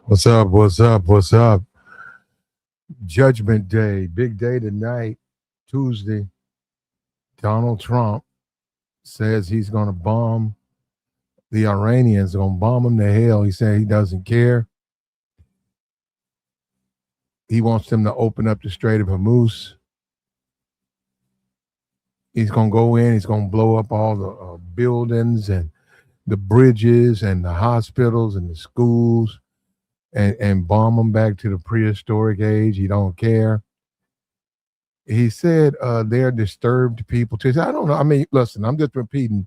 What's up? What's up? What's up? Judgment Day, big day tonight, Tuesday. Donald Trump says he's going to bomb the Iranians, going to bomb them to hell. He said he doesn't care. He wants them to open up the Strait of Hormuz. He's going to go in, he's going to blow up all the buildings and the bridges and the hospitals and the schools and bomb them back to the prehistoric age. He don't care. He said they're disturbed people too. I don't know. I mean, listen, I'm just repeating.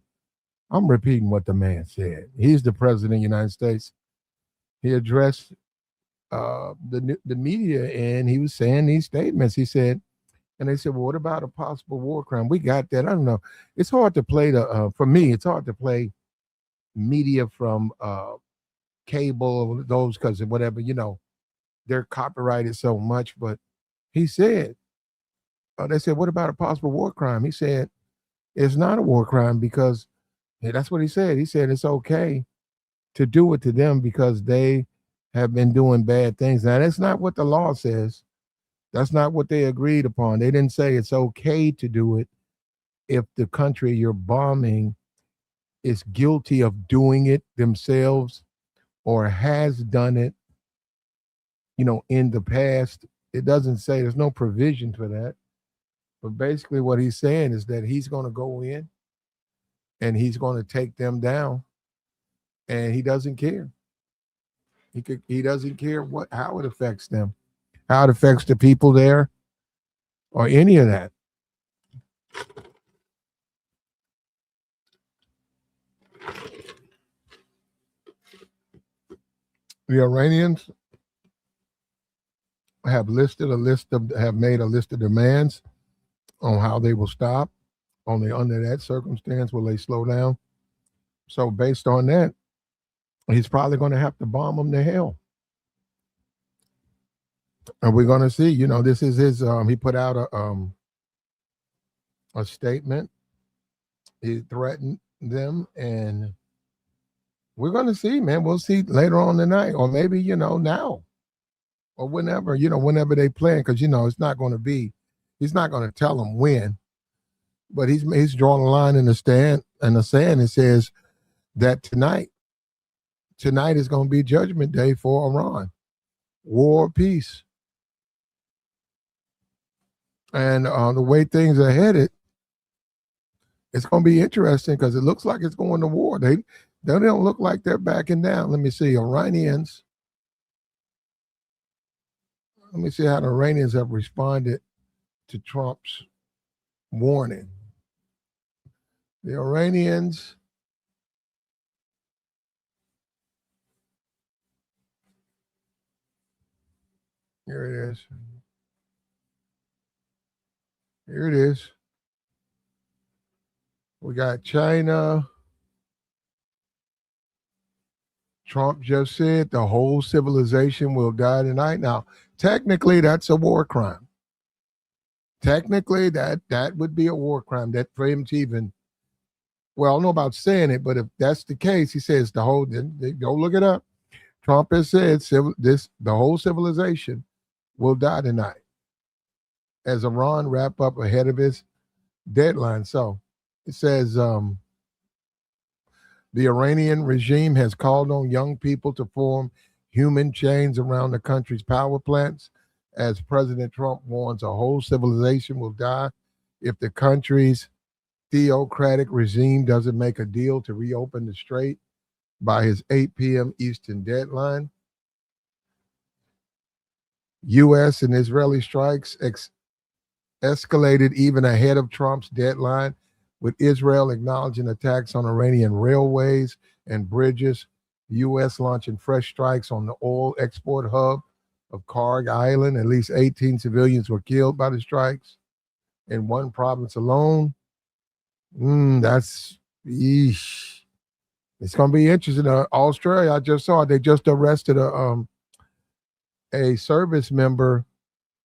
I'm repeating what the man said. He's the president of the United States. He addressed the media and he was saying these statements. He said, and they said, well, what about a possible war crime? We got that. I don't know. It's hard to play for me, it's hard to play media from cable, those, because whatever, they're copyrighted so much. But he said, they said, what about a possible war crime? He said, it's not a war crime because that's what he said. He said it's okay to do it to them because they have been doing bad things. Now, that's not what the law says. That's not what they agreed upon. They didn't say it's okay to do it if the country you're bombing is guilty of doing it themselves or has done it, in the past. It doesn't say, there's no provision for that. But basically what he's saying is that he's going to go in and he's going to take them down, and he doesn't care. He doesn't care how it affects them, how it affects the people there, or any of that. The Iranians have made a list of demands on how they will stop. Only under that circumstance will they slow down. So based on that, he's probably going to have to bomb them to hell. And we're going to see. This is his. He put out a statement. He threatened them, and we're going to see, man. We'll see later on tonight, or maybe now, or whenever whenever they plan, because it's not going to be. He's not going to tell them when, but he's drawing a line in the sand and says that tonight is going to be Judgment Day for Iran, war or peace. And the way things are headed, it's going to be interesting because it looks like it's going to war. They don't look like they're backing down. Let me see. Iranians. Let me see how the Iranians have responded to Trump's warning. The Iranians. Here it is. Here it is. We got China. Trump just said the whole civilization will die tonight. Now, technically, that's a war crime. Technically, that would be a war crime. That for him to even, well, I don't know about saying it, but if that's the case, he says go look it up. Trump has said the whole civilization will die tonight as Iran wrap up ahead of his deadline. So it says the Iranian regime has called on young people to form human chains around the country's power plants as President Trump warns a whole civilization will die if the country's theocratic regime doesn't make a deal to reopen the strait by his 8 p.m. Eastern deadline. U.S. and Israeli strikes escalated even ahead of Trump's deadline, with Israel acknowledging attacks on Iranian railways and bridges, U.S. launching fresh strikes on the oil export hub of Karg Island. At least 18 civilians were killed by the strikes in one province alone. That's yeesh. It's going to be interesting. Australia, I just saw they just arrested a service member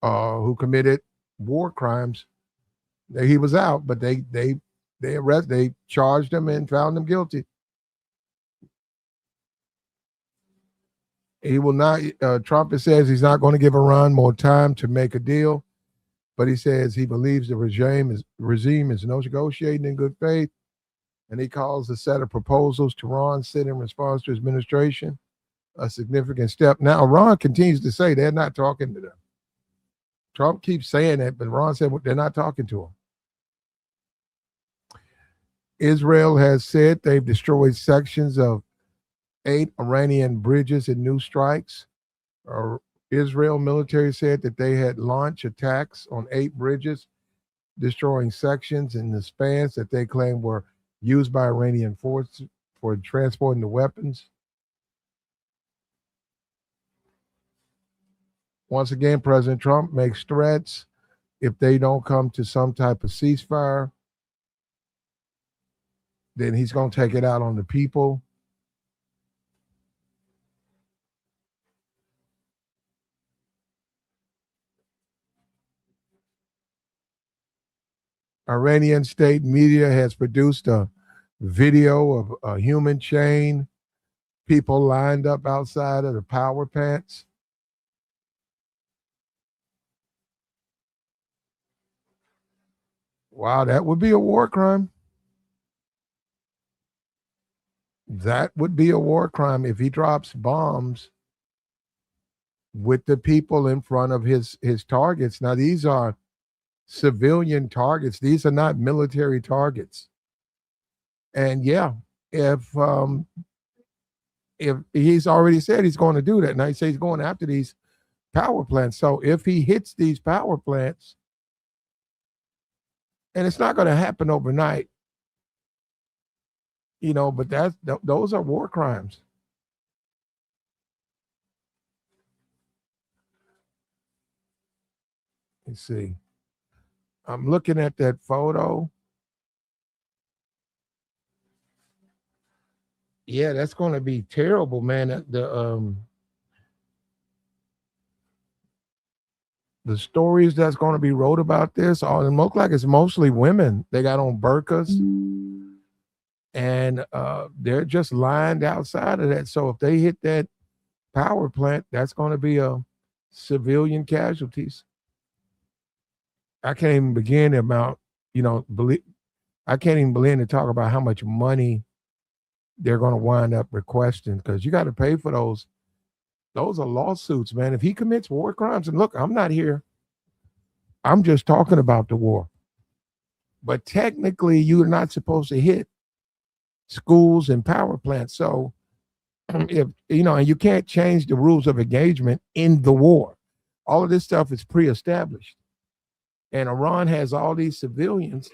who committed war crimes. He was out, but they charged him and found him guilty. He will not. Trump says he's not going to give Iran more time to make a deal, but he says he believes the regime is negotiating in good faith, and he calls a set of proposals to Iran sent in response to his administration a significant step. Now, Iran continues to say they're not talking to them. Trump keeps saying that, but Iran said they're not talking to him. Israel has said they've destroyed sections of 8 Iranian bridges in new strikes. Israel military said that they had launched attacks on 8 bridges, destroying sections in the spans that they claim were used by Iranian forces for transporting the weapons. Once again, President Trump makes threats if they don't come to some type of ceasefire, then he's going to take it out on the people. Iranian state media has produced a video of a human chain, people lined up outside of the power plants. Wow, that would be a war crime. That would be a war crime if he drops bombs with the people in front of his targets. Now, these are civilian targets. These are not military targets. And yeah, if he's already said he's going to do that, now he says he's going after these power plants. So if he hits these power plants, and it's not going to happen overnight, but those are war crimes. Let's see. I'm looking at that photo. Yeah, that's going to be terrible, man. The stories that's going to be wrote about this, it look like it's mostly women. They got on burqas, and they're just lined outside of that. So if they hit that power plant, that's going to be a civilian casualties. I can't even begin to I can't even begin to talk about how much money they're going to wind up requesting, because you got to pay for those. Those are lawsuits, man. If he commits war crimes, and look, I'm not here. I'm just talking about the war. But technically, you're not supposed to hit schools and power plants. So, if and you can't change the rules of engagement in the war. All of this stuff is pre-established. And Iran has all these civilians.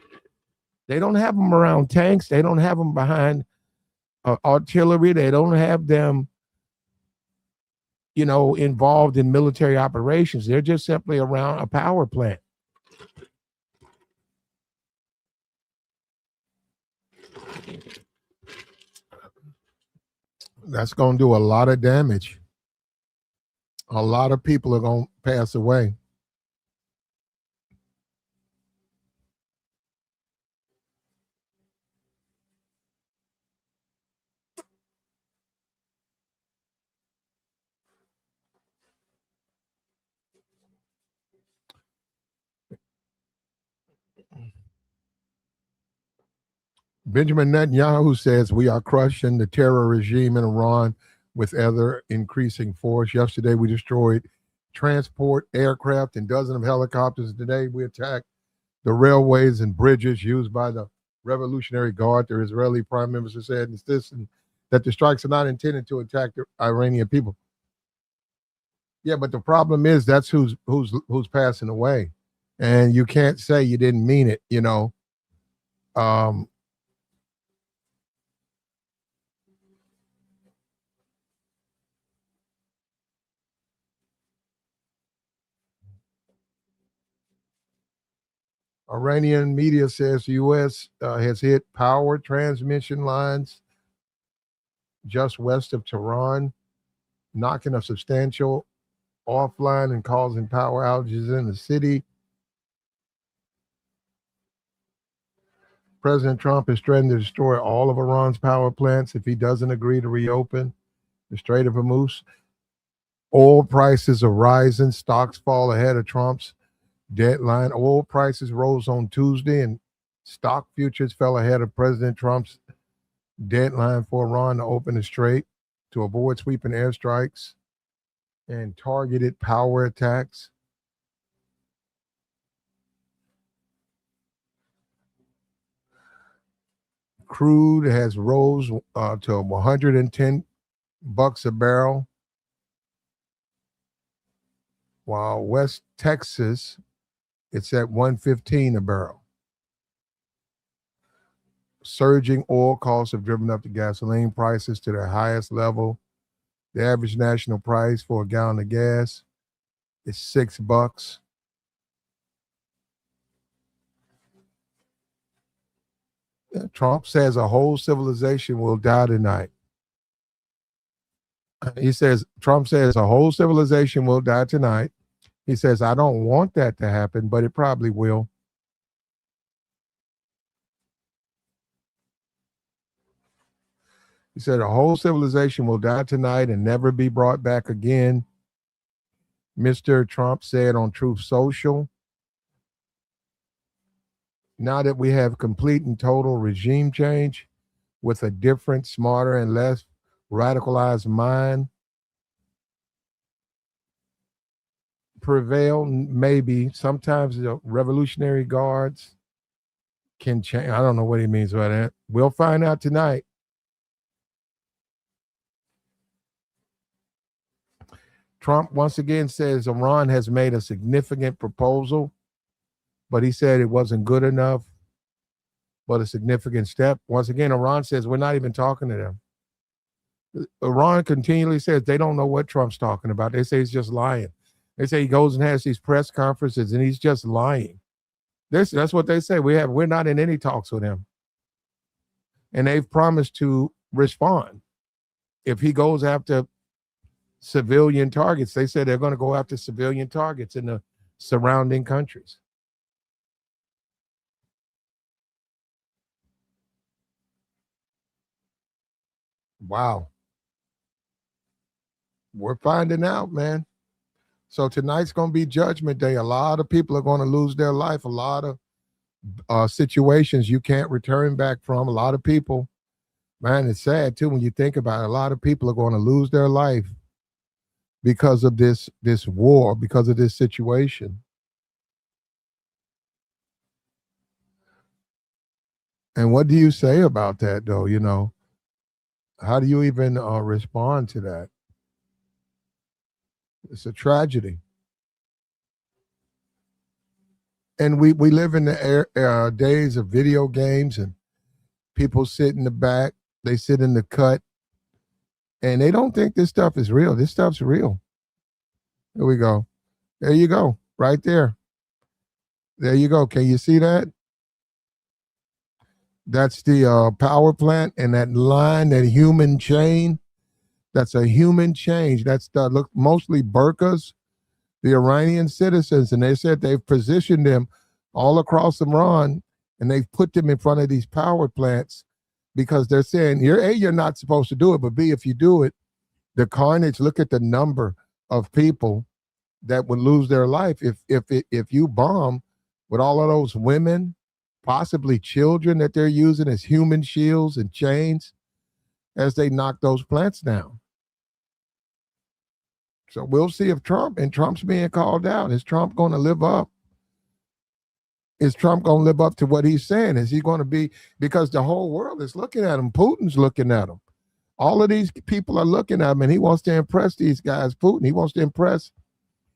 They don't have them around tanks. They don't have them behind artillery. They don't have them, involved in military operations. They're just simply around a power plant. That's going to do a lot of damage. A lot of people are going to pass away. Benjamin Netanyahu says we are crushing the terror regime in Iran with ever increasing force. Yesterday, we destroyed transport aircraft and dozens of helicopters. Today, we attacked the railways and bridges used by the Revolutionary Guard. The Israeli Prime Minister said that the strikes are not intended to attack the Iranian people. Yeah, but the problem is that's who's passing away, and you can't say you didn't mean it. Iranian media says the U.S. Has hit power transmission lines just west of Tehran, knocking a substantial offline and causing power outages in the city. President Trump is threatening to destroy all of Iran's power plants if he doesn't agree to reopen the Strait of Hormuz. Oil prices are rising. Stocks fall ahead of Trump's deadline. Oil prices rose on Tuesday, and stock futures fell ahead of President Trump's deadline for Iran to open the strait to avoid sweeping airstrikes and targeted power attacks. Crude has rose to 110 bucks a barrel, while West Texas, it's at 115 a barrel. Surging oil costs have driven up the gasoline prices to their highest level. The average national price for a gallon of gas is $6. Trump says a whole civilization will die tonight. Trump says a whole civilization will die tonight. He says, I don't want that to happen, but it probably will. He said a whole civilization will die tonight and never be brought back again. Mr. Trump said on Truth Social, now that we have complete and total regime change with a different, smarter, and less radicalized mind prevail, maybe sometimes the Revolutionary Guards can change. I don't know what he means by that. We'll find out tonight. Trump once again says Iran has made a significant proposal, but he said it wasn't good enough, but a significant step. Once again, Iran says we're not even talking to them. Iran continually says they don't know what Trump's talking about. They say he's just lying. They say he goes and has these press conferences and he's just lying. That's what they say. We're not in any talks with him. And they've promised to respond. If he goes after civilian targets, they said they're going to go after civilian targets in the surrounding countries. Wow. We're finding out, man. So tonight's going to be Judgment Day. A lot of people are going to lose their life. A lot of situations you can't return back from. A lot of people, man, it's sad too when you think about it. A lot of people are going to lose their life because of this war, because of this situation. And what do you say about that, though? You know, how do you even respond to that? It's a tragedy. And we live in the days of video games, and people sit in the back, they sit in the cut, and they don't think this stuff is real. This stuff's real. Here we go. There you go. Right there. There you go. Can you see that? That's the power plant, and that line, that human chain, that's a human change. That's look mostly burqas, the Iranian citizens, and they said they've positioned them all across Iran, and they've put them in front of these power plants because they're saying, you're not supposed to do it, but B, if you do it, the carnage, look at the number of people that would lose their life if you bomb with all of those women, possibly children that they're using as human shields and chains as they knock those plants down. So we'll see if Trump's being called out. Is Trump going to live up? Is Trump going to live up to what he's saying? Is he going to be, because the whole world is looking at him. Putin's looking at him. All of these people are looking at him, and he wants to impress these guys. Putin, he wants to impress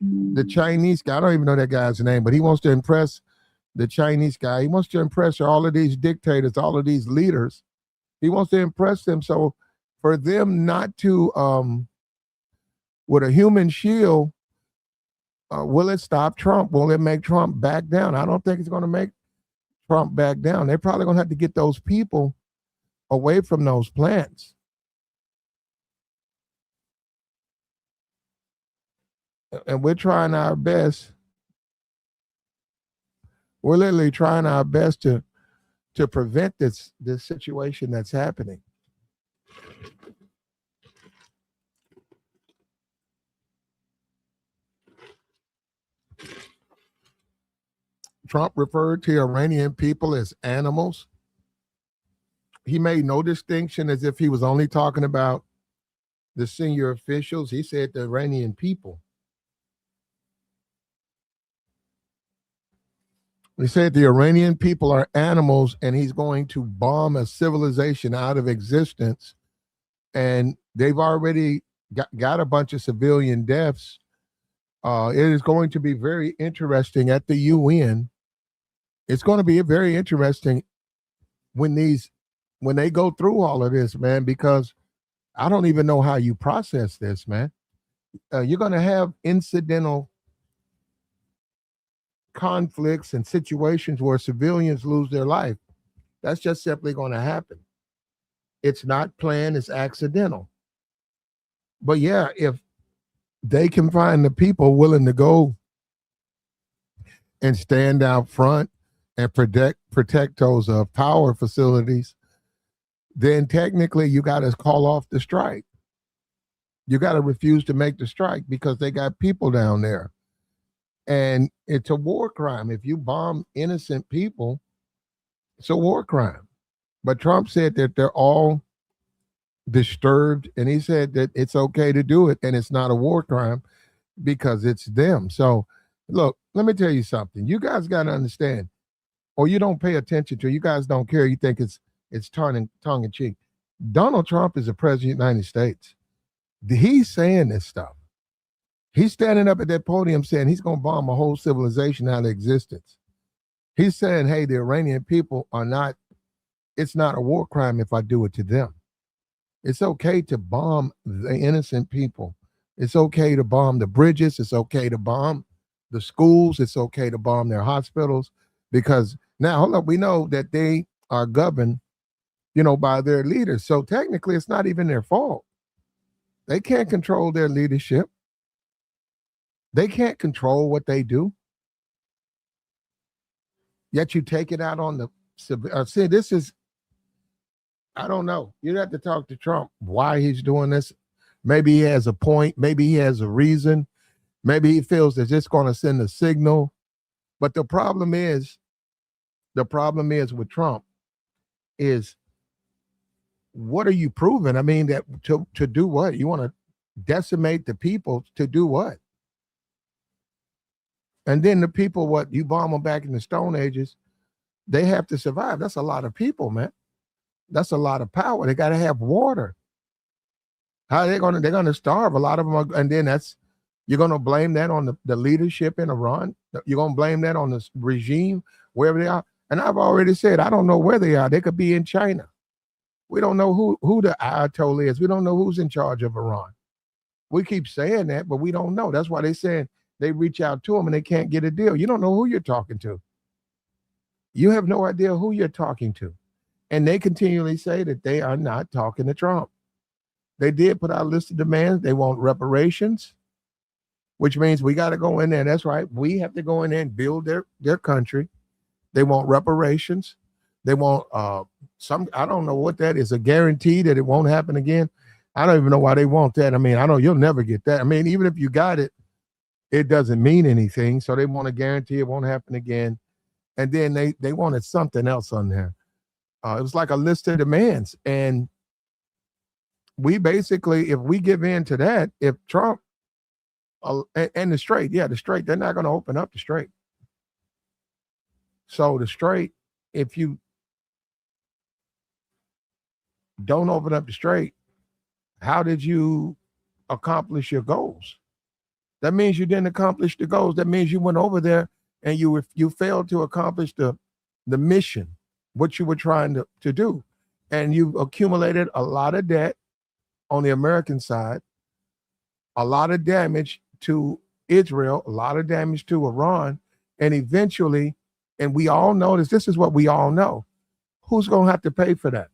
the Chinese guy. I don't even know that guy's name, but he wants to impress the Chinese guy. He wants to impress all of these dictators, all of these leaders. He wants to impress them. So for them not to, with a human shield, will it stop Trump? Will it make Trump back down? I don't think it's going to make Trump back down. They're probably going to have to get those people away from those plants. And we're trying our best. We're literally trying our best to prevent this situation that's happening. Trump referred to Iranian people as animals. He made no distinction as if he was only talking about the senior officials. He said the Iranian people. He said the Iranian people are animals and he's going to bomb a civilization out of existence. And they've already got a bunch of civilian deaths. It is going to be very interesting at the UN. It's going to be very interesting when they go through all of this, man, because I don't even know how you process this, man. You're going to have incidental conflicts and situations where civilians lose their life. That's just simply going to happen. It's not planned, it's accidental. But yeah, if they can find the people willing to go and stand out front and protect those power facilities, then technically you got to call off the strike. You got to refuse to make the strike because they got people down there. And it's a war crime. If you bomb innocent people, it's a war crime. But Trump said that they're all disturbed, and he said that it's okay to do it, and it's not a war crime because it's them. So, look, let me tell you something. You guys got to understand, or you don't pay attention to. You guys don't care. You think it's tongue in cheek. Donald Trump is the president of the United States. He's saying this stuff. He's standing up at that podium saying he's going to bomb a whole civilization out of existence. He's saying, hey, the Iranian people are not, it's not a war crime if I do it to them. It's okay to bomb the innocent people. It's okay to bomb the bridges. It's okay to bomb the schools. It's okay to bomb their hospitals because now, hold up, we know that they are governed, by their leaders. So technically, it's not even their fault. They can't control their leadership. They can't control what they do. Yet you take it out on the see, this is, I don't know. You'd have to talk to Trump why he's doing this. Maybe he has a point. Maybe he has a reason. Maybe he feels that it's going to send a signal. But the problem is with Trump is, what are you proving? I mean, that to do what? You want to decimate the people to do what? And then the people, what you bomb them back in the Stone Ages, they have to survive. That's a lot of people, man. That's a lot of power. They got to have water. How are they going to? They're going to starve. A lot of them are, and then you're going to blame that on the leadership in Iran. You're going to blame that on the regime, wherever they are. And I've already said, I don't know where they are. They could be in China. We don't know who the Ayatollah is. We don't know who's in charge of Iran. We keep saying that, but we don't know. That's why they're saying they reach out to them and they can't get a deal. You don't know who you're talking to. You have no idea who you're talking to. And they continually say that they are not talking to Trump. They did put out a list of demands. They want reparations, which means we got to go in there. That's right. We have to go in there and build their country. They want reparations. They want I don't know what that is, a guarantee that it won't happen again. I don't even know why they want that. I mean, I know you'll never get that. I mean, even if you got it, it doesn't mean anything. So they want a guarantee it won't happen again. And then they wanted something else on there. It was like a list of demands. And we basically, if we give in to that, if Trump and the Strait, they're not going to open up the Strait. So the Strait, if you don't open up the Strait, how did you accomplish your goals? That means you didn't accomplish the goals. That means you went over there and you failed to accomplish the mission, what you were trying to do. And you've accumulated a lot of debt on the American side, a lot of damage to Israel, a lot of damage to Iran, and eventually, and we all know this is what we all know, who's going to have to pay for that?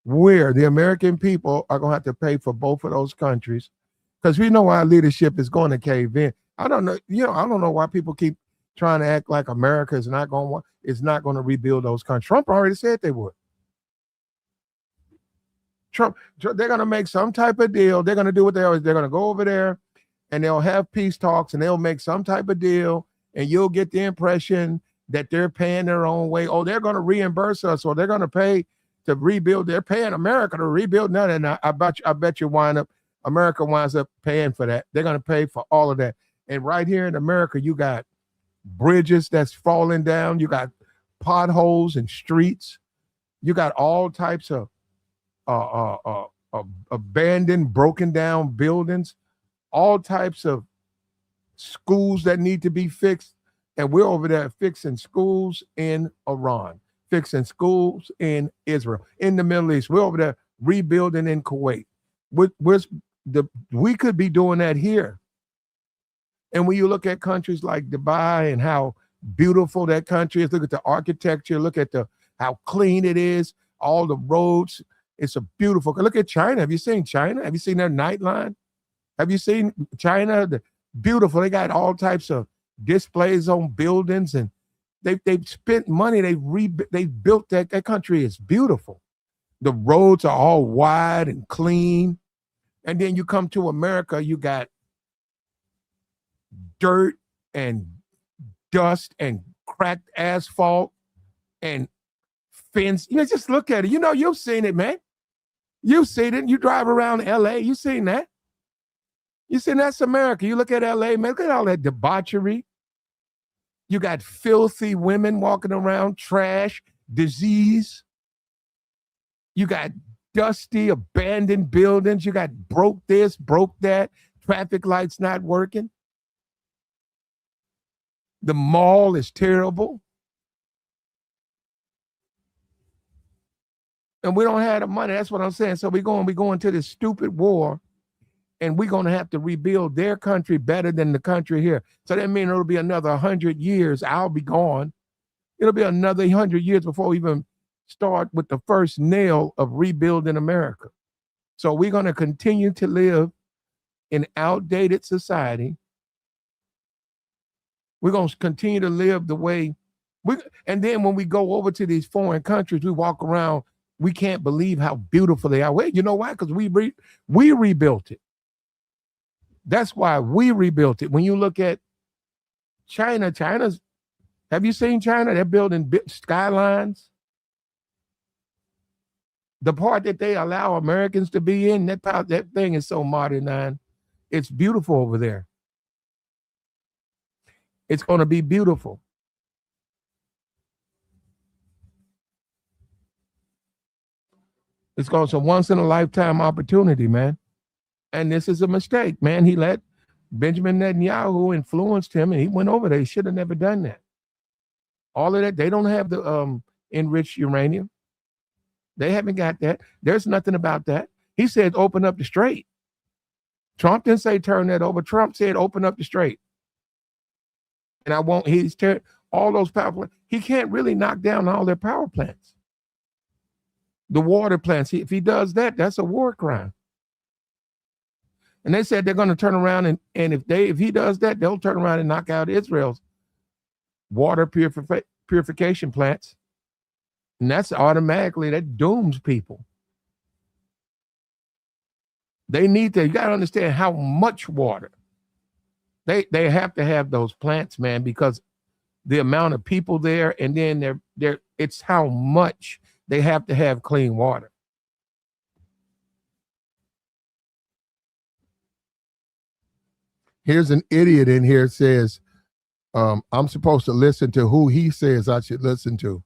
The American people are going to have to pay for both of those countries, because we know our leadership is going to cave in. I don't know, I don't know why people keep trying to act like America is not going to rebuild those countries. Trump already said they would. They're going to make some type of deal. They're going to do what they always. They're going to go over there, and they'll have peace talks, and they'll make some type of deal, and you'll get the impression that they're paying their own way. Oh, they're going to reimburse us, or they're going to pay to rebuild. They're paying America to rebuild. No, and I bet you America winds up paying for that. They're going to pay for all of that. And right here in America, you got bridges that's falling down. You got potholes and streets. You got all types of abandoned, broken down buildings, all types of schools that need to be fixed. And we're over there fixing schools in Iran, fixing schools in Israel, in the Middle East. We're over there rebuilding in Kuwait. We could be doing that here. And when you look at countries like Dubai and how beautiful that country is, look at the architecture, look at how clean it is, all the roads. It's a beautiful. Look at China. Have you seen China? Have you seen their nightline? Have you seen China? Beautiful. They got all types of displays on buildings, and they've spent money. They've built that country is beautiful. The roads are all wide and clean. And then you come to America, you got dirt and dust and cracked asphalt and fence. Just look at it. You've seen it, man. You've seen it. You drive around LA, you've seen that. You see, that's America. You look at LA, man, look at all that debauchery. You got filthy women walking around, trash, disease. You got dusty, abandoned buildings. You got broke this, broke that, traffic lights not working. The mall is terrible. And we don't have the money. That's what I'm saying. So we're going to this stupid war, and we're going to have to rebuild their country better than the country here. So that means it'll be another 100 years. I'll be gone. It'll be another 100 years before we even start with the first nail of rebuilding America. So we're going to continue to live in outdated society. We're going to continue to live the way and then when we go over to these foreign countries, we walk around, we can't believe how beautiful they are. Well, you know why? Because we rebuilt it. That's why we rebuilt it. When you look at China's, have you seen China? They're building skylines. The part that they allow Americans to be in, that thing is so modernized. It's beautiful over there. It's going to be beautiful. It's going to be a once in a lifetime opportunity, man. And this is a mistake, man. He let Benjamin Netanyahu influenced him, and he went over there. He should have never done that. All of that, they don't have the enriched uranium. They haven't got that. There's nothing about that. He said, open up the strait. Trump didn't say turn that over. Trump said, open up the strait. And all those power plants. He can't really knock down all their power plants. The water plants. If he does that, that's a war crime. And they said they're going to turn around and if he does that, they'll turn around and knock out Israel's water purification plants. And that's automatically, that dooms people. You got to understand how much water. They have to have those plants, man, because the amount of people there, and then it's how much they have to have clean water. Here's an idiot in here says, I'm supposed to listen to who he says I should listen to.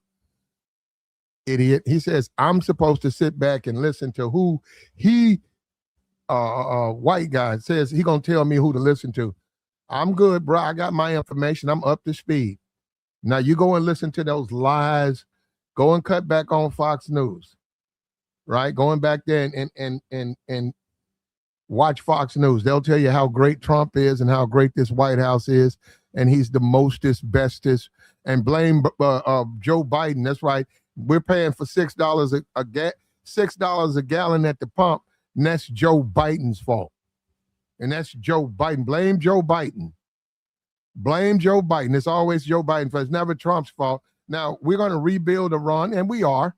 Idiot. He says, I'm supposed to sit back and listen to who white guy says he gonna tell me who to listen to. I'm good, bro. I got my information. I'm up to speed. Now you go and listen to those lies. Go and cut back on Fox News, right? Going back there and watch Fox News. They'll tell you how great Trump is and how great this White House is, and he's the mostest, bestest. And blame Joe Biden. That's right. We're paying for $6 a gallon at the pump, and that's Joe Biden's fault. And that's Joe Biden. Blame Joe Biden. Blame Joe Biden. It's always Joe Biden. It's never Trump's fault. Now, we're going to rebuild Iran, and we are.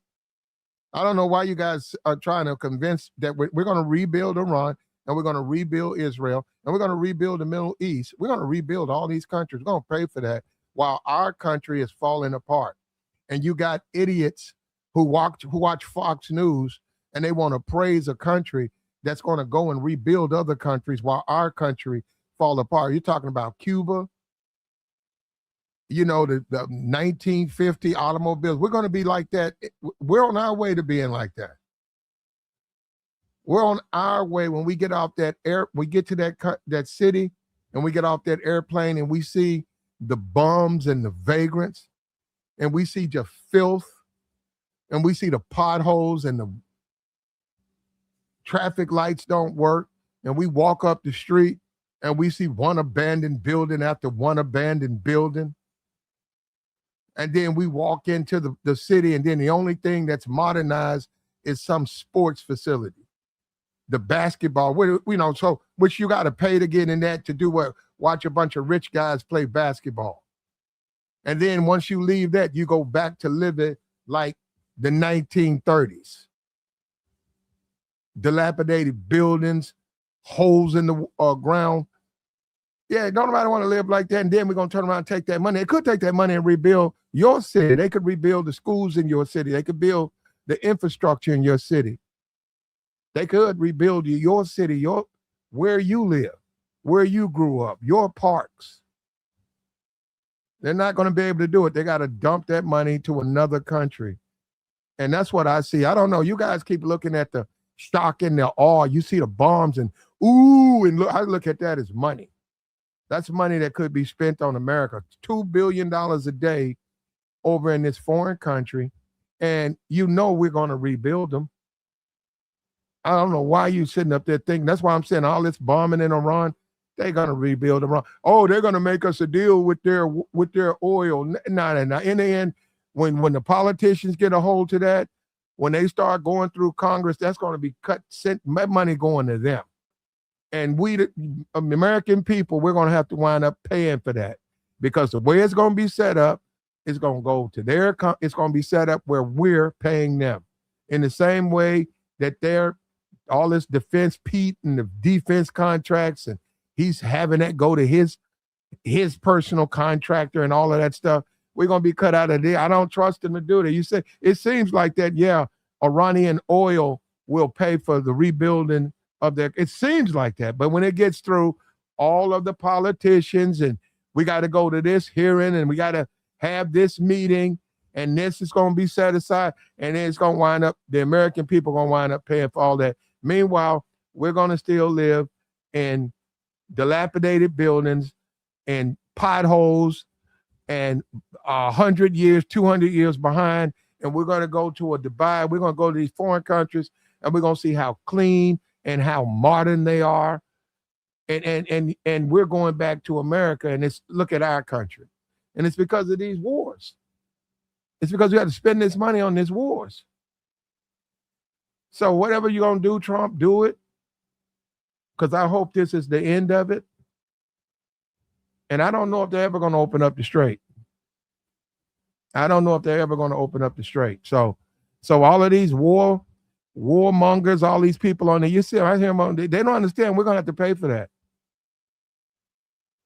I don't know why you guys are trying to convince that we're going to rebuild Iran. and we're going to rebuild Israel, and we're going to rebuild the Middle East. We're going to rebuild all these countries. We're going to pray for that while our country is falling apart. And you got idiots who watch Fox News, and they want to praise a country that's going to go and rebuild other countries while our country fall apart. You're talking about Cuba, the 1950 automobiles. We're going to be like that. We're on our way to being like that. We're on our way when we get off we get to that city, and we get off that airplane, and we see the bums and the vagrants, and we see just filth, and we see the potholes, and the traffic lights don't work, and we walk up the street, and we see one abandoned building after one abandoned building. And then we walk into the city, and then the only thing that's modernized is some sports facility. The basketball, so which you got to pay to get in that to do what? Watch a bunch of rich guys play basketball. And then once you leave that, you go back to living like the 1930s. Dilapidated buildings, holes in the ground. Yeah, don't nobody want to live like that. And then we're going to turn around and take that money. They could take that money and rebuild your city. They could rebuild the schools in your city. They could build the infrastructure in your city. They could rebuild your city, where you live, where you grew up, your parks. They're not going to be able to do it. They got to dump that money to another country. And that's what I see. I don't know. You guys keep looking at the shock and the awe. You see the bombs and and I look at that as money. That's money that could be spent on America. $2 billion a day over in this foreign country. And we're going to rebuild them. I don't know why you sitting up there thinking. That's why I'm saying all this bombing in Iran, they're going to rebuild Iran. Oh, they're going to make us a deal with their oil. No. In the end, when the politicians get a hold to that, when they start going through Congress, that's going to be money going to them. And we, the American people, we're going to have to wind up paying for that, because the way it's going to be set up, it's going to go to it's going to be set up where we're paying them in the same way that all this defense, Pete, and the defense contracts, and he's having that go to his personal contractor and all of that stuff. We're going to be cut out of there. I don't trust him to do that. You say it seems like that. Yeah, Iranian oil will pay for the rebuilding of their. It seems like that, but when it gets through all of the politicians, and we got to go to this hearing, and we got to have this meeting, and this is going to be set aside, and then it's going to wind up. The American people are going to wind up paying for all that. Meanwhile, we're going to still live in dilapidated buildings and potholes and 100 years, 200 years behind. And we're going to go to a Dubai. We're going to go to these foreign countries, and we're going to see how clean and how modern they are. And we're going back to America, and look at our country. And it's because of these wars. It's because we have to spend this money on these wars. So whatever you're going to do, Trump, do it. Because I hope this is the end of it. And I don't know if they're ever going to open up the strait. I don't know if they're ever going to open up the strait. So all of these warmongers, all these people on there, you see, I hear them, they don't understand we're going to have to pay for that.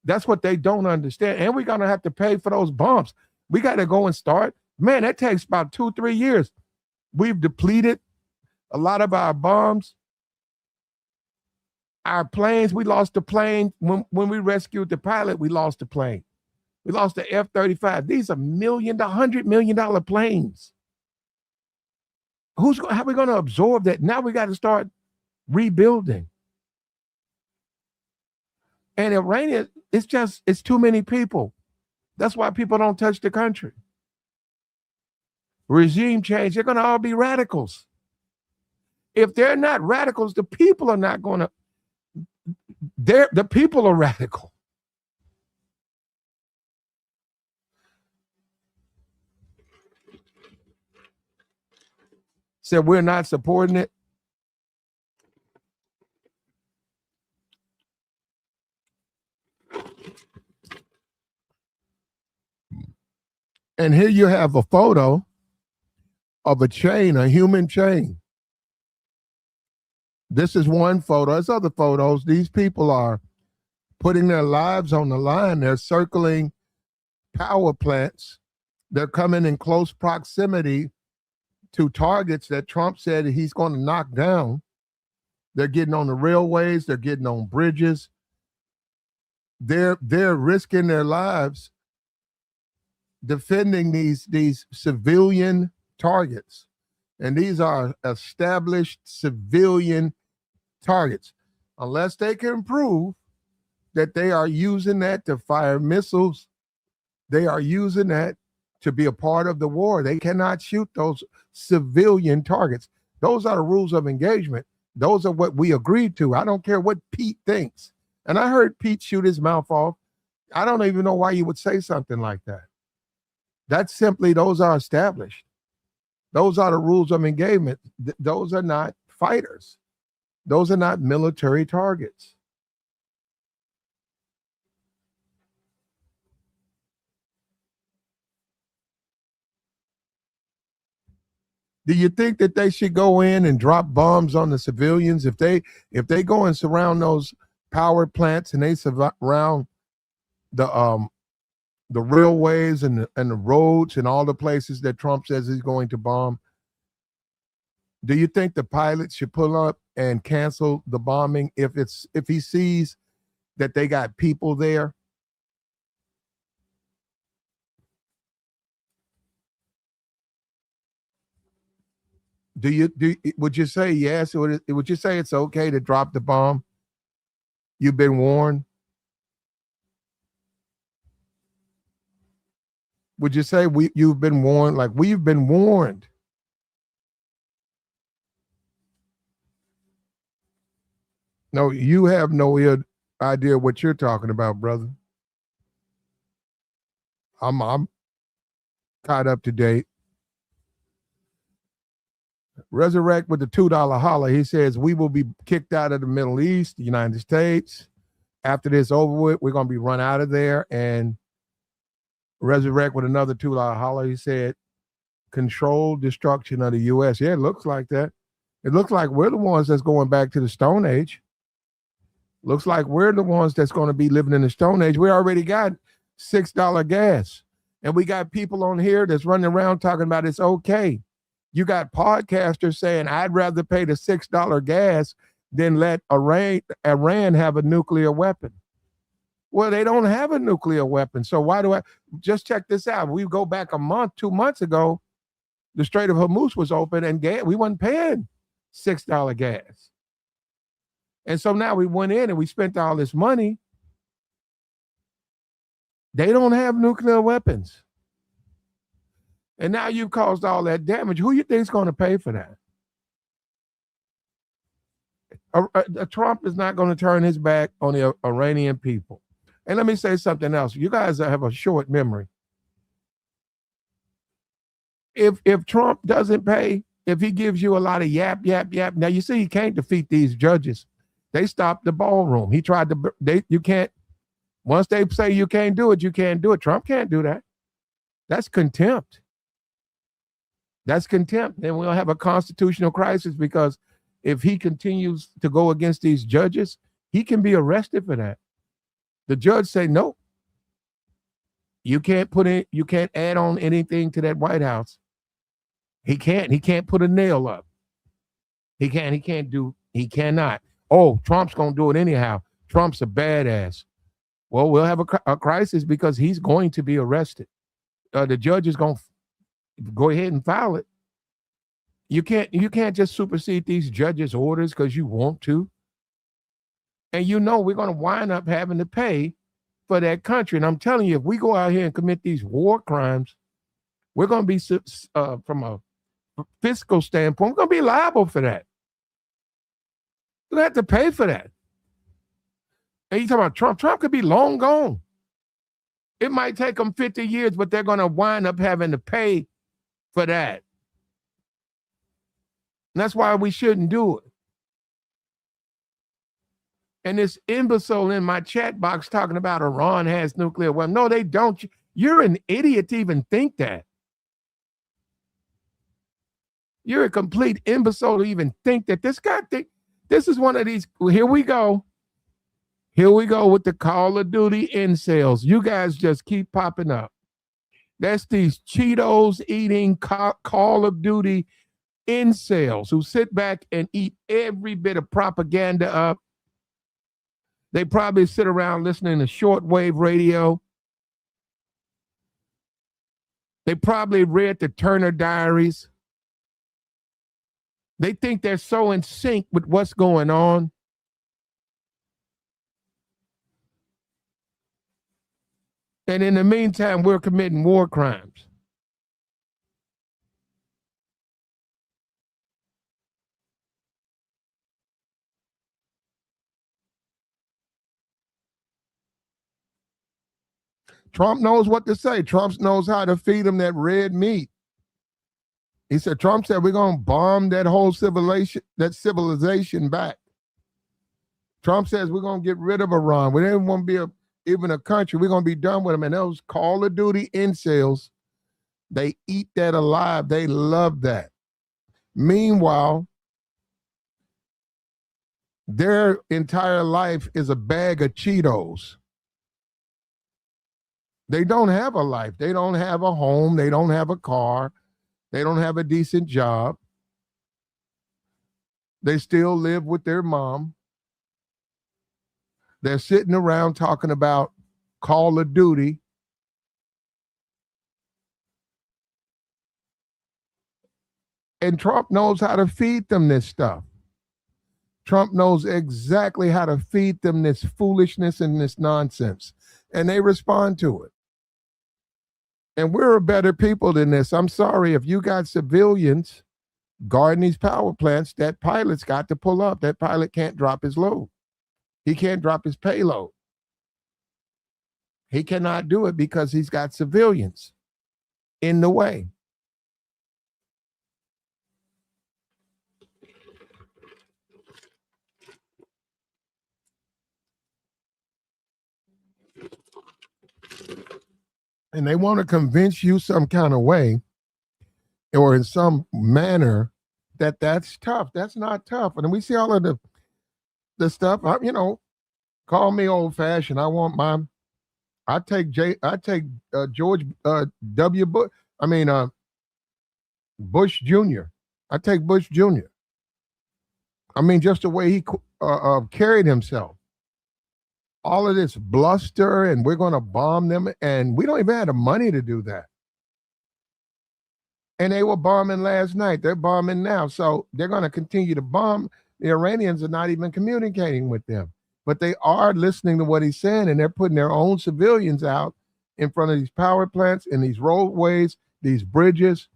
That's what they don't understand. And we're going to have to pay for those bombs. We got to go and start. Man, that takes about 2-3 years. We've depleted a lot of our bombs. Our planes, we lost the plane. When we rescued the pilot, we lost the plane. We lost the F-35. These are $100 million planes. How are we going to absorb that? Now we got to start rebuilding. And Iranian, it's too many people. That's why people don't touch the country. Regime change, they're going to all be radicals. If they're not radicals, the people are not going to. The people are radical. So we're not supporting it. And here you have a photo of a chain, a human chain. This is one photo. There's other photos. These people are putting their lives on the line. They're circling power plants. They're coming in close proximity to targets that Trump said he's going to knock down. They're getting on the railways. They're getting on bridges. They're risking their lives defending these civilian targets. And these are established civilian targets. Unless they can prove that they are using that to fire missiles, they are using that to be a part of the war. They cannot shoot those civilian targets. Those are the rules of engagement. Those are what we agreed to. I don't care what Pete thinks. And I heard Pete shoot his mouth off. I don't even know why you would say something like that. That's simply, those are established. Those are the rules of engagement. Those are not fighters. Those are not military targets. Do you think that they should go in and drop bombs on the civilians? If they go and surround those power plants and they surround the railways and the roads and all the places that Trump says he's going to bomb, do you think the pilots should pull up and cancel the bombing if he sees that they got people there? Would you say yes? Or would you say it's okay to drop the bomb? You've been warned. Would you say you've been warned? Like, we've been warned. No, you have no idea what you're talking about, brother. I'm caught up to date. Resurrect with the $2 holler. He says we will be kicked out of the Middle East, the United States. After this over with, we're going to be run out of there. And Resurrect with another $2 holler. He said controlled destruction of the U.S. Yeah, it looks like that. It looks like we're the ones that's going back to the Stone Age. Looks like we're the ones that's going to be living in the Stone Age. We already got $6 gas. And we got people on here that's running around talking about it's okay. You got podcasters saying, I'd rather pay the $6 gas than let Iran have a nuclear weapon. Well, they don't have a nuclear weapon. So why do I just check this out? We go back a month, 2 months ago, the Strait of Hormuz was open and we wasn't paying $6 gas. And so now we went in and we spent all this money. They don't have nuclear weapons. And now you've caused all that damage. Who you think is going to pay for that? Trump is not going to turn his back on the Iranian people. And let me say something else. You guys have a short memory. If Trump doesn't pay, if he gives you a lot of yap, now you see he can't defeat these judges. They stopped the ballroom. He tried to, you can't, once they say you can't do it, you can't do it. Trump can't do that. That's contempt. That's contempt. And we'll have a constitutional crisis because if he continues to go against these judges, he can be arrested for that. The judge say, no, you can't add on anything to that White House. He can't put a nail up. He cannot. Oh, Trump's going to do it anyhow. Trump's a badass. Well, we'll have a crisis because he's going to be arrested. The judge is going to go ahead and file it. You can't just supersede these judges' orders because you want to. And we're going to wind up having to pay for that country. And I'm telling you, if we go out here and commit these war crimes, we're going to be, from a fiscal standpoint, we're going to be liable for that. We're going to have to pay for that. And you talking about Trump. Trump could be long gone. It might take them 50 years, but they're going to wind up having to pay for that. And that's why we shouldn't do it. And this imbecile in my chat box talking about Iran has nuclear weapons. No, they don't. You're an idiot to even think that. You're a complete imbecile to even think that. This guy think This is one of these. Here we go. Here we go with the Call of Duty incels. You guys just keep popping up. That's these Cheetos eating Call of Duty incels who sit back and eat every bit of propaganda up. They probably sit around listening to shortwave radio. They probably read the Turner Diaries. They think they're so in sync with what's going on. And in the meantime, we're committing war crimes. Trump knows what to say. Trump knows how to feed them that red meat. Trump said, we're going to bomb that whole civilization back. Trump says we're going to get rid of Iran. We don't want to be even a country. We're going to be done with them. And those Call of Duty incels, they eat that alive. They love that. Meanwhile, their entire life is a bag of Cheetos. They don't have a life. They don't have a home. They don't have a car. They don't have a decent job. They still live with their mom. They're sitting around talking about Call of Duty. And Trump knows how to feed them this stuff. Trump knows exactly how to feed them this foolishness and this nonsense. And they respond to it. And we're a better people than this. I'm sorry, if you got civilians guarding these power plants, that pilot's got to pull up. That pilot can't drop his load. He can't drop his payload. He cannot do it because he's got civilians in the way. And they want to convince you some kind of way or in some manner that that's tough. That's not tough. And we see all of the stuff, call me old fashioned. I take George W. Bush. Bush Jr. I take Bush Jr. Just the way he carried himself. All of this bluster and we're going to bomb them. And we don't even have the money to do that. And they were bombing last night. They're bombing now. So they're going to continue to bomb. The Iranians are not even communicating with them. But they are listening to what he's saying, and they're putting their own civilians out in front of these power plants and these roadways, these bridges,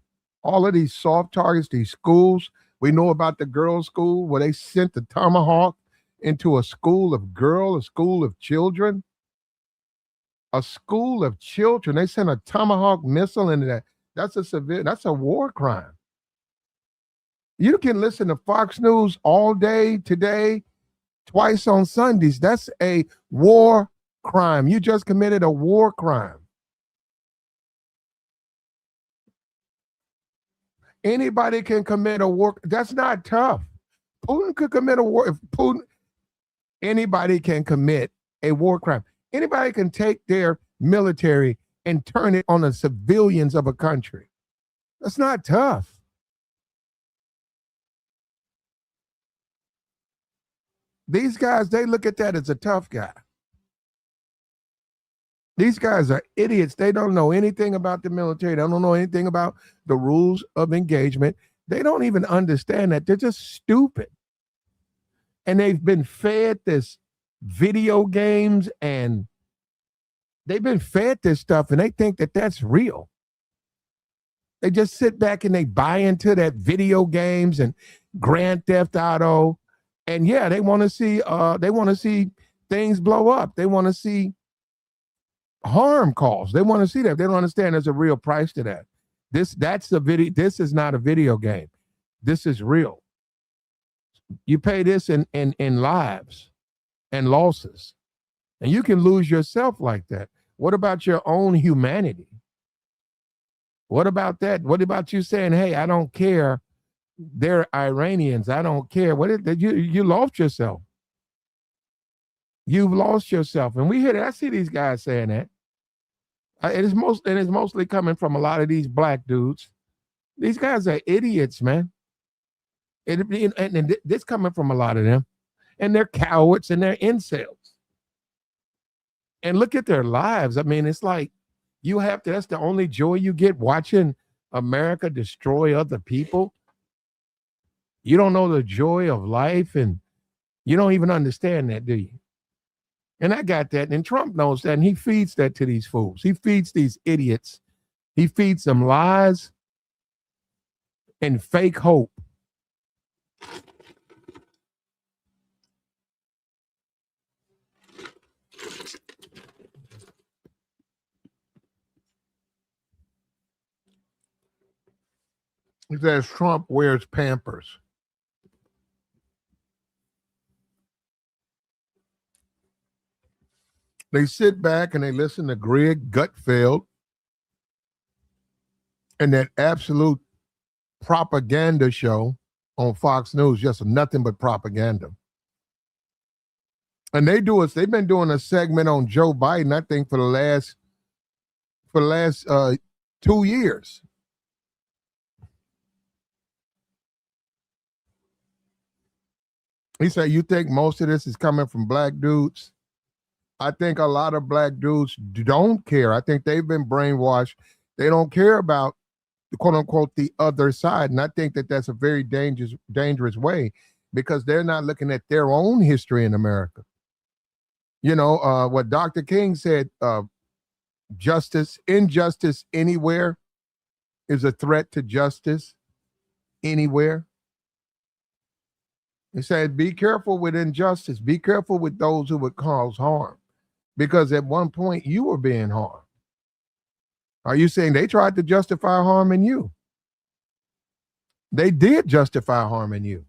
all of these soft targets, these schools. We know about the girls' school where they sent the Tomahawk into a school of girls, a school of children. A school of children. They sent a Tomahawk missile into that. That's a war crime. You can listen to Fox News all day today, twice on Sundays. That's a war crime. You just committed a war crime. Anybody can commit a war. That's not tough. Putin could commit a war. Anybody can commit a war crime. Anybody can take their military and turn it on the civilians of a country. That's not tough. These guys, they look at that as a tough guy. These guys are idiots. They don't know anything about the military. They don't know anything about the rules of engagement. They don't even understand that. They're just stupid. And they've been fed this video games and they've been fed this stuff and they think that that's real. They just sit back and they buy into that video games and Grand Theft Auto. And yeah, they want to see things blow up. They want to see harm caused. They want to see that. They don't understand there's a real price to that. This is not a video game. This is real. You pay this in lives and losses. And you can lose yourself like that. What about your own humanity? What about that? What about you saying, hey, I don't care They're Iranians. I don't care. You lost yourself. You've lost yourself. And we hear that. I see these guys saying that. It's mostly coming from a lot of these black dudes. These guys are idiots, man. And this coming from a lot of them. And they're cowards and they're incels. And look at their lives. I mean, it's like that's the only joy you get watching America destroy other people. You don't know the joy of life, and you don't even understand that, do you? And I got that, and Trump knows that, and he feeds that to these fools. He feeds these idiots. He feeds them lies and fake hope. He says Trump wears Pampers. They sit back and they listen to Greg Gutfeld and that absolute propaganda show on Fox News, just nothing but propaganda. And they've been doing a segment on Joe Biden, I think, for the last 2 years. He said, you think most of this is coming from black dudes? I think a lot of black dudes don't care. I think they've been brainwashed. They don't care about, quote unquote, the other side. And I think that that's a very dangerous way, because they're not looking at their own history in America. You know, what Dr. King said, injustice anywhere is a threat to justice anywhere. He said, be careful with injustice. Be careful with those who would cause harm, because at one point you were being harmed. Are you saying they tried to justify harming you? They did justify harming you.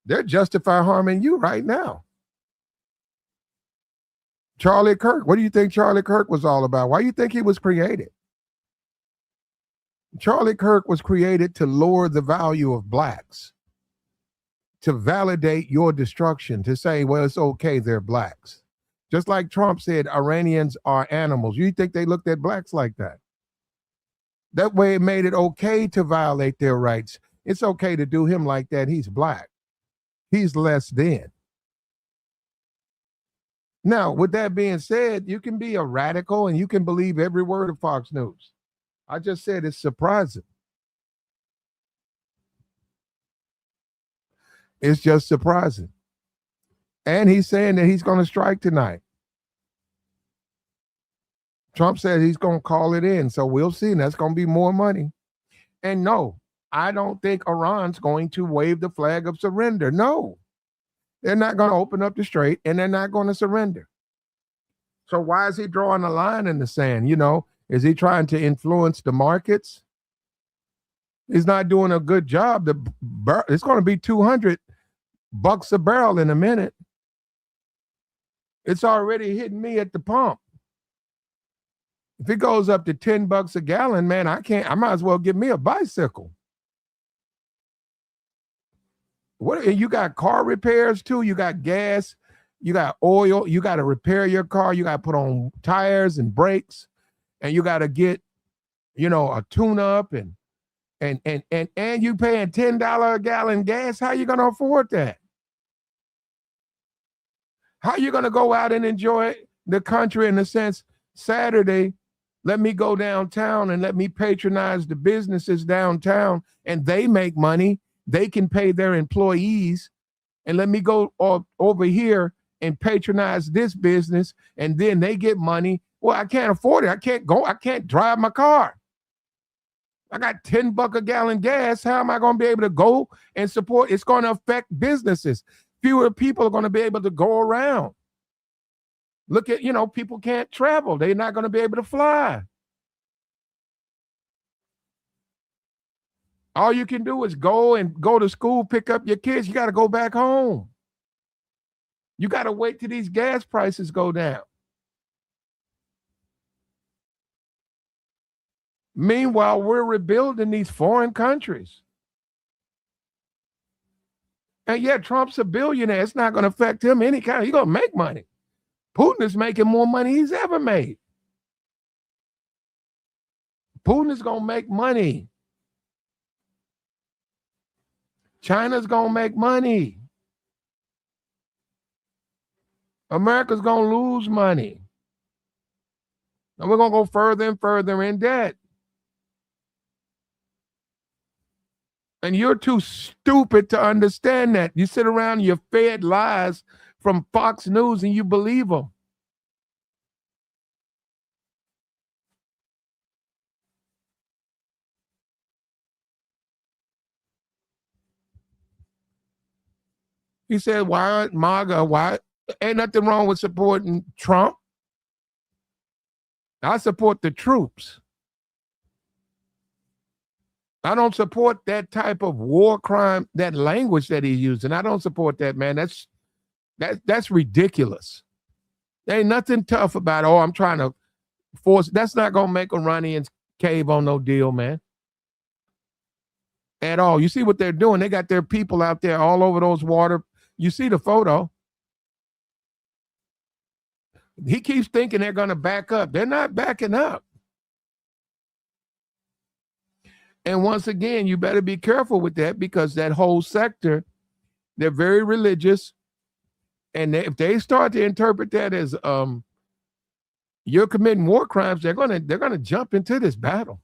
They're justifying harming you right now. Charlie Kirk, what do you think Charlie Kirk was all about? Why do you think he was created? Charlie Kirk was created to lower the value of blacks, to validate your destruction, to say, well, it's okay, they're blacks. Just like Trump said, Iranians are animals. You think they looked at blacks like that? That way it made it okay to violate their rights. It's okay to do him like that. He's black. He's less than. Now, with that being said, you can be a radical and you can believe every word of Fox News. I just said it's surprising. It's just surprising. And he's saying that he's going to strike tonight. Trump said he's going to call it in. So we'll see. And that's going to be more money. And no, I don't think Iran's going to wave the flag of surrender. No, they're not going to open up the strait, and they're not going to surrender. So why is he drawing a line in the sand? You know, is he trying to influence the markets? He's not doing a good job. It's going to be $200 a barrel in a minute. It's already hitting me at the pump. If it goes up to $10 a gallon, man, I might as well get me a bicycle. What, and you got car repairs too. You got gas, you got oil, you got to repair your car, you got to put on tires and brakes, and you got to get, a tune-up and you paying $10 a gallon gas. How you gonna afford that? How you gonna go out and enjoy the country in the sense, Saturday, let me go downtown and let me patronize the businesses downtown, and they make money. They can pay their employees, and let me go over here and patronize this business, and then they get money. Well, I can't afford it. I can't drive my car. I got $10 a gallon gas. How am I going to be able to go and support? It's going to affect businesses. Fewer people are going to be able to go around. Look at, people can't travel. They're not going to be able to fly. All you can do is go to school, pick up your kids. You got to go back home. You got to wait till these gas prices go down. Meanwhile, we're rebuilding these foreign countries. And yet Trump's a billionaire. It's not going to affect him any kind. He's going to make money. Putin is making more money he's ever made. Putin is going to make money. China's going to make money. America's going to lose money. And we're going to go further and further in debt. And you're too stupid to understand that. You sit around, you're fed lies from Fox News and you believe them. He said, why MAGA? Why? Ain't nothing wrong with supporting Trump. I support the troops. I don't support that type of war crime, that language that he's using. I don't support that, man. That's ridiculous. There ain't nothing tough about, oh, I'm trying to force. That's not going to make Iranians cave on no deal, man. At all. You see what they're doing? They got their people out there all over those water. You see the photo. He keeps thinking they're going to back up. They're not backing up. And once again, you better be careful with that because that whole sector, they're very religious. And if they start to interpret that as you're committing war crimes, they're gonna jump into this battle.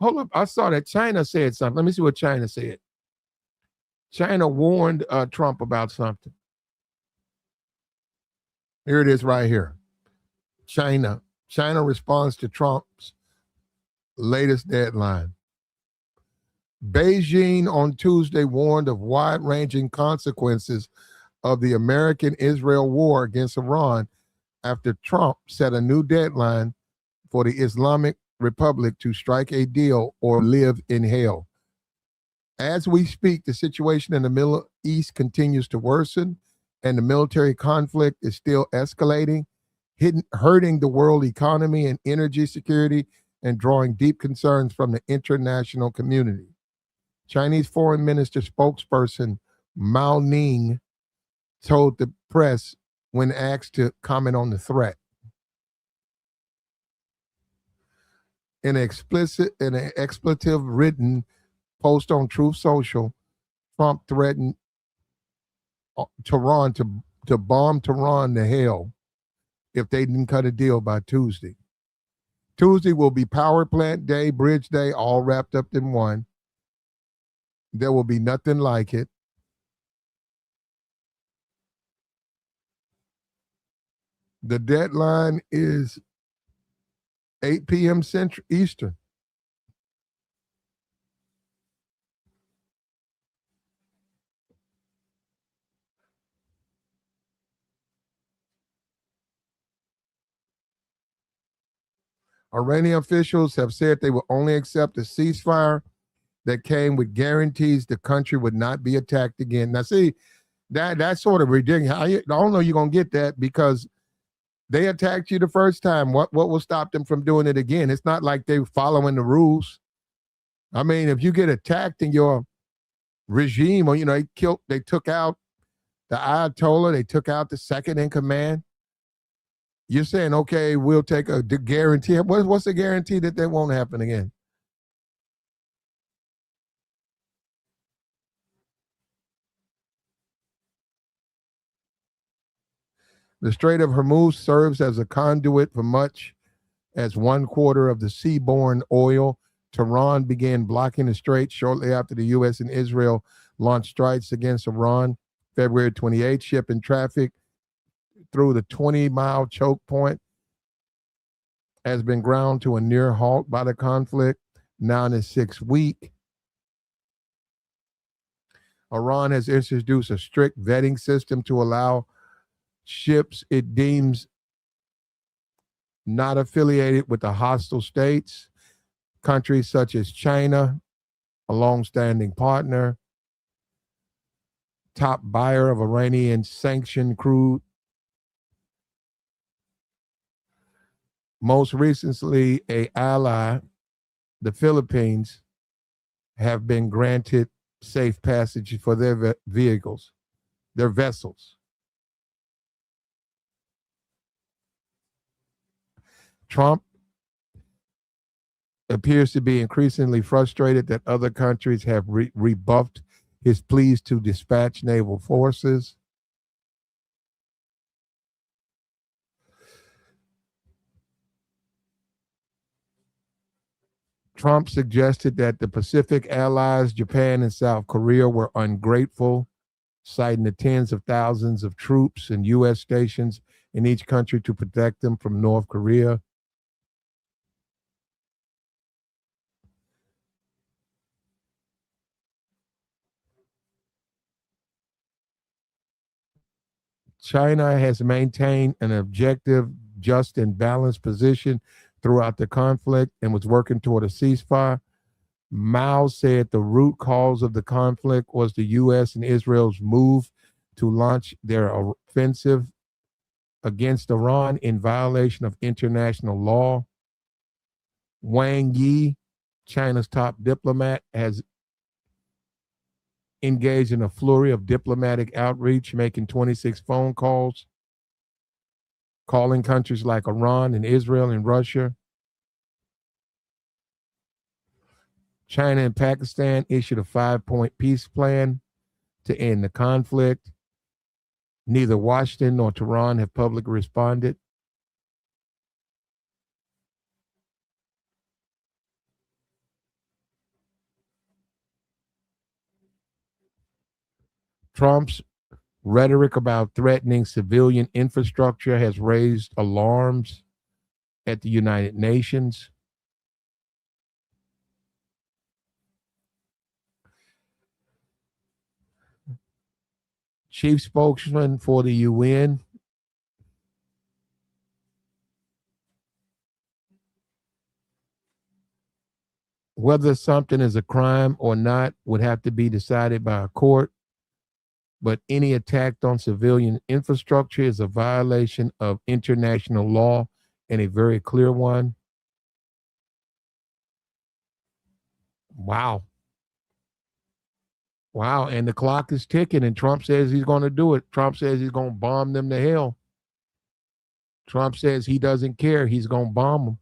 Hold up, I saw that China said something. Let me see what China said. China warned Trump about something. Here it is right here. China responds to Trump's latest deadline. Beijing on Tuesday warned of wide-ranging consequences of the American-Israel war against Iran after Trump set a new deadline for the Islamic Republic to strike a deal or live in hell. As we speak, the situation in the Middle East continues to worsen, and the military conflict is still escalating, hurting the world economy and energy security, and drawing deep concerns from the international community. Chinese Foreign Minister spokesperson Mao Ning told the press when asked to comment on the threat. In an expletive-ridden post on Truth Social, Trump threatened Tehran to bomb Tehran to hell if they didn't cut a deal by Tuesday. Tuesday will be power plant day, bridge day, all wrapped up in one. There will be nothing like it. The deadline is 8 p.m. Central Eastern. Iranian officials have said they will only accept a ceasefire that came with guarantees the country would not be attacked again. Now, see, that's sort of ridiculous. I don't know you're going to get that because they attacked you the first time. What will stop them from doing it again? It's not like they're following the rules. I mean, if you get attacked in your regime, or they took out the Ayatollah, they took out the second in command. You're saying, okay, we'll take a guarantee. What's the guarantee that that won't happen again? The Strait of Hormuz serves as a conduit for much as 1/4 of the seaborne oil. Tehran began blocking the strait shortly after the U.S. and Israel launched strikes against Iran February 28th. Shipping traffic through the 20-mile choke point has been ground to a near halt by the conflict, now in its sixth week. Iran has introduced a strict vetting system to allow ships it deems not affiliated with the hostile states. Countries such as China, a long-standing partner, top buyer of Iranian sanctioned crude. Most recently, an ally, the Philippines, have been granted safe passage for their vehicles, their vessels. Trump appears to be increasingly frustrated that other countries have rebuffed his pleas to dispatch naval forces. Trump suggested that the Pacific allies, Japan and South Korea, were ungrateful, citing the tens of thousands of troops and U.S. stations in each country to protect them from North Korea. China has maintained an objective, just, and balanced position throughout the conflict and was working toward a ceasefire. Mao said the root cause of the conflict was the U.S. and Israel's move to launch their offensive against Iran in violation of international law. Wang Yi, China's top diplomat, has engaged in a flurry of diplomatic outreach, making 26 phone calls, calling countries like Iran and Israel and Russia. China and Pakistan issued a 5-point peace plan to end the conflict. Neither Washington nor Tehran have publicly responded. Trump's rhetoric about threatening civilian infrastructure has raised alarms at the United Nations. Chief spokesman for the UN whether something is a crime or not would have to be decided by a court, but any attack on civilian infrastructure is a violation of international law and a very clear one. Wow. Wow. And the clock is ticking, and Trump says he's going to do it. Trump says he's going to bomb them to hell. Trump says he doesn't care. He's going to bomb them.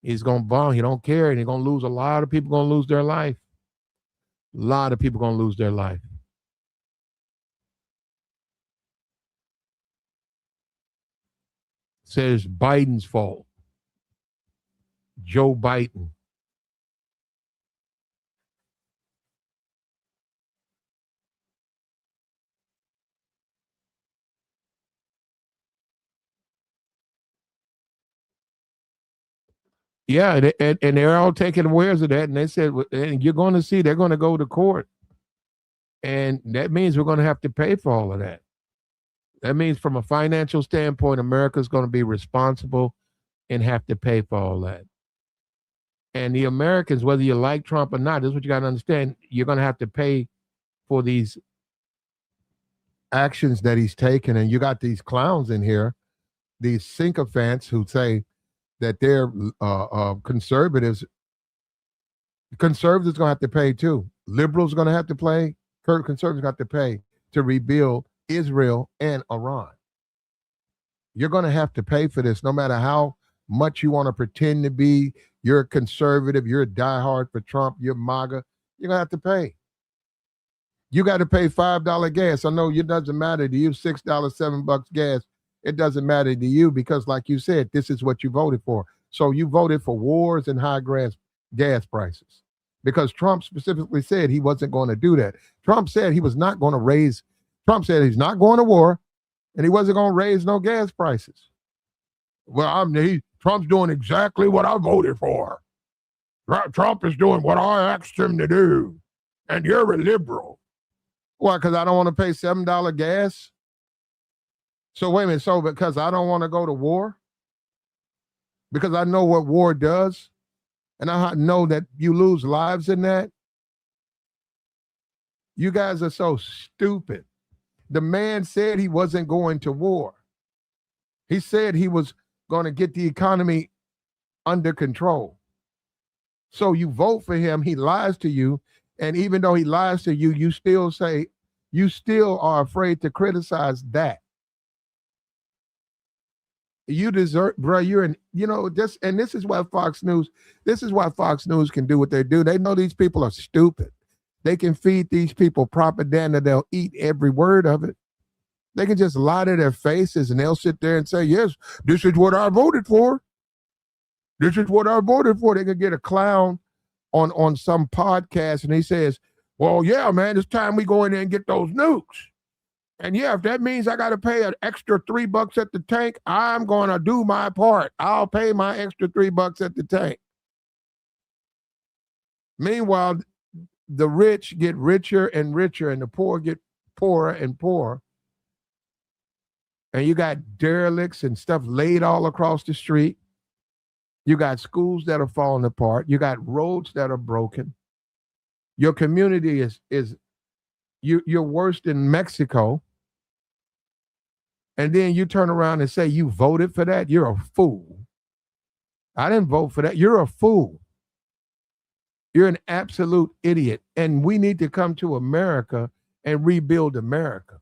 He's going to bomb. He don't care. And he's going to lose a lot of people going to lose their life. A lot of people going to lose their life. Says Biden's fault. Joe Biden. Yeah, and they're all taking awares of that. And they said, and you're going to see they're going to go to court. And that means we're going to have to pay for all of that. That means from a financial standpoint, America's going to be responsible and have to pay for all that. And the Americans, whether you like Trump or not, this is what you got to understand. You're going to have to pay for these actions that he's taken. And you got these clowns in here, these sycophants who say that they're conservatives. Conservatives going to have to pay too. Liberals going to have to pay. Conservatives got to pay to rebuild Israel and Iran. You're going to have to pay for this, no matter how much you want to pretend to be. You're a conservative. You're a diehard for Trump. You're MAGA. You're going to have to pay. You got to pay $5 gas. I know it doesn't matter to you. $6, $7 gas. It doesn't matter to you because, like you said, this is what you voted for. So you voted for wars and high gas prices because Trump specifically said he wasn't going to do that. Trump said he was not going to raise. Trump said he's not going to war, and he wasn't going to raise no gas prices. Well, Trump's doing exactly what I voted for. Trump is doing what I asked him to do, and you're a liberal. Why? Because I don't want to pay $7 gas. So wait a minute. So because I don't want to go to war, because I know what war does, and I know that you lose lives in that. You guys are so stupid. The man said he wasn't going to war. He said he was going to get the economy under control. So you vote for him. He lies to you. And even though he lies to you, you still say, you still are afraid to criticize that. You deserve, bro. You're an, this, and this is why Fox News can do what they do. They know these people are stupid. They can feed these people propaganda. They'll eat every word of it. They can just lie to their faces and they'll sit there and say, yes, this is what I voted for. This is what I voted for. They can get a clown on some podcast and he says, well, yeah, man, it's time we go in there and get those nukes. And yeah, if that means I got to pay an extra $3 at the tank, I'm going to do my part. I'll pay my extra $3 at the tank. Meanwhile, the rich get richer and richer and the poor get poorer and poorer. And you got derelicts and stuff laid all across the street. You got schools that are falling apart. You got roads that are broken. Your community is you're worse than Mexico. And then you turn around and say you voted for that. You're a fool. I didn't vote for that. You're a fool. You're an absolute idiot. And we need to come to America and rebuild America.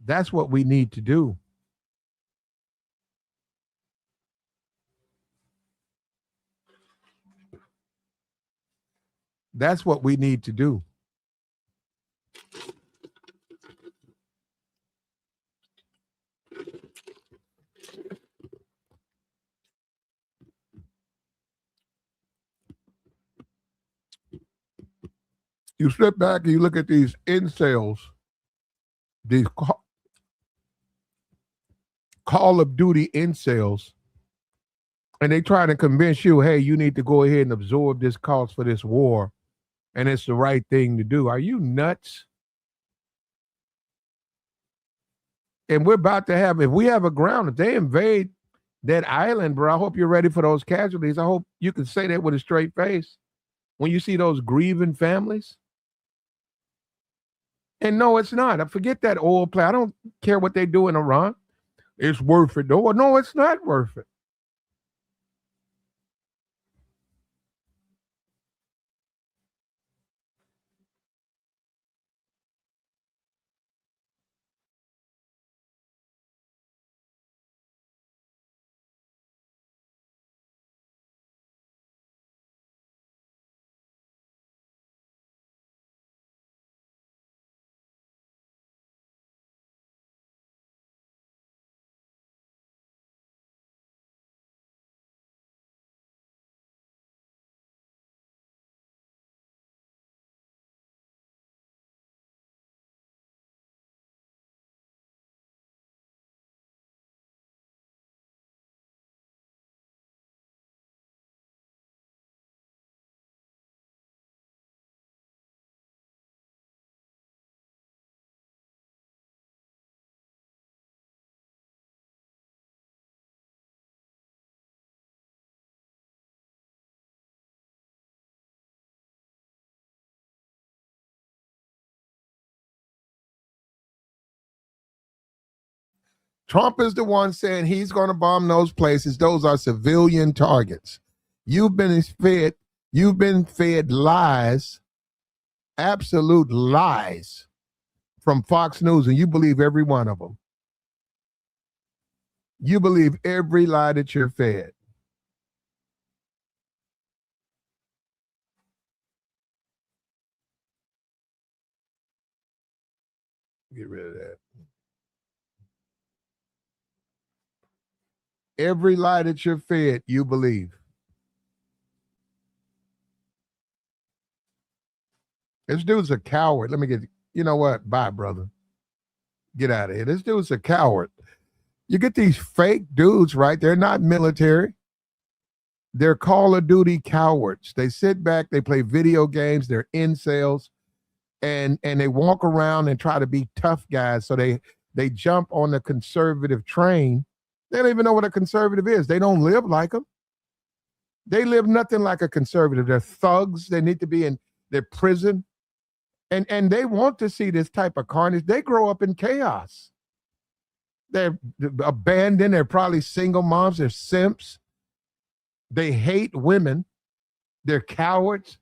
That's what we need to do. That's what we need to do. You step back and you look at these incels, these Call of Duty incels, and they try to convince you, hey, you need to go ahead and absorb this cost for this war, and it's the right thing to do. Are you nuts? And we're about to have, if we have a ground, if they invade that island, bro, I hope you're ready for those casualties. I hope you can say that with a straight face when you see those grieving families. And no, it's not. I forget that oil play. I don't care what they do in Iran. It's worth it. No, it's not worth it. Trump is the one saying he's going to bomb those places. Those are civilian targets. You've been fed lies, absolute lies from Fox News, and you believe every one of them. You believe every lie that you're fed. Get rid of that. Every lie that you're fed, you believe. This dude's a coward. Let me get, you know what? Bye, brother. Get out of here. This dude's a coward. You get these fake dudes, right? They're not military. They're Call of Duty cowards. They sit back, they play video games, they're incels, and they walk around and try to be tough guys. So they jump on the conservative train. They don't even know what a conservative is. They don't live like them. They live nothing like a conservative. They're thugs. They need to be in their prison. And they want to see this type of carnage. They grow up in chaos. They're abandoned. They're probably single moms. They're simps. They hate women. They're cowards.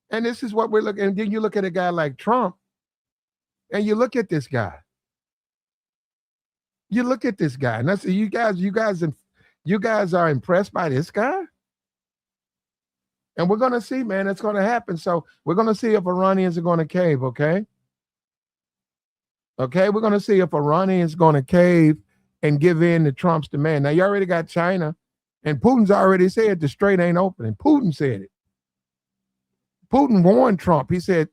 And this is what we're looking. And then you look at a guy like Trump, and you look at this guy. You look at this guy, and that's you guys are impressed by this guy. And we're gonna see, man, it's gonna happen. So we're gonna see if Iranians are gonna cave, okay? Okay, we're gonna see if Iranians gonna cave and give in to Trump's demand. Now you already got China, and Putin's already said the strait ain't opening. Putin said it. Putin warned Trump. He said,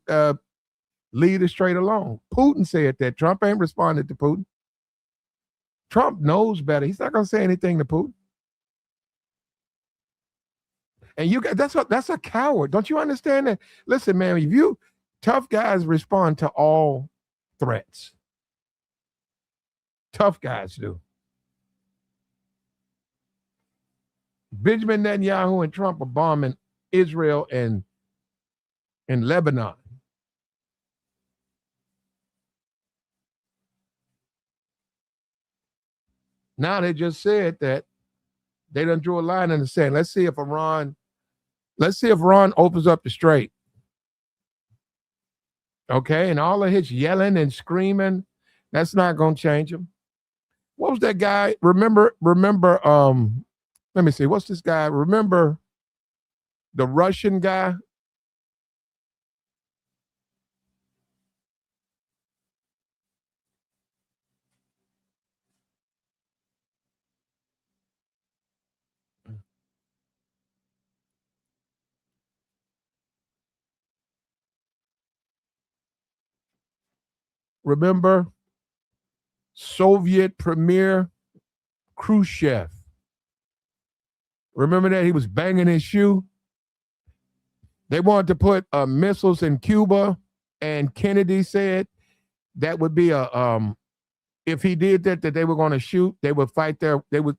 leave the strait alone. Putin said that. Trump ain't responded to Putin. Trump knows better. He's not gonna say anything to Putin. And that's a coward. Don't you understand that? Listen, man, tough guys respond to all threats. Tough guys do. Benjamin Netanyahu and Trump are bombing Israel and Lebanon. Now they just said that they done drew a line in the sand. Let's see if Iran opens up the strait. Okay, and all of his yelling and screaming, that's not gonna change him. What was that guy? Remember, let me see, what's this guy? Remember the Russian guy? Remember Soviet Premier Khrushchev? Remember that he was banging his shoe? They wanted to put missiles in Cuba, and Kennedy said that would be if he did that they were going to shoot. They would they would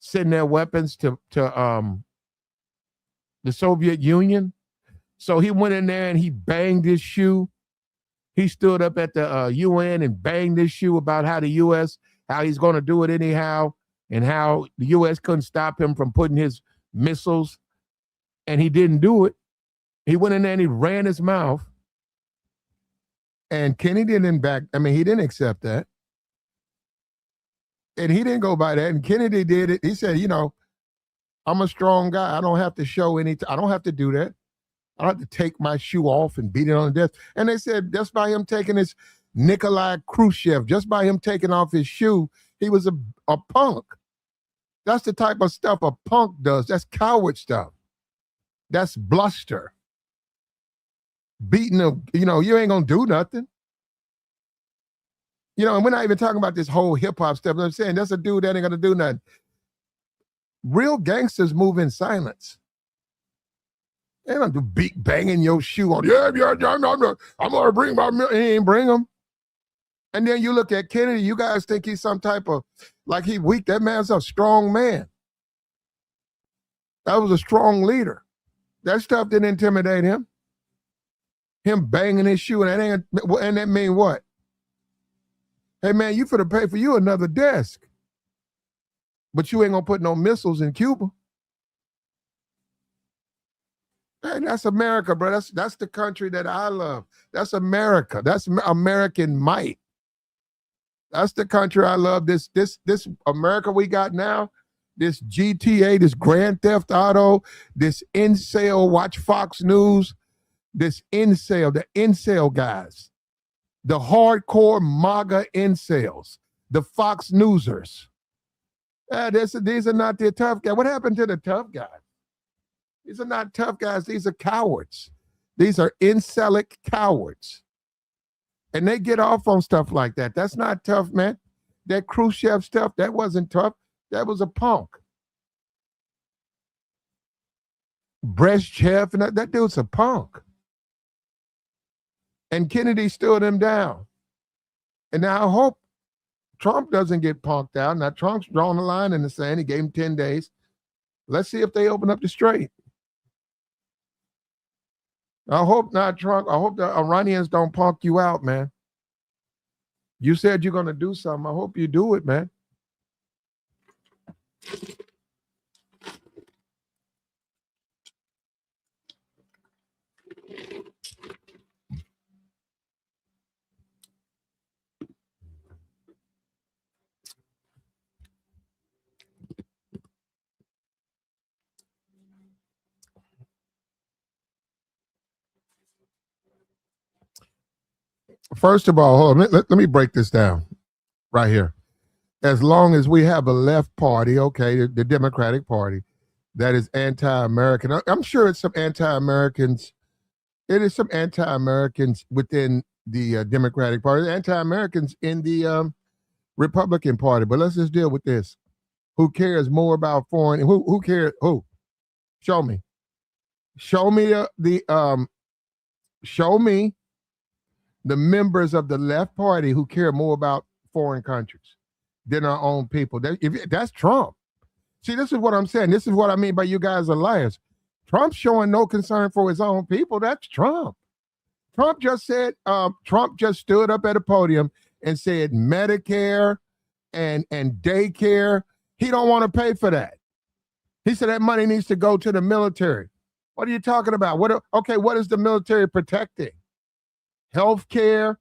send their weapons to the Soviet Union. So he went in there and he banged his shoe. He stood up at the UN and banged his shoe about how how he's going to do it anyhow, and how the U.S. couldn't stop him from putting his missiles, and he didn't do it. He went in there and he ran his mouth, and Kennedy he didn't accept that, and he didn't go by that, and Kennedy did it. He said, I'm a strong guy. I don't have to show I don't have to do that. I don't have to take my shoe off and beat it on the desk. And they said just by him taking his Nikolai Khrushchev, just by him taking off his shoe, he was a punk. That's the type of stuff a punk does. That's coward stuff. That's bluster. Beating you ain't gonna do nothing. And we're not even talking about this whole hip hop stuff. I'm saying that's a dude that ain't gonna do nothing. Real gangsters move in silence. They don't do beat banging your shoe on. Yeah, I'm gonna bring my milk. He ain't bring them. And then you look at Kennedy. You guys think he's some type of he weak. That man's a strong man. That was a strong leader. That stuff didn't intimidate him. Him banging his shoe, and that mean what? Hey man, you finna pay for you another desk, but you ain't gonna put no missiles in Cuba. Hey, that's America, bro. That's the country that I love. That's America. That's American might. That's the country I love. This America we got now, this GTA, this Grand Theft Auto, this incel, watch Fox News, this incel, the incel guys, the hardcore MAGA incels, the Fox Newsers. These are not the tough guys. What happened to the tough guys? These are not tough guys. These are cowards. These are incelic cowards. And they get off on stuff like that. That's not tough, man. That Khrushchev stuff, that wasn't tough. That was a punk. Brezhnev, and that dude's a punk. And Kennedy stood him down. And now I hope Trump doesn't get punked out. Now Trump's drawn the line in the sand. He gave him 10 days. Let's see if they open up the strait. I hope not, Trump. I hope the Iranians don't punk you out, man. You said you're going to do something. I hope you do it, man. First of all, hold on. Let me break this down right here. As long as we have a left party, okay, the Democratic Party, that is anti-American. I'm sure it's some anti-Americans. It is some anti-Americans within the Democratic Party, anti-Americans in the Republican Party. But let's just deal with this. Who cares more about foreign? Who cares? Who? Show me. Show me show me the members of the left party who care more about foreign countries than our own people. That's Trump. See, this is what I'm saying. This is what I mean by you guys are liars. Trump's showing no concern for his own people. That's Trump. Trump just stood up at a podium and said Medicare and daycare, he don't want to pay for that. He said that money needs to go to the military. What are you talking about? What is the military protecting? Health care.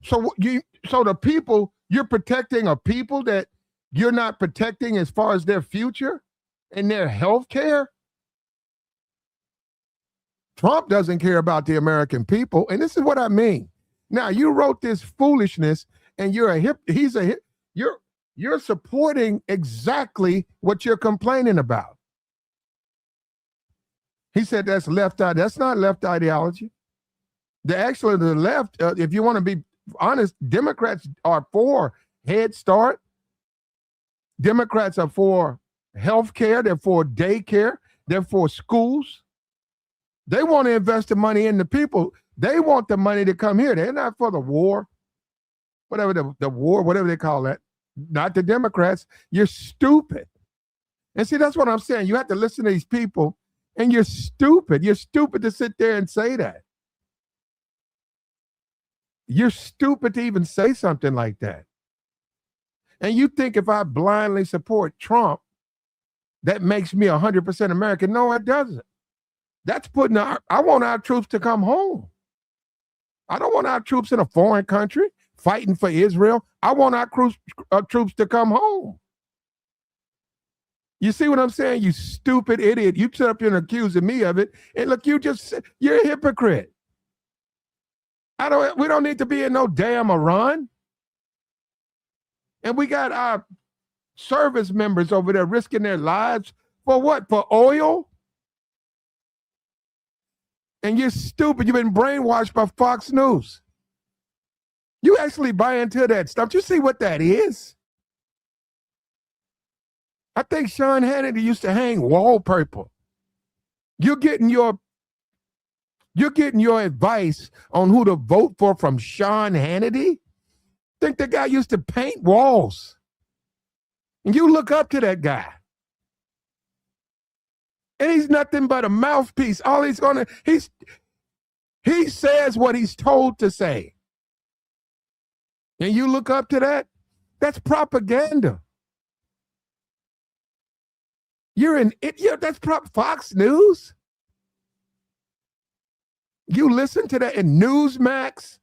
So the people, you're protecting a people that you're not protecting as far as their future and their health care? Trump doesn't care about the American people, and this is what I mean. Now, you wrote this foolishness, and you're supporting exactly what you're complaining about. He said that's left eye. That's not left ideology. The left, if you want to be honest, Democrats are for Head Start. Democrats are for health care. They're for daycare. They're for schools. They want to invest the money in the people. They want the money to come here. They're not for the war, whatever the war, whatever they call that. Not the Democrats. You're stupid. And see, that's what I'm saying. You have to listen to these people, and you're stupid. You're stupid to sit there and say that. You're stupid to even say something like that. And you think if I blindly support Trump, that makes me 100% American. No, it doesn't. That's I want our troops to come home. I don't want our troops in a foreign country fighting for Israel. I want our troops to come home. You see what I'm saying? You stupid idiot. You sit up here and accusing me of it. And look, you're a hypocrite. We don't need to be in no damn Iran. And we got our service members over there risking their lives for what? For oil? And you're stupid. You've been brainwashed by Fox News. You actually buy into that stuff. You see what that is? I think Sean Hannity used to hang wallpaper. You're getting your advice on who to vote for from Sean Hannity? Think the guy used to paint walls. And you look up to that guy. And he's nothing but a mouthpiece. He says what he's told to say. And you look up to that, that's propaganda. That's Fox News. You listen to that in Newsmax,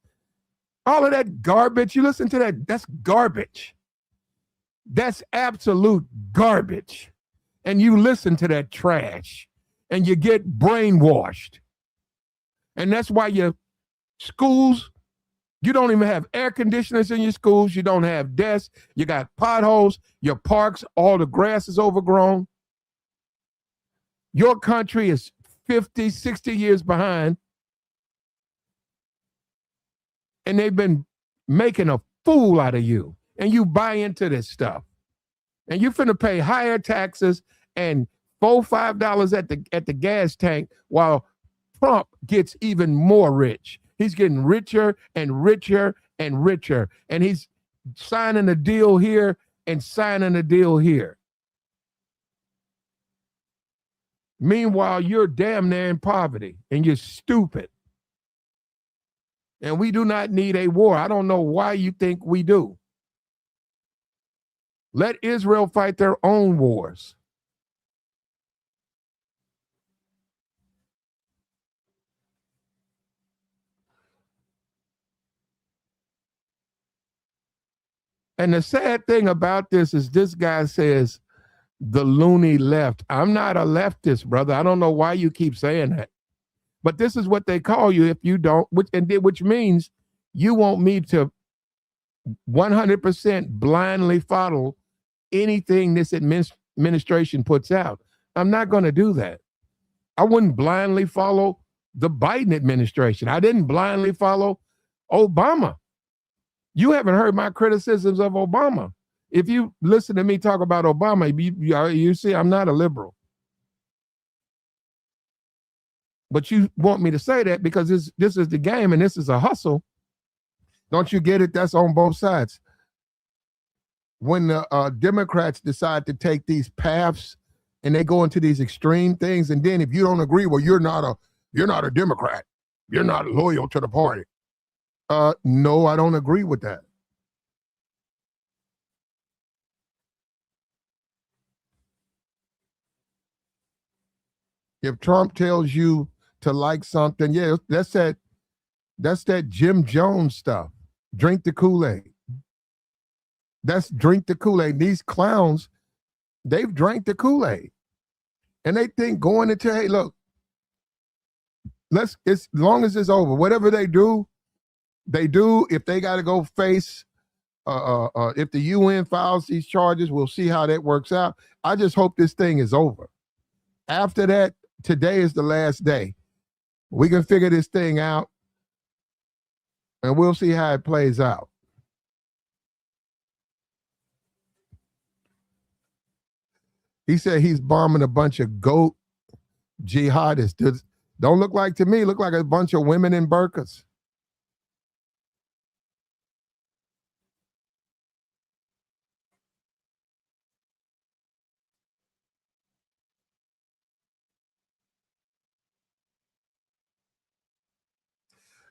all of that garbage. You listen to that, that's garbage. That's absolute garbage. And you listen to that trash and you get brainwashed. And that's why your schools, you don't even have air conditioners in your schools. You don't have desks. You got potholes. Your parks, all the grass is overgrown. Your country is 50, 60 years behind. And they've been making a fool out of you. And you buy into this stuff. And you're finna pay higher taxes and $4-5 at the gas tank while Trump gets even more rich. He's getting richer and richer and richer. And he's signing a deal here and signing a deal here. Meanwhile, you're damn near in poverty and you're stupid. And we do not need a war. I don't know why you think we do. Let Israel fight their own wars. And the sad thing about this is this guy says the loony left. I'm not a leftist, brother. I don't know why you keep saying that. But this is what they call you if you don't, which means You want me to 100% blindly follow anything this administration puts out. I'm not going to do that. I wouldn't blindly follow the Biden administration. I didn't blindly follow Obama. You haven't heard my criticisms of Obama. If you listen to me talk about Obama, you see I'm not a liberal. But you want me to say that because this is the game and this is a hustle. Don't you get it? That's on both sides. When the Democrats decide to take these paths and they go into these extreme things, and then if you don't agree, well, you're not a Democrat. You're not loyal to the party. No, I don't agree with that. If Trump tells you to like something, yeah, that's that Jim Jones stuff. Drink the Kool-Aid. That's drink the Kool-Aid. These clowns, they've drank the Kool-Aid. And they think going into, hey, look, it's as long as it's over. Whatever they do. If they got to go face, if the UN files these charges, we'll see how that works out. I just hope this thing is over. After that, today is the last day. We can figure this thing out, and we'll see how it plays out. He said he's bombing a bunch of goat jihadists. Don't look like to me, look like a bunch of women in burqas.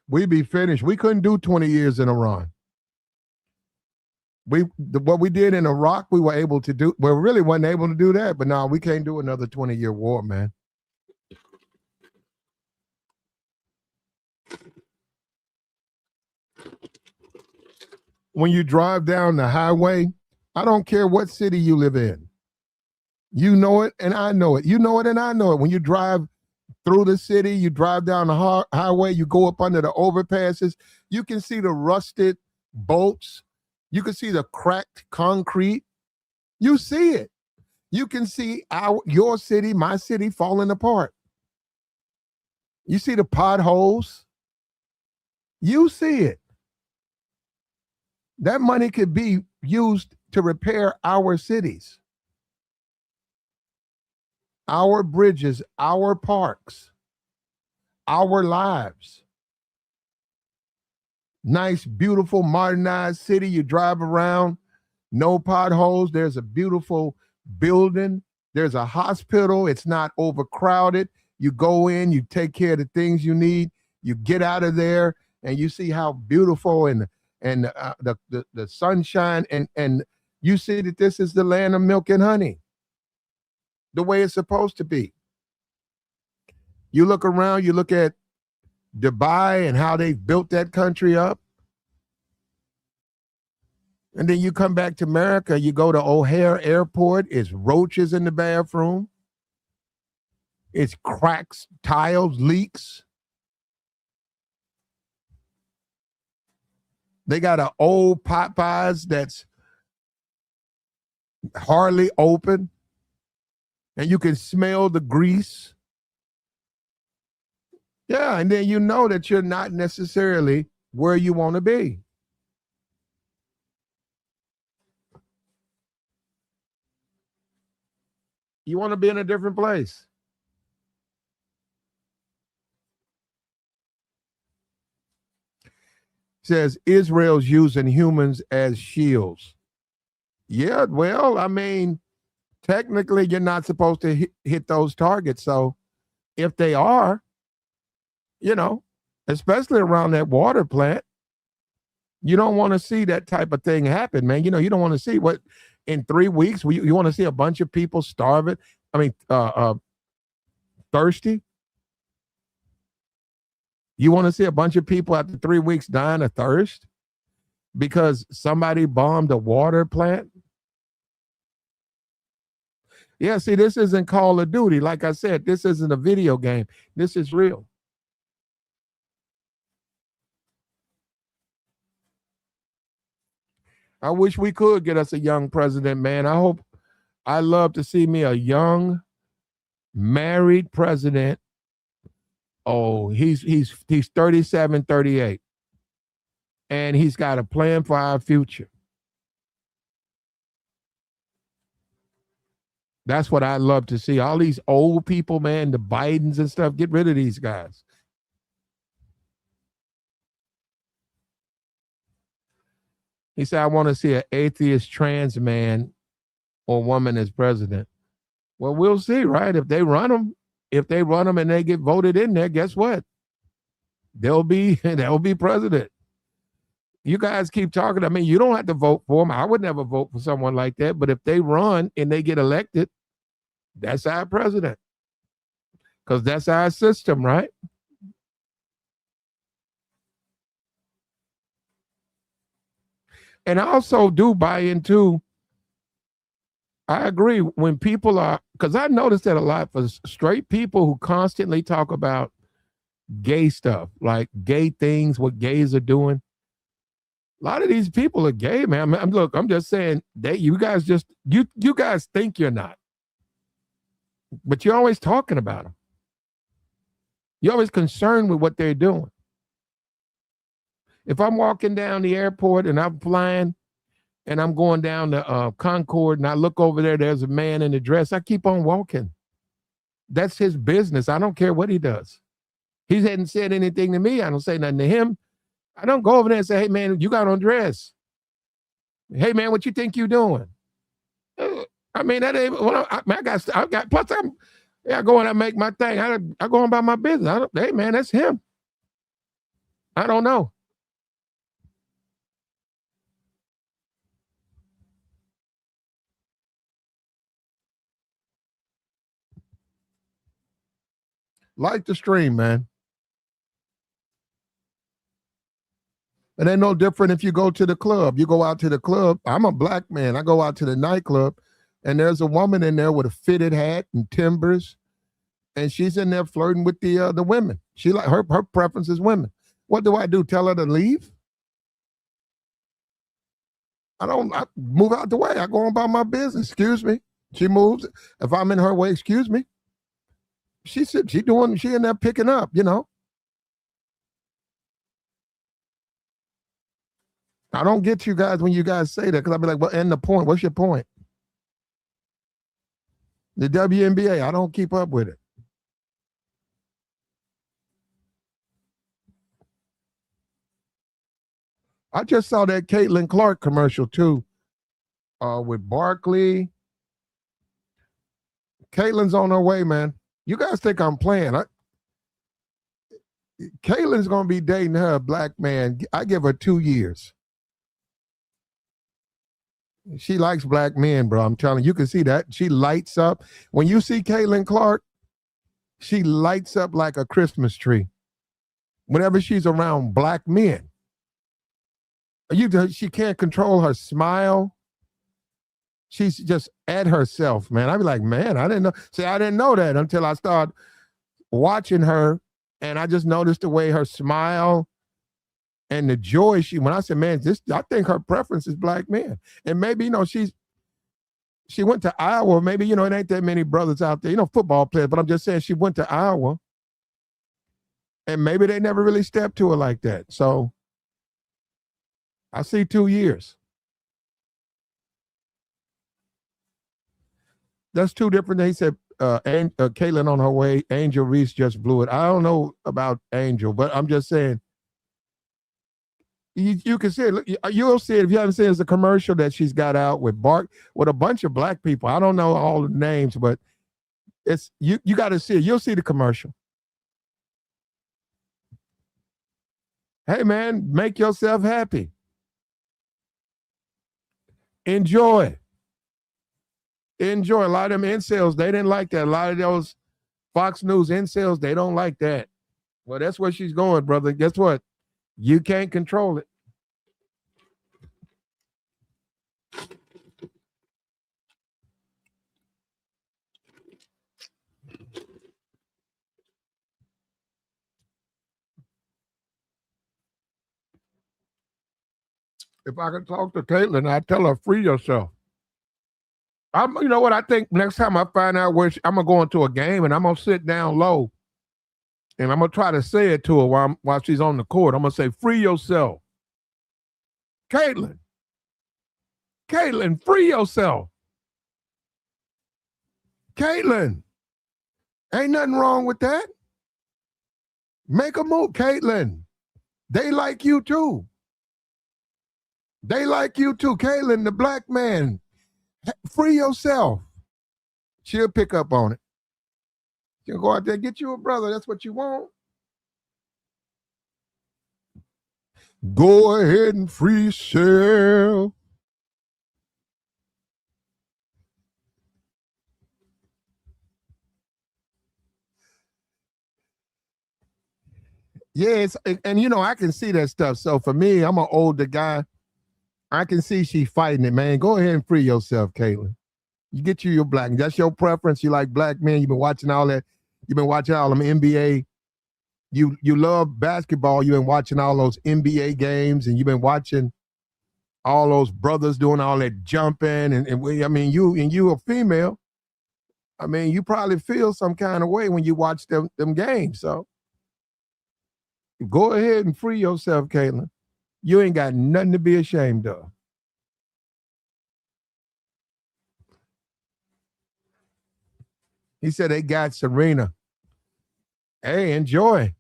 We'd be finished. We couldn't do 20 years in Iran. What we did in Iraq, we were able to do. We really wasn't able to do that, but now we can't do another 20-year war, man. When you drive down the highway, I don't care what city you live in. You know it, and I know it. You know it, and I know it. When you drive through the city, you drive down the highway, you go up under the overpasses, you can see the rusted bolts. You can see the cracked concrete. You see it. You can see your city, my city falling apart. You see the potholes. You see it. That money could be used to repair our cities, our bridges, our parks, our lives. Nice, beautiful, modernized city. You drive around, no potholes. There's a beautiful building. There's a hospital. It's not overcrowded. You go in, you take care of the things you need. You get out of there, and you see how beautiful and the sunshine, and you see that this is the land of milk and honey, the way it's supposed to be. You look around, you look at Dubai and how they've built that country up. And then you come back to America, you go to O'Hare Airport, it's roaches in the bathroom. It's cracks, tiles, leaks. They got an old Popeyes that's hardly open, and you can smell the grease. Yeah, and then you know that you're not necessarily where you want to be. You want to be in a different place. Says Israel's using humans as shields. Yeah, well, I mean, technically you're not supposed to hit those targets. So if they are, especially around that water plant, you don't want to see that type of thing happen, man. You don't want to see what in 3 weeks, you want to see a bunch of people starving. I mean, thirsty. You want to see a bunch of people after 3 weeks dying of thirst because somebody bombed a water plant? Yeah, see, this isn't Call of Duty. Like I said, this isn't a video game. This is real. I wish we could get us a young president, man. I love to see me a young married president. Oh, he's 37, 38. And he's got a plan for our future. That's what I love to see. All these old people, man, the Bidens and stuff, get rid of these guys. He said, I want to see an atheist trans man or woman as president. Well, we'll see, right? If they run them and they get voted in there, guess what? They'll be president. You guys keep talking. I mean, you don't have to vote for them. I would never vote for someone like that. But if they run and they get elected, that's our president. Because that's our system, right? And I also do buy into, I agree, when people are, because I noticed that a lot for straight people who constantly talk about gay stuff, like gay things, what gays are doing. A lot of these people are gay, man. Look, I'm just saying that you guys think you're not, but you're always talking about them. You're always concerned with what they're doing. If I'm walking down the airport and I'm flying and I'm going down the Concord and I look over there, there's a man in a dress, I keep on walking. That's his business. I don't care what he does. He hadn't said anything to me. I don't say nothing to him. I don't go over there and say, hey, man, you got on dress. Hey, man, what you think you doing? I mean, that ain't, well, I got, plus I go and I make my thing. I go on about my business. Hey, man, that's him. I don't know. Like the stream, man. It ain't no different if you go to the club. You go out to the club. I'm a black man. I go out to the nightclub, and there's a woman in there with a fitted hat and timbers, and she's in there flirting with the women. She like her preference is women. What do I do? Tell her to leave? I move out the way. I go on about my business. Excuse me. She moves. If I'm in her way, excuse me. She in there picking up, you know. I don't get you guys when you guys say that because I'll be like, well, end the point. What's your point? The WNBA, I don't keep up with it. I just saw that Caitlin Clark commercial too, with Barkley. Caitlin's on her way, man. You guys think I'm playing? Caitlin's gonna be dating her black man. I give her 2 years. She likes black men, bro. I'm telling you, you can see that. She lights up. When you see Caitlin Clark, she lights up like a Christmas tree. Whenever she's around black men. She can't control her smile. She's just at herself, man. I'd be like, man, I didn't know. See, I didn't know that until I started watching her, and I just noticed the way her smile and the joy when I said, man, I think her preference is black men. And maybe, she went to Iowa. Maybe, it ain't that many brothers out there, football players, but I'm just saying she went to Iowa. And maybe they never really stepped to her like that. So I see 2 years. That's two different things. He said, Caitlin on her way. Angel Reese just blew it. I don't know about Angel, but I'm just saying, you can see it. You'll see it if you haven't seen it. It's a commercial that she's got out with a bunch of black people. I don't know all the names, but it's you got to see it. You'll see the commercial. Hey, man, make yourself happy. Enjoy. Enjoy. A lot of them incels, they didn't like that. A lot of those Fox News incels, they don't like that. Well, that's where she's going, brother. Guess what? You can't control it. If I could talk to Caitlin, I'd tell her, free yourself. You know what? I think next time I find out I'm gonna go into a game and I'm gonna sit down low and I'm gonna try to say it to her while she's on the court. I'm gonna say, free yourself, Caitlin. Caitlin, free yourself. Caitlin, ain't nothing wrong with that. Make a move, Caitlin. They like you too. They like you too, Caitlin, the black man. Free yourself. She'll pick up on it. She'll go out there, get you a brother. That's what you want. Go ahead and free yourself. Yes, and you know, I can see that stuff. So for me, I'm an older guy. I can see she fighting it, man. Go ahead and free yourself, Caitlin. You get your black. That's your preference. You like black men. You've been watching all that. You've been watching all them NBA. You love basketball. You've been watching all those NBA games, and you've been watching all those brothers doing all that jumping. And I mean, you a female. I mean, you probably feel some kind of way when you watch them games. So go ahead and free yourself, Caitlin. You ain't got nothing to be ashamed of. He said they got Serena. Hey, enjoy.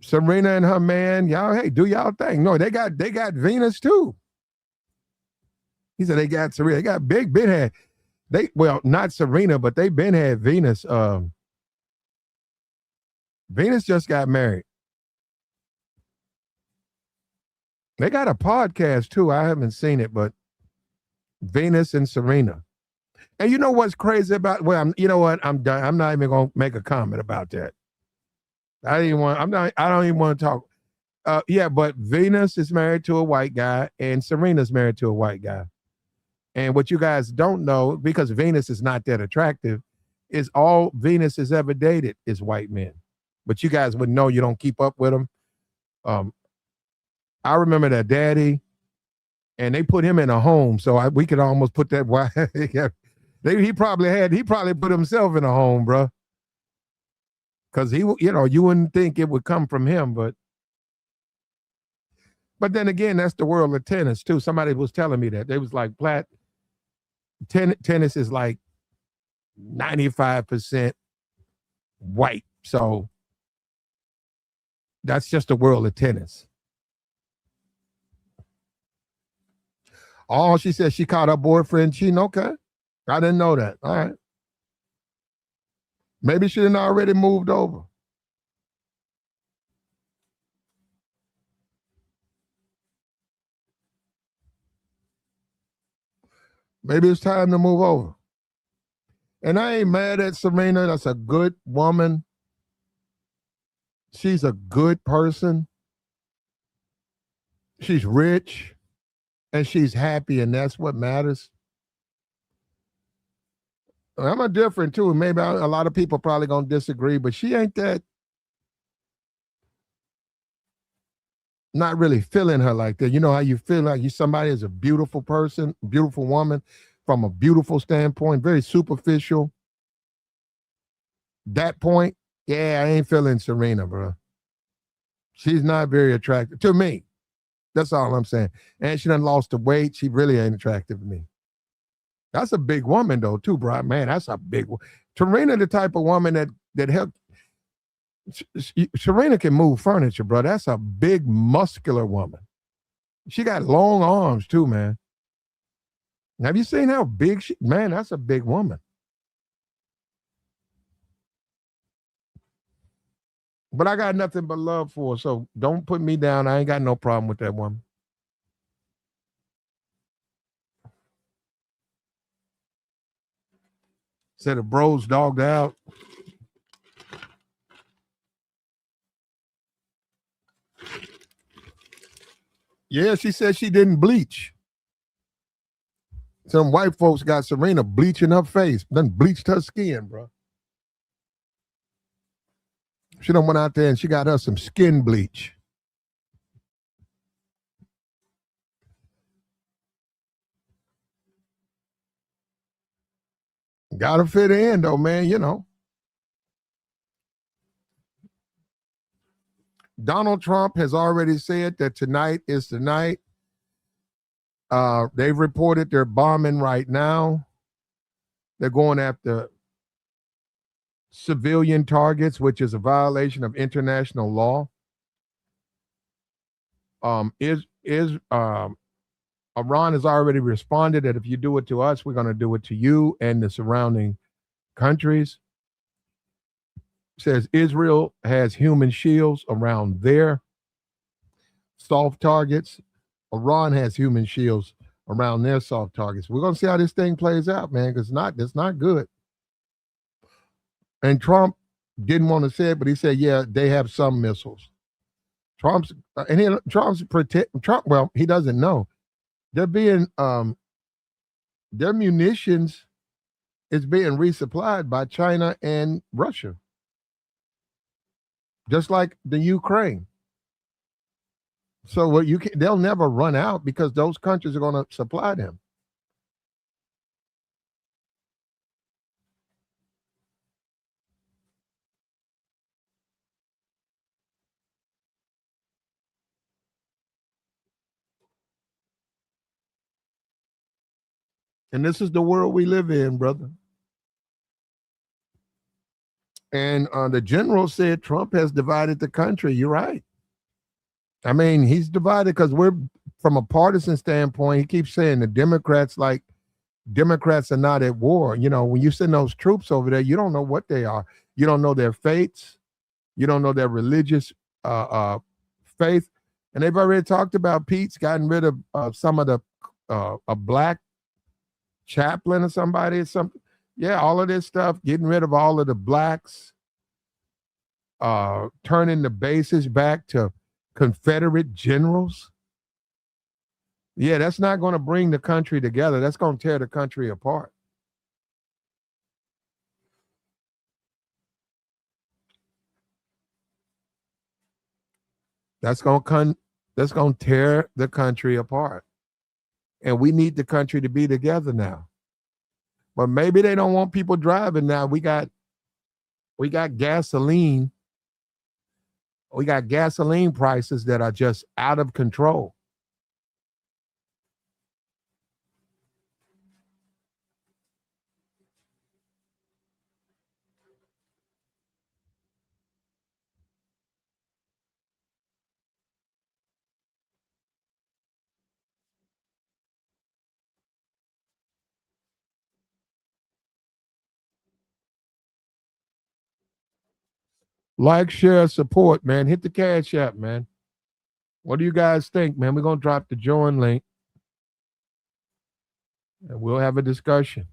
Serena and her man, y'all, hey, do y'all thing. No, they got Venus too. He said they got Serena. They got been had. Well, not Serena, but they been had Venus. Venus just got married. They got a podcast too. I haven't seen it, but Venus and Serena. And you know what's crazy about? Well, you know what? I'm done. I'm not even gonna make a comment about that. I don't even want to talk. Yeah, but Venus is married to a white guy, and Serena's married to a white guy. And what you guys don't know, because Venus is not that attractive, is all Venus has ever dated is white men. But you guys would know. You don't keep up with them. I remember that daddy, and they put him in a home, so we could almost put that. Why he probably put himself in a home, bro. Because you wouldn't think it would come from him, but then again, that's the world of tennis too. Somebody was telling me that they was like, tennis is like 95% white, so that's just the world of tennis. Oh, she said she caught her boyfriend cheating. Okay, I didn't know that. All right. Maybe she didn't already moved over. Maybe it's time to move over. And I ain't mad at Serena. That's a good woman. She's a good person. She's rich and she's happy, and that's what matters. I'm a different too. Maybe a lot of people probably gonna disagree, but she ain't that. Not really feeling her like that. You know how you feel like somebody is a beautiful person, beautiful woman, from a beautiful standpoint, very superficial. That point, yeah, I ain't feeling Serena, bro. She's not very attractive to me. That's all I'm saying. And she done lost the weight. She really ain't attractive to me. That's a big woman though, too, bro. Man, that's a big one. Serena, the type of woman that helped. Serena can move furniture, bro. That's a big, muscular woman. She got long arms too, man. Have you seen how big she? Man, that's a big woman. But I got nothing but love for her, so don't put me down. I ain't got no problem with that woman. Said the bros dogged out. Yeah, she said she didn't bleach. Some white folks got Serena bleaching her face, then bleached her skin, bro. She done went out there and she got her some skin bleach. Gotta fit in though, man. Donald Trump has already said that tonight is the night. They've reported they're bombing right now. They're going after civilian targets, which is a violation of international law. Iran has already responded that if you do it to us, we're going to do it to you and the surrounding countries. Says Israel has human shields around their soft targets. Iran has human shields around their soft targets. We're going to see how this thing plays out, man, because it's not good. And Trump didn't want to say it, but he said, yeah, they have some missiles. Trump's Trump. Well, he doesn't know. They're being their munitions is being resupplied by China and Russia, just like the Ukraine. So they'll never run out because those countries are going to supply them. And this is the world we live in, brother. And the general said Trump has divided the country. You're right. I mean, he's divided because we're, from a partisan standpoint, he keeps saying the Democrats are not at war. When you send those troops over there, you don't know what they are. You don't know their faiths. You don't know their religious faith. And they've already talked about Pete's gotten rid of some of the a black chaplain or somebody or something. Yeah, all of this stuff, getting rid of all of the blacks, turning the bases back to Confederate generals. Yeah, that's not going to bring the country together. That's going to tear the country apart. That's going to tear the country apart. And we need the country to be together now. But maybe they don't want people driving now. We got gasoline. We got gasoline prices that are just out of control. Like, share, support, man. Hit the Cash App, man. What do you guys think, man? We're going to drop the join link and we'll have a discussion.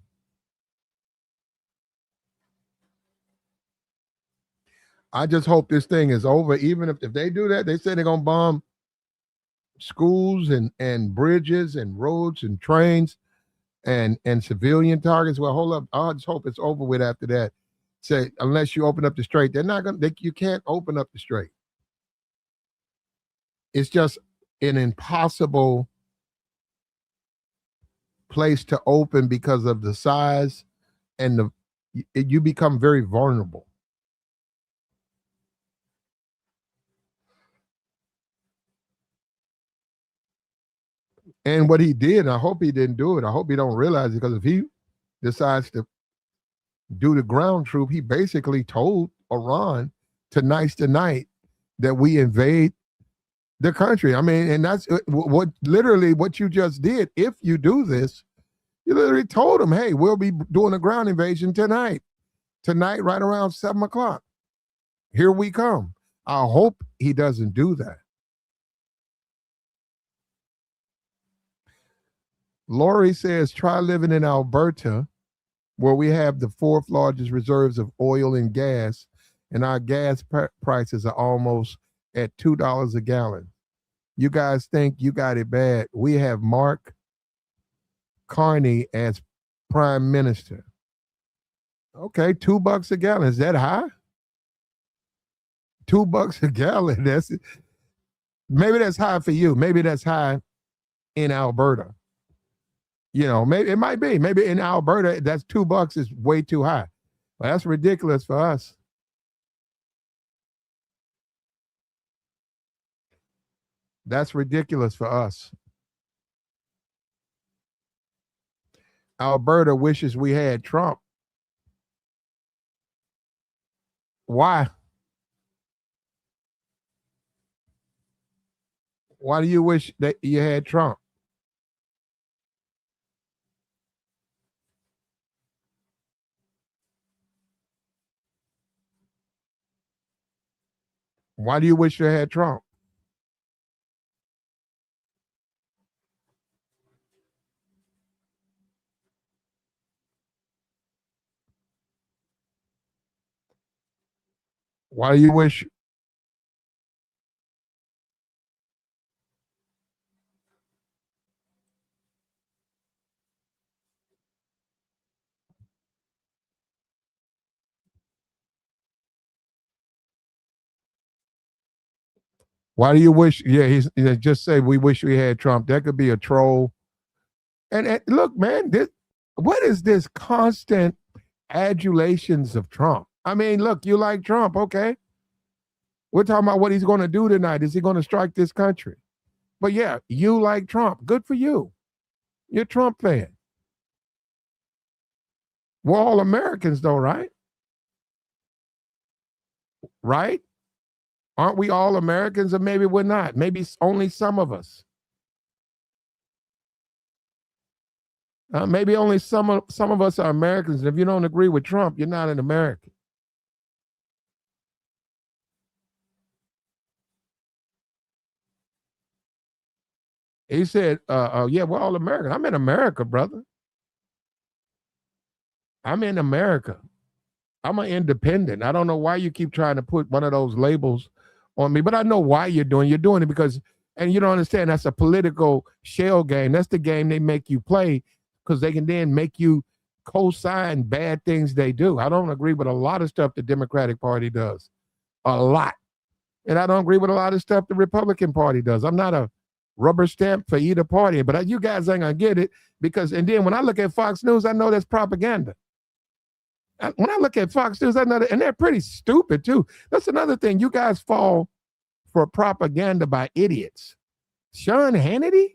I just hope this thing is over. Even if they do that, they say they're going to bomb schools and bridges and roads and trains and civilian targets. Well, hold up. I just hope it's over with after that. Say, unless you open up the strait, they're not going to, you can't open up the strait. It's just an impossible place to open because of the size and you become very vulnerable. And what he did, I hope he didn't do it. I hope he don't realize it, because if he decides to do the ground troop, he basically told Iran tonight's the night that we invade the country. I mean, and that's what you just did. If you do this, you literally told him, hey, we'll be doing a ground invasion tonight right around 7:00. Here we come. I hope he doesn't do that. Lori says, try living in Alberta, where we have the fourth largest reserves of oil and gas, and our gas prices are almost at $2 a gallon. You guys think you got it bad. We have Mark Carney as prime minister. Okay, $2 a gallon. Is that high? $2 a gallon. Maybe that's high for you. Maybe that's high in Alberta. Maybe it might be. Maybe in Alberta, that's $2 is way too high. Well, that's ridiculous for us. That's ridiculous for us. Alberta wishes we had Trump. Why? Why do you wish that you had Trump? Why do you wish you had Trump? Why do you wish Why do you wish? Yeah, just say we wish we had Trump. That could be a troll. And look, man, what is this constant adulations of Trump? I mean, look, you like Trump, okay? We're talking about what he's going to do tonight. Is he going to strike this country? But yeah, you like Trump. Good for you. You're a Trump fan. We're all Americans, though, right? Right? Aren't we all Americans, or maybe we're not? Maybe only some of us. Maybe only some of us are Americans. And if you don't agree with Trump, you're not an American. He said, "Yeah, we're all American. I'm in America, brother. I'm in America. I'm an independent. I don't know why you keep trying to put one of those labels on me, but I know why you're doing. You're doing it because, and you don't understand. That's a political shell game. That's the game they make you play because they can then make you co-sign bad things they do. I don't agree with a lot of stuff the Democratic Party does, a lot, and I don't agree with a lot of stuff the Republican Party does. I'm not a rubber stamp for either party, but you guys ain't gonna get it because. And then when I look at Fox News, I know that's propaganda. When I look at Fox News, I know that, and they're pretty stupid too. That's another thing. You guys fall for propaganda by idiots. Sean Hannity,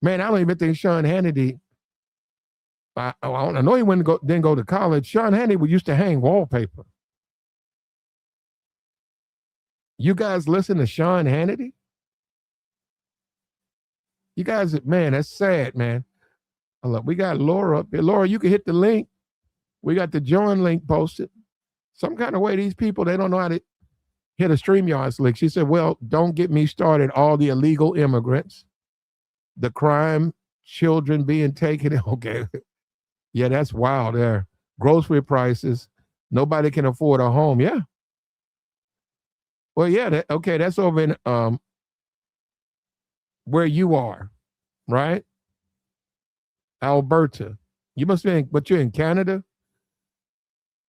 man, I don't even think Sean Hannity. I know he didn't go to college. Sean Hannity used to hang wallpaper. You guys listen to Sean Hannity? You guys, man, that's sad, man. Look, we got Laura up here. Laura, you can hit the link. We got the join link posted. Some kind of way these people, they don't know how to hit a StreamYard link. She said, well, don't get me started. All the illegal immigrants, the crime, children being taken. Okay. Yeah, that's wild there. Grocery prices. Nobody can afford a home. Yeah. Well, yeah. Okay. That's over in where you are, right? Alberta. You must be but you're in Canada?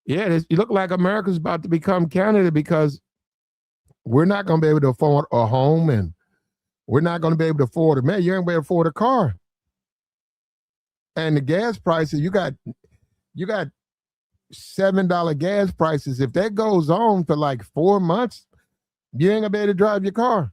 Yeah, you look like America's about to become Canada because we're not going to be able to afford a home and we're not going to be able to afford it. Man, you ain't going to be able to afford a car. And the gas prices, you got $7 gas prices. If that goes on for like 4 months, you ain't going to be able to drive your car.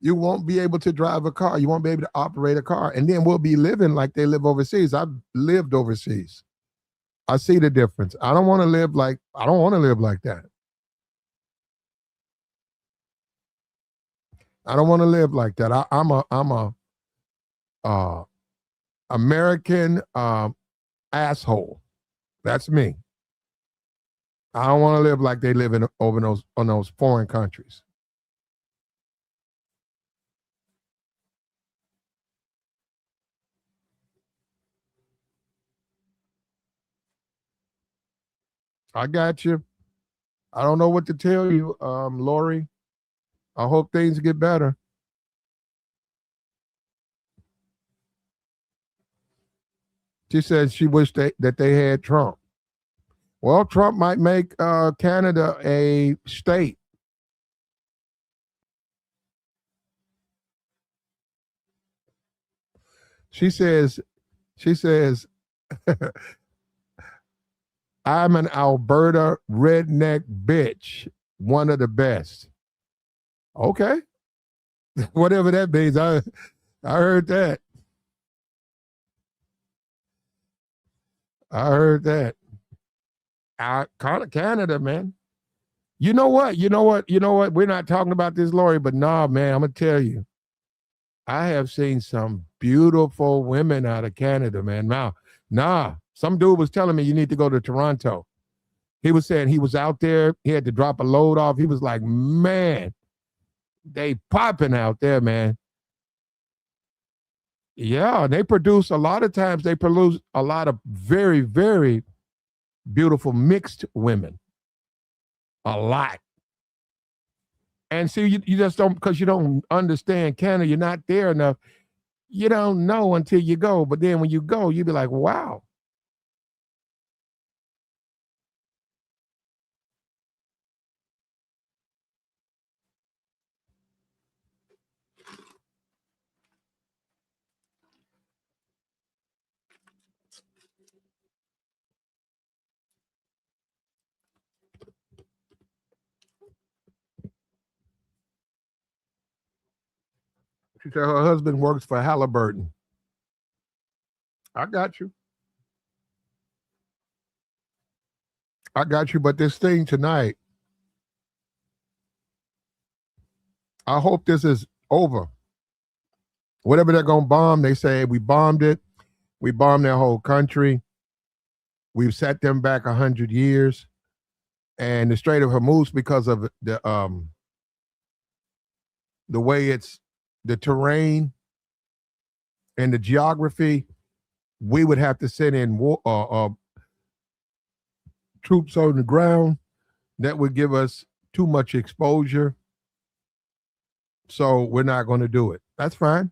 You won't be able to drive a car. You won't be able to operate a car. And then we'll be living like they live overseas. I've lived overseas. I see the difference. I don't want to live like that. I don't want to live like that. I'm a uh, American asshole. That's me. I don't want to live like they live in over those on those foreign countries. I got you. I don't know what to tell you, Lori. I hope things get better. She said she wished that they had Trump. Well, Trump might make Canada a state. She says, she says, I'm an Alberta redneck bitch, one of the best. Okay. Whatever that means. I heard that. I heard that. Canada, man. You know what? You know what? You know what? We're not talking about this, Lori, but nah, man, I'm gonna tell you. I have seen some beautiful women out of Canada, man. Now, nah, some dude was telling me you need to go to Toronto. He was saying he was out there, he had to drop a load off. He was like, man, they popping out there, man. Yeah, they produce a lot of times, they produce a lot of very, very beautiful mixed women. A lot. And see, you just don't, because you don't understand Canada, you're not there enough. You don't know until you go. But then when you go, you be like, wow. She said her husband works for Halliburton. I got you. I got you. But this thing tonight, I hope this is over. Whatever they're going to bomb, they say we bombed it. We bombed their whole country. We've set them back 100 years. And the Strait of Hormuz, because of the way it's the terrain and the geography, we would have to send in troops on the ground. That would give us too much exposure. So we're not going to do it. That's fine.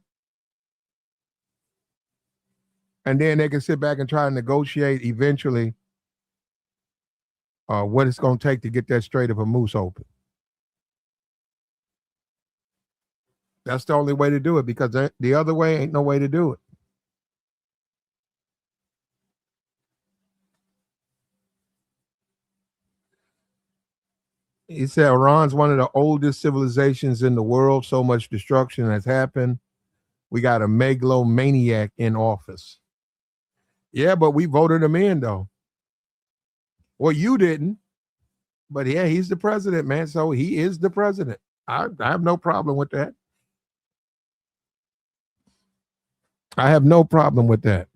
And then they can sit back and try and negotiate eventually what it's going to take to get that Strait of Hormuz open. That's the only way to do it, because the other way ain't no way to do it. He said Iran's one of the oldest civilizations in the world. So much destruction has happened. We got a megalomaniac in office. Yeah, but we voted him in, though. Well, you didn't. But yeah, he's the president, man. So he is the president. I have no problem with that. I have no problem with that.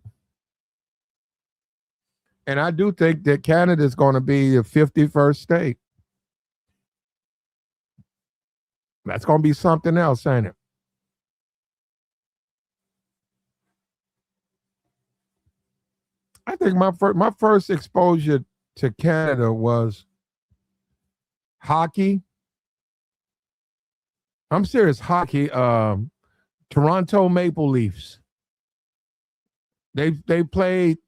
And I do think that Canada is going to be the 51st state. That's going to be something else, ain't it? I think my first exposure to Canada was hockey. I'm serious, hockey. Toronto Maple Leafs. They played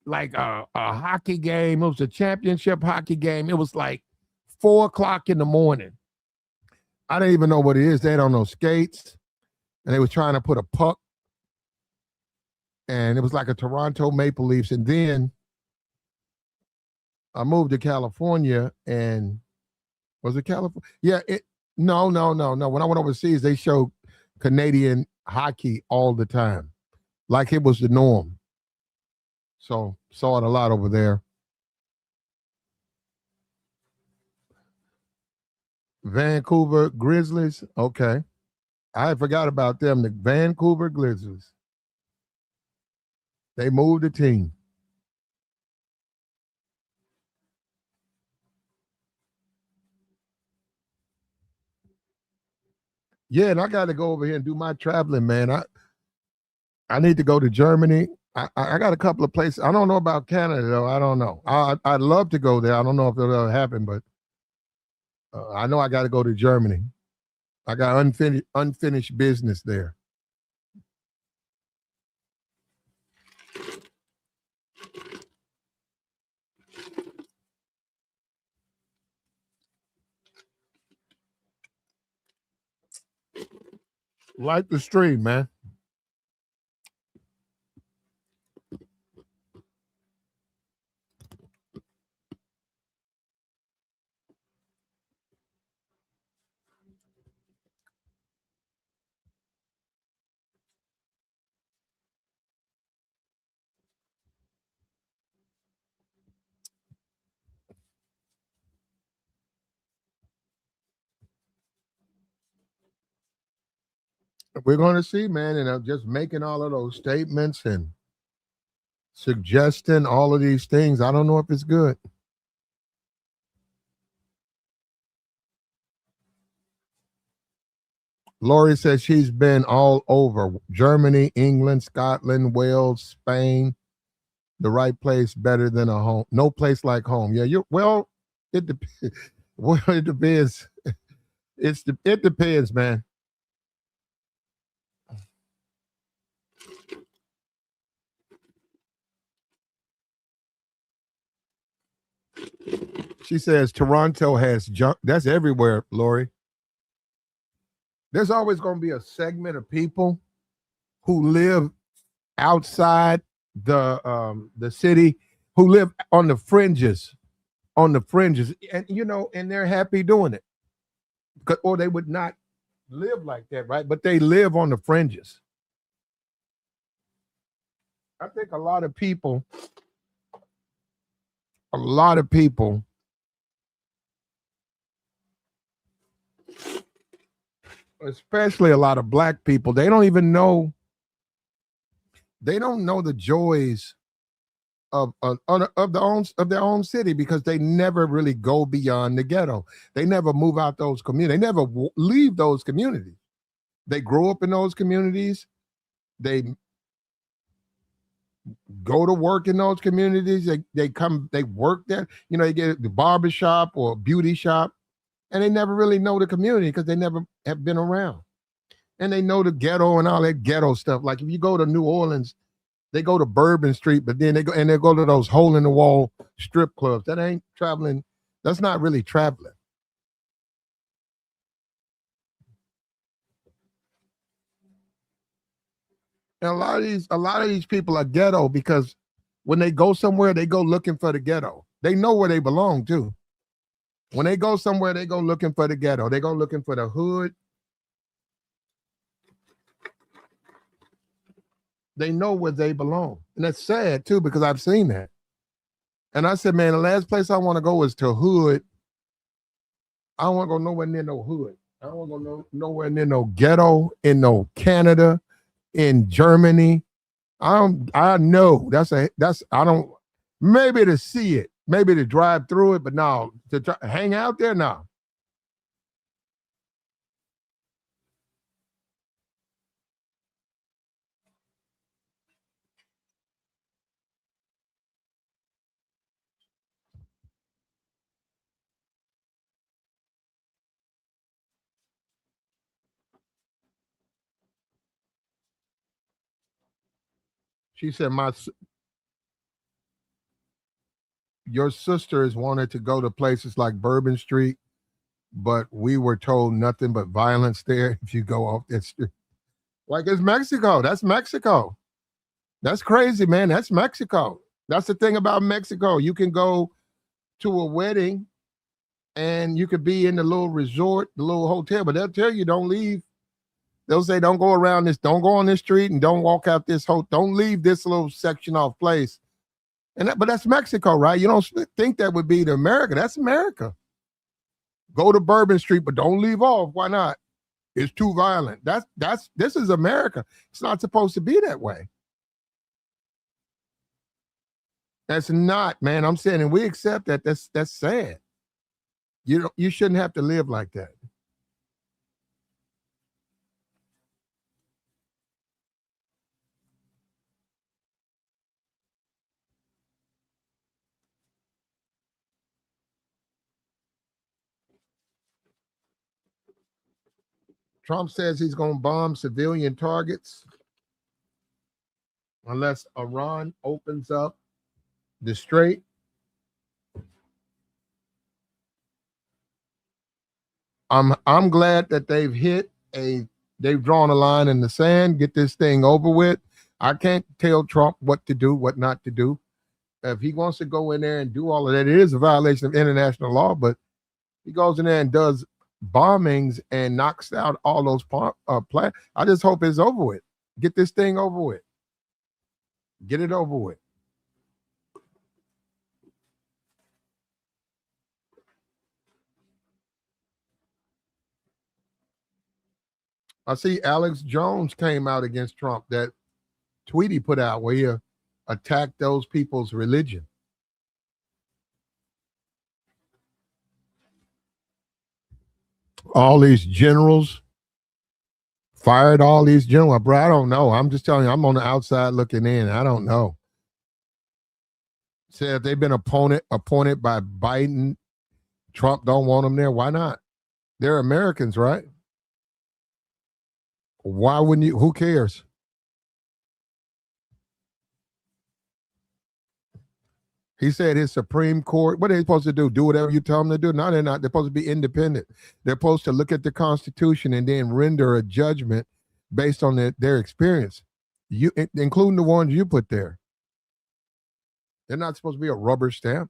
like a hockey game. It was a championship hockey game. It was like 4 o'clock in the morning. I don't even know what it is. They don't know skates, and they was trying to put a puck, and it was like a Toronto Maple Leafs. And then I moved to California, and was it California? Yeah. No. When I went overseas, they showed Canadian hockey all the time, like it was the norm. So saw it a lot over there. Vancouver Grizzlies. Okay. I forgot about them. The Vancouver Grizzlies. They moved the team. Yeah, and I got to go over here and do my traveling, man. I need to go to Germany. I got a couple of places. I don't know about Canada though. I don't know. I'd love to go there. I don't know if it'll ever happen, but I know I got to go to Germany. I got unfinished business there. Like the stream, man. We're going to see, man, and I'm just making all of those statements and suggesting all of these things. I don't know if it's good. Lori says she's been all over Germany, England, Scotland, Wales, Spain. The right place better than a home. No place like home. Yeah, you're well. It depends. Well, it depends. It depends, man. She says Toronto has junk. That's everywhere, Lori. There's always going to be a segment of people who live outside the city, who live on the fringes, and and they're happy doing it, or they would not live like that, right? But they live on the fringes. I think a lot of people, especially a lot of black people, they don't know the joys of their own city because they never really go beyond the ghetto. They never move out those communities. They never leave those communities. They grow up in those communities. They go to work in those communities. They work there. They get the barber shop or beauty shop, and they never really know the community because they never have been around. And they know the ghetto and all that ghetto stuff. Like if you go to New Orleans, they go to Bourbon Street, but then they go to those hole in the wall strip clubs. That ain't traveling. That's not really traveling. And a lot of these people are ghetto because when they go somewhere, they go looking for the ghetto. They know where they belong too. When they go somewhere, they go looking for the ghetto. They go looking for the hood. They know where they belong. And that's sad too, because I've seen that. And I said, man, the last place I want to go is to hood. I don't want to go nowhere near no hood. I don't want to go nowhere near no ghetto in no Canada, in Germany. I know I don't, maybe to see it, maybe to drive through it, but no, hang out there now. She said, your sisters wanted to go to places like Bourbon Street, but we were told nothing but violence there if you go off that street. Like it's Mexico. That's Mexico. That's crazy, man. That's Mexico. That's the thing about Mexico. You can go to a wedding and you could be in the little resort, the little hotel, but they'll tell you don't leave. They'll say don't go around this, don't go on this street, and don't walk out this whole, don't leave this little section off place. But that's Mexico, right? You don't think that would be to America. That's America. Go to Bourbon Street, but don't leave off. Why not? It's too violent. This is America. It's not supposed to be that way. That's not, man. I'm saying, and we accept that. That's sad. You shouldn't have to live like that. Trump says he's going to bomb civilian targets unless Iran opens up the strait. I'm glad that they've hit They've drawn a line in the sand. Get this thing over with. I can't tell Trump what to do, what not to do. If he wants to go in there and do all of that, it is a violation of international law, but he goes in there and does bombings and knocks out all those plans. I just hope it's over with. Get this thing over with. Get it over with. I see Alex Jones came out against Trump. That tweet he put out where he attacked those people's religion. All these generals fired all these generals. Bro, I don't know. I'm just telling you, I'm on the outside looking in. I don't know. Say if they've been appointed by Biden, Trump don't want them there. Why not? They're Americans, right? Why wouldn't you? Who cares? He said his Supreme Court, what are they supposed to do? Do whatever you tell them to do? No, they're not. They're supposed to be independent. They're supposed to look at the Constitution and then render a judgment based on their experience, you including the ones you put there. They're not supposed to be a rubber stamp.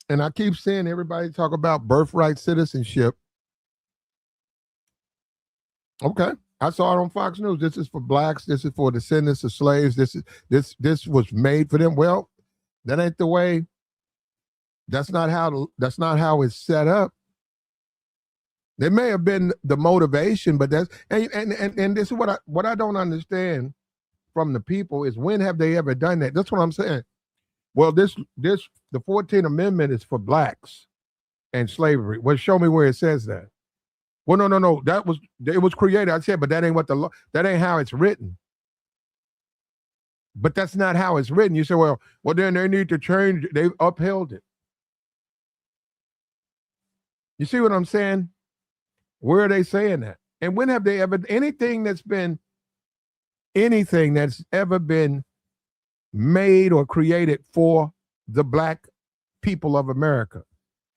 And I keep seeing everybody talk about birthright citizenship. Okay. I saw it on Fox News. This is for blacks. This is for descendants of slaves. This was made for them. Well, that ain't the way. That's not how it's set up. There may have been the motivation, but that's and this is what I don't understand from the people is when have they ever done that? That's what I'm saying. Well, the 14th Amendment is for blacks and slavery. Well, show me where it says that. Well, no. It was created. I said, but that ain't what the law. That ain't how it's written. But that's not how it's written. You say, well, then they need to change. They've upheld it. You see what I'm saying? Where are they saying that? And when have they ever anything that's ever been made or created for the black people of America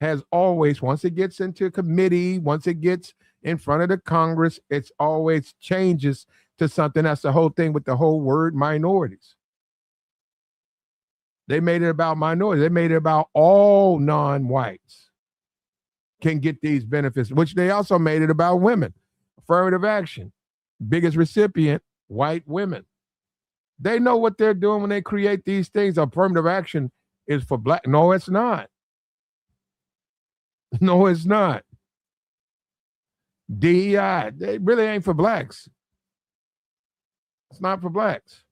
has always, once it gets into committee, once it gets in front of the Congress, it's always changes to something. That's the whole thing with the whole word minorities. They made it about minorities. They made it about all non-whites can get these benefits, which they also made it about women. Affirmative action, biggest recipient, white women. They know what they're doing when they create these things. Affirmative action is for black. No, it's not. No, it's not. DEI, they really ain't for blacks. It's not for blacks.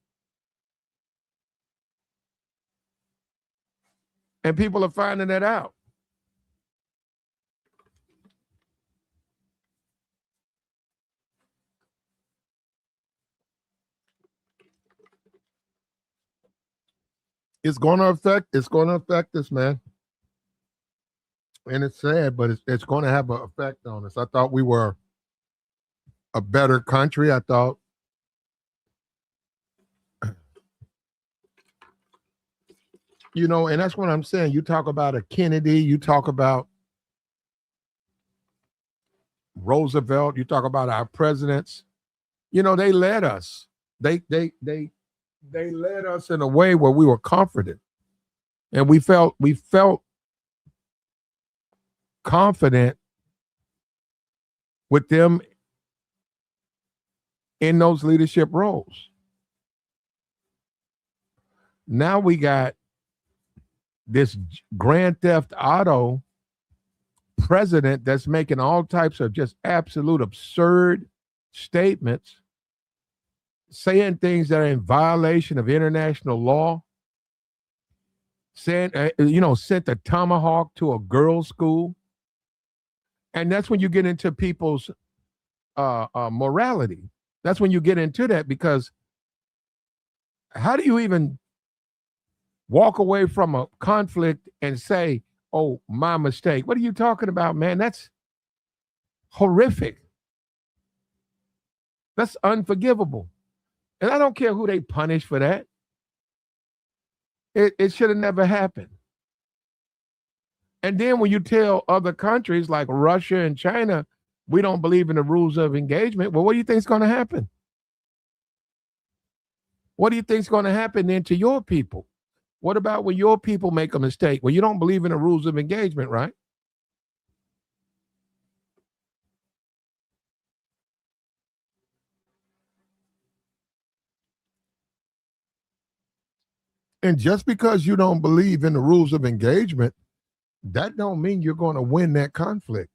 And people are finding that out. It's going to affect us, man. And it's sad, but it's going to have an effect on us. I thought we were a better country. I thought and that's what I'm saying. You talk about a Kennedy, you talk about Roosevelt, you talk about our presidents. They led us. They led us in a way where we were comforted. And we felt confident with them in those leadership roles. Now we got this Grand Theft Auto president that's making all types of just absolute absurd statements, saying things that are in violation of international law, saying, sent a tomahawk to a girls' school. And that's when you get into people's morality. That's when you get into that, because how do you even walk away from a conflict and say, oh, my mistake? What are you talking about, man? That's horrific. That's unforgivable. And I don't care who they punish for that. It should have never happened. And then when you tell other countries like Russia and China, we don't believe in the rules of engagement, well, what do you think is going to happen? What do you think is going to happen then to your people? What about when your people make a mistake? Well, you don't believe in the rules of engagement, right? And just because you don't believe in the rules of engagement, that don't mean you're going to win that conflict.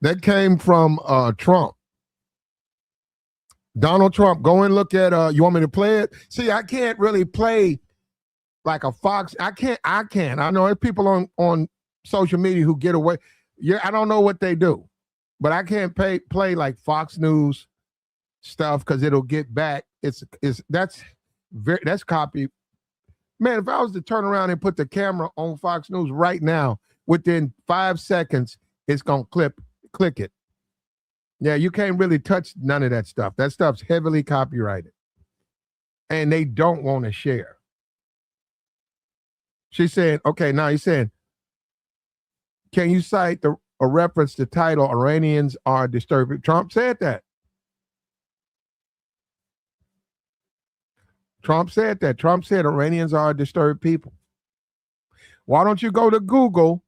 That came from Trump. Donald Trump. Go and look at you want me to play it? See, I can't really play like a Fox. I can't. I know there's people on social media who get away. Yeah, I don't know what they do, but I can't play like Fox News stuff because it'll get back. That's copy. Man, if I was to turn around and put the camera on Fox News right now, within 5 seconds, it's gonna click it. Yeah, you can't really touch none of that stuff. That stuff's heavily copyrighted. And they don't want to share. She's saying, okay, now he's saying, can you cite a reference to title Iranians are disturbing? Trump said that. Trump said that. Trump said Iranians are a disturbed people. Why don't you go to Google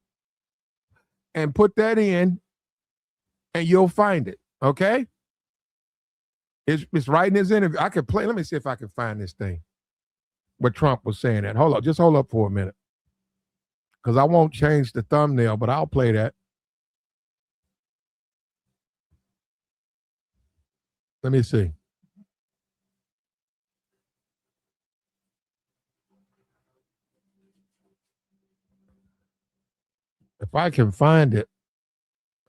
and put that in and you'll find it, okay? It's right in his interview. I could play. Let me see if I can find this thing. What Trump was saying that. Hold on. Just hold up for a minute. Because I won't change the thumbnail, but I'll play that. Let me see. If I can find it.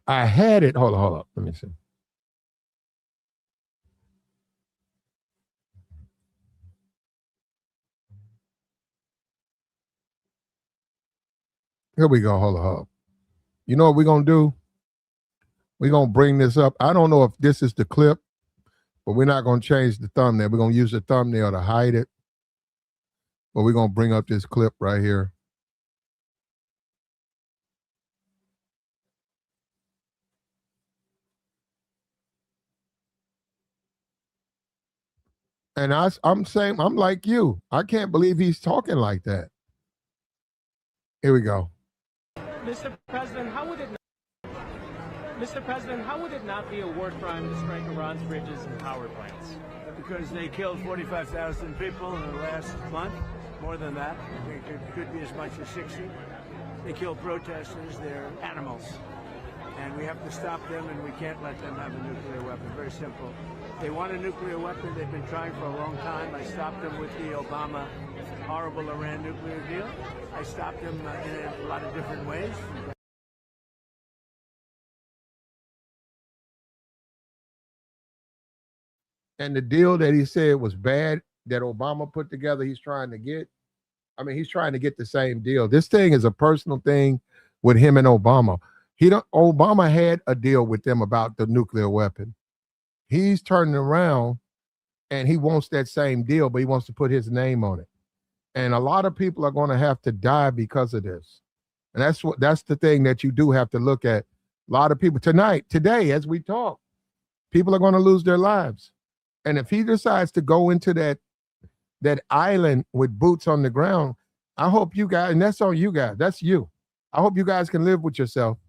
I had it. Hold on. Let me see. Here we go. Hold on. You know what we're going to do? We're going to bring this up. I don't know if this is the clip, but we're not going to change the thumbnail. We're going to use the thumbnail to hide it. But we're going to bring up this clip right here. And I'm saying, I'm like you. I can't believe he's talking like that. Here we go. Mr. President, how would it not be a war crime to strike Iran's bridges and power plants? Because they killed 45,000 people in the last month, more than that. I think it could be as much as 60. They kill protesters, they're animals. And we have to stop them, and we can't let them have a nuclear weapon. Very simple. They want a nuclear weapon. They've been trying for a long time. I stopped them with the Obama horrible Iran nuclear deal. I stopped them in a lot of different ways. And the deal that he said was bad that Obama put together, he's trying to get. I mean, he's trying to get the same deal. This thing is a personal thing with him and Obama. Obama had a deal with them about the nuclear weapon. He's turning around and he wants that same deal, but he wants to put his name on it. And a lot of people are going to have to die because of this. And that's the thing that you do have to look at. A lot of people today, as we talk, people are going to lose their lives. And if he decides to go into that island with boots on the ground, I hope you guys, and that's on you guys, that's you. I hope you guys can live with yourself.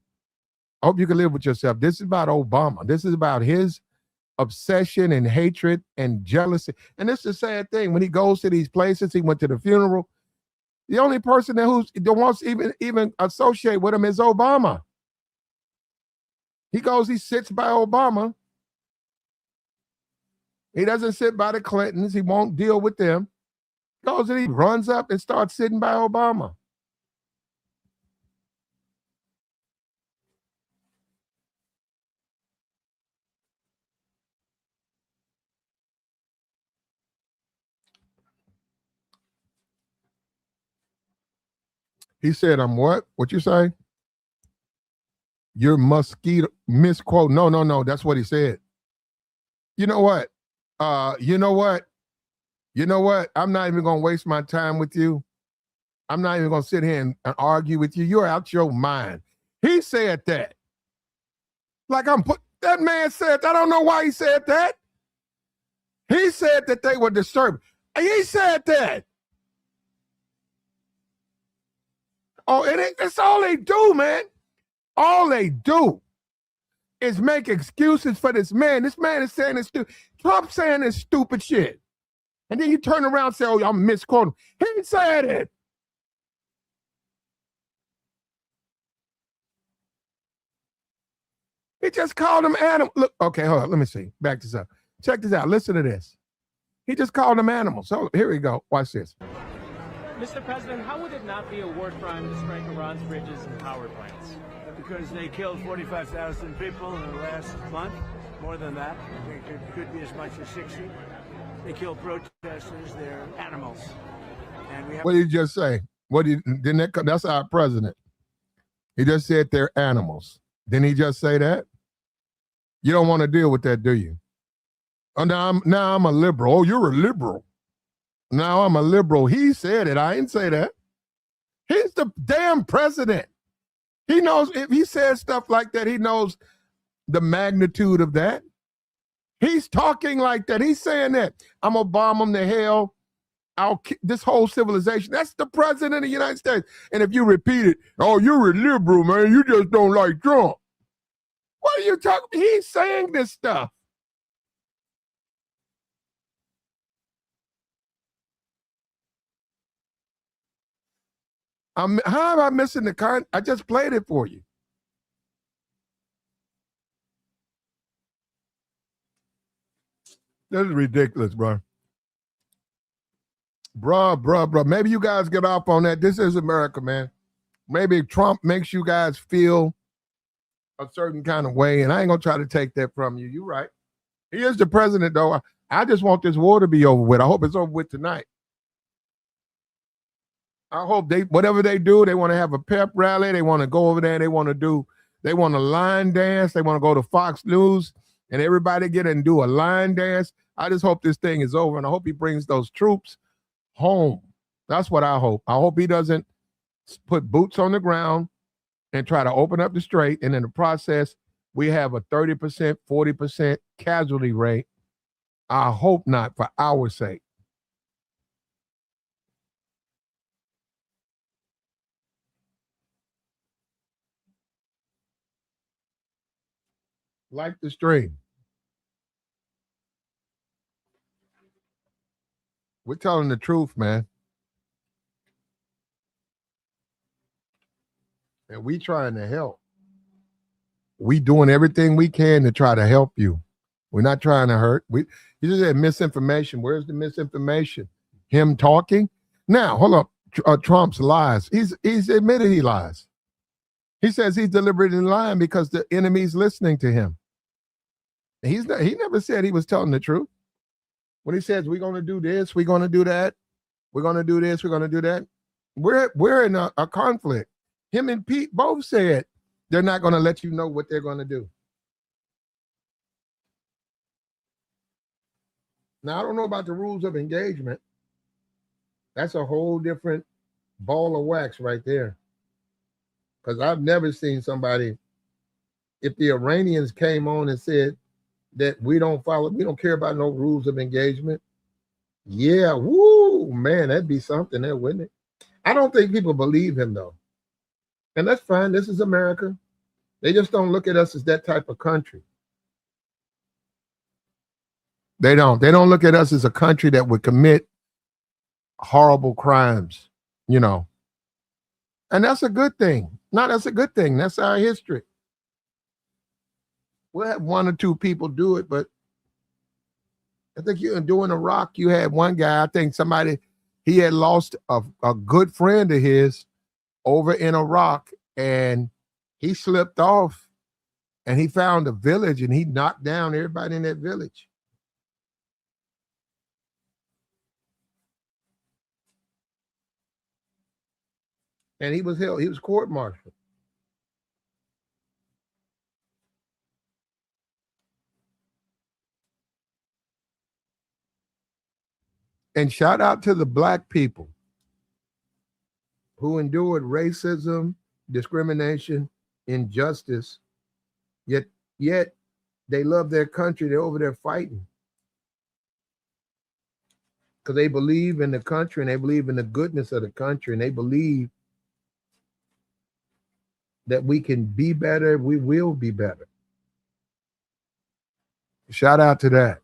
I hope you can live with yourself. This is about Obama. This is about his obsession and hatred and jealousy. And this is the sad thing. When he goes to these places, he went to the funeral. The only person that wants to even associate with him is Obama. He sits by Obama. He doesn't sit by the Clintons. He won't deal with them. Goes and he runs up and starts sitting by Obama. He said, I'm what? What you say? Your mosquito misquote. No, no, no. That's what he said. You know what? You know what? You know what? I'm not even gonna waste my time with you. I'm not even gonna sit here and argue with you. You're out your mind. He said that. Like I'm put that man said that. I don't know why he said that. He said that they were disturbed. He said that. Oh, it's all they do, man. All they do is make excuses for this man. This man is saying this stupid. Trump saying this stupid shit. And then you turn around and say, oh, I'm misquoting. He said it. He just called them animals. Look, okay, hold on. Let me see. Back this up. Check this out. Listen to this. He just called them animals. So here we go. Watch this. Mr. President, how would it not be a war crime to strike Iran's bridges and power plants? Because they killed 45,000 people in the last month, more than that. I think it could be as much as 60. They kill protesters. They're animals. And we have. What did he just say? That's our president. He just said they're animals. Didn't he just say that? You don't want to deal with that, do you? Oh, now I'm a liberal. Oh, you're a liberal. Now I'm a liberal. He said it. I didn't say that. He's the damn president. He knows if he says stuff like that, he knows the magnitude of that. He's talking like that. He's saying that. I'm going to bomb them to hell. This whole civilization. That's the president of the United States. And if you repeat it, oh, you're a liberal, man. You just don't like Trump. What are you talking? He's saying this stuff. How am I missing the con? I just played it for you. This is ridiculous, bro. Bruh. Maybe you guys get off on that. This is America, man. Maybe Trump makes you guys feel a certain kind of way, and I ain't gonna try to take that from you. You're right. He is the president, though. I just want this war to be over with. I hope it's over with tonight. I hope whatever they do, they want to have a pep rally. They want to go over there. They want to line dance. They want to go to Fox News and everybody get in and do a line dance. I just hope this thing is over, and I hope he brings those troops home. That's what I hope. I hope he doesn't put boots on the ground and try to open up the strait, and in the process, we have a 30%, 40% casualty rate. I hope not, for our sake. Like the stream. We're telling the truth, man. And we trying to help. We doing everything we can to try to help you. We're not trying to hurt. You just said misinformation. Where's the misinformation? Him talking? Now, hold up. Trump's lies. He's admitted he lies. He says he's deliberately lying because the enemy's listening to him. He never said he was telling the truth. When he says we're going to do this, we're going to do that, we're going to do this, we're going to do that, we're in a conflict. Him and Pete both said they're not going to let you know what they're going to do. Now, I don't know about the rules of engagement. That's a whole different ball of wax right there. Because I've never seen somebody, if the Iranians came on and said that we don't care about no rules of engagement. Yeah, woo, man, that'd be something there, wouldn't it? I don't think people believe him, though. And that's fine. This is America. They just don't look at us as that type of country. They don't look at us as a country that would commit horrible crimes, And that's a good thing. No, that's a good thing. That's our history. We'll have one or two people do it, but I think during Iraq, you had one guy, I think he had lost a good friend of his over in Iraq, and he slipped off, and he found a village, and he knocked down everybody in that village. And he was court-martialed. And shout out to the black people who endured racism, discrimination, injustice, yet they love their country. They're over there fighting because they believe in the country and they believe in the goodness of the country and they believe that we can be better, we will be better. Shout out to that.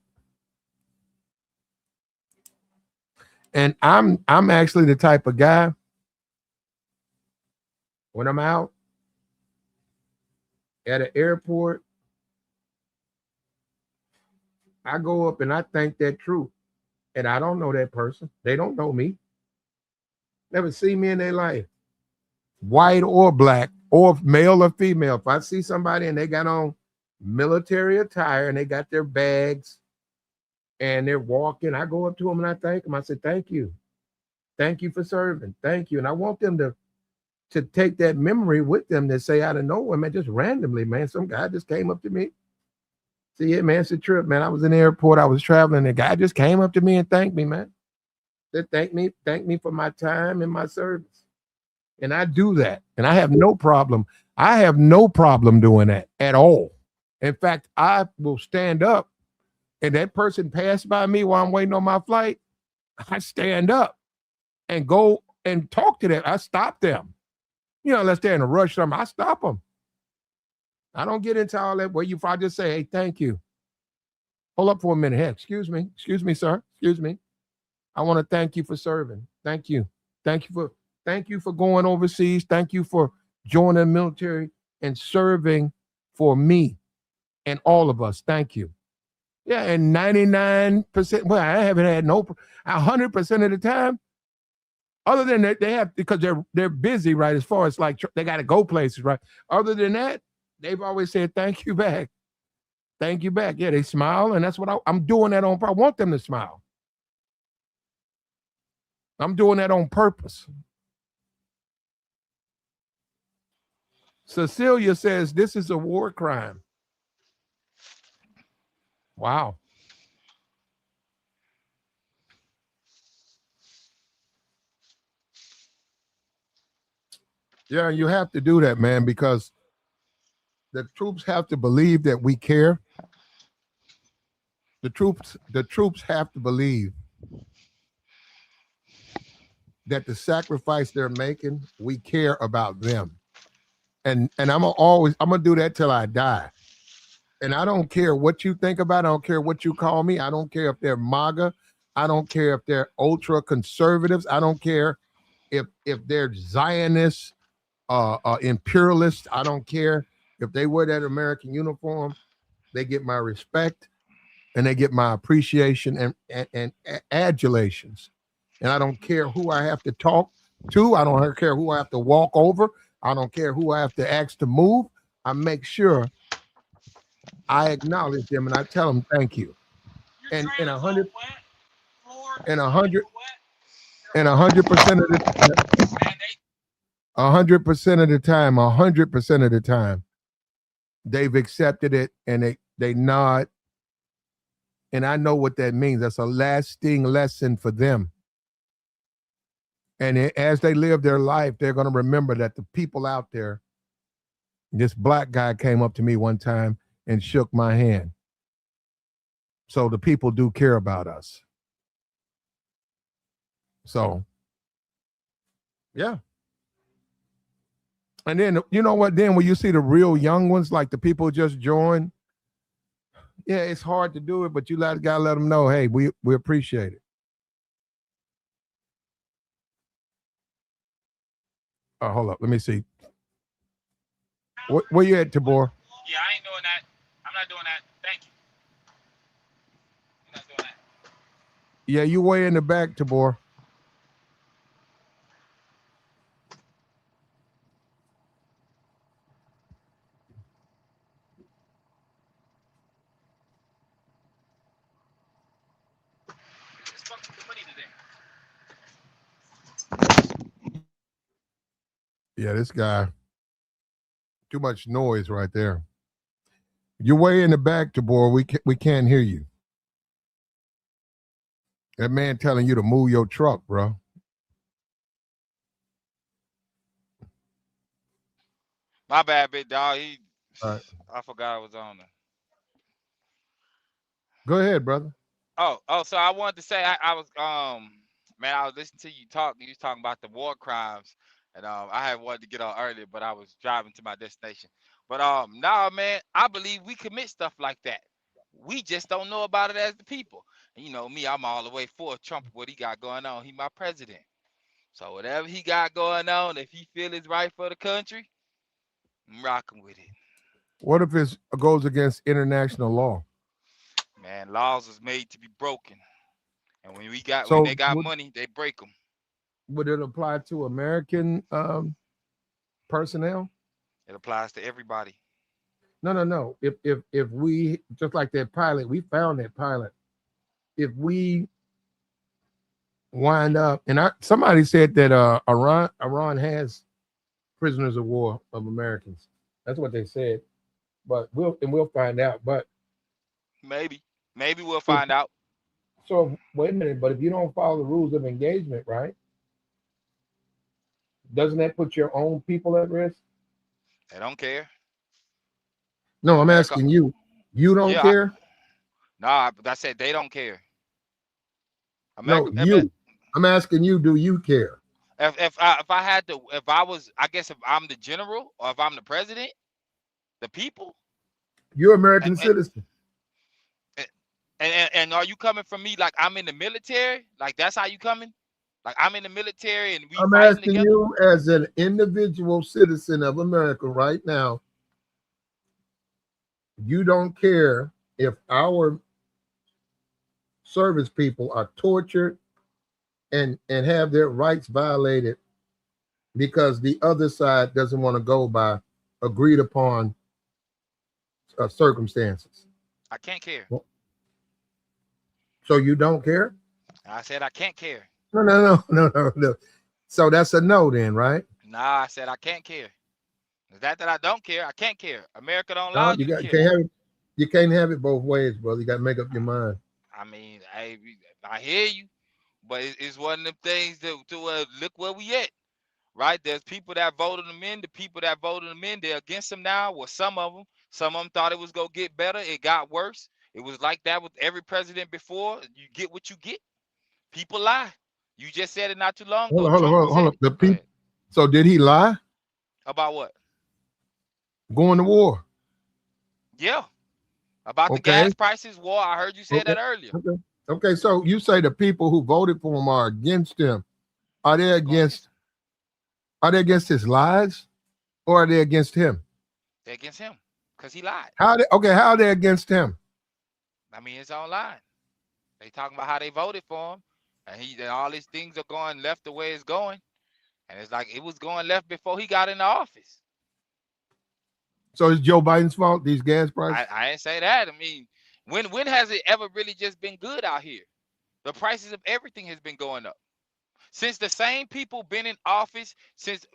And I'm actually the type of guy when I'm out at an airport, I go up and I thank that troop. And I don't know that person. They don't know me. Never see me in their life. White or black or male or female. If I see somebody and they got on military attire and they got their bags and they're walking, I go up to them and I thank them. I say, thank you. Thank you for serving. Thank you. And I want them to take that memory with them to say out of nowhere, man, just randomly, man, some guy just came up to me. Say, yeah, man, it's a trip, man. I was in the airport. I was traveling. The guy just came up to me and thanked me, man. Said, thank me for my time and my service. And I do that. And I have no problem. I have no problem doing that at all. In fact, I will stand up and that person passed by me while I'm waiting on my flight. I stand up and go and talk to them. I stop them. You know, unless they're in a rush, I stop them. I don't get into all that where I just say, hey, thank you. Hold up for a minute. Hey, excuse me, sir. Excuse me. I want to thank you for serving. Thank you. Thank you for going overseas. Thank you for joining the military and serving for me and all of us. Thank you. Yeah, and 99%, well, I haven't had 100% of the time. Other than that, they have, because they're busy, right? As far as like they got to go places, right? Other than that, they've always said, thank you back. Thank you back. Yeah, they smile. And that's what I'm doing that on. I want them to smile. I'm doing that on purpose. Cecilia says, this is a war crime. Wow. Yeah, you have to do that, man, because the troops have to believe that we care. The troops have to believe that the sacrifice they're making, we care about them. And I'm gonna do that till I die. And I don't care what you think about it. I don't care what you call me. I don't care if they're MAGA. I don't care if they're ultra conservatives. I don't care if they're Zionists, imperialists. I don't care if they wear that American uniform. They get my respect and they get my appreciation and adulations. And I don't care who I have to talk to. I don't care who I have to walk over. I don't care who I have to ask to move. I make sure I acknowledge them and I tell them thank you. And 100% of the time, they've accepted it and they nod. And I know what that means. That's a lasting lesson for them. And as they live their life, they're going to remember that the people out there, this black guy came up to me one time and shook my hand. So the people do care about us. So, yeah. And then, you know what, then when you see the real young ones, like the people just joined, yeah, it's hard to do it, but you gotta let them know, hey, we appreciate it. Oh, hold up, let me see. Where you at, Tabor? Yeah, I ain't doing that. I'm not doing that. Thank you. I'm not doing that. Yeah, you way in the back, Tabor. Yeah, this guy, too much noise right there. You're way in the back, Tabor. We can't hear you. That man telling you to move your truck, bro. My bad, big dog. All right. I forgot I was on there. Go ahead, brother. Oh, so I wanted to say I was man, I was listening to you talk. You was talking about the war crimes, and I had wanted to get on earlier, but I was driving to my destination. But nah, man, I believe we commit stuff like that. We just don't know about it as the people. And you know me, I'm all the way for Trump. What he got going on? He my president. So whatever he got going on, if he feel is right for the country, I'm rocking with it. What if it goes against international law? Man, laws was made to be broken, and when they So got money, they break them. would it apply to American personnel? It applies to everybody. No, no, no. If we just like that pilot, we found that pilot. If we wind up, and somebody said that Iran has prisoners of war of Americans. That's what they said. But we'll find out. But Maybe we'll if, find out. so wait a minute. But if you don't follow the rules of engagement, right? Doesn't that put your own people at risk? They don't care. No, I'm America, asking you. You don't yeah, care? I said they don't care. No, America, you. I'm asking you, do you care? if I had to, if I was, I guess if I'm the general or if I'm the president, the people, You're and American citizen. and are you coming from me like I'm in the military? Like that's how you coming? Like I'm in the military and we I'm fighting asking together? you as an individual citizen of America right now, you don't care if our service people are tortured and have their rights violated because the other side doesn't want to go by agreed upon circumstances. I can't care. So you don't care? I said I can't care. No, no, no, no, no, no. So that's a no then, right? Nah, I said I can't care. Is that I don't care? I can't care. America don't allow No, you to care. can't have it. You can't have it both ways, brother. You got to make up your mind. I mean, I hear you, but it's one of them things that to look where we at, right? There's people that voted them in. The people that voted them in, they're against them now. Well, some of them thought it was gonna get better. It got worse. It was like that with every president before. You get what you get. People lie. You just said it not too long Hold ago. on, hold on, Trump hold on, said hold on. it. The Go people. ahead. So did he lie? About what? Going to war? Yeah. About the Okay. gas prices, war. I heard you say Okay. that earlier. Okay. Okay. So you say the people who voted for him are against him. Are they against? Are they against his lies, or are they against him? They're against him because he lied. How are they against him? I mean, it's online. They talking about how they voted for him, and all these things are going left the way it's going, and it's like it was going left before he got into office. So it's Joe Biden's fault, these gas prices? I didn't say that. I mean, when has it ever really just been good out here? The prices of everything has been going up since the same people been in office. Since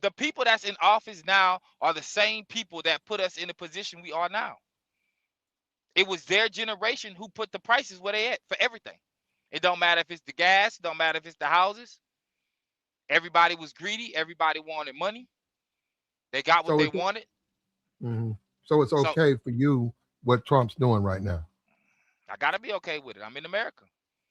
the people that's in office now are the same people that put us in the position we are now. It was their generation who put the prices where they at for everything. It don't matter if it's the gas, it don't matter if it's the houses. Everybody was greedy. Everybody wanted money. They got what they wanted. Mm-hmm. So it's So okay for you what Trump's doing right now. I gotta be okay with it. I'm in America.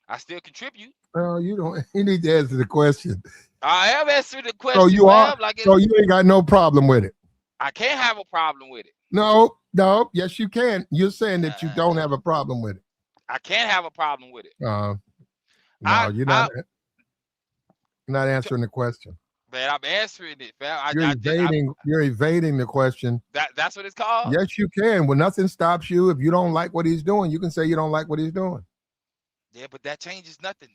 I still contribute. Oh, you don't. You need to answer the question. I have answered the question. So you are. Like So you ain't got no problem with it. I can't have a problem with it. No, no. Yes, you can. You're saying that you don't have a problem with it. I can't have a problem with it. No, you're not. Not answering the question. Man, I'm answering it, man. You're evading the question. That's what it's called? Yes, you can. Well, nothing stops you. If you don't like what he's doing, you can say you don't like what he's doing. Yeah, but that changes nothing.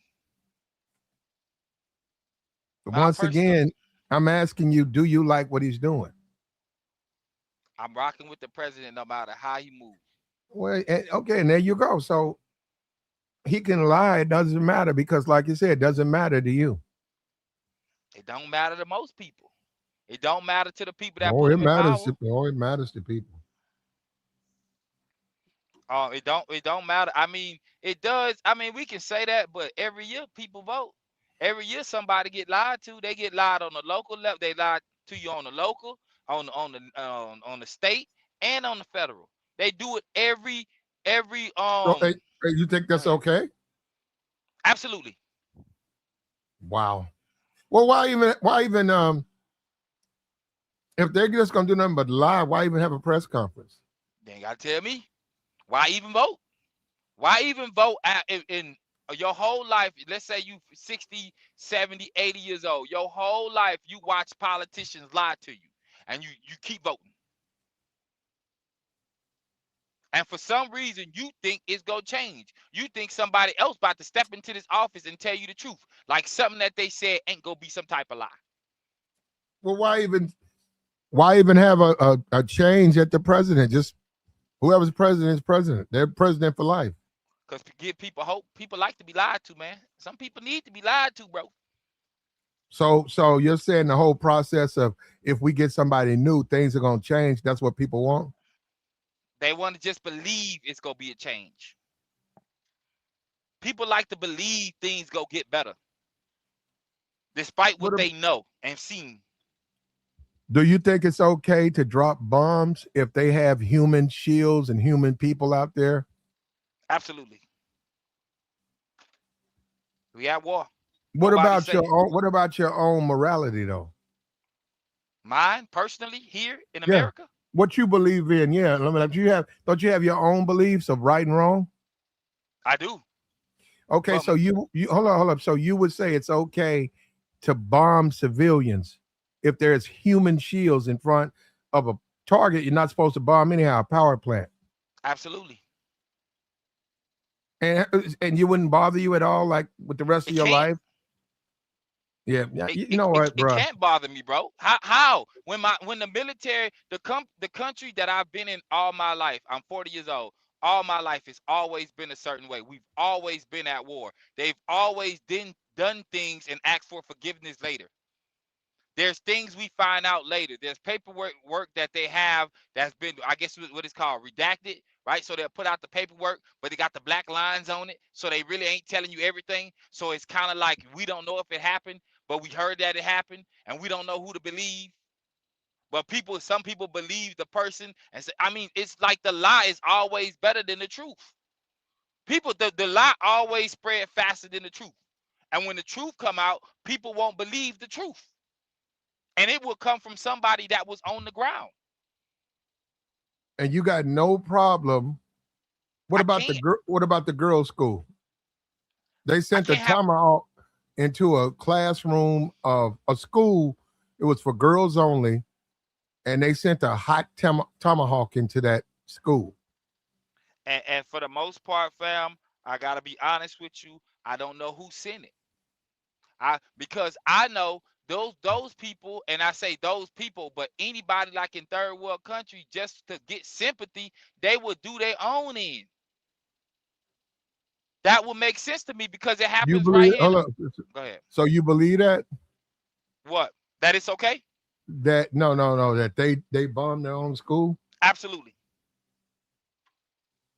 Once again, I'm asking you, do you like what he's doing? I'm rocking with the president no matter how he moves. Well, okay, and there you go. So he can lie. It doesn't matter because, like you said, it doesn't matter to you. It don't matter to most people. It don't matter to the people that put him in power. It matters to people. It don't matter. I mean, it does. I mean, we can say that, but every year people vote. Every year somebody get lied to. They get lied on the local level. They lied to you on the local, on the state, and on the federal. They do it every So, hey, you think go that's ahead. okay? Absolutely. Wow. Well, why even if they're just gonna do nothing but lie, why even have a press conference? They ain't gotta tell me why even vote. Why even vote in your whole life? Let's say you 60, 70, 80 years old. Your whole life you watch politicians lie to you and you keep voting. And for some reason you think it's gonna change. You think somebody else about to step into this office and tell you the truth. Like something that they said ain't gonna be some type of lie. Well, why even have a change at the president? Just whoever's president is president. They're president for life. Because to give people hope, people like to be lied to, man. Some people need to be lied to, bro. So you're saying the whole process of if we get somebody new, things are gonna change. That's what people want. They want to just believe it's gonna be a change. People like to believe things go get better, despite What what ab- they know and seen. do you think it's okay to drop bombs if they have human shields and human people out there? Absolutely. We at war. What Nobody's about your safe. own? What about your own morality, though? Mine, personally, here in Yeah, America, what you believe in? Yeah, I mean, don't you have your own beliefs of right and wrong? I do. Okay, But so you hold up. So you would say it's okay to bomb civilians if there's human shields in front of a target you're not supposed to bomb anyhow, a power plant, absolutely. and you wouldn't bother you at all, like with the rest It of your can't. life. Yeah, yeah. It, You it, know it, what, it bro? can't bother me, bro. How? When the military, the country that I've been in all my life, I'm 40 years old. All my life has always been a certain way. We've always been at war. They've always done things and asked for forgiveness later. There's things we find out later. There's work that they have that's been, I guess, what it's called, redacted, right? So they'll put out the paperwork, but they got the black lines on it, so they really ain't telling you everything. So it's kind of like we don't know if it happened, but we heard that it happened, and we don't know who to believe. But some people believe the person, and say, I mean, it's like the lie is always better than the truth. The lie always spread faster than the truth, and when the truth come out, people won't believe the truth. And it will come from somebody that was on the ground. And you got no problem. I can't. What about the girls' school? They I sent a can't have. tomahawk into a classroom of a school. It was for girls only, and they sent a hot tomahawk into that school. And for the most part, fam, I gotta be honest with you. I don't know who sent it. Because I know those people, and I say those people, but anybody like in third world country, just to get sympathy, they would do their own end. That would make sense to me because it You happens right believe? here. Hold up. Go ahead. So you believe that? What? That it's okay? That no, that they bombed their own school? Absolutely.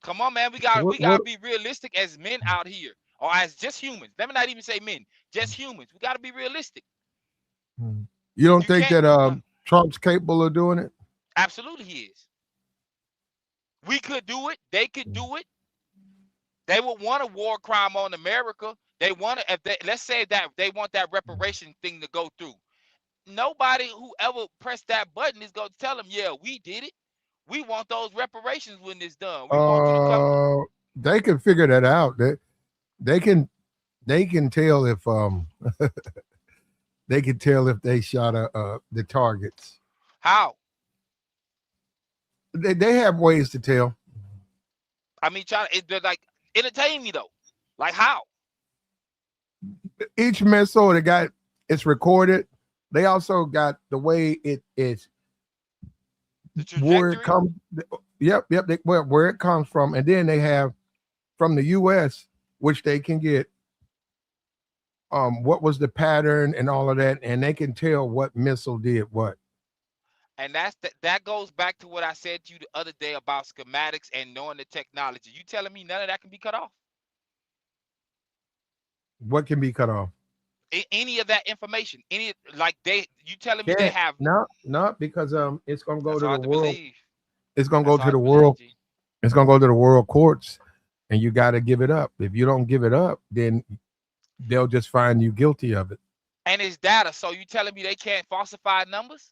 Come on, man. We got What we what gotta be realistic as men out here, or as just humans. Let me not even say men, just humans. We gotta be realistic. you don't You think can't. that Trump's capable of doing it? Absolutely, he is. We could do it. They could do it. They would want a war crime on America. They want to. If they, let's say that they want that reparation thing to go through. Nobody who ever pressed that button is going to tell them, "Yeah, we did it. We want those reparations when it's done. We want you to come." Uh, they can figure that out. They can they can tell if they can tell if they shot the targets. How? They have ways to tell. I mean, they're like entertain me though. Like how? Each missile they got it's recorded. They also got the way it's The where it trajectory. comes. Yep. Where it comes from, and then they have from the U.S., which they can get what was the pattern and all of that, and they can tell what missile did what. And that goes back to what I said to you the other day about schematics and knowing the technology. You telling me none of that can be cut off? What can be cut off? Any of that information, you telling me they Can't. have? No, because it's gonna go That's to the hard to world. believe. It's gonna go That's to hard the to believe, world. G. It's gonna go to the world courts, and you got to give it up. If you don't give it up, then they'll just find you guilty of it. And it's data. So you telling me they can't falsify numbers?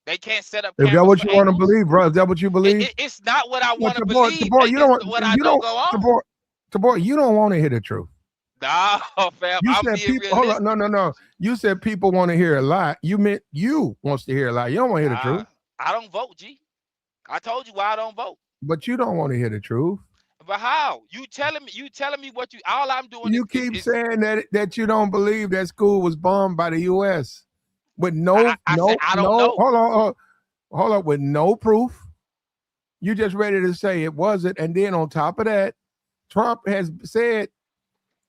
They can't set up Is that cameras what for you want to angles? believe, bro? Is that what you believe? It's not what I Well, want to Tabor, believe. Tabor, you It's don't what I know go on. Tabor, you don't want to hear the truth. No, fam. You I'm said being people. Hold realistic. on, no. You said people want to hear a lie. You meant you wants to hear a lie. You don't want to hear the truth. I don't vote, G. I told you why I don't vote. But you don't want to hear the truth. But how? You telling me what you? All I'm doing You keep saying that you don't believe that school was bombed by the U.S. with I said I don't know. Hold on, with no proof. You just ready to say it wasn't, and then on top of that, Trump has said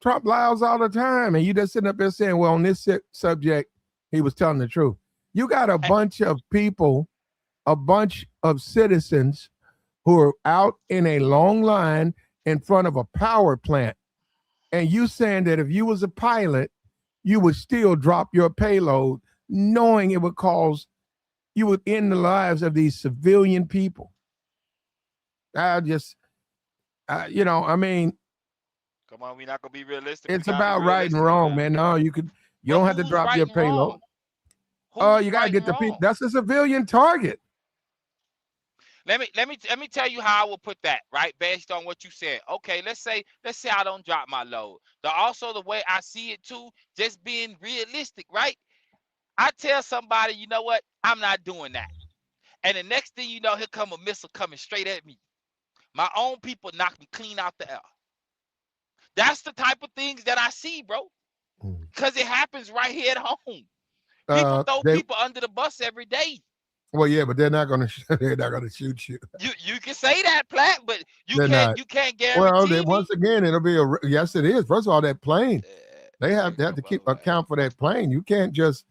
Trump lies all the time, and you just sitting up there saying, well, on this subject, he was telling the truth. You got a bunch of people, a bunch of citizens who are out in a long line in front of a power plant, and you saying that if you was a pilot, you would still drop your payload, knowing it would you would end the lives of these civilian people. I mean, come on, we're not gonna be realistic. it's about right and wrong, man. No, you don't have to drop your payload. Oh, you gotta get the people. That's a civilian target. Let me tell you how I will put that, right? Based on what you said. Okay, let's say I don't drop my load. Also the way I see it too, just being realistic, right? I tell somebody, you know what? I'm not doing that. And the next thing you know, here come a missile coming straight at me. My own people knock me clean out the air. That's the type of things that I see, bro. Because it happens right here at home. People throw people under the bus every day. Well, yeah, but they're not gonna shoot you. You can say that, Platt, but you can't guarantee. Well, once again, it'll be yes, it is. First of all, that plane, they have to keep account for that plane. You can't just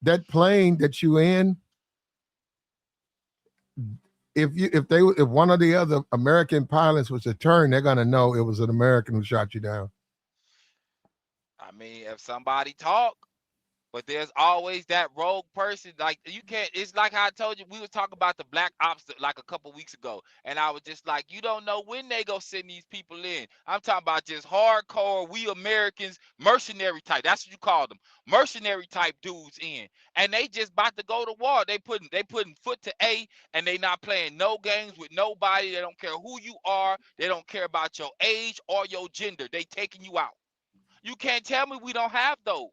that plane that you in. If one of the other American pilots was to turn, they're gonna know it was an American who shot you down. I mean, if somebody talk. But there's always that rogue person. Like you can't. It's like how I told you. We were talking about the black ops like a couple weeks ago, and I was just like, you don't know when they go send these people in. I'm talking about just hardcore. We Americans, mercenary type. That's what you call them, mercenary type dudes in, and they just about to go to war. They putting foot to A, and they not playing no games with nobody. They don't care who you are. They don't care about your age or your gender. They taking you out. You can't tell me we don't have those.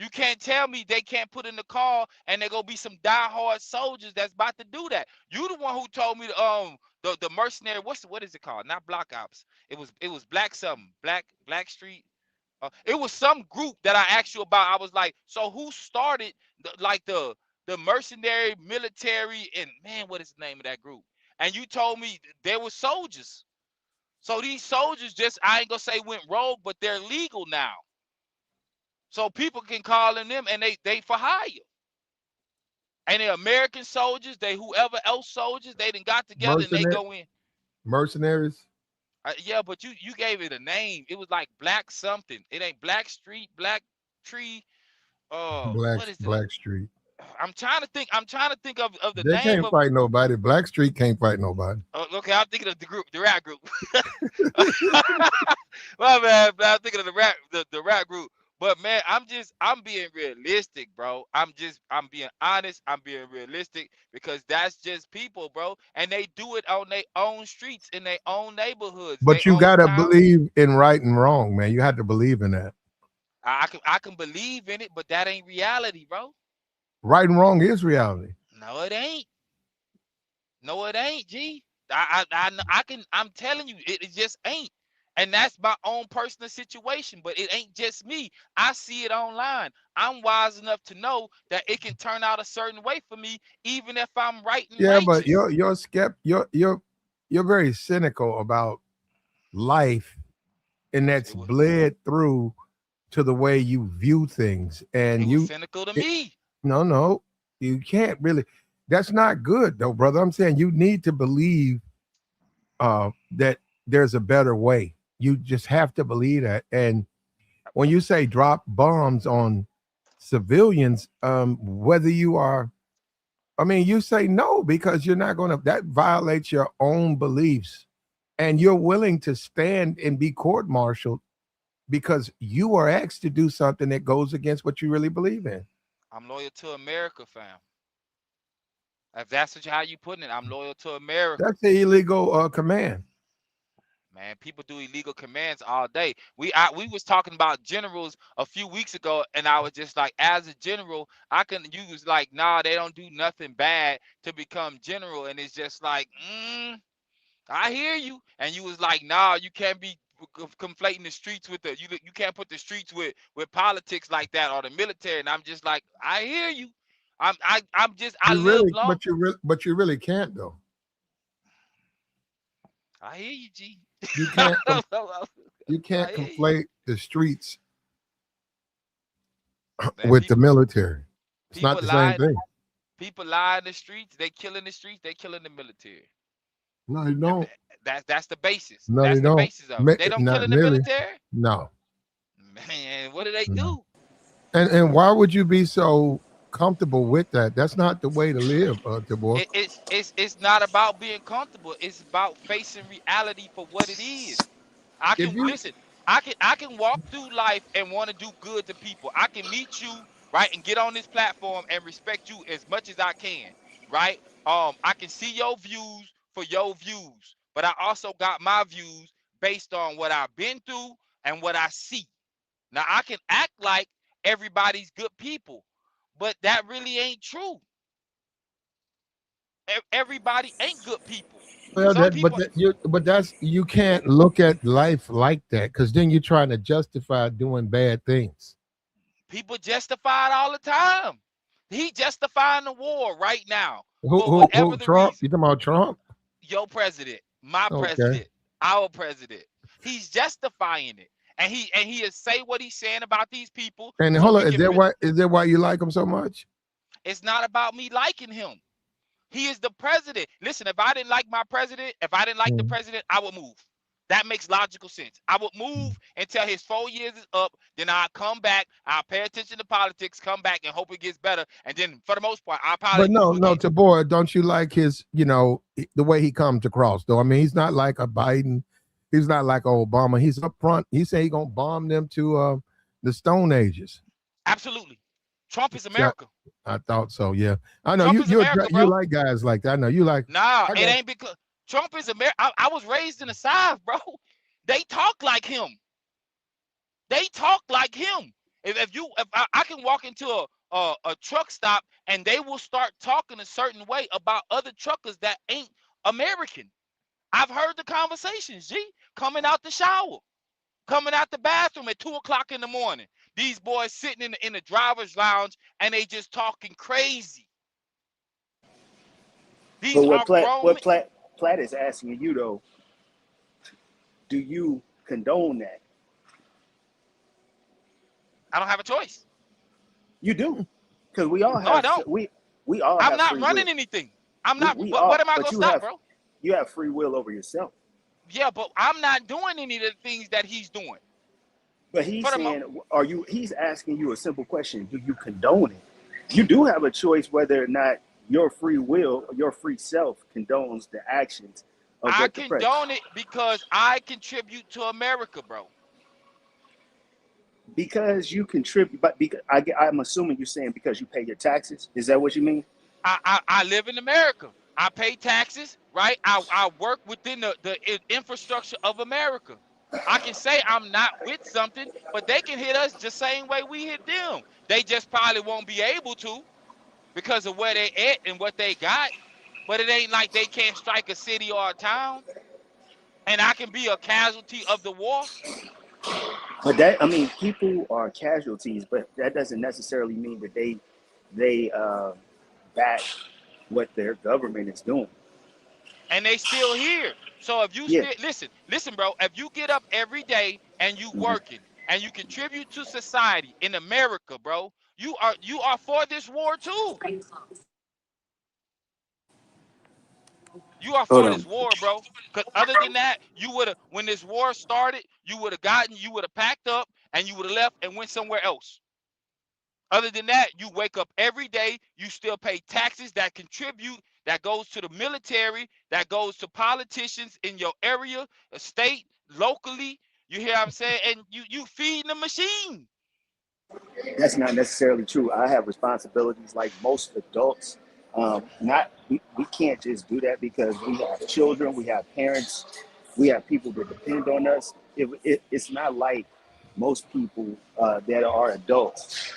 You can't tell me they can't put in the call and there gonna be some diehard soldiers that's about to do that. You the one who told me the mercenary. What is it called? Not Black Ops. It was Black something. Black Street. It was some group that I asked you about. I was like, so who started the mercenary military and man, what is the name of that group? And you told me there were soldiers. So these soldiers I ain't gonna say went rogue, but they're legal now. So people can call in them and they for hire. And they're American soldiers, they whoever else soldiers, they done got together and they go in. Mercenaries? Yeah, but you gave it a name. It was like Black something. It ain't Black Street, Black Tree. What is it? Black Street. I'm trying to think of the they name. They can't fight nobody. Black Street can't fight nobody. Okay, I'm thinking of the rap group. Well, man, I'm thinking of the rap group. But man, I'm being realistic, bro. I'm being honest. I'm being realistic because that's just people, bro. And they do it on their own streets, in their own neighborhoods. But you gotta believe in right and wrong, man. You have to believe in that. I can believe in it, but that ain't reality, bro. Right and wrong is reality. No, it ain't. No, it ain't, G. I'm telling you, it just ain't. And that's my own personal situation, but it ain't just me. I see it online. I'm wise enough to know that it can turn out a certain way for me, even if I'm right and righteous. But you're very cynical about life, and that's bled through to the way you view things. And you cynical to me. No, you can't really. That's not good though, brother. I'm saying you need to believe that there's a better way. You just have to believe that. And when you say drop bombs on civilians, whether you are, I mean, you say no because you're not going to. That violates your own beliefs, and you're willing to stand and be court-martialed because you are asked to do something that goes against what you really believe in. I'm loyal to America, fam. If that's how you putting it, I'm loyal to America. That's the illegal command. Man, people do illegal commands all day. We was talking about generals a few weeks ago, and I was just like, as a general, I can. You was like, nah, they don't do nothing bad to become general, and it's just like, I hear you. And you was like, nah, you can't be conflating the streets with you can't put the streets with politics like that or the military. And I'm just like, I hear you. I You live really, long. but you really can't though. I hear you, G. You can't. You I can't hear you. conflate the streets Man, with the military. It's not people the same lie. thing. People lie in the streets. They kill in the streets. They kill in the military. No, you don't. That's the basis. No, That's they the don't. basis of it. They don't kill Not in the really. military. No, Man, what do they no. do? And why would you be so comfortable with that? That's not the way to live, Tibor. It's not about being comfortable. It's about facing reality for what it is. I If can you listen. I can walk through life and want to do good to people. I can meet you, right, and get on this platform and respect you as much as I can, right? I can see your views for your views, but I also got my views based on what I've been through and what I see. Now I can act like everybody's good people, but that really ain't true. Everybody ain't good people. well, Some people but that's you can't look at life like that because then you're trying to justify doing bad things. people justify it all the time. He justifying the war right now for Who whatever the Trump? reason. You talking about Trump? Your president, my Okay. president, our president. He's justifying it. And he is say what he's saying about these people And so hold we on, can really. is that why you like him so much? It's not about me liking him. He is the president. Listen, if I didn't like my president, if I didn't like the Mm. president, I would move. That makes logical sense. I would move until his 4 years is up. Then I'll come back. I'll pay attention to politics, come back and hope it gets better. And then for the most part, I'll probably But move no, again. Tabor, don't you like his, the way he comes across though? I mean, he's not like a Biden. He's not like Obama. He's up front. He say he gonna bomb them to the Stone Ages. Absolutely. Trump is Yeah, America. I thought so. Yeah, I know Trump is America, you bro. like guys like that. I know you like. Nah, I it got ain't because Trump is America. I was raised in the South, bro. They talk like him. They talk like him. If I can walk into a truck stop and they will start talking a certain way about other truckers that ain't American. I've heard the conversations, G, coming out the shower, coming out the bathroom at 2 o'clock in the morning. These boys sitting in the driver's lounge and they just talking crazy. But These are grown men. what Platt is asking you though, do you condone that? I don't have a choice. You do, because we all No, I have don't. we all I'm have not free will. running anything. I'm We not. we What all, am I but gonna stop, bro? you have free will over yourself. Yeah, but I'm not doing any of the things that he's doing. But he's For the mo saying, he's asking you a simple question: do you condone it? You do have a choice whether or not your free will, your free self, condones the actions of I what the president. condone it because I contribute to America, bro. Because you contribute, but because I'm assuming you're saying because you pay your taxes. Is that what you mean? I live in America. I pay taxes, right? I work within the infrastructure of America. I can say I'm not with something, but they can hit us the same way we hit them. They just probably won't be able to because of where they at and what they got. But it ain't like they can't strike a city or a town, and I can be a casualty of the war. But that, I mean, people are casualties, but that doesn't necessarily mean that they back what their government is doing. And they still here. So if you Yeah. still listen, bro, if you get up every day and you Mhm. working and you contribute to society in America, bro, You are for this war too. You are Hold for on. this war, bro. Because other than that, you would have, when this war started, you would have packed up and you would have left and went somewhere else. Other than that, you wake up every day, you still pay taxes that contribute, that goes to the military, that goes to politicians in your area, a state, locally. You hear what I'm saying? And you feeding the machine. That's not necessarily true. I have responsibilities like most adults. Not we can't just do that because we have children, we have parents, we have people that depend on us. It's not like most people that are adults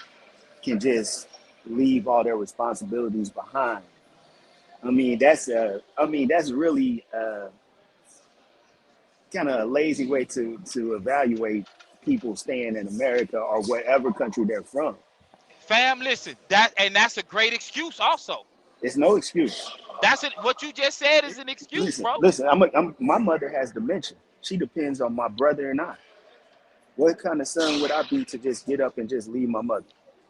can just leave all their responsibilities behind. That's really kind of a lazy way to evaluate people staying in America or whatever country they're from. Fam, listen, that's a great excuse also. It's no excuse. That's it. What you just said is an excuse, Listen, bro. listen. My mother has dementia. She depends on my brother and I. What kind of son would I be to just get up and just leave my mother?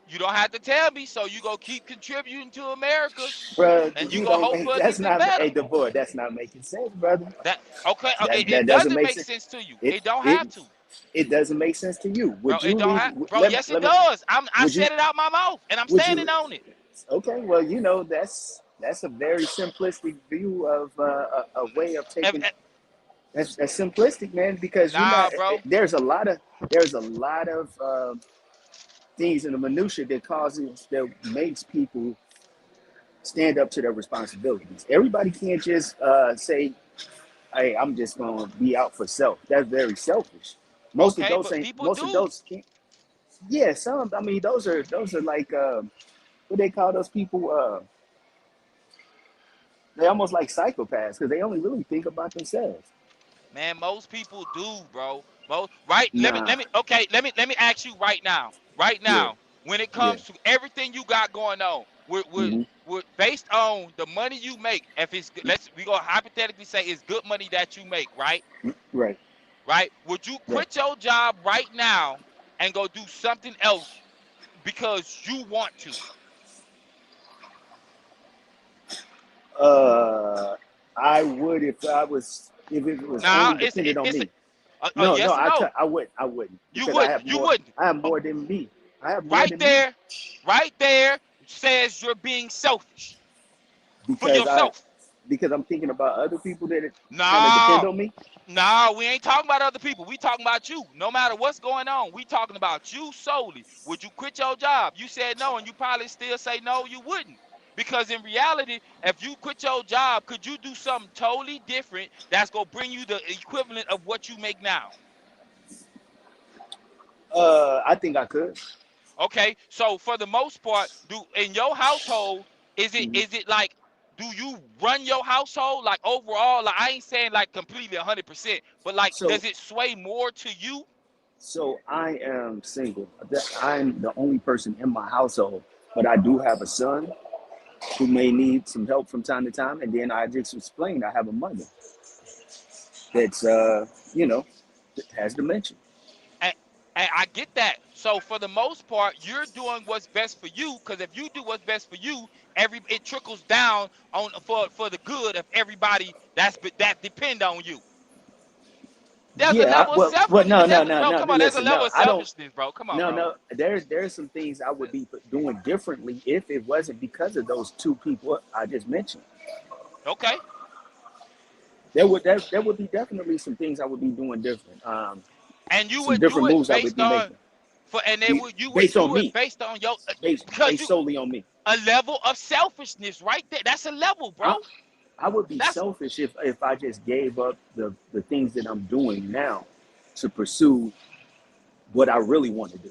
You don't have to tell me, so you go keep contributing to America, Bruh, and you you go don't hope make for it that's get not better. hey DeVore, that's not making sense, brother. That okay? That It doesn't doesn't make make sense. sense to you. It It don't have it to, it doesn't make sense to you. bro. Would It you don't leave? have, bro. Yes, it does. I Would you said it out my mouth, and I'm would standing you on it. okay, well, that's a very simplistic view of a way of taking. That's simplistic, man, because you're Nah, not. bro. There's a lot of things in the minutia that makes people stand up to their responsibilities. Everybody can't just say, "Hey, I'm just gonna be out for self." That's very selfish. Most Okay, adults but ain't. people Most do. adults can't. Yeah, some. I mean, those are like what they call those people. They almost like psychopaths because they only really think about themselves. Man, most people do, bro. Most right. Nah. Let me ask you right now. Right Yeah. now, when it Yeah. comes to everything you got going on, Hmm. based on the money you make, if it's good, we go hypothetically say it's good money that you make, right? Right. Right? Would you Right. quit your job right now and go do something else because you want to? Uh, I would if it was Now, only dependent on it's me. a No, no, yes or no. I wouldn't You because I wouldn't. have You more. wouldn't. I have Uh, more than me. I have more Right than me there, right there says you're being selfish for because I yourself. because I'm thinking about other people that kind of depend No, on me. no, we ain't talking about other people. We talking about you. No matter what's going on, we talking about you solely. Would you quit your job? You said no, and you probably still say no, you wouldn't. Because in reality, if you quit your job, could you do something totally different that's gonna bring you the equivalent of what you make now? I think I could. Okay, so for the most part, do in your household, is it Mhm. is it like, do you run your household like overall? Like I ain't saying like completely 100%, but like So does it sway more to you? so I am single. I'm the only person in my household, but I do have a son who may need some help from time to time, and then I just explained I have a mother that's you know has dementia. And, and I get that. So for the most part, you're doing what's best for you. Because if you do what's best for you, it trickles down on for the good of everybody that depend on you. There's a Yeah, level of well, selfishness. no. Come on, there's a Listen, level no, of I don't. selfishness, bro. Come on, No, bro. no. There's some things I would be doing differently if it wasn't because of those two people I just mentioned. Okay. There would be definitely some things I would be doing different. And you Some would do different it moves I would based be on making, and they would you would based on do it me, based on your because based you solely on me. a level of selfishness right there. That's a level, bro. I, I would be That's selfish if I just gave up the things that I'm doing now to pursue what I really want to do.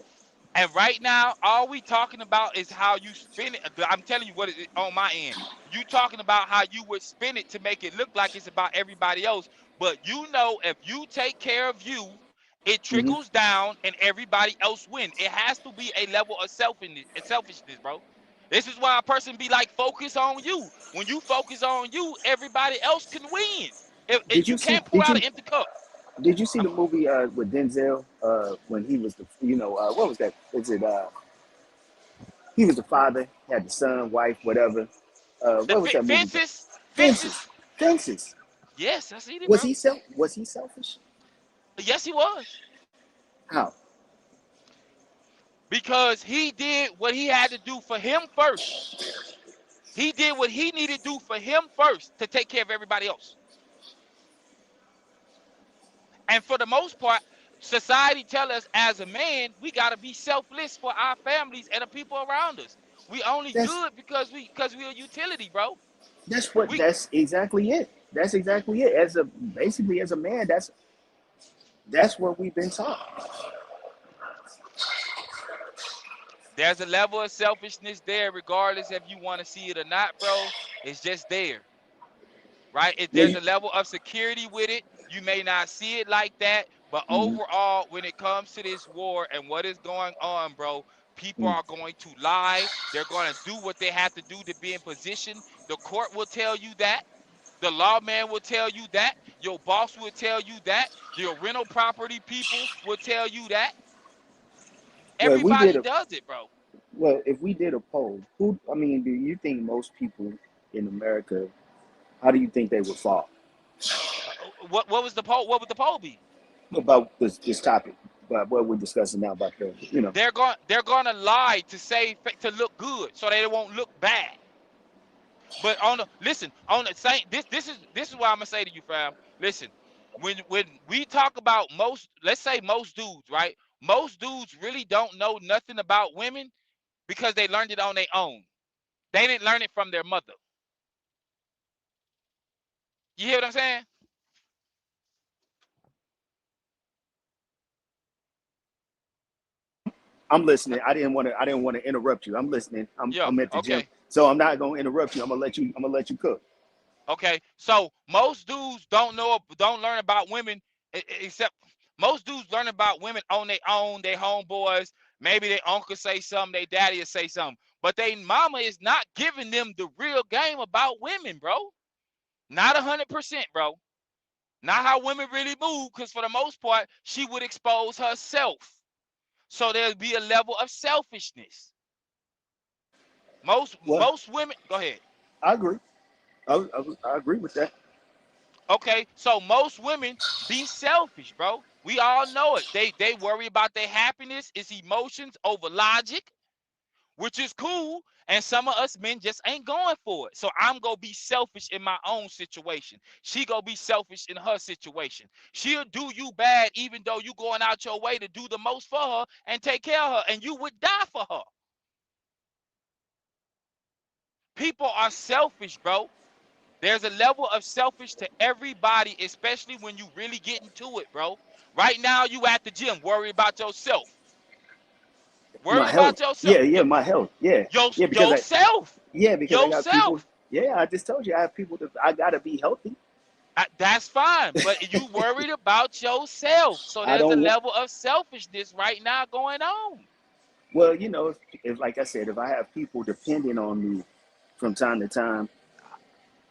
and right now, all we talking about is how you spin it. I'm telling you what it is on my end. You talking about how you would spin it to make it look like it's about everybody else. But you know, if you take care of you, it Hmm. trickles down and everybody else win. It has to be a level of selfishness, bro. This is why a person be like, focus on you. When you focus on you, everybody else can win. If Did you you see? can't pour out an empty cup. Did you see I'm the movie with Denzel when he was the what was that? Is it He was the father, had the son, wife, whatever. The What was that movie? fences, Fences. fences. Fences. Yes, I seen it, bro. Was he selfish? Yes, he was. How? Because he did what he had to do for him first. He did what he needed to do for him first to take care of everybody else. And for the most part, society tell us as a man, we got to be selfless for our families and the people around us. We only That's good because we a utility, bro. We that's exactly it. That's exactly it. As a basically as a man, that's what we've been taught. There's a level of selfishness there, regardless if you want to see it or not, bro. It's just there, right? Yeah, There's a level of security with it. You may not see it like that, but mhm, overall, when it comes to this war and what is going on, bro, people mhm. are going to lie. They're going to do what they have to do to be in position. The court will tell you that. The lawman will tell you that. Your boss will tell you that. Your rental property people will tell you that. Well, if we did Everybody a does it, bro. if we did a poll, who? I mean, do you think most people in America? How do you think they would fall What was the poll? What would the poll be? about this topic? About what we're discussing now about the They're going to lie to say to look good so they won't look bad. But on the same this is what I'm gonna say to you, fam. Listen, when we talk about most, let's say most dudes, right? Most dudes really don't know nothing about women because they learned it on their own. They didn't learn it from their mother. You hear what I'm saying? I'm listening. I didn't want to interrupt you. I'm listening. Yeah. I'm at the gym, Okay. so I'm not gonna interrupt you. I'm gonna let you cook. Okay. So most dudes don't learn about women except most dudes learn about women on their own, their homeboys. Maybe their uncle say something, their daddy will say something. But they mama is not giving them the real game about women, bro. Not 100%, bro. Not how women really move, because for the most part, she would expose herself. So there'd be a level of selfishness. Most Well, most women, go ahead. I agree. I agree with that. Okay, so most women be selfish, bro. We all know it. They worry about their happiness, it's emotions over logic, which is cool. And some of us men just ain't going for it. So I'm gonna be selfish in my own situation. She gonna be selfish in her situation. She'll do you bad even though you going out your way to do the most for her and take care of her, and you would die for her. People are selfish, bro. There's a level of selfish to everybody, especially when you really get into it, bro. Right now, you at the gym, worry about yourself. My Worry health. about yourself. Yeah, my health. Yeah, Yo, yeah, yourself. because I got people. Yourself. Yeah, I just told you I have people that I gotta be healthy. That's fine, but you worried about yourself. So I there's a don't want. level of selfishness right now going on. Well, if like I said, if I have people depending on me from time to time,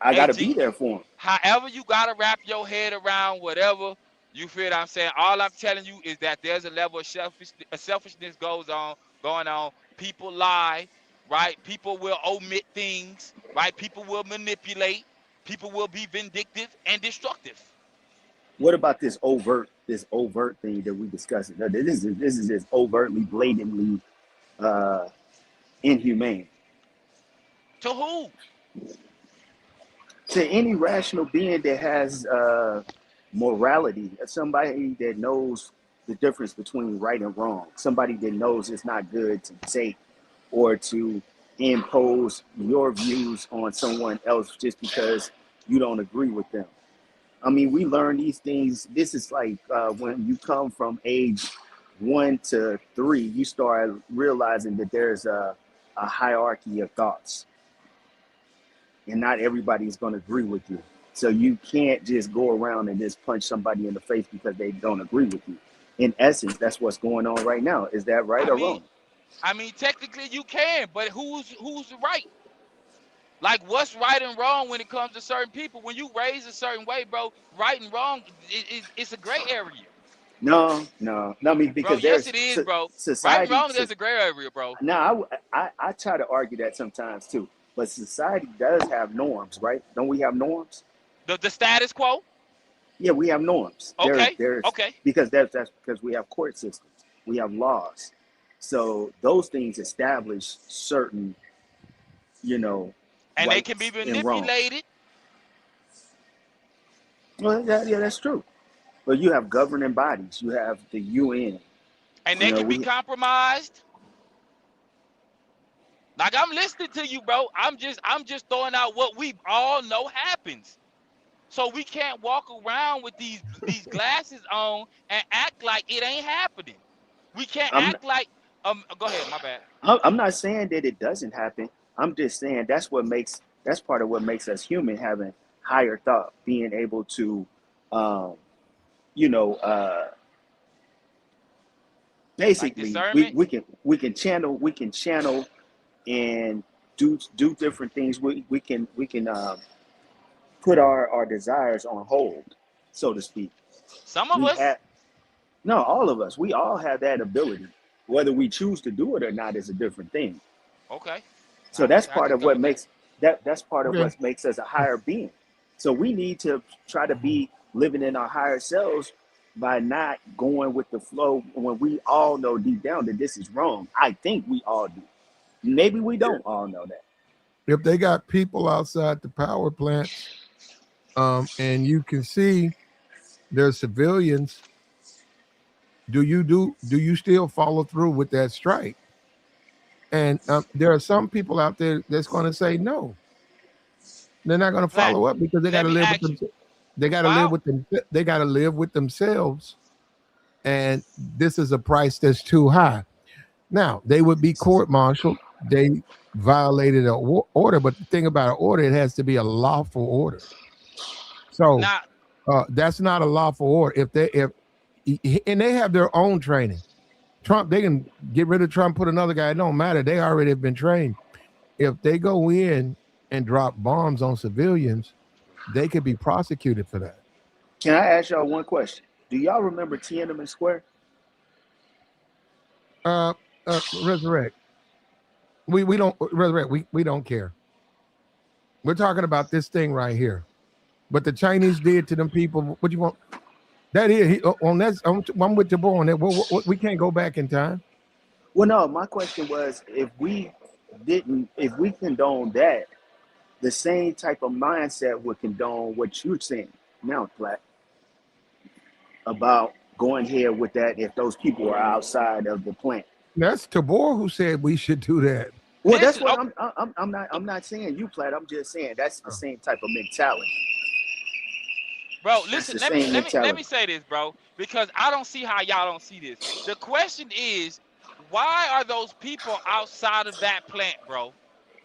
I gotta be AG, there for them. however you gotta wrap your head around whatever, you feel what I'm saying. All I'm telling you is that there's a level of selfishness going on. People lie, right? People will omit things, right? People will manipulate. People will be vindictive and destructive. What about this overt thing that we discussed? This is just overtly, blatantly uh, inhumane To who? to any rational being that has morality. Somebody that knows the difference between right and wrong. Somebody that knows it's not good to take or to impose your views on someone else just because you don't agree with them. I mean, we learn these things. This is like when you come from age 1 to 3, you start realizing that there's a hierarchy of thoughts, and not everybody's going to agree with you. So you can't just go around and just punch somebody in the face because they don't agree with you. In essence, that's what's going on right now. Is that right I or mean, wrong? technically you can, but who's right? Like, what's right and wrong when it comes to certain people? When you raise a certain way, bro, right and wrong, it's a gray area. I mean, Bro, because yes there's it is, bro. Right and society. wrong, there's a gray area, bro. Now, I try to argue that sometimes too, but society does have norms, right? Don't we have norms? The status quo. Yeah, we have norms. Okay, There's okay. because that's because we have court systems, we have laws, so those things establish certain, you know, And they can be rights and wrongs. manipulated. Well, yeah, that's true. But you have governing bodies. You have the UN. And You they know, can be we compromised. Like I'm listening to you, bro. I'm just throwing out what we all know happens. So we can't walk around with these glasses on and act like it ain't happening. We can't I'm act like go ahead, my bad. I'm not saying that it doesn't happen. I'm just saying that's part of what makes us human, having higher thought, being able to, um, you know, Like basically discernment. we can channel and do different things. We can put our desires on hold, so to speak. Some of We us, have no, all of us. We all have that ability. Whether we choose to do it or not is a different thing. okay. So that's I part can of go what with that. makes that's part of Okay. what makes us a higher being. So we need to try to be living in our higher selves by not going with the flow when we all know deep down that this is wrong. I think we all do. Maybe we don't all know that. If they got people outside the power plants, and you can see there's civilians, do you still follow through with that strike? And there are some people out there that's going to say no. They're not going to Plat, follow up because they got let to me live with ask them. you, They got to live while with them. They got to live with themselves, and this is a price that's too high. Now they would be court-martialed. They violated an order, but the thing about an order, it has to be a lawful order. So now that's not a lawful order. If and they have their own training. Trump, they can get rid of Trump, put another guy. It don't matter. They already have been trained. If they go in and drop bombs on civilians, they could be prosecuted for that. Can I ask y'all one question? Do y'all remember Tiananmen Square? Uh, resurrect. We don't resurrect. We don't care. We're talking about this thing right here. What the Chinese did to them people. What you want? That is on that. I'm with your boy on that. We can't go back in time. Well, no, my question was if we condone that, the same type of mindset would condone what you're saying now, Platt, about going here with that if those people are outside of the plant. That's Tabor who said we should do that. Well, that's listen, what okay, I'm not saying you, Platt. I'm just saying that's the same type of mentality. bro, That's listen, the let me same let me let me mentality. say this, bro, because I don't see how y'all don't see this. The question is, why are those people outside of that plant, bro?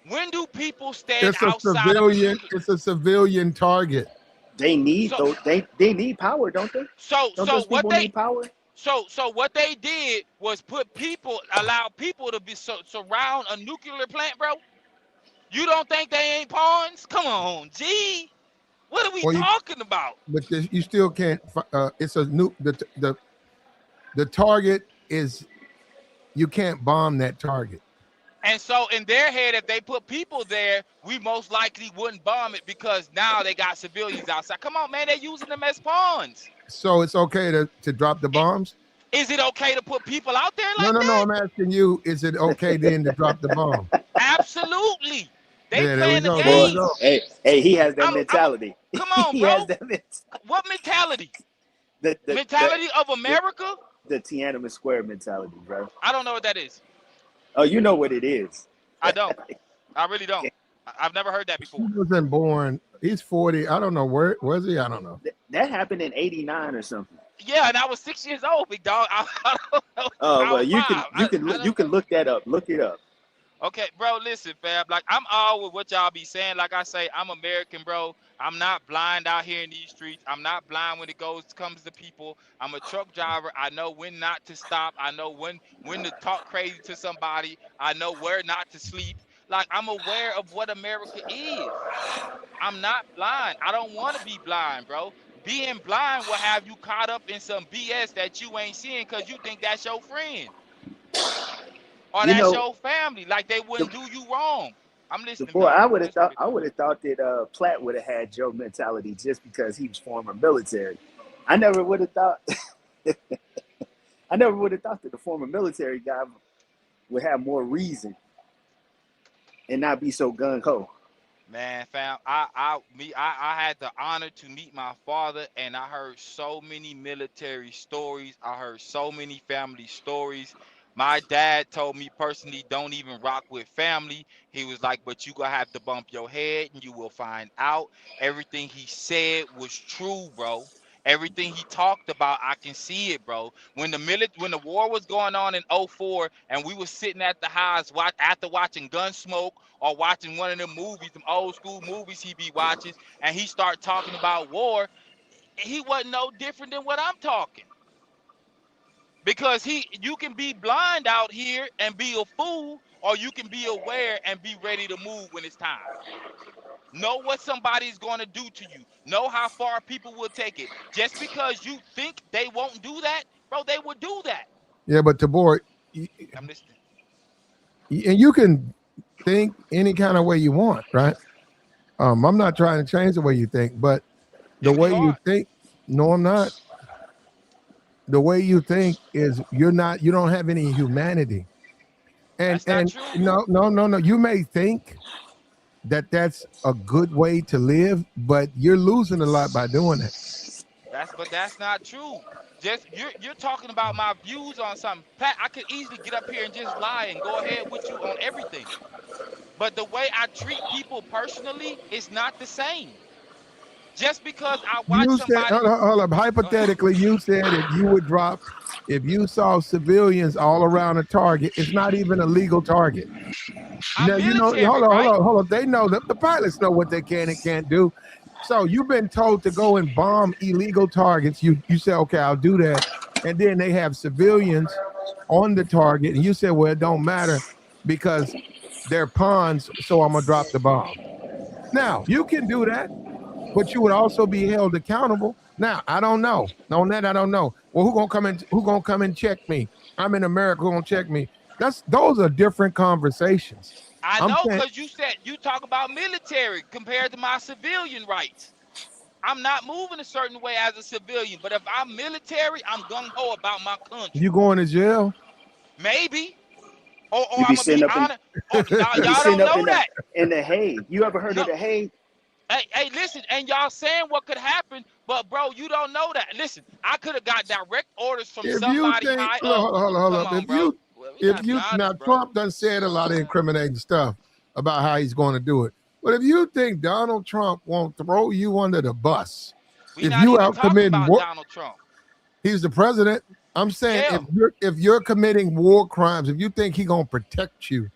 When do people stand It's a outside of a civilian. nuclear? It's a civilian target. They need So those. They need power, don't they? so Don't so those what people they need power? so what they did was allow people to be surround a nuclear plant, bro. You don't think they ain't pawns? Come on, G. What are we Or you, talking about? but you still can't. It's a new. The target is you can't bomb that target. And so in their head, if they put people there, we most likely wouldn't bomb it because now they got civilians outside. Come on, man, they're using them as pawns. So it's okay to drop the It, bombs. is it okay to put people out there No, like no, no. that? I'm asking you. Is it okay then to drop the bomb? Absolutely. They Yeah, there we playing the go. There we Boy, game. go. hey, he has that I'm mentality. come on, He bro. has that What mentality? the the the Mentality of the, America? the Tiananmen Square mentality, bro. I don't know what that is. Oh, you know what it is. I don't. I really don't. I've never heard that He before. wasn't born. He's 40. I don't know where was he. I don't know. That happened in '89 or something. Yeah, and I was 6 years old, big dog. I don't know. Oh I well, was five. I you don't can know. look that up. Look it up. Okay, bro, listen, fam. Like, I'm all with what y'all be saying. Like I say, I'm American, bro. I'm not blind out here in these streets. I'm not blind when it comes to people. I'm a truck driver. I know when not to stop. I know when to talk crazy to somebody. I know where not to sleep. Like, I'm aware of what America is. I'm not blind. I don't want to be blind, bro. Being blind will have you caught up in some BS that you ain't seeing because you think that's your friend or You that's know, your family. Like they wouldn't do you wrong. I'm the listening, boy, Doc. I I'm would have listening, thought, big I dog. would have thought that Platt would have had Joe mentality just because he was former military. I never would have thought. I never would have thought that the former military guy would have more reason and not be so gung ho. Man, fam, I had the honor to meet my father, and I heard so many military stories. I heard so many family stories. My dad told me personally, don't even rock with family. He was like, but you gonna have to bump your head and you will find out. Everything he said was true, bro. Everything he talked about, I can see it, bro. When the war was going on in '04, and we were sitting at the house after watching Gunsmoke or watching one of them movies, them old school movies he be watching, and he start talking about war, he wasn't no different than what I'm talking. Because you can be blind out here and be a fool, or you can be aware and be ready to move when it's time. Know what somebody's going to do to you. Know how far people will take it. Just because you think they won't do that, bro, they will do that. Yeah, but Tabor, I'm listening. and you can think any kind of way you want, right? I'm not trying to change the way you think, but the Hit me way you hard. think, no, I'm not. The way you think is you don't have any humanity. And That's not true. no. You may think that that's a good way to live, but you're losing a lot by doing it. That's not true. Just you're talking about my views on something. Pat, I could easily get up here and just lie and go ahead with you on everything. But the way I treat people personally is not the same. Just because I watch You said, somebody, hold up, go ahead. hypothetically, you said if you saw civilians all around a target, it's not even a legal target. I'm Now, military, right? hold on. They know that the pilots know what they can and can't do. So you've been told to go and bomb illegal targets. You say, okay, I'll do that. And then they have civilians on the target. And you say, well, it don't matter because they're pawns. So I'm going to drop the bomb. Now, you can do that, but you would also be held accountable. Now, I don't know. On that, I don't know. Well, who gonna come and check me? I'm in America, who gonna check me? Those are different conversations. I I'm know saying because you said you talk about military compared to my civilian rights. I'm not moving a certain way as a civilian, but if I'm military, I'm gung ho about my country. you going to jail. Maybe, or You be I'm gonna be sitting up in honest. Or you be y'all sitting don't up know that. in the hay. You ever heard of No, the hay? hey, listen, and y'all saying what could happen, but bro, you don't know that. Listen, I could have got direct orders from If you somebody think, high up. hold Come up. on, bro. Well, we gotta If be you now honest, bro. Trump done said a lot of incriminating stuff about how he's going to do it. But if you think Donald Trump won't throw you under the bus, We if not you even out talking committing about war, Donald Trump. he's the president. I'm saying Yeah, if you're committing war crimes, if you think he gonna protect you,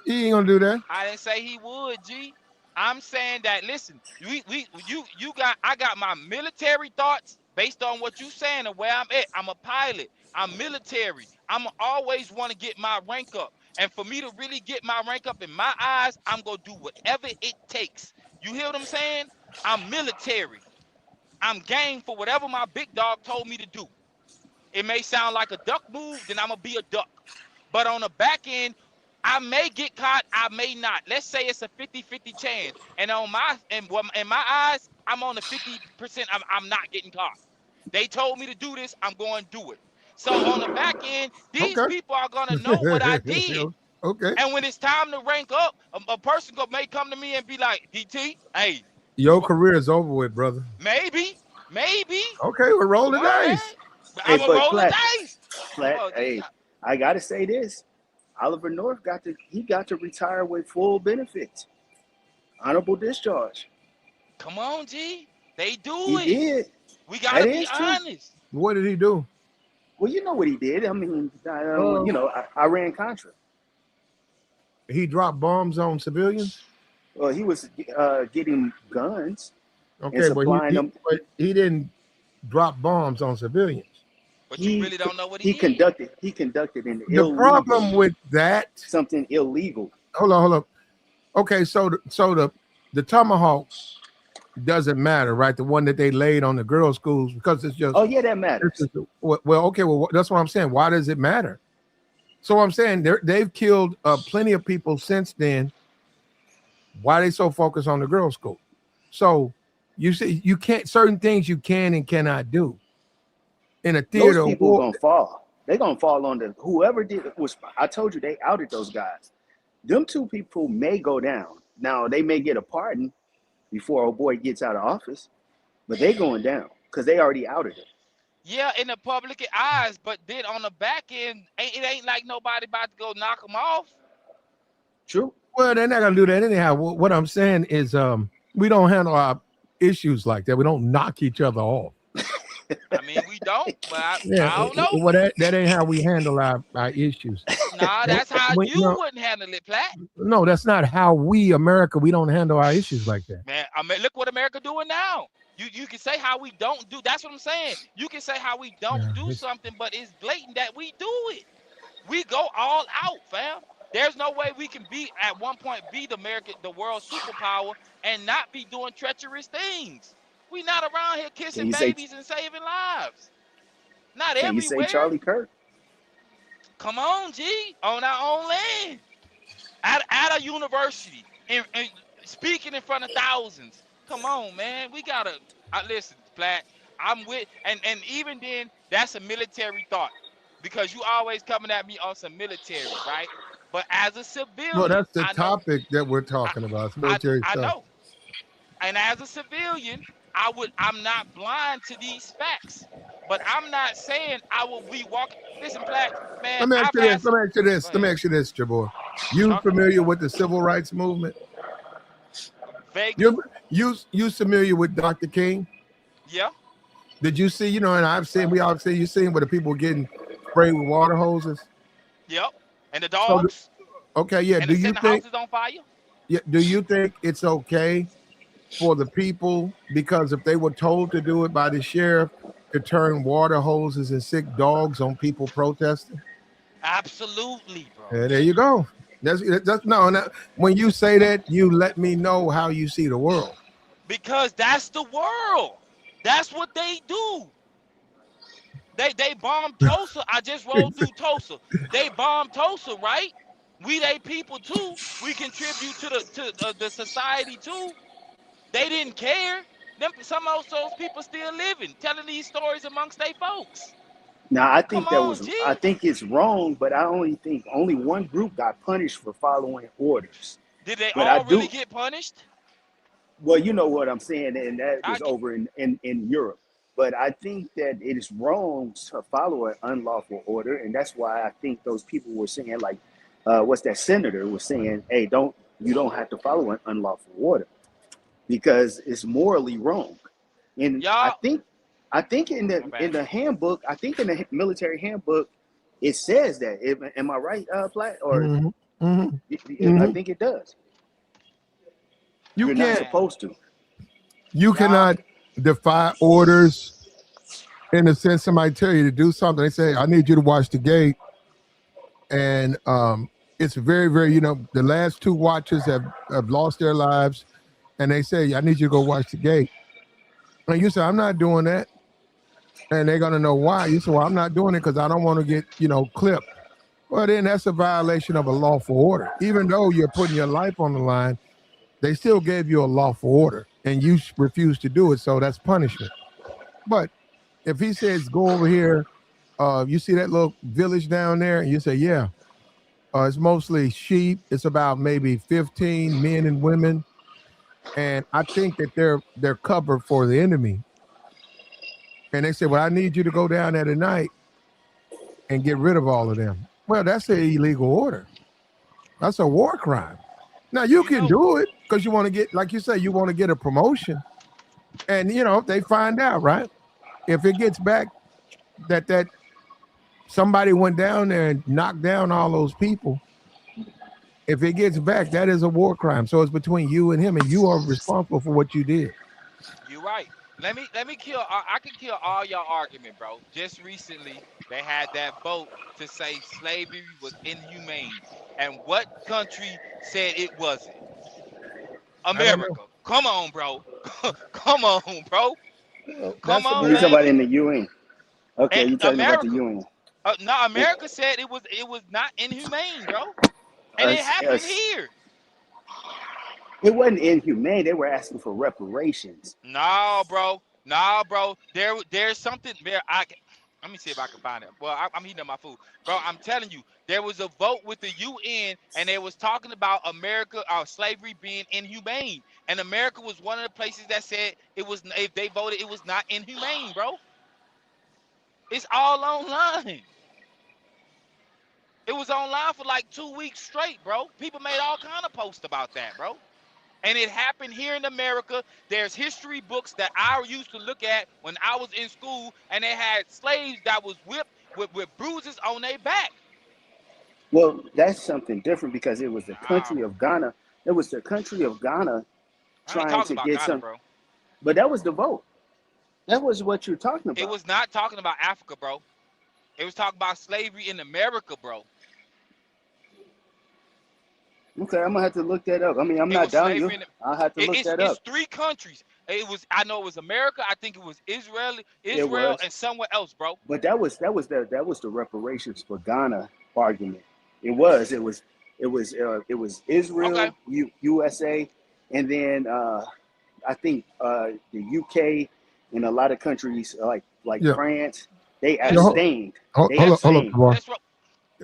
he ain't gonna do that. I didn't say he would, G. I'm saying that listen, you got I got my military thoughts based on what you saying and where I'm at. I'm a pilot. I'm military. I'm always want to get my rank up. And for me to really get my rank up in my eyes, I'm gonna do whatever it takes. You hear what I'm saying? I'm military. I'm game for whatever my big dog told me to do. It may sound like a duck move, then I'm gonna be a duck. But on the back end, I may get caught, I may not. Let's say it's a 50-50 chance. And in my eyes, I'm on the 50%. I'm not getting caught. They told me to do this, I'm going to do it. So on the back end, these Okay. people are gonna know what I did. Okay. And when it's time to rank up, a person may come to me and be like, DT, hey, Your career is over with, brother. maybe. Okay, we'll roll Come the on, man. dice. Hey, I'm gonna but roll the Platt, dice. Oh, hey, I gotta say this. Oliver North got to retire with full benefits. Honorable discharge. come on, G. They do He it. did. We That gotta be is true. honest. What did he do? Well, you know what he did. I mean, Um, Iran Contra. he dropped bombs on civilians. Well, he was getting guns and Okay, but supplying them. he didn't drop bombs on civilians. But you He really don't know what he he did. conducted an The problem illegal, with that, something illegal. hold on. Okay, so the tomahawk, doesn't matter, right? The one that they laid on the girls' schools because it's just Oh yeah, that matters. well, okay, well that's what I'm saying. Why does it matter? So I'm saying they've killed plenty of people since then. Why are they so focused on the girls' school? So you see, you can't certain things you can and cannot do in a Those theater of people war. gonna fall. They're gonna fall on the whoever did it was. I told you they outed those guys. Them two people may go down. Now they may get a pardon before old boy gets out of office, but they going down because they already outed him. Yeah, in the public eyes, but then on the back end, it ain't like nobody about to go knock them off. True. Well, they're not gonna do that anyhow. What I'm saying is, we don't handle our issues like that. We don't knock each other off. I mean, we don't, but I don't know. Well, that ain't how we handle our issues. Nah, that's how you No, wouldn't handle it, Platt. no, that's not how we, America, we don't handle our issues like that. Man, I mean, look what America doing now. You can say how we don't do. That's what I'm saying. You can say how we don't do something, but it's blatant that we do it. We go all out, fam. There's no way we can be at one point be the world superpower and not be doing treacherous things. We not around here kissing babies and saving lives. Not Can everywhere. you say Charlie Kirk? Come on, G, on our own land, at a university, and speaking in front of thousands. Come on, man. We gotta listen, Platt. I'm with, and even then, that's a military thought, because you always coming at me on some military, right? But as a civilian, Well, that's the topic that we're talking about. It's military stuff. I know. And as a civilian, I'm not blind to these facts. But I'm not saying I will be walking. Listen, Platt, man. Let me ask you this, Jabor. You familiar with the civil rights movement? Vaguely. You familiar with Dr. King? Yeah. Did you see, and we all see, you seen where the people getting sprayed with water hoses? Yep. And the dogs. Okay, yeah. And do you think the houses on fire? Yeah. Do you think it's okay for the people, because if they were told to do it by the sheriff, to turn water hoses and sick dogs on people protesting? Absolutely, bro. Yeah, there you go. That's no. When you say that, you let me know how you see the world. Because that's the world. That's what they do. They bombed Tulsa. I just rolled through Tulsa. They bombed Tulsa, right? We they people too. We contribute to the society too. They didn't care. Some of those people still living, telling these stories amongst their folks. Now I think I think it's wrong, but I only think only one group got punished for following orders. Did they all really get punished? Well, you know what I'm saying, and that was over in Europe. But I think that it is wrong to follow an unlawful order, and that's why I think those people were saying, like, what's that senator was saying, hey, you don't have to follow an unlawful order, because it's morally wrong. And I think in the handbook, I think in the military handbook, it says that. Am I right, Platt? Or I think it does. You're not supposed to. You cannot defy orders in the sense somebody tell you to do something. They say, I need you to watch the gate. And it's very, very, the last two watchers have lost their lives. And they say, I need you to go watch the gate. And you say, I'm not doing that. And they're going to know why. You say, well, I'm not doing it because I don't want to get, clipped. Well, then that's a violation of a lawful order. Even though you're putting your life on the line, they still gave you a lawful order and you refuse to do it. So that's punishment. But if he says, go over here, you see that little village down there? And you say, yeah, it's mostly sheep. It's about maybe 15 men and women. And I think that they're covered for the enemy. And they say, well, I need you to go down there tonight and get rid of all of them. Well, that's an illegal order. That's a war crime. Now, you can do it because you want to get, like you say, you want to get a promotion. And, they find out, right? If it gets back that somebody went down there and knocked down all those people, if it gets back, that is a war crime. So it's between you and him, and you are responsible for what you did. You're right. Let me kill. I can kill all your argument, bro. Just recently, they had that vote to say slavery was inhumane, and what country said it wasn't? America. Come on, bro. Come on, bro. Come That's the on, You talking man. about in the UN? Okay, And you talking about the America. UN? No, America said it was not inhumane, bro. And it Us, happened us. here. It wasn't inhumane. They were asking for reparations. No, bro. No, bro. There's something there. Let me see if I can find it. Well, I'm heating up my food, bro. I'm telling you, there was a vote with the UN, and they was talking about America, slavery being inhumane, and America was one of the places that said it was. If they voted, it was not inhumane, bro. It's all online. It was online for like 2 weeks straight, bro. People made all kind of posts about that, bro. And it happened here in America. There's history books that I used to look at when I was in school, and they had slaves that was whipped with bruises on their back. Well, that's something different because it was the Nah, country of Ghana. It was the country of Ghana I ain't trying talking to about get Ghana, some. bro. But that was the vote. That was what you're talking It about. was not talking about Africa, bro. It was talking about slavery in America, bro. Okay, I'm gonna have to look that up. I mean, I'm It not was down you. slavery in I'll have to look that it's up. 3 countries. I know it was America. I think it was It Israel, was, and somewhere else, bro. but that was the reparations for Ghana argument. It was Okay. Israel, USA, and then I think the UK and a lot of countries like yeah. France. They Yeah, Let's abstained. They hold up, abstained. Tabar. let's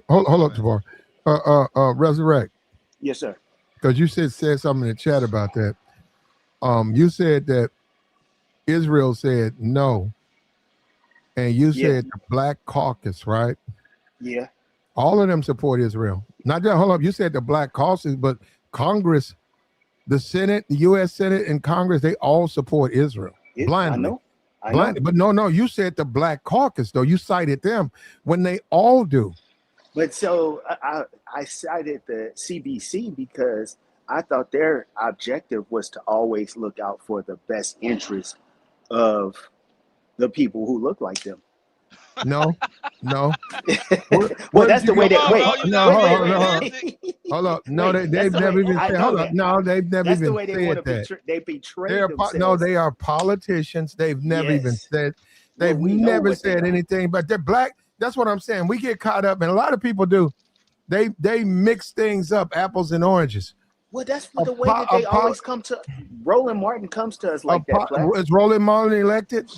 Hold go up, ahead. Tabar. Resurrect, Yes, sir. because you said something in the chat about that. You said that Israel said no, and you Yeah, said the Black Caucus, right? yeah. All of them support Israel. Not just hold up. You said the Black Caucus, but Congress, the Senate, the U.S. Senate, and Congress, they all support Israel I blindly. know. I know. Blind, but no, you said the Black Caucus, though. You cited them when they all do. But so I cited the CBC because I thought their objective was to always look out for the best interest of the people who look like them. No. Well, Where did that's you the way get? Come that. on, Wait, bro. You No, gotta wait, be wait, realistic. wait. hold up. No, Wait, they've that's the never way. even I said. know Hold up. that. No, they've never That's the even way they want said to be. that. They betrayed No, themselves. they are politicians. They've never even Yes. said. Well, They've we know never what they said are. anything. But they're black. That's what I'm saying. We get caught up, and a lot of people do. They mix things up, apples and oranges. Well, that's A the way po- that a they po- always come to. Roland Martin comes to us a like that, Black. Is Roland Martin elected?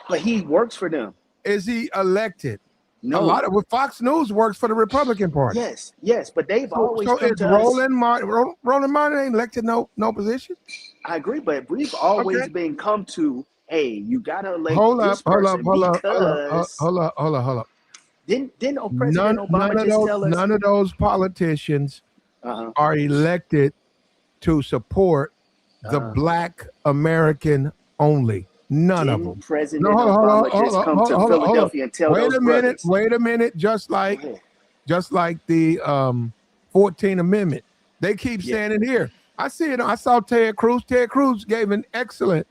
But he works for them. Is he elected? A No. lot of Fox News works for the Republican Party. Yes, but they've always So come is to us. Roland Martin? Roland Martin ain't elected no position. I agree, but we've Okay. always been come to, hey, you gotta elect Hold this up, hold up, person hold up, because hold up, hold up, hold up. didn't President Obama just tell us? None of those politicians Uh-huh. are elected to support the Black American only. None of them. Didn't President No, Obama just come to hold up. Philadelphia and tell those brothers? Wait a minute. Just like the 14th Amendment, they keep Yeah. saying it here. I see it. I saw Ted Cruz. Ted Cruz gave an excellent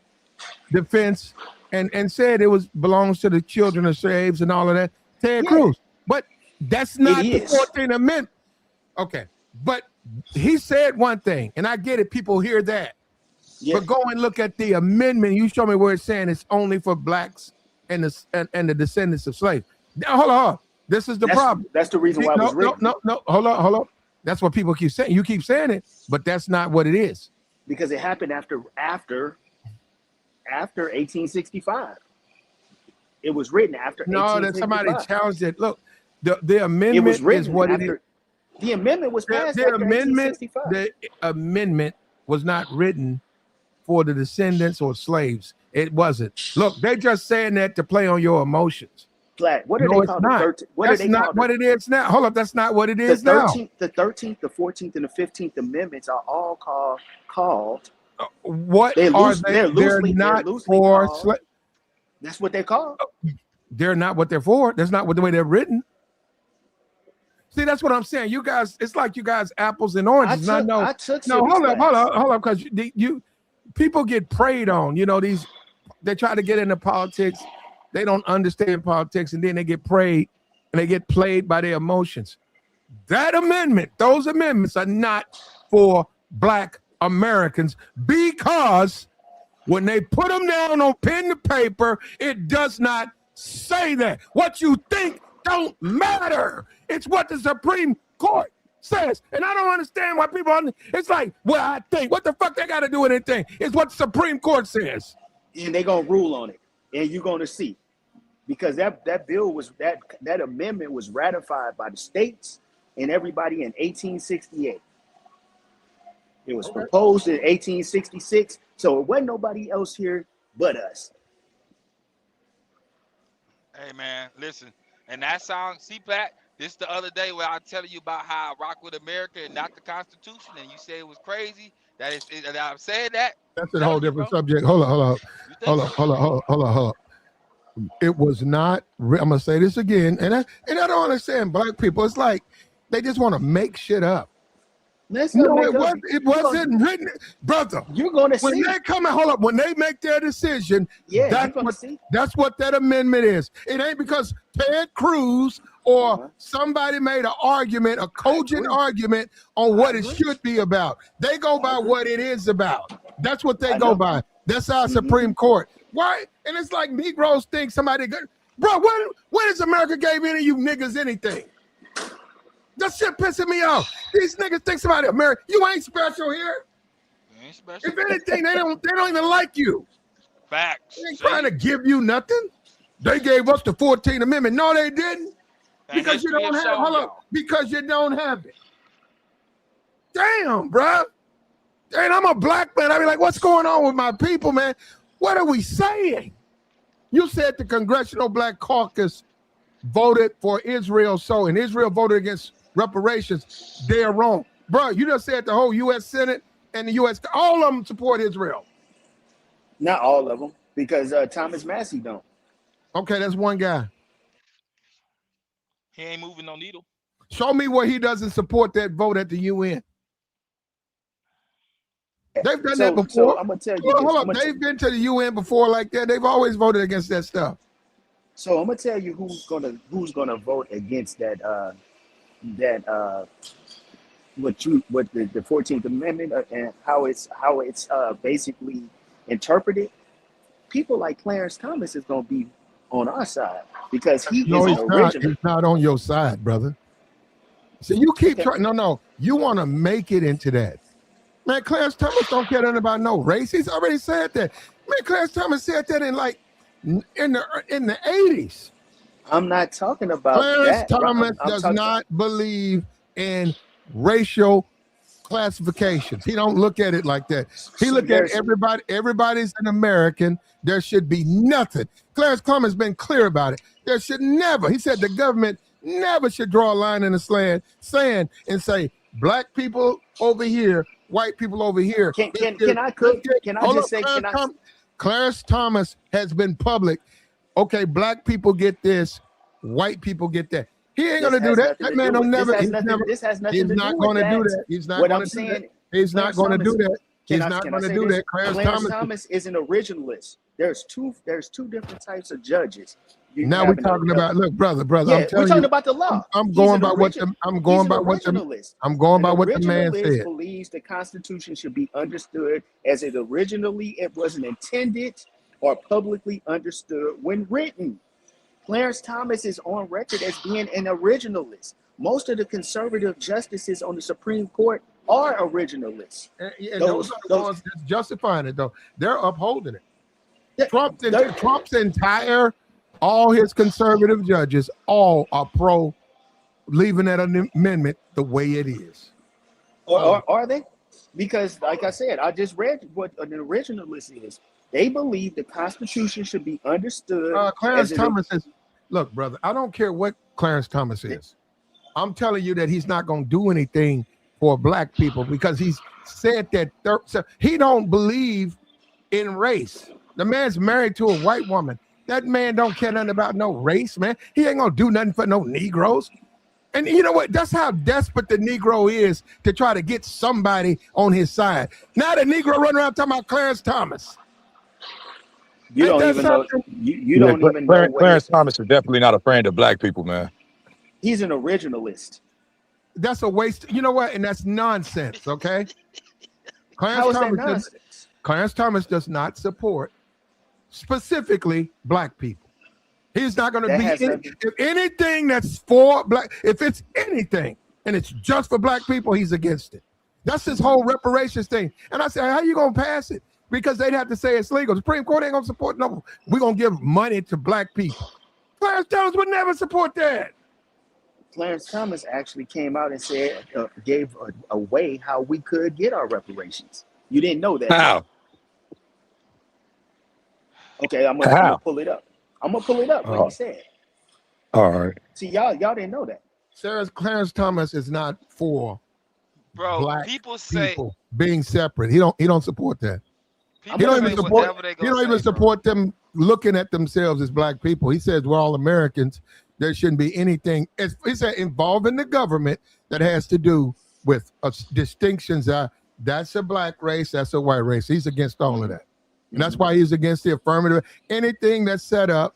defense and said it belongs to the children of slaves and all of that. Ted Yeah. Cruz, but that's not the is. 14th Amendment. Okay, but he said one thing, and I get it. People hear that, Yeah. but go and look at the amendment. You show me where it's saying it's only for blacks and the descendants of slaves. Now, hold on. This is the problem. That's the reason why it was written. No. Hold on. That's what people keep saying. You keep saying it, but that's not what it is. Because it happened after 1865. It was written after. No, that somebody 1865. challenged it. Look, the amendment It was written is what after. it is. The amendment was passed The after amendment, 1865. the amendment was not written for the descendants or slaves. It wasn't. Look, they're just saying that to play on your emotions. Black. What are No, they it's called? not. That's not what it is now. Hold up, that's not what it is now. The 13th, the 14th, and the 15th Amendments are all called. What They're are loose- they? they're They're loosely- not they're loosely for. called. That's what they're called. They're not what they're for. That's not what the way they're written. See, that's what I'm saying. You guys, it's like you guys apples and oranges. I took civics hold class. up, because you people get preyed on. You know, they try to get into politics. They don't understand politics, and then they get preyed and they get played by their emotions. Those amendments are not for Black Americans because when they put them down on pen to paper, it does not say that. What you think don't matter. It's what the Supreme Court says. And I don't understand why people, it's like, well, I think, what the fuck they got to do with anything? It's what the Supreme Court says. And they're going to rule on it. And you're going to see. Because that bill was, that amendment was ratified by the states and everybody in 1868. It was proposed in 1866. So it wasn't nobody else here but us. Hey, man, listen. And that song, C-Pat, this the other day where I was telling you about how I rock with America and not the Constitution, and you say it was crazy. That I'm saying that. That's a whole different subject. Hold on. It was not. I'm gonna say this again, and I don't understand black people. It's like they just want to make shit up. No, it wasn't written, brother. You're gonna see when they come and hold up. When they make their decision, that's what that amendment is. It ain't because Ted Cruz or somebody made an argument, a cogent argument on what it should be about. They go by what it is about. That's what they go by. That's our Supreme Court. Why? And it's like Negroes think somebody good. Bro, when has America gave any of you niggas anything? That shit pissing me off. These niggas think somebody America. You ain't special here. You ain't special. If anything, they don't even like you. Facts. They ain't trying to give you nothing. They gave us the 14th Amendment. No, they didn't. Because you don't have. Hold up. Because you don't have it. Damn, bro. And I'm a black man. I be like, what's going on with my people, man? What are we saying? You said the Congressional Black Caucus voted for Israel, and Israel voted against reparations. They're wrong. Bro, you just said the whole U.S. Senate and the U.S., all of them support Israel. Not all of them, because Thomas Massey don't. Okay, that's one guy. He ain't moving no needle. Show me where he doesn't support that vote at the UN. They've done that before. So I'm gonna tell you. Hold up. They've been to the UN before like that. They've always voted against that stuff. So I'm gonna tell you who's gonna vote against that what the 14th Amendment and how it's basically interpreted. People like Clarence Thomas is gonna be on our side because he is an original. He's not on your side, brother. So you keep trying. No. You want to make it into that. Man, Clarence Thomas don't care nothing about no race. He's already said that. Man, Clarence Thomas said that in the 80s. I'm not talking about Clarence that. Thomas does not believe in racial classifications. He don't look at it like that. He look at everybody. Everybody's an American. There should be nothing. Clarence Thomas has been clear about it. There should never. He said the government never should draw a line in the sand and say black people over here, white people over here. Clarence Thomas has been public. Okay, black people get this, white people get that. He ain't gonna do that. That man don't never. This has nothing to do with that. He's not gonna do that. He's not gonna do that. He's not gonna do that. He's not gonna do that. Clarence Thomas is an originalist. There's two different types of judges. Now we're talking about, look, brother. Yeah, we're talking about the law. I'm going by what the man said. Believes the Constitution should be understood as it originally it wasn't intended or publicly understood when written. Clarence Thomas is on record as being an originalist. Most of the conservative justices on the Supreme Court are originalists. Those are the ones that's justifying it, though. They're upholding it. Trump's entire, all his conservative judges, all are pro leaving that amendment the way it is. Or are they? Because, like I said, I just read what an originalist is. They believe the Constitution should be understood. Clarence Thomas is, look, brother, I don't care what Clarence Thomas is. I'm telling you that he's not going to do anything for black people because he's said that he don't believe in race. The man's married to a white woman. That man don't care nothing about no race, man. He ain't going to do nothing for no Negroes. And you know what? That's how desperate the Negro is to try to get somebody on his side. Now the Negro running around talking about Clarence Thomas. You don't even know. You don't even know. Clarence Thomas is definitely not a friend of black people, man. He's an originalist. That's a waste. You know what? And that's nonsense, okay? Clarence How is that Thomas does, nonsense? Clarence Thomas does not support specifically black people. He's not going to That be has any, nothing. if anything that's for black. If it's anything and it's just for black people, he's against it. That's his whole reparations thing. And I said, how you going to pass it? Because they'd have to say it's legal. The Supreme Court ain't going to support no. We're going to give money to black people. Clarence Thomas would never support that. Clarence Thomas actually came out and said, gave a way how we could get our reparations. You didn't know that. How? Okay, I'm gonna pull it up. I'm gonna pull it up. What Oh. he said. All right. See, y'all didn't know that. Clarence Thomas is not for Bro, black people say people being separate. He don't support that. people He don't say even support. whatever they He gonna don't say, even bro. support them looking at themselves as black people. He says we're all Americans. There shouldn't be anything. He said involving the government that has to do with distinctions. That's a black race. That's a white race. He's against all of that, and that's why he's against the affirmative. Anything that's set up,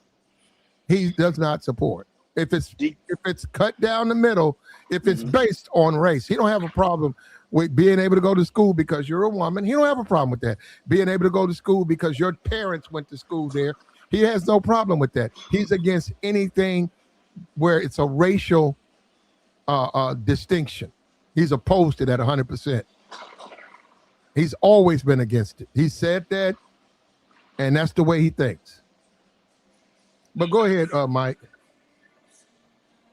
he does not support. If it's cut down the middle, if it's based on race, he don't have a problem with being able to go to school because you're a woman. He don't have a problem with that. Being able to go to school because your parents went to school there. He has no problem with that. He's against anything where it's a racial distinction. He's opposed to that 100%. He's always been against it. He said that, and that's the way he thinks. But go ahead, Mike.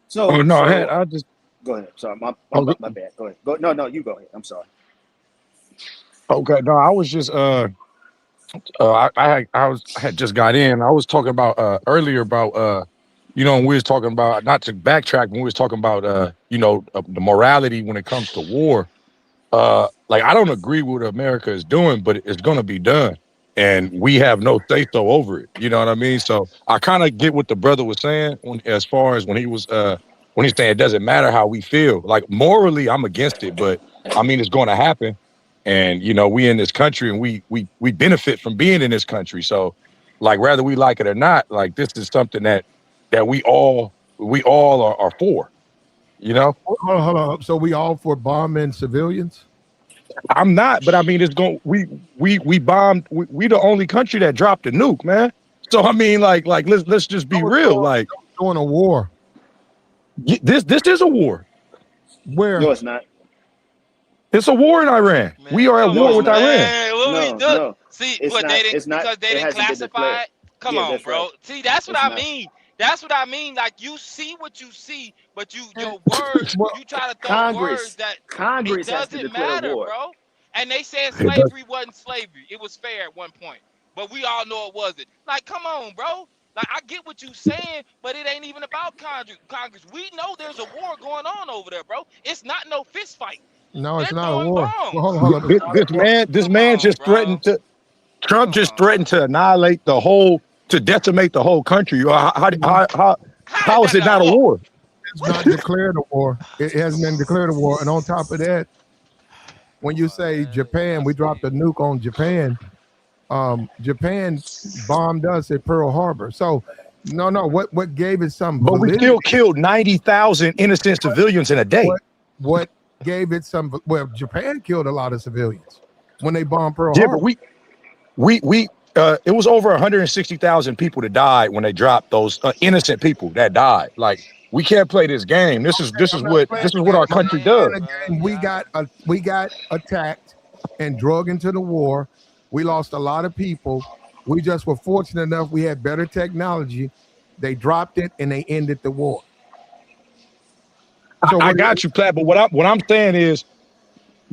So, I just go ahead. Sorry, my bad. Go ahead. No, you go ahead. I'm sorry. okay. No, I was just I had just got in. I was talking about earlier about when we was talking about, not to backtrack, when we was talking about the morality when it comes to war. Like, I don't agree with what America is doing, but it's gonna be done, and we have no say so over it. You know what I mean? So I kind of get what the brother was saying as far as when he's saying it doesn't matter how we feel. Like, morally, I'm against it, but I mean, it's going to happen. And we in this country, and we benefit from being in this country. So, like, whether we like it or not, like, this is something that we all are for. Hold on. So we all for bombing civilians? I'm not, but I mean, it's going. We bombed. We the only country that dropped a nuke, man. So I mean, like let's just be real. Like, doing a war. This is a war. Where? No, it's not. It's a war in Iran. Man, we are at war with Iran. No, See, it's what not, they didn't it's not, because they it didn't hasn't been classify declared. it. Come Yeah, on, that's bro. right. See, that's what It's I not. mean. That's what I mean. Like, you see what you see, but your words, you try to throw words that Congress it has to doesn't declare matter, war. bro. And they said slavery wasn't slavery. It was fair at one point. But we all know it wasn't. Like, come on, bro. Like, I get what you're saying, but it ain't even about Congress. We know there's a war going on over there, bro. It's not no fist fight. No, it's They're not a throwing war. bombs. Well, hold on. This man just threatened to. Trump just threatened to annihilate to decimate the whole country. How is it not a war? It's not declared a war. It hasn't been declared a war. And on top of that, when you say Japan, we dropped a nuke on Japan. Japan bombed us at Pearl Harbor. So, no. What gave it some But validity? we still killed 90,000 innocent civilians in a day. What gave it some? Well, Japan killed a lot of civilians when they bombed Pearl Yeah, Harbor. but it was over 160,000 people that died when they dropped those innocent people that died. Like, we can't play this game. This is what our country does. We got attacked and drug into the war. We lost a lot of people. We just were fortunate enough. We had better technology. They dropped it and they ended the war. So I got you, Platt. But what I'm saying is,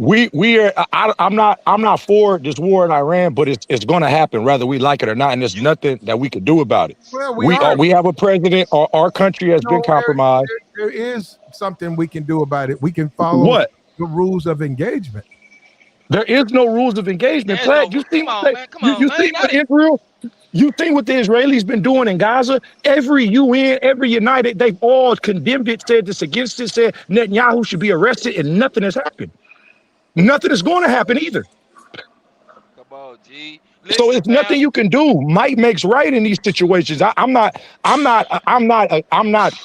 I'm not for this war in Iran, but it's going to happen whether we like it or not, and there's nothing that we could do about it. Well, we have a president. Our country has been compromised. There is something we can do about it. We can follow the rules of engagement. There is no rules of engagement, Platt. You see what Israel? You think what the Israelis been doing in Gaza? Every UN, every United, they've all condemned it, said this against it, said Netanyahu should be arrested, and nothing has happened. Nothing is going to happen either. Come on, G. So it's nothing you can do. Might makes right in these situations. I'm not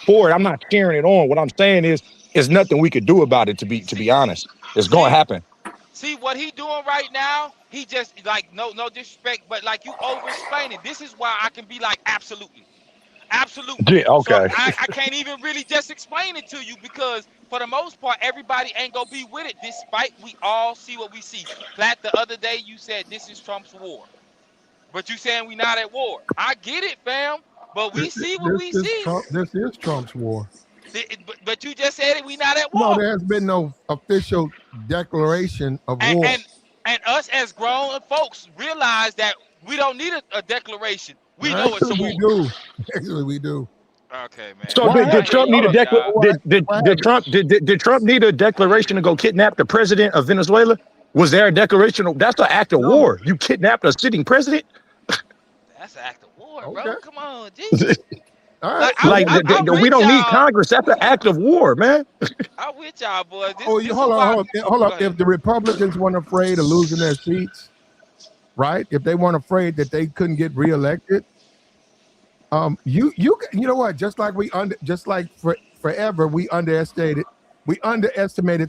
for it. I'm not cheering it on. What I'm saying is, there's nothing we could do about it. To be honest, it's going to happen. See what he doing right now? He just like no disrespect, but like you over explaining. This is why I can be like absolutely. Absolutely. Yeah, So okay. I can't even really just explain it to you because for the most part, everybody ain't gonna be with it, despite we all see what we see. Platt, the other day you said this is Trump's war. But you saying we not at war. I get it, fam. But we see what we see. This is Trump's war. But you just said it, we not at No, war. there has been no official declaration of And war. and us as grown folks realize that we don't need a declaration. We know it's a Actually, war. we do. Actually, we do. Okay, man. So Why did Trump need a Hold on. did Trump need a declaration to go kidnap the president of Venezuela? Was there a declaration? That's an act of No. war. You kidnapped a sitting president. That's an act of war, Okay. bro. Come on, G. All right. Like I'm we with don't need y'all. Congress. That's an act of war, man. I'm with y'all, boys. Oh, This hold is on, why. hold Go on. ahead. If the Republicans weren't afraid of losing their seats, right? If they weren't afraid that they couldn't get reelected, you know what? Just like forever, we underestimated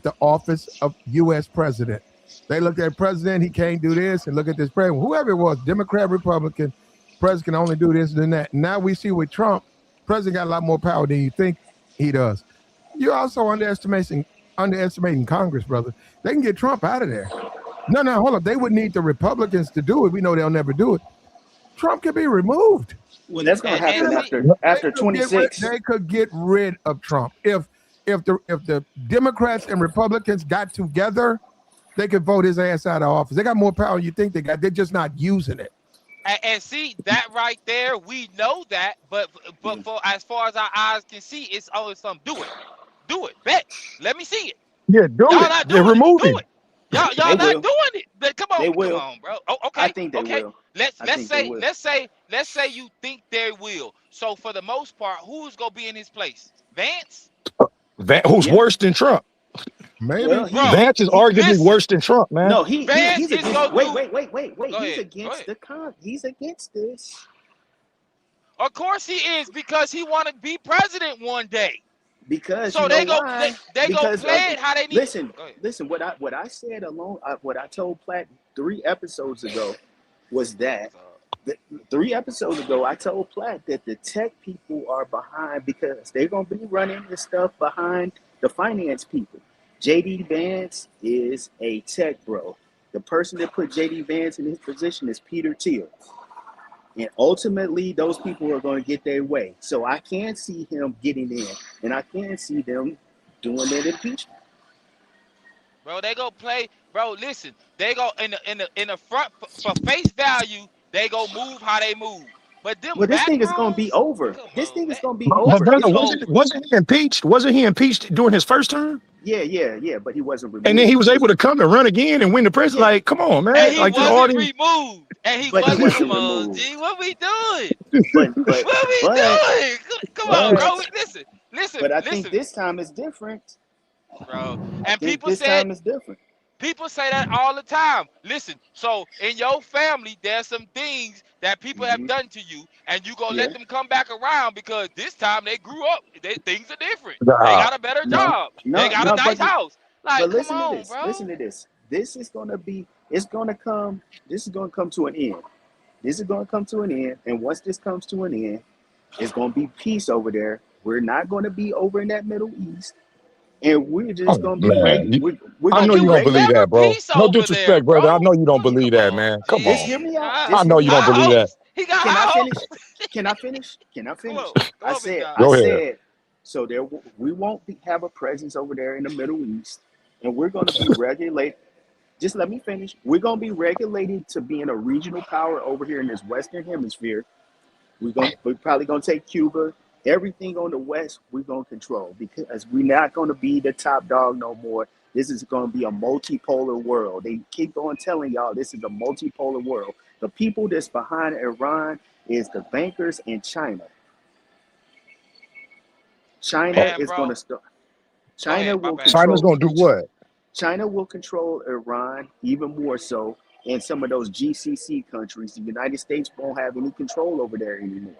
the office of U.S. president. They looked at president, he can't do this, and look at this president, whoever it was, Democrat, Republican, president can only do this and that. Now we see with Trump, president got a lot more power than you think he does. You're also underestimating Congress, brother. They can get Trump out of there. No, hold up. They would need the Republicans to do it. We know they'll never do it. Trump can be removed. Well, that's going to And happen after 26. They could get rid of Trump if the Democrats and Republicans got together. They could vote his ass out of office. They got more power than you think they got. They're just not using it. And see that right there, we know that, but for as far as our eyes can see, it's always something. Do it, bet. Let me see it. Yeah, do Y'all it. not They're doing it. removing. Do it. Y'all They not will. doing it. Come on, They will. come on, bro. Oh, okay, I think they okay. will. Let's think they will. say you think they will. So for the most part, who's gonna be in his place? Vance? Who's Yeah. worse than Trump? Maybe. Well, Bro, Vance is arguably listen. worse than Trump, man. No, Vance he's is against. gonna Wait. do- Go He's ahead, against he's against this Of course he is, because he want to be president one day. because So you they know go why? they go Because play it how they need. listen, Go ahead. listen. What I said what I told Platt 3 episodes ago was that 3 episodes ago I told Platt that the tech people are behind because they're gonna be running this stuff behind the finance people. JD Vance is a tech bro. The person that put JD Vance in his position is Peter Thiel. And ultimately, those people are going to get their way. So I can see him getting in, and I can see them doing their impeachment. Bro, they go play. Bro, listen, they go in the front for face value. They go move how they move. But them Well, this back thing is going to be rooms, over. come This on, thing is man. going to be But over. brother, It's wasn't he impeached? Wasn't he impeached during his first term? Yeah, but he wasn't removed. And then he was able to come and run again and win the press. Yeah. Like, come on, man. And he Like, wasn't removed. And he But he wasn't. wasn't Come on, removed. G, what we doing? But What we doing? Come on, but- bro. Listen. But I think this time is different. Bro. I And think people this said time is different. people say that all the time. Listen, so in your family, there's some things that people have done to you, and you gonna let them come back around because this time they grew up. Things are different. They got a better job. They got a nice house. Like, But come listen on, to this. bro. Listen to this. This is going to come to an end. This is going to come to an end. And once this comes to an end, it's going to be peace over there. We're not going to be over in that Middle East. And we're just going to be man. we're I gonna know be you don't believe that, bro. peace No over disrespect, there, brother. bro. I know you don't believe that, man. Come Just on. hear me out. I know you don't believe that. He got Can I high finish? hopes. Can I finish? Can I finish? Come on, I said, John. Go ahead. so there we won't have a presence over there in the Middle East, and we're going to be regulated. Just let me finish. We're going to be regulated to being a regional power over here in this Western Hemisphere. We're probably going to take Cuba. Everything on the West, we're going to control because we're not going to be the top dog no more. This is going to be a multipolar world. They keep on telling y'all this is a multipolar world. The people that's behind Iran is the bankers in China. China Man, is bro. going to start. Go ahead, China my will bad. control. China's gonna do what? China will control Iran even more so, in some of those GCC countries, the United States won't have any control over there anymore.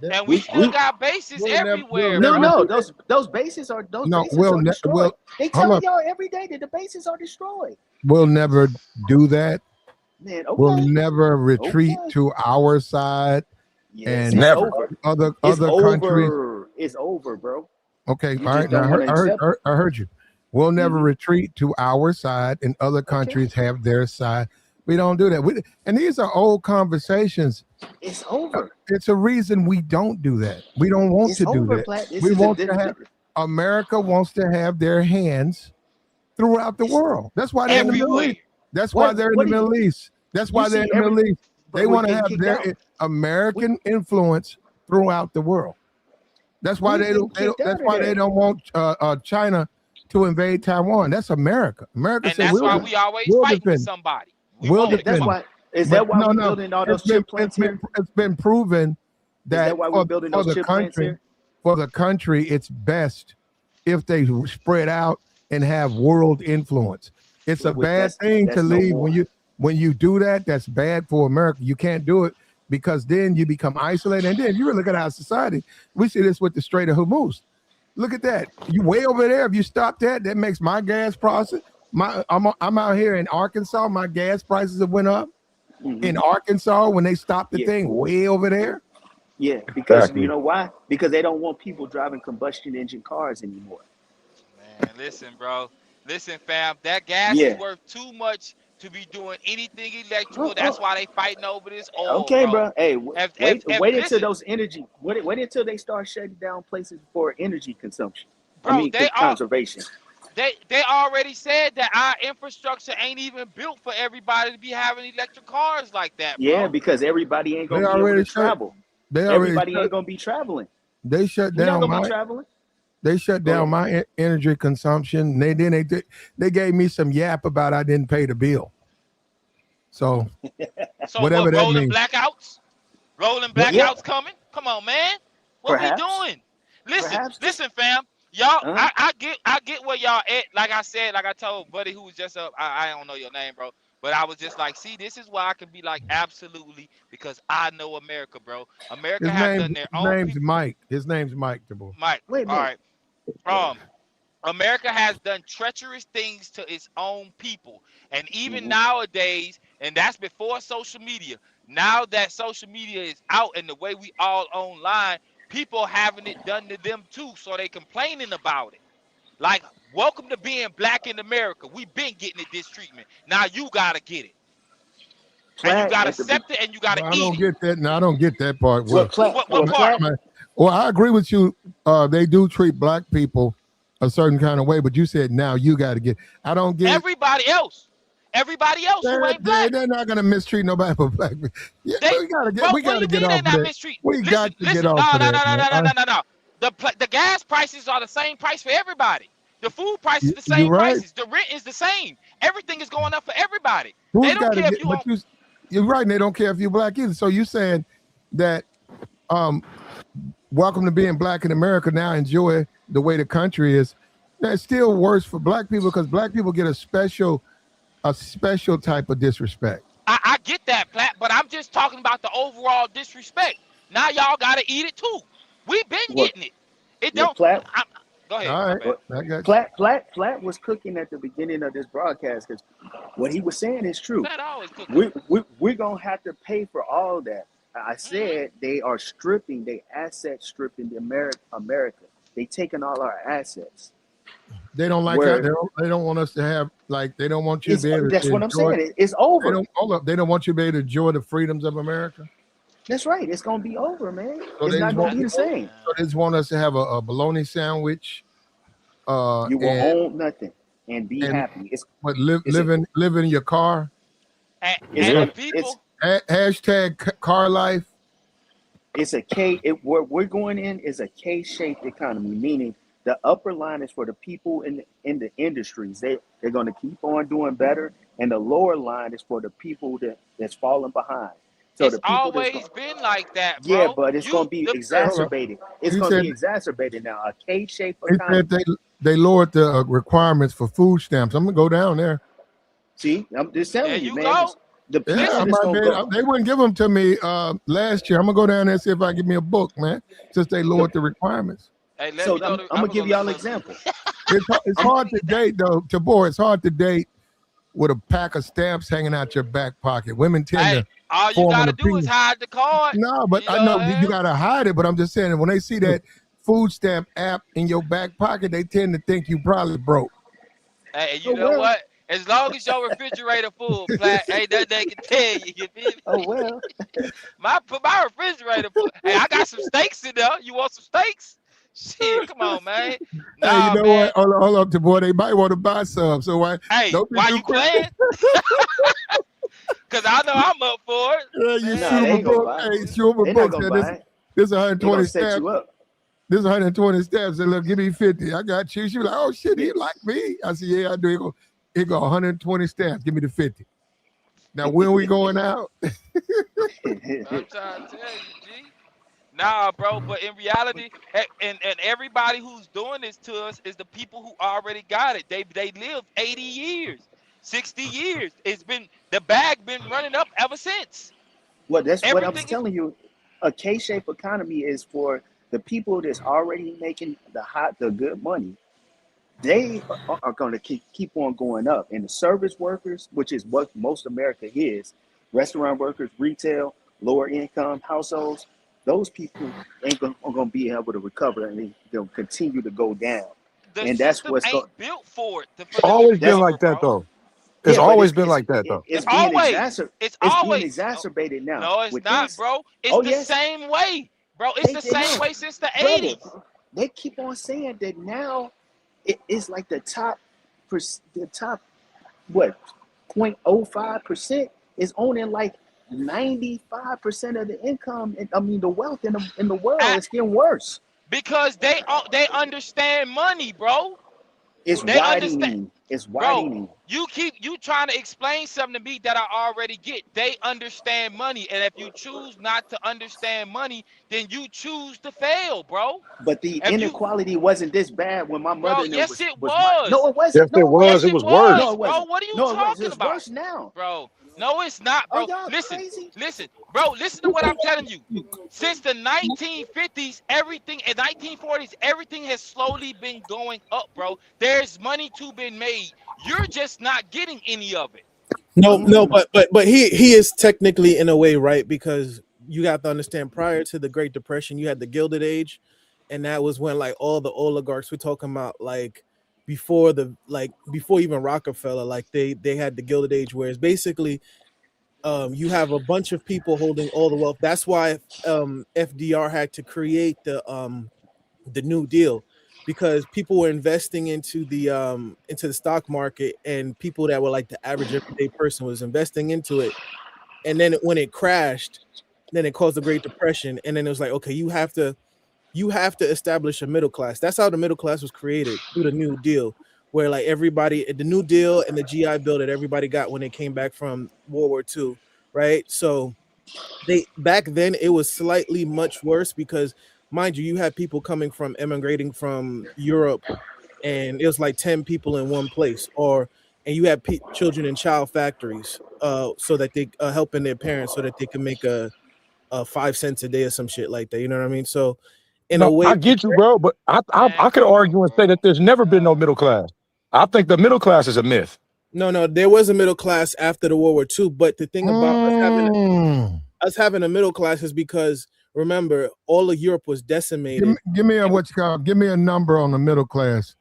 And we still got bases everywhere, No, bro. no, those bases are we'll destroyed. They hold tell up. y'all every day that the bases are destroyed. We'll never do that. Man, We'll okay. never retreat Okay. to our side. Yes, and it's Never. over. other It's countries. over. It's over, bro. Okay, You all right. just don't Now want to accept it. I heard you. We'll never Mhm. retreat to our side, and other countries have their side. We don't do that. And these are old conversations. It's over. It's a reason we don't do that. We don't want It's to do over, that. Platt. We want to have America wants to have their hands throughout the world. That's why they're in the Middle Everywhere. East. That's why they're in the Middle East. That's why they're in the Middle East. They want to have their American influence throughout the world. That's why they don't. That's why they don't want China to invade Taiwan. That's America. America And said that's why we always fight with somebody. That's why. Is that why we're building all those chip plants here? It's been proven that, Is that why we're building those chip plants here? For the country, it's best if they spread out and have world influence. It's a bad thing to leave when you do that. That's bad for America. You can't do it because then you become isolated. And then you really look at our society. We see this with the Strait of Hormuz. Look at that. You way over there. If you stop that makes my gas prices. I'm out here in Arkansas. My gas prices have went up. Mm-hmm. In Arkansas when they stopped the thing way over there. Yeah, because you know why? Because they don't want people driving combustion engine cars anymore. Man, listen, bro. Listen, fam. That gas is worth too much to be doing anything electrical. That's why they fighting over this oil. Okay, bro. Hey, wait listen, until they start shutting down places for energy consumption. Bro, conservation. They already said that our infrastructure ain't even built for everybody to be having electric cars like that, bro. Yeah, because everybody ain't gonna be able to travel. Everybody ain't gonna be traveling. They shut down They shut down my energy consumption. They gave me some yap about I didn't pay the bill. So whatever that means. Rolling blackouts coming. Come on, man. What we doing? Listen, fam. Y'all, I get where y'all at. Like I told buddy who was just up. I don't know your name, bro. But I was just like, see, this is why I can be like, absolutely, because I know America, bro. America has done their own. His name's Mike. Mike. All right. America has done treacherous things to its own people, and even nowadays, and that's before social media. Now that social media is out and the way we all online, people having it done to them too, so they complaining about it. Like, welcome to being black in America. We've been getting it this treatment. Now you gotta get it, and you gotta accept it, and you gotta eat it. I don't get that. No, I don't get that part. What part? Well, I agree with you. They do treat black people a certain kind of way, but you said now you got to get. I don't get everybody else. Everybody else who ain't black. They're not gonna mistreat nobody but black people. Yeah, we gotta get off of that. We got to get off of that. No. The gas prices are the same price for everybody. The food price is the same prices. The rent is the same. Everything is going up for everybody. They don't care if you. You're right, and they don't care if you're black either. So you saying that, welcome to being black in America. Now enjoy the way the country is. That's still worse for black people because black people get a special type of disrespect. I get that, Platt, but I'm just talking about the overall disrespect. Now y'all gotta eat it too. We've been getting it. It don't. Platt, go ahead. All right. Platt was cooking at the beginning of this broadcast because what he was saying is true. Platt always cooking. We're gonna have to pay for all that. I said they are stripping, they asset stripping the America. They taking all our assets. They don't like that. They don't want us to have they don't want you to be able to. That's what I'm saying. It's over. They don't want you to be able to enjoy the freedoms of America. That's right. It's gonna be over, man. So it's not gonna be the same. So they just want us to have a bologna sandwich. You will own nothing and be happy. Live in your car. And people. Hashtag car life. It's a K. Where we're going in is a K-shaped economy, meaning the upper line is for the people in the industries. They're going to keep on doing better, and the lower line is for the people that's falling behind. So it's always been like that, bro. Yeah, but it's going to be exacerbated. It's going to be exacerbated now. A K-shaped economy. They said they lowered the requirements for food stamps. I'm going to go down there. See, I'm just telling you, man. Go. The Yeah, peace I is might gonna go. they wouldn't give them to me last year. I'm gonna go down there and see if I can get me a book, man, since they The, lowered the requirements. Hey, let so me go to. I'm I'm gonna gonna go give y'all look an a little too. example. It's I'm hard to date though, Tabor. It's hard to date with a pack of stamps hanging out your back pocket. Women tend Hey, to all you form an gotta do is opinion. hide the card. No, but You I know know what you I mean? gotta hide it. But I'm just saying, when they see that food stamp app in your back pocket, they tend to think you probably broke. Hey, oh you know well. what? As long as your refrigerator full, Plat, ain't nothing they can tell you. You feel Oh me? well. My refrigerator full. Hey, I got some steaks in there. You want some steaks? Shit, come on, man. Hey, you Nah, know man. what? Hold on, Tabor. They might want to buy some. So why Hey, don't be why too you quick? playing? Cause I know I'm up for it. Yeah, you Nah, shoot they them a ain't gonna Man, book. buy it. Hey, shoot them a They're not book. gonna Said buy it. this They gonna 120 set stamps. you up. This 120 stamps. Said, look, give me 50. I got you. She was like, oh shit, Yeah. he like me. I said, yeah, I do. He go 120 stamps. Give me the 50. Now when we going out? I'm trying to tell you, G. Nah, bro, but in reality, and everybody who's doing this to us is the people who already got it. They lived 80 years, 60 years. It's been the bag been running up ever since. Well, that's what I was Everything is telling you. A K-shaped economy is for the people that's already making the good money. They are going to keep on going up, and the service workers, which is what most America is, restaurant workers, retail, lower income households, those people ain't going to be able to recover, and they'll continue to go down. the And that's system what's going. ain't built for it for It's them to always been That's recover, like that bro. though. It's yeah, but always been like that though. It's always. It's it's being always. No, exacerbated now no, it's with not, this. bro. It's Oh the yes, same way, bro. It's the they same know, way since the brother. 80s. They keep on saying that now it is like the top what 0.05% is owning like 95% of the income. And I mean the wealth in the world. It's getting worse. Because they understand money, bro. It's They understand, widening. It's bro. widening. You trying to explain something to me that I already get. They understand money, and if you choose not to understand money, then you choose to fail, bro. But the If you, inequality wasn't this bad when my mother bro, and them yes it was my. was. No, it Yes, wasn't. it No, it was. Yes wasn't. It it was No, was, worse. it bro. wasn't. What are you No, it wasn't. talking It's about, worse now. bro? No, it's not, Are bro. y'all Listen, crazy? listen, bro. Listen to what I'm telling you. Since the 1950s, everything in 1940s, everything has slowly been going up, bro. There's money to be made. You're just not getting any of it. No, Mm. but he is technically in a way right, because you have to understand, prior to the Great Depression, you had the Gilded Age, and that was when like all the oligarchs, we're talking about like before even Rockefeller, like they had the Gilded Age, where it's basically you have a bunch of people holding all the wealth. That's why FDR had to create the New Deal, because people were investing into the stock market, and people that were like the average everyday person was investing into it. And then when it crashed, then it caused the Great Depression. And then it was like, okay, you have to establish a middle class. That's how the middle class was created, through the New Deal, where like everybody, the New Deal and the GI Bill that everybody got when they came back from World War II, right? So they, back then it was slightly much worse, because mind you, you had people coming from immigrating from Europe, and it was like 10 people in one place, and you had children in child factories, so that they helping their parents so that they can make a 5 cents a day or some shit like that, you know what I mean? So in a No, way, I get you, bro, but Man, I could come on, argue and say bro. that there's never been no middle class. I think the middle class is a myth. no, there was a middle class after the World War II, but the thing about Mm. us having a middle class is because, remember, all of Europe was decimated. Give me a what you call. Give me a number on the middle class.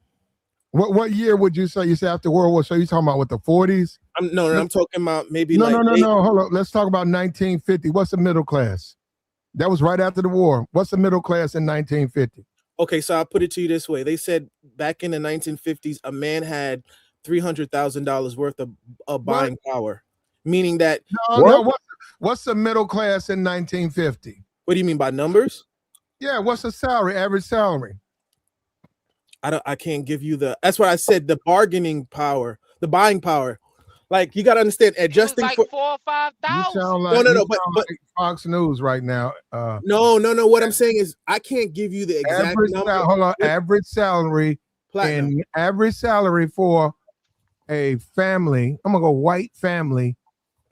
What year would you say? You say after World War? So you talking about what, the 40s? I'm talking about maybe No, like no, no, late. no. Hold on. Let's talk about 1950. What's the middle class? That was right after the war. What's the middle class in 1950? Okay, so I'll put it to you this way. They said back in the 1950s, a man had $300,000 worth of What? buying power, meaning that, No, What? no. What's the middle class in 1950? what do you mean by numbers? Yeah. What's the salary? Average salary? I can't give you that's what I said, the bargaining power, the buying power. Like, you got to understand, It was adjusting like for, 4 or You 5,000. sound no, like no, you no, sound but like Fox News right now. no. What I'm saying is, I can't give you the exact number. Hold on. Average salary Platinum. average salary for a family. I'm gonna go white family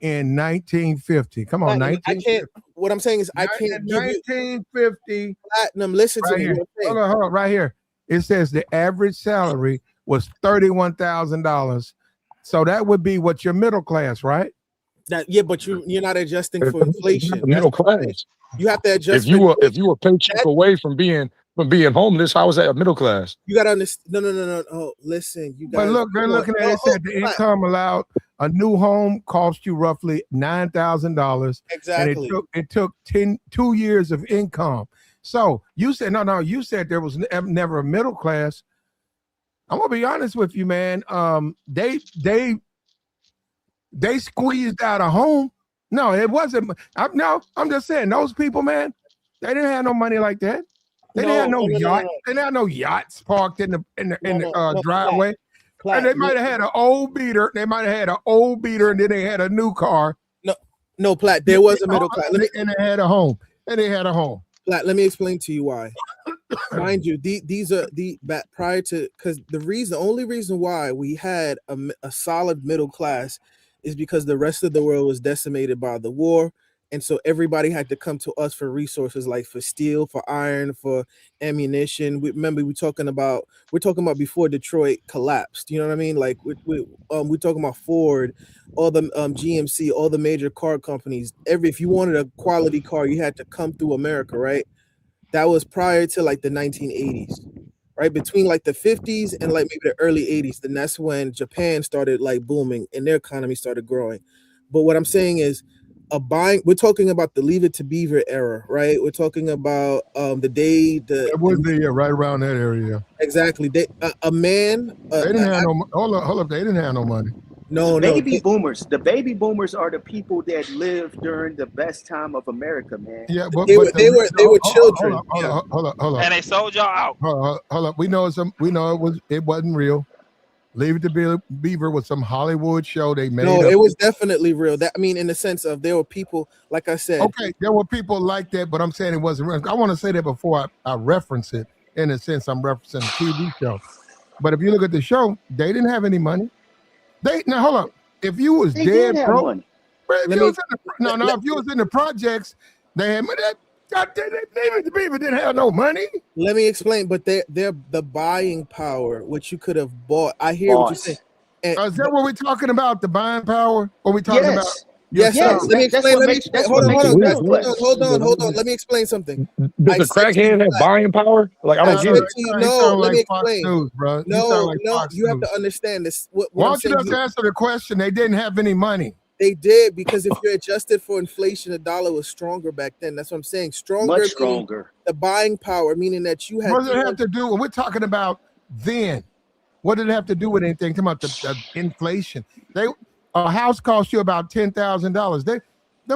in 1950. Come on, Platinum, I 1950. can't. What I'm saying is, I can't In give you 1950. platinum. Listen to Right me. here. What I'm saying. Hold on, right here. It says the average salary was $31,000. So that would be what your middle class, right? Yeah, but you're not adjusting for inflation. Middle class. You have to adjust. If you were a paycheck away from being homeless, how is that a middle class? You gotta understand. No. Oh, listen, you guys. But look, they're looking at it. Said the income allowed a new home cost you roughly $9,000. Exactly. And it took 2 years of income. So you said no. You said there was never a middle class. I'm gonna be honest with you, man. They squeezed out a home. No, it wasn't. I'm just saying those people, man. They didn't have no money like that. They didn't have no yacht. They didn't have no yachts parked in the driveway. And they might have had an old beater. They might have had an old beater, and then they had a new car. No, Platt. There was a middle class. And they had a home. Platt, let me explain to you why. Mind you, these are prior to, because the only reason why we had a solid middle class is because the rest of the world was decimated by the war. And so everybody had to come to us for resources, like for steel, for iron, for ammunition. We're talking about before Detroit collapsed. You know what I mean? Like we're talking about Ford, all the GMC, all the major car companies. If you wanted a quality car, you had to come through America, right? That was prior to like the 1980s, right? Between like the 50s and like maybe the early 80s. Then that's when Japan started like booming and their economy started growing. But what I'm saying is, we're talking about the Leave It to Beaver era, right? We're talking about It was right around that area. Exactly. A man. They didn't have no. Hold up. They didn't have no money. No, baby boomers. The baby boomers are the people that lived during the best time of America, man. Yeah, but they were children. Hold up. And they sold y'all out. Hold up. We know it wasn't real. Leave It to Beaver was some Hollywood show they made. No, it was definitely real. In the sense of there were people, like I said. Okay, there were people like that, but I'm saying it wasn't real. I want to say that before I reference it. In a sense, I'm referencing a TV show. But if you look at the show, they didn't have any money. Now hold on. If you was dead broke, if you was in the projects, they had money. The people didn't have no money. Let me explain. But they're the buying power, which you could have bought. I hear what you're saying. Is that what we're talking about? The buying power? Or we talking about? Yes. Let me explain. Hold on. Let me explain something. Does the crackhead have buying power? Like I don't get it. No, let me explain. No, you have to understand this. Why don't you just answer the question? They didn't have any money. They did, because if you're adjusted for inflation, the dollar was stronger back then. That's what I'm saying. Much stronger. The buying power, meaning that you had. What does it have to do? We're talking about then. What did it have to do with anything? Talking about the inflation. A house cost you about $10,000.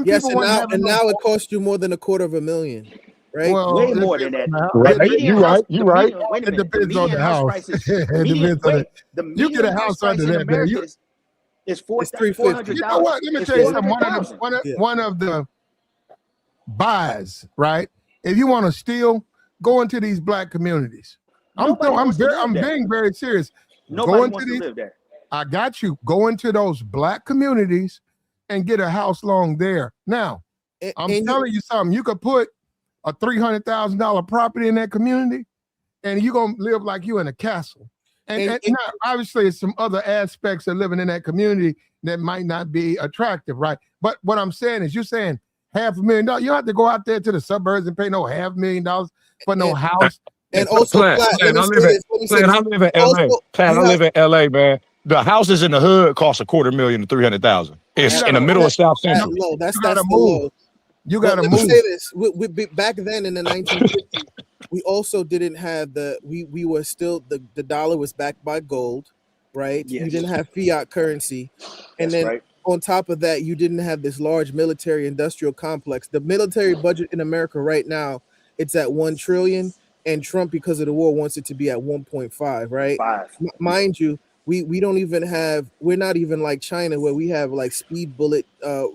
Yes, and now it costs you more than $250,000, right? Well, way more than that. Right. You're right. It depends on the house. You get a house under that, man. It's $400,000. You know what? Let me tell you something. One of the buys, right? If you want to steal, go into these black communities. I'm being very serious. Nobody wants to live there. I got you. Go into those black communities and get a house long there. Now, I'm telling you something. You could put a $300,000 property in that community, and you're gonna live like you in a castle. And now, obviously, it's some other aspects of living in that community that might not be attractive, right? But what I'm saying is, you're saying $500,000. You don't have to go out there to the suburbs and pay no $500,000 for no house. And also, I live in LA, man. The houses in the hood cost $250,000 to $300,000. It's in the middle of South Central. Low. That's the low. You gotta move. Let me say this. We back then in the 1950s, we also didn't have we were still the dollar was backed by gold, right? Yes. You didn't have fiat currency, and then on top of that, you didn't have this large military industrial complex. The military budget in America right now, it's at $1 trillion, and Trump, because of the war, wants it to be at 1.5, right? Mind you, we don't even have, we're not even like China, where we have like speed bullet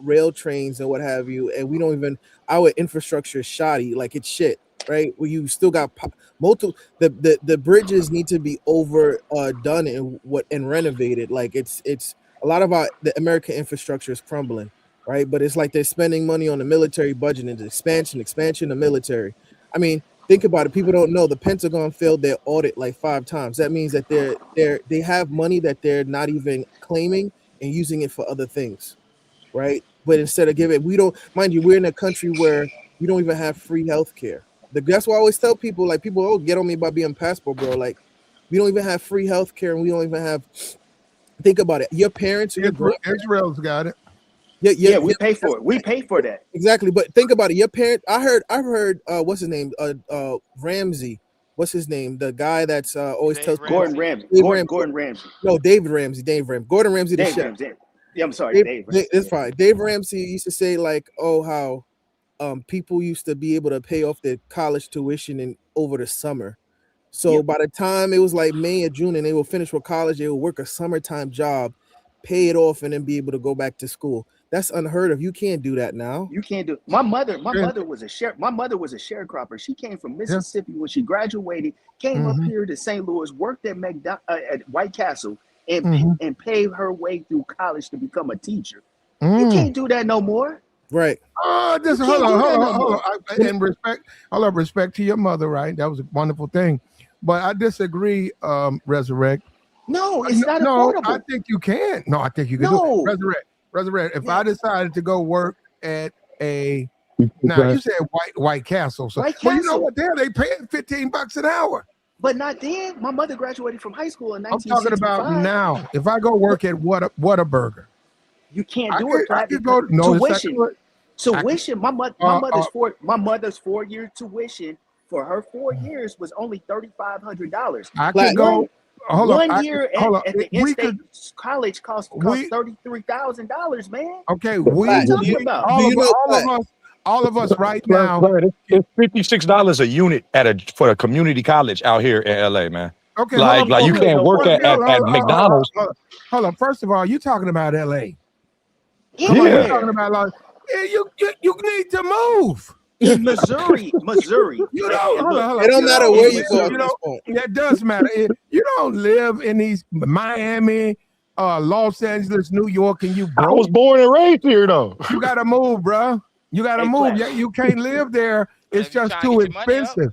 rail trains and what have you, and we don't even, our infrastructure is shoddy, like it's shit, right? Where you still got multiple, the bridges need to be done and renovated. Like it's a lot of the American infrastructure is crumbling. right? But it's like they're spending money on the military budget and the expansion of military. I mean, think about it. People don't know the Pentagon failed their audit like 5 times. That means that they have money that they're not even claiming and using it for other things, right? But instead of giving, we don't, mind you, we're in a country where we don't even have free health care. That's why I always tell people, like, people get on me about being passport, bro. Like, we don't even have free health care, and we don't even have. Think about it. Your parents, Israel's got it. Yeah, we pay for it. We pay for that. Exactly. But think about it. Your parent, I've heard what's his name? Ramsey. What's his name? The guy that's always tells Gordon Ramsay. Gordon Ramsay. No, David Ramsey. Gordon Ramsay. Dave Ramsey. Yeah, I'm sorry, Dave. It's fine. Dave Ramsey used to say, like, oh, how people used to be able to pay off their college tuition over the summer. So by the time it was like May or June and they will finish with college, they will work a summertime job, pay it off, and then be able to go back to school. That's unheard of. You can't do that now. You can't do. My mother was a sharecropper. She came from Mississippi when she graduated, came up here to St. Louis, worked at at White Castle, and paid her way through college to become a teacher. You can't do that no more. Right. Hold on. Respect to your mother, right? That was a wonderful thing. But I disagree, Resurrect. No, it's not affordable. I think you can. No, I think you can do it. Resurrect. If I decided to go work at you said White Castle. So White Castle. Well, you know what? There they pay $15 an hour. But not then. My mother graduated from high school in 1965. I'm talking about now. If I go work at Whataburger, you can't do it. I could go tuition. Tuition. My mother's 4-year tuition for her 4 years was only $3,500. I could go. One year at the in-state college cost $33,000, man. Okay, all of us right now. It's $56 a unit for a community college out here in LA, man. Okay, like you can't work at McDonald's. Hold on. First of all, you're talking about LA. Yeah. You're talking about you need to move. Missouri. You know, it don't matter where you go. It does matter. You don't live in these Miami, Los Angeles, New York, and you broke. I was born and raised here, though. You gotta move, bro. You gotta move. Yeah, you can't live there. It's just too expensive.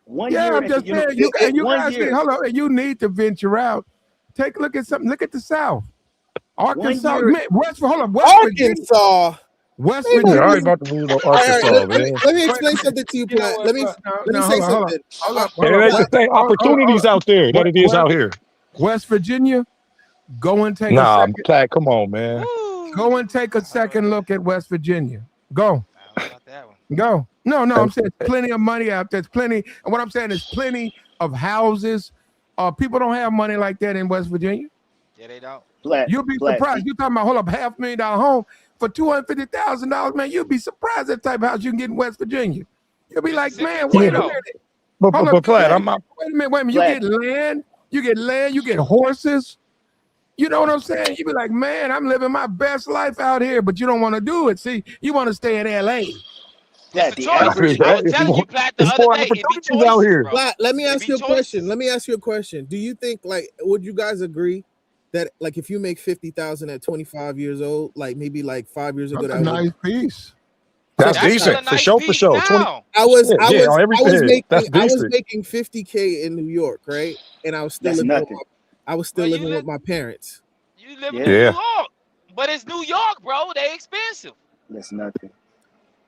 I'm just saying. You guys think, hold on, and you need to venture out. Take a look at something. Look at the South, Arkansas, Arkansas. West Virginia. I was about to move to Arkansas, man. Let me explain something to you, Platt. Let me say something. There's the same opportunities out there that it is out here. West Virginia, go and take a second. Platt, come on, man. Go and take a second look at West Virginia. Go. No, I'm saying there's plenty of money out there. There's plenty. And what I'm saying is plenty of houses. People don't have money like that in West Virginia. Yeah, they don't. You'll be surprised. You're talking about $500,000 home for $250,000, man. You'll be surprised at the type of house you can get in West Virginia. You'll be like, man, wait a minute. But Platt, wait a minute. You get land, you get horses. You know what I'm saying? You be like, man, I'm living my best life out here, but you don't want to do it. See, you want to stay in LA. Yeah, I was telling you, Platt, the other day, opportunities out here. Platt, let me ask you a question. Do you think, like, would you guys agree that, like, if you make 50,000 at 25 years old, like maybe like 5 years ago, that's a nice piece. That's decent for sure. I was making making 50K in New York, right? And I was still living with my parents. You live in New York, but it's New York, bro. They expensive. That's nothing.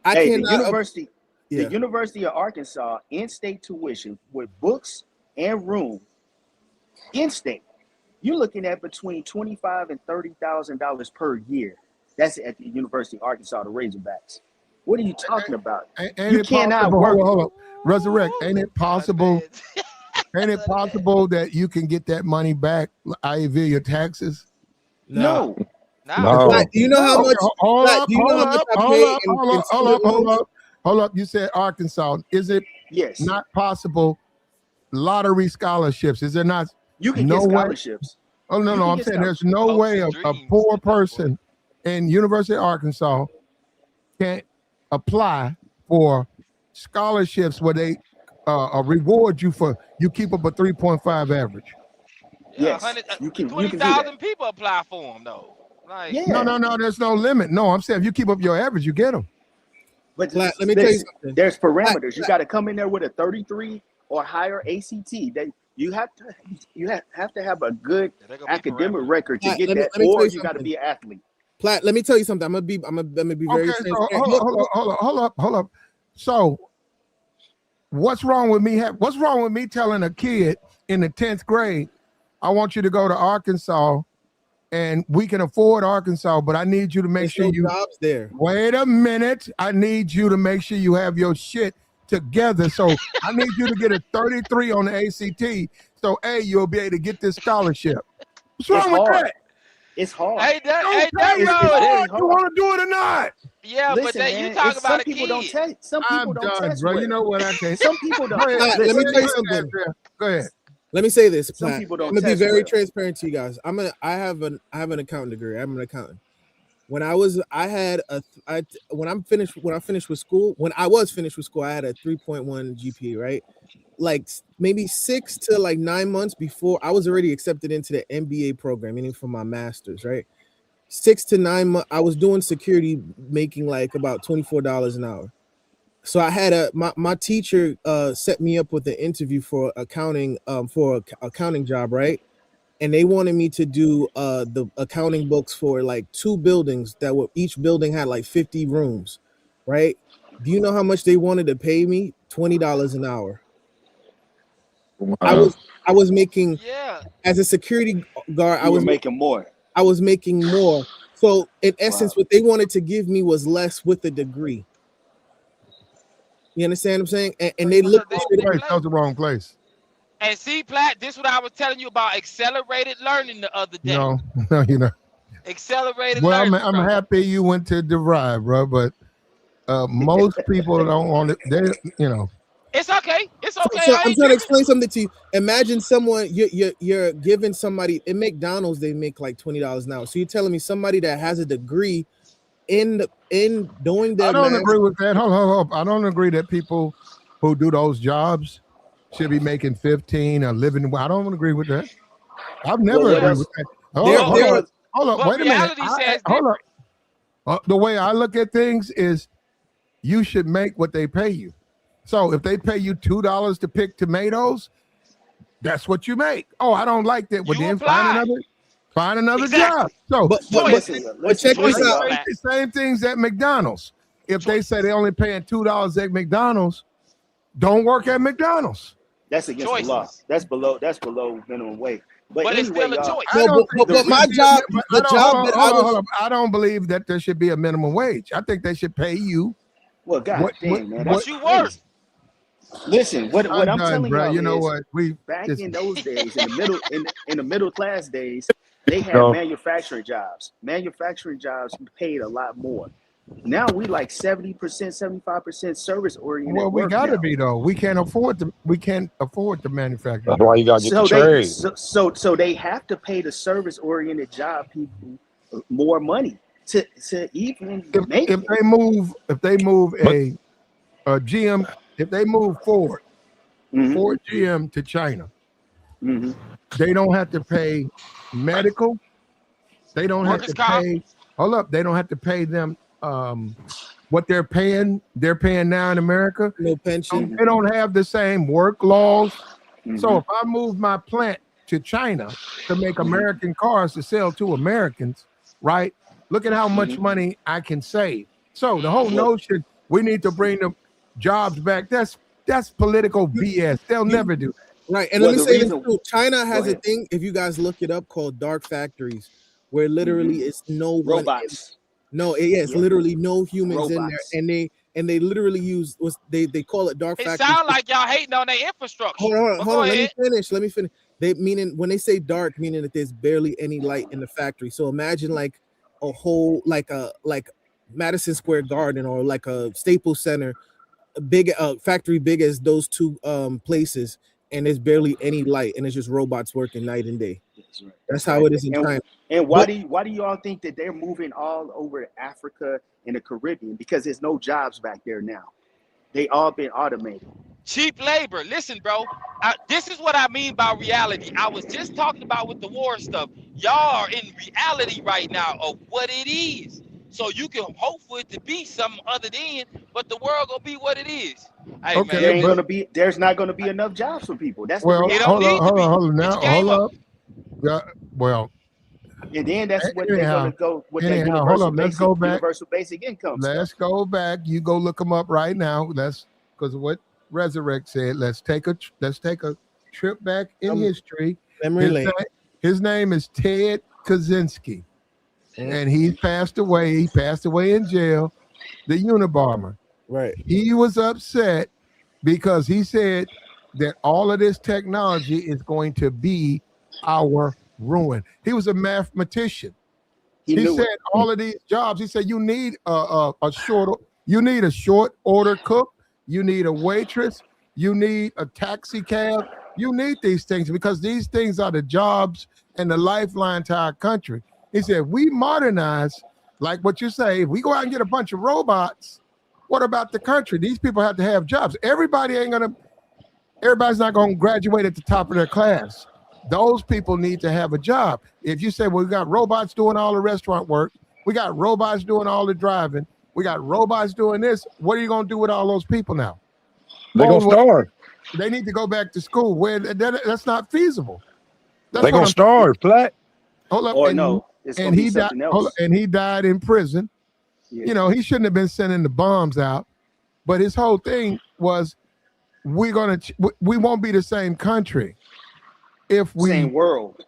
The University of Arkansas in-state tuition with books and room in-state. You're looking at between $25,000 and $30,000 per year. That's at the University of Arkansas, the Razorbacks. What are you talking about? You cannot work. Hold on. Resurrect. Ain't it possible? Ain't it possible that you can get that money back, i.e. via your taxes? No. Do you know how much? Hold up. You said Arkansas. Is it not possible? Lottery scholarships. Is there not? You can get scholarships. Oh, no. I'm saying there's no way a poor person in University of Arkansas can apply for scholarships where they reward you for you keep up a 3.5 average. Yes, 20,000 people apply for them, though. Like, Yeah. No. There's no limit. No, I'm saying if you keep up your average, you get them. But Let me tell you listen, something. there's parameters. You got to come in there with a 33 or higher ACT. That you have to have a good there go be academic parameters. record to Platt, get let me that, tell or you you got to something. be an athlete. Platt, let me tell you something. I'm gonna be very Okay, so transparent. hold up. So what's wrong with me? What's wrong with me telling a kid in the 10th grade, I want you to go to Arkansas, and we can afford Arkansas, but I need you to make There's sure no you jobs there. wait a minute. I need you to make sure you have your shit together. So I need you to get a 33 on the ACT. So you'll be able to get this scholarship. What's It's wrong with hard. that? It's hard. Ain't that Okay, It's wrong it's with it? very hard. You hard. want to do it or not? Yeah, but Listen, that you man, talk it's about some a people don't kid. test. Some I'm people don't done, test bro. well. You know what? I can't. Some people don't. Go ahead. Platt, let me Listen, tell you something. Go ahead. Let me say this, some Platt. people I'm don't gonna be test very well. transparent to you guys. I have an accounting degree. I'm an accountant. When I finished with school, I had a 3.1 GPA, right? Like maybe 6 to like 9 months before, I was already accepted into the MBA program, meaning for my master's, right? 6 to 9 months, I was doing security, making like about $24 an hour. So I had my teacher set me up with an interview for accounting accounting job, right? And they wanted me to do the accounting books for like 2 buildings each building had like 50 rooms, right? Do you know how much they wanted to pay me? $20 an hour. I was making, Yeah. as a security guard, You were making more. I was making more. So in essence, Wow. what they wanted to give me was less with a degree. You understand what I'm saying? And they Well, no, looked they, at it. they That play. was the wrong place. And see, Platt, this is what I was telling you about accelerated learning the other day. No, you know. Accelerated Well, learning, I'm bro. happy you went to DeVry, bro, but most people don't want it. It's okay. It's okay. So I I'm ain't trying to tripping. explain something to you. Imagine someone you're giving somebody in McDonald's, they make like $20 an hour. So you're telling me somebody that has a degree in doing I their don't math. agree with that. Hold on. I don't agree that people who do those jobs should be making 15 or living. I don't agree with that. I've Well, never what agreed Yeah. with else? that. There, What there are was? Hold up. But Wait a minute. reality says Hold up. different. The way I look at things is you should make what they pay you. So if they pay you $2 to pick tomatoes, that's what you make. Oh, I don't like that. Well, You then apply. find another job. Exactly. So but Choices. check this Choices, out. Platt. same things at McDonald's. If they say Choices. they only paying $2 at McDonald's, don't work at McDonald's. That's against the law. Choices. That's below minimum wage. But But it's anyway, still a y'all. choice. I No, don't think but there my should be job, but the job that I was. hold on. I don't believe that there should be a minimum wage. I think they should pay you Well, god what damn, man, What that's you crazy. worth? Listen, what I'm I'm done, telling bro. y'all You know is, what? back Listen. in those days, in the middle class days, they had No. manufacturing jobs. Manufacturing jobs paid a lot more. Now we like 70%, 75% service oriented Well, we work gotta now. be though. We can't afford the manufacturing That's why job. you gotta get the trade. So they have to pay the service oriented job people more money to even make If it. they move But a GM, if they move Ford Mm-hmm. GM to China, Mm-hmm. they don't have to pay medical. They don't have Workers' to comp. pay. Hold up, they don't have to pay them what they're paying. They're paying now in America. No pension. They don't have the same work laws. Mm-hmm. So if I move my plant to China to make American cars to sell to Americans, right? Look at how much money I can save. So the whole notion we need to bring the jobs back, that's political BS. They'll never do that. Right. And Well, let me the say this reason. too. China has a ahead. thing, if you guys look it up, called dark factories, where literally it's no one. Robots. It's Yeah. literally no humans in there, Robots. and they literally use they call it dark It factories. sounds like y'all hating on their infrastructure. Hold on. But go Let ahead. me finish. They meaning when they say dark, meaning that there's barely any light in the factory. So imagine like a whole like Madison Square Garden or like a Staples Center, a big factory big as those two places, and there's barely any light, and it's just robots working night and day. That's right. That's how it is in China. And why do y'all think that they're moving all over Africa and the Caribbean? Because there's no jobs back there now. They all been automated. Cheap labor. Listen, bro. This is what I mean by reality. I was just talking about with the war stuff. Y'all are in reality right now of what it is. So you can hope for it to be something other than, but the world gonna be what it is. Hey Okay, There man, ain't but gonna be. There's not gonna be enough jobs for people. That's the well, it don't hold reality. on, need to hold on, be. hold on. It Now, came hold up. up. Yeah, well, And then that's what they're anyhow, gonna go with that anyhow, hold universal up. Let's go basic, back. universal basic income stuff. Let's go back. You go look them up right now. Let's because what Resurrect said. Let's take a trip back in history. Memory His lane. name, his name is Ted Kaczynski, Mhm. and he passed away. He passed away in jail. The Unabomber. Right. He was upset because he said that all of this technology is going to be our ruin. He was a mathematician. He He knew said it. all of these jobs. He said you need a short order cook. You need a waitress. You need a taxi cab. You need these things because these things are the jobs and the lifeline to our country. He said we modernize, like what you say. If we go out and get a bunch of robots, what about the country? These people have to have jobs. Everybody's not gonna graduate at the top of their class. Those people need to have a job. If you say, well, we got robots doing all the restaurant work, we got robots doing all the driving, we got robots doing this, what are you going to do with all those people now? They gonna starve. They need to go back to school. Where that's not feasible. That's They what gonna I'm starve, Flat. hold up. Or no, it's gonna And be he died. something Hold up, else. and he died in prison. Yeah. You know, he shouldn't have been sending the bombs out. But his whole thing was, we won't be the same country if we Same world.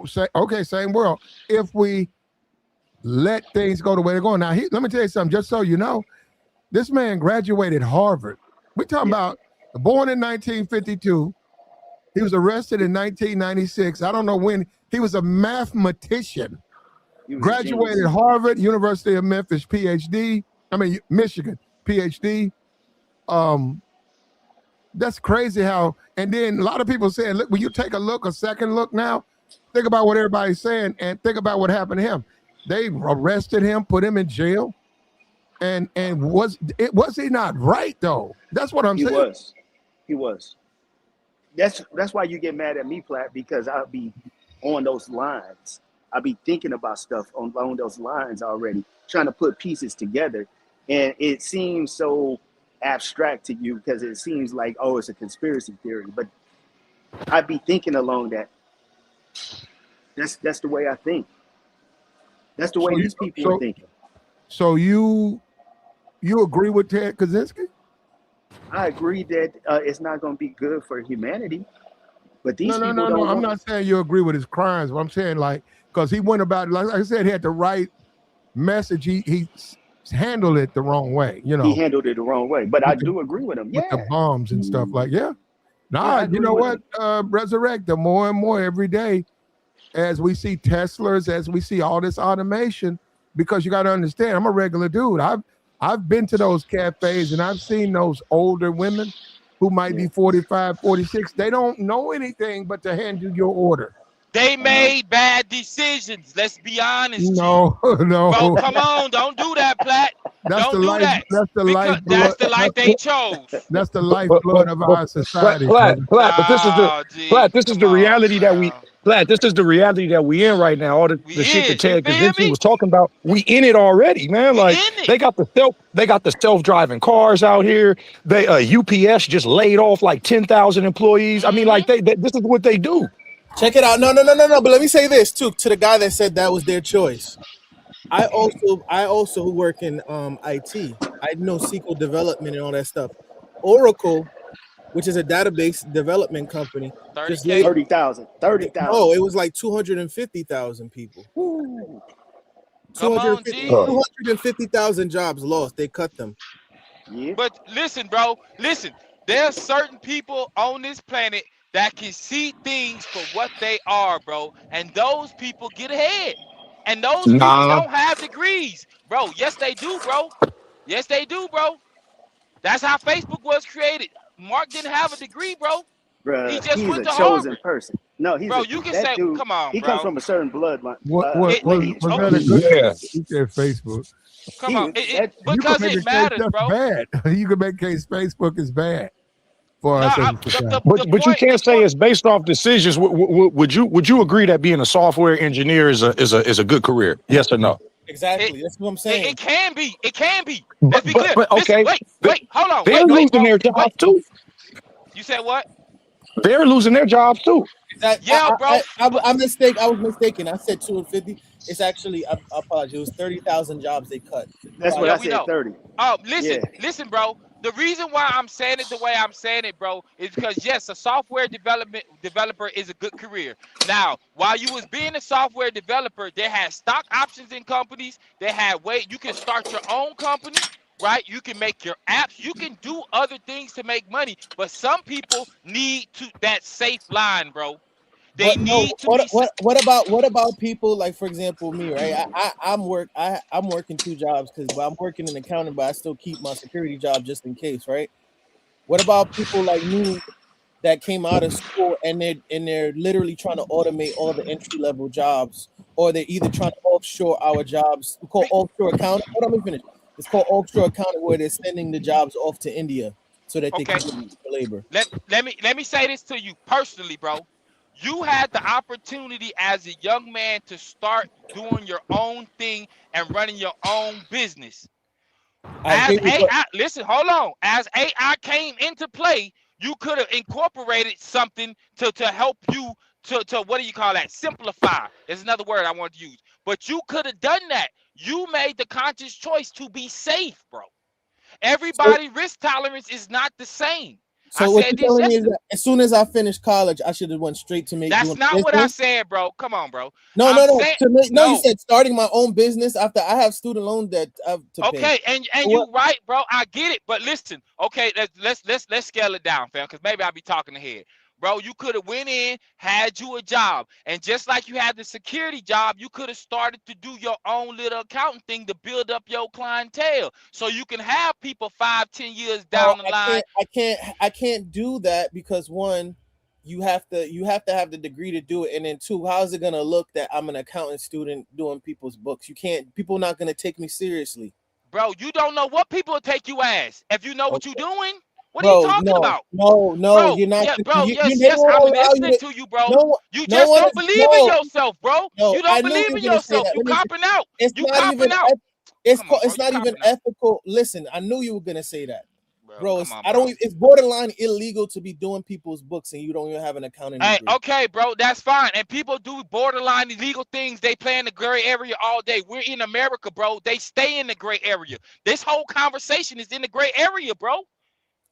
same world. If we let things go the way they're going. Now, let me tell you something, just so you know, this man graduated Harvard. We're talking about born in 1952. He was arrested in 1996. I don't know when. He was a mathematician. He was a Graduated genius. Harvard, University of Memphis, PhD. Michigan, PhD. That's crazy how, and then a lot of people saying, look, when you take a second look now, think about what everybody's saying and think about what happened to him. They arrested him, put him in jail. And was he not right though? That's what I'm saying. He was. That's why you get mad at me, Platt, because I'll be on those lines. I'll be thinking about stuff on those lines already, trying to put pieces together. And it seems so abstract to you because it seems like, oh, it's a conspiracy theory. But I'd be thinking along that. That's the way I think. That's the way these people are thinking. So you agree with Ted Kaczynski? I agree that it's not going to be good for humanity. But these people no. don't. I'm not saying you agree with his crimes. But I'm saying like because he went about, like I said, he had the right message. He handled it the wrong way. You know, he handled it the wrong way. But I do agree with him. With the bombs and stuff like you know what? Resurrect the more and more every day as we see Teslas, as we see all this automation. Because you got to understand, I'm a regular dude. I've been to those cafes and I've seen those older women who might be 45, 46. They don't know anything but to hand you your order. They made bad decisions. Let's be honest. No. Bro, come on, don't do that, Platt. That's don't do that. That's the life. That's the life they chose. That's the lifeblood of our society. Platt, but this is the reality that we. Platt, this is the reality that we in right now. All the shit that Ted Kaczynski was talking about, we in it already, man. Like they got the self-driving cars out here. They UPS just laid off like 10,000 employees. I mean, like this is what they do. Check it out. No. But let me say this too to the guy that said that was their choice. I also work in IT. I know SQL development and all that stuff. Oracle, which is a database development company, 30,000. No, it was like 250,000 people. 250,000 jobs lost. They cut them. Yeah. But listen, bro. Listen, there's certain people on this planet that can see things for what they are, bro. And those people get ahead. And those people don't have degrees, bro. Yes, they do, bro. Yes, they do, bro. That's how Facebook was created. Mark didn't have a degree, bro. Bruh, he just went to chosen Harvard. Person. No, he's bro. You can say, dude, come on, he bro. comes from a certain bloodline. Was that a good? He said Facebook. Come on, because it matters, that's bro. Bad. You can make case Facebook is bad. for No, us as I, a society. the But you point, the can't say point. it's based off decisions. Would you agree that being a software engineer is a good career? Yes or no? It, Exactly. That's what I'm saying. it can be. It can be. Let's But be but clear. but Listen, okay, wait, hold on, they're wait, losing bro, their wait. jobs too. You said what? They're losing their jobs too. That Yeah, bro. But I mistake. I was mistaken. I said 250. It's actually I apologize. It was 30,000 jobs they cut. That's what yeah, I we said. know. 30. Oh, Yeah. listen, bro. The reason why I'm saying it the way I'm saying it, bro, is because yes, a software developer is a good career. Now, while you was being a software developer, they had stock options in companies. They had you can start your own company, right? You can make your apps. You can do other things to make money. But some people need that safe line, bro. They But no, need to be safe. what about people like, for example, me, right? I'm working two jobs because I'm working in accounting, but I still keep my security job just in case, right? What about people like me that came out of school and they're literally trying to automate all the entry level jobs, or they're either trying to offshore our jobs. We call offshore accounting. Hold on, let me finish. It's called offshore accounting, where they're sending the jobs off to India so that they can Okay. get the labor. Let me say this to you personally, bro. You had the opportunity as a young man to start doing your own thing and running your own business. I As agree with what. AI, listen, hold on. As AI came into play, you could have incorporated something to help you to what do you call that? Simplify. There's another word I want to use. But you could have done that. You made the conscious choice to be safe, bro. So, Everybody risk tolerance is not the same. I so what said you're this telling me is yesterday. that as soon as I finished college, I should have went straight to That's doing not what I business. said, bro. Come on, bro. No, I'm no, no. saying No, you no. said starting my own business after I have student loan debt to pay. Okay, and So what? you right, bro. I get it, but listen. Okay, let's scale it down, fam, because maybe I'll be talking ahead. Bro, you could have went in, had you a job, and just like you had the security job, you could have started to do your own little accounting thing to build up your clientele, so you can have people 5-10 years No, down the line. I can't do that because one, you have to have the degree to do it, and then two, how's it gonna look that I'm an accounting student doing people's books? You can't. People are not gonna take me seriously, Bro, you don't know what people will take you as if you know what you're okay? doing. What are you Bro, talking no, about? no, no. Bro, You're not. yeah, bro, yes, They yes, won't I'm allow you listening to. to you, bro. No, You no just one don't is. believe in No, yourself, bro. no. You I don't knew believe you were in gonna say yourself. that. You Let me. copping out. It's You not even. copping out. Come on, bro. It's You not even copping out. ethical. Listen, I knew you were gonna say that, Bro, bro. come on, I don't. bro. It's borderline illegal to be doing people's books and you don't even have an accounting Hey, degree. okay, bro, that's fine. And people do borderline illegal things. They play in the gray area all day. We're in America, bro. They stay in the gray area. This whole conversation is in the gray area, bro.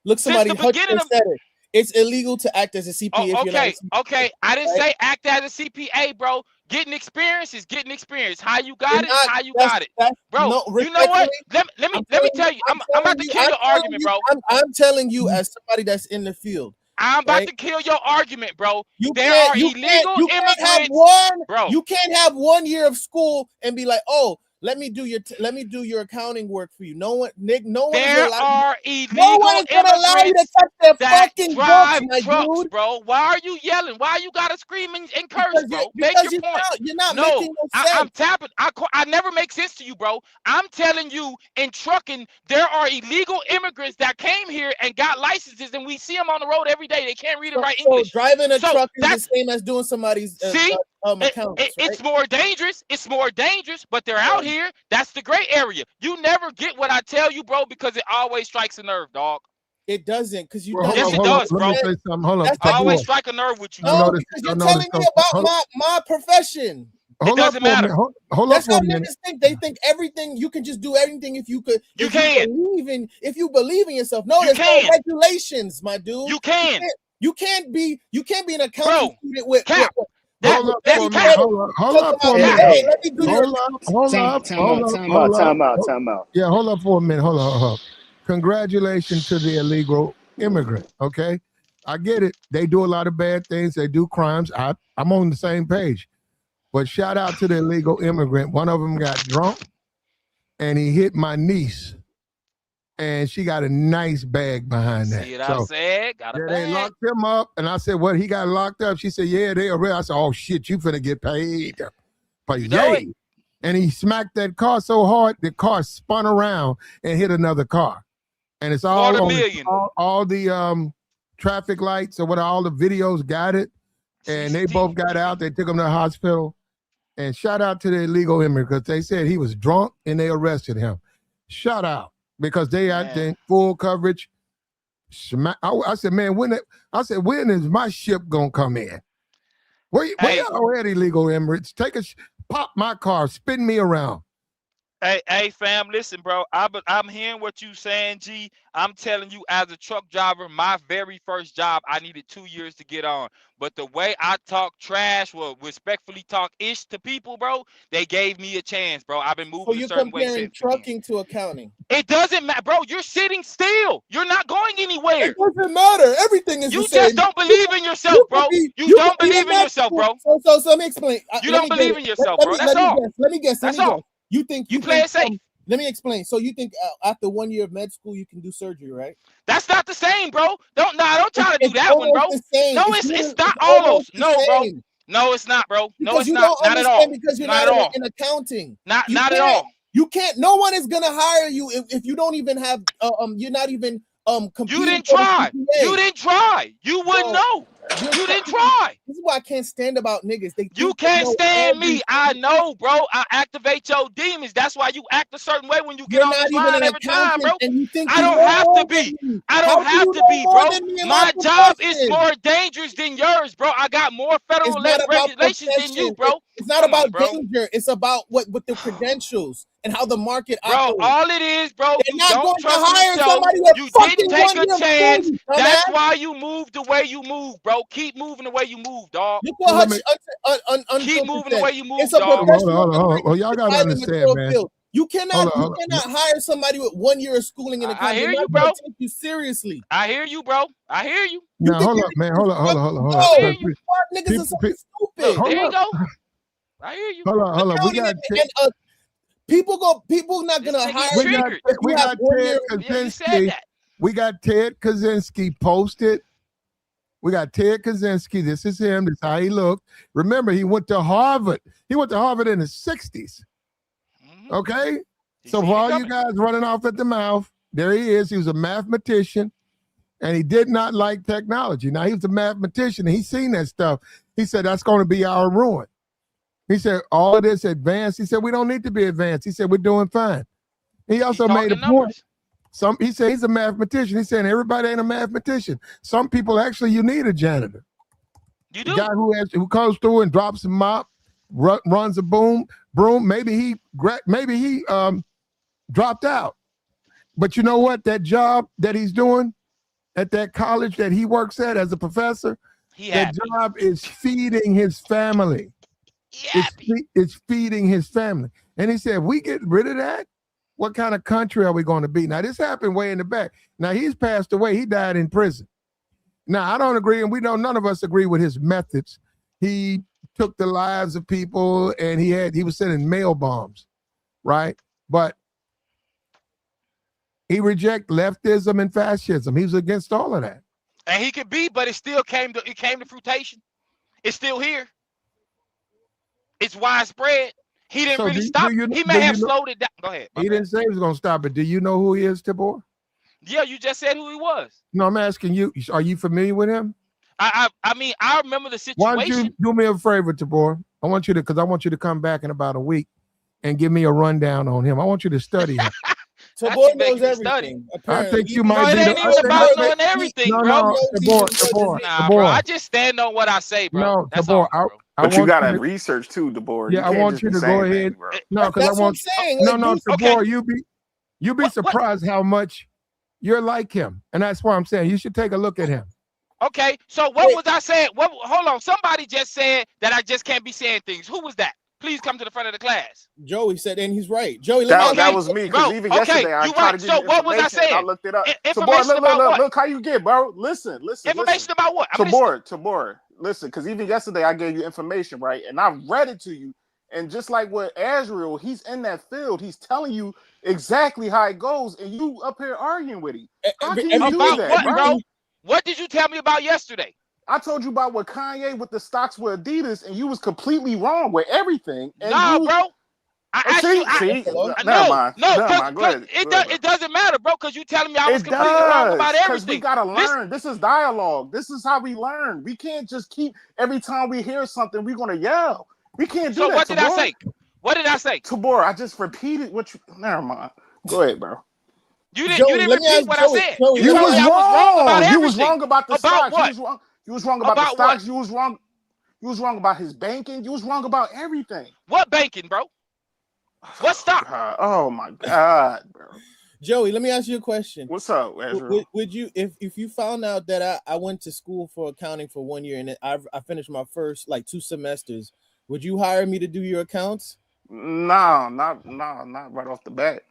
Look, Since somebody the 100% beginning of said it. It's illegal to act as a CPA if Oh, you're not a okay, CPA, okay. I didn't right? say act as a CPA, bro. Getting experience is getting experience. How you You're got it is not. how you got it, That's bro. no, You know what? respectfully. Let me tell you. I'm about to kill your argument, bro. I'm telling you as somebody that's in the field, I'm about right? to kill your argument, bro. You There can't, are illegal you can't have immigrants, bro. you can't have 1 year of school and be like, oh, let me do your accounting work for you. No one is There allowed. are No one illegal is gonna allow you to immigrants touch their that fucking books, drive my trucks, dude. bro. Why are you yelling? Why you gotta scream and curse, bro? Make Because your point. you're not No, making no I'm sense. tapping. I never make sense to you, bro. I'm telling you, in trucking, there are illegal immigrants that came here and got licenses, and we see them on the road every day. They can't read and write So English. driving a So truck is the that's same as doing somebody's see, accounts, right? it's more dangerous. It's more dangerous, but they're out here. That's the gray area. You never get what I tell you, bro, because it always strikes a nerve, dog. It doesn't, because you Well, done Yes, it hold on. does, Let me bro. say something. Hold up, that's I always Tabor. strike a nerve with you, I bro. no, noticed. because I you're noticed telling me something. about my profession. It Hold up doesn't for a matter. minute. Hold up That's for how a minute. niggas think. They think everything you can just do everything if you You can. if you believe in yourself. No, You there's no can. regulations, my dude. You can. You can't be an accounting Bro, student with Cap. Hold up That's for a minute. Cap. Hold up for a Hey, minute. Cap. hey, let me do your Hold up. Hold up. Hold up. time out, Hold up. time out, time out. Yeah, hold up for a minute. Hold up. Congratulations to the illegal immigrant. Okay. I get it. They do a lot of bad things. They do crimes. I'm on the same page. But shout out to the illegal immigrant. One of them got drunk and he hit my niece. And she got a nice bag behind that. See what I said? Got a yeah, they bag. locked him up. And I said, what? He got locked up? She said, yeah, they arrested. I said, oh, shit, you finna get paid. But You know it. yay. And he smacked that car so hard, the car spun around and hit another car. And it's all on $250,000. all the traffic lights or what all the videos got it. And they both got out. They took him to the hospital. And shout out to the illegal immigrant because they said he was drunk and they arrested him. Shout out because they had the full coverage. I said, man, when is my ship gonna come in? Where y'all at, illegal immigrants? Pop my car, spin me around. Hey, fam, listen, bro. I'm hearing what you saying, G. I'm telling you, as a truck driver, my very first job, I needed 2 years to get on. But the way I talk trash, well, respectfully talk ish to people, bro, they gave me a chance, bro. I've been moving a certain way since. So you're comparing trucking to accounting. It doesn't matter, bro. You're sitting still. You're not going anywhere. It doesn't matter. Everything is you the same. just don't believe in yourself, bro. You don't believe in yourself, bro. So let me explain. You don't believe in yourself, bro. That's all. Let me guess. That's all. You think you play it safe? Let me explain. So you think after 1 year of med school you can do surgery, right? That's not the same, bro. Don't try to do that one, bro. No, it's not almost. No, bro. No, it's not, bro. No, it's not. Not at all. Because you're not in accounting. Not at all. You can't. No one is gonna hire you if you don't even have. You're not even competing. You didn't try. You didn't try. You wouldn't know. You didn't try. This is why I can't stand about niggas. You can't stand me. I know, bro. I activate your demons. That's why you act a certain way when you get on this line every time, bro. I don't have to be. I don't have to be, bro. My job is more dangerous than yours, bro. I got more federal regulations than you, bro. It's not about danger. It's about what with the credentials and how the market operates. Bro, all it is, bro, you don't trust yourself. You didn't take a chance. That's why you moved the way you move, bro. Keep moving the way you move, dog. Keep moving the way you move, dog. Hold on. Y'all gotta understand, man. You cannot hire somebody with 1 year of schooling in the country. I hear you, bro. Take you seriously. I hear you, bro. I hear you. Now hold up, man. Hold on. Niggas are so stupid. There you go. I hear you. Hold on. We got people not gonna hire. We got Ted Kaczynski. We got Ted Kaczynski posted. We got Ted Kaczynski. This is him. This is how he looked. Remember, he went to Harvard. He went to Harvard in the 60s. Okay? So for all you guys running off at the mouth, there he is. He was a mathematician, and he did not like technology. Now, he was a mathematician, and he seen that stuff. He said, that's going to be our ruin. He said, all of this advanced. He said, we don't need to be advanced. He said, we're doing fine. He also made a point. He said he's a mathematician. He's saying everybody ain't a mathematician. Some people actually, you need a janitor. You do. The guy who comes through and drops a mop, runs a broom. Maybe he dropped out. But you know what? That job that he's doing at that college that he works at as a professor, that job is feeding his family. It's feeding his family. And he said, if we get rid of that, what kind of country are we going to be? Now, this happened way in the back. Now, he's passed away. He died in prison. Now, I don't agree, and none of us agree with his methods. He took the lives of people, and he was sending mail bombs, right? But he rejected leftism and fascism. He was against all of that. And he could be, but it still came to fruition. It's still here. It's widespread. He didn't really stop. He may have slowed it down. Go ahead. He didn't say he was going to stop it. Do you know who he is, Tibor? Yeah, you just said who he was. No, I'm asking you. Are you familiar with him? I mean, I remember the situation. Why don't you do me a favor, Tibor? I want you to come back in about a week and give me a rundown on him. I want you to study him. Tibor knows everything. I think you might be. It ain't even about knowing everything, bro. No, Tibor. Bro. I just stand on what I say, bro. No, Tibor. But you gotta research too, Debord. Yeah, I want you to go ahead. No, because I want. No, Tibor, you be surprised how much you're like him, and that's why I'm saying you should take a look at him. Okay, so what was I saying? Hold on, somebody just said that I just can't be saying things. Who was that? Please come to the front of the class. Joey said, and he's right. Joey, that was me. Because even yesterday, I tried to get what was I saying? I looked it up. Information about what? Look how you get, bro. Listen. Information about what? Tabor. Listen, because even yesterday I gave you information, right? And I read it to you. And just like with Azrael, he's in that field. He's telling you exactly how it goes, and you up here arguing with him. How can you do that, bro? What did you tell me about yesterday? I told you about what Kanye with the stocks with Adidas, and you was completely wrong with everything. And bro. I Oh, asked you. see, Hello? never mind. No, Never cause, mind. Go 'cause ahead. it Go does. ahead, It doesn't matter, bro. Cause you telling me I was It completely wrong about does, because we everything. gotta Listen, learn. This is dialogue. This is how we learn. We can't just keep every time we hear something, we're gonna yell. We can't do so that, what did I Tabor. say? What did I say? Tabor, I just repeated what you. Never mind. Go ahead, bro. You Joey, didn't let me repeat ask what I Joey. said. Joey, You You let me told was me ask I was wrong about wrong. You was everything. wrong about the About stocks. what? You was wrong about the About what? stocks. You was wrong. You was wrong about his banking. You was wrong about everything. What banking, bro? What stock? God. Oh my God, bro. Joey, let me ask you a question. What's up, Ezra? Would you, if you found out that I went to school for accounting for 1 year and I finished my first like 2 semesters, would you hire me to do your accounts? No, not right off the bat.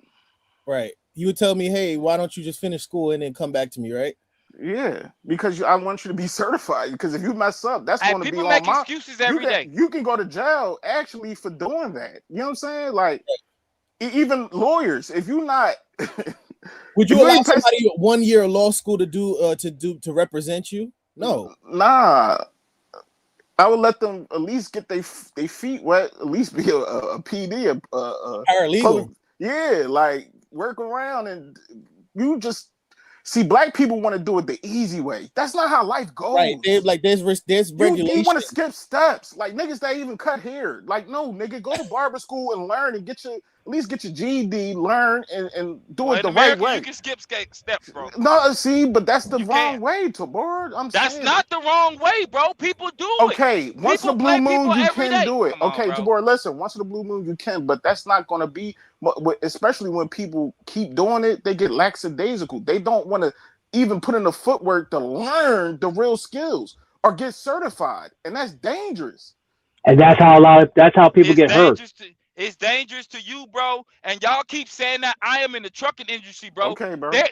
Right. You would tell me, hey, why don't you just finish school and then come back to me, right? Yeah, because I want you to be certified. Because if you mess up, that's And going to be people on make my. excuses every day. You can go to jail actually for doing that. You know what I'm saying? Like even lawyers, if you not, Would you if you allow ain't pay, somebody 1 year of law school to to represent you? No. nah, I would let them at least get their feet wet. At least be a PD, Paralegal. public, yeah, like work around and you just. See, black people want to do it the easy way. That's not how life goes. Right. There's regulation. You want to skip steps. Like niggas that even cut hair. Like, no, nigga, go to barber school and learn and at least get your GED, learn and do it in the America, right way. you can skip steps, bro. No, see, but that's the You wrong can. way, Tabor. That's saying. not the wrong way, bro. People do it. Okay, once in a People blue play people moon, you every can day. do it. Come on, Okay, bro. Tabor, listen, once in a blue moon, you can, but that's not going to be, especially when people keep doing it, they get lackadaisical. They don't want to even put in the footwork to learn the real skills or get certified, and that's dangerous. And that's how people It's get hurt. dangerous to you, bro. And y'all keep saying that. I am in the trucking industry, bro. Okay, bro. There's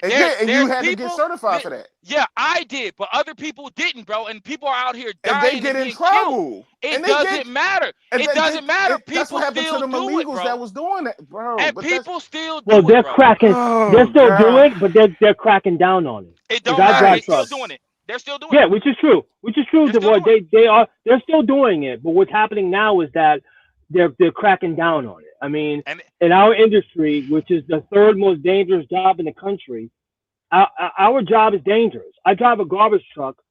you had people, to get certified for that. Yeah, I did, but other people didn't, bro. And people are out here And they dying get and in being killed. trouble. It doesn't matter. It doesn't matter. That's what People happened to still them do it, illegals bro. that was doing that, bro. And But people still do Well, it, they're bro. cracking. They're still God. doing it, but they're cracking down on it. It 'Cause don't I matter. drive They're still trucks. doing it. They're still doing Yeah, it. which is true. They're still doing They're still doing it, but what's happening now is that they're cracking down on it. I mean, And in our industry, which is the third most dangerous job in the country, our job is dangerous. I drive a garbage truck,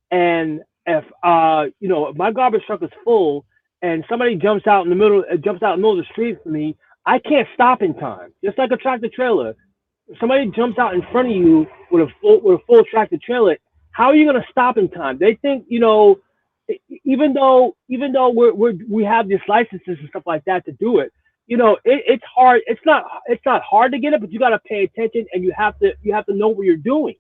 and if my garbage truck is full, and somebody jumps out in the middle of the street for me, I can't stop in time. Just like a tractor trailer, if somebody jumps out in front of you with a full tractor trailer, how are you going to stop in time? They think, even though we have these licenses and stuff like that to do it, it's hard. It's not hard to get it, but you got to pay attention and you have to know what you're doing.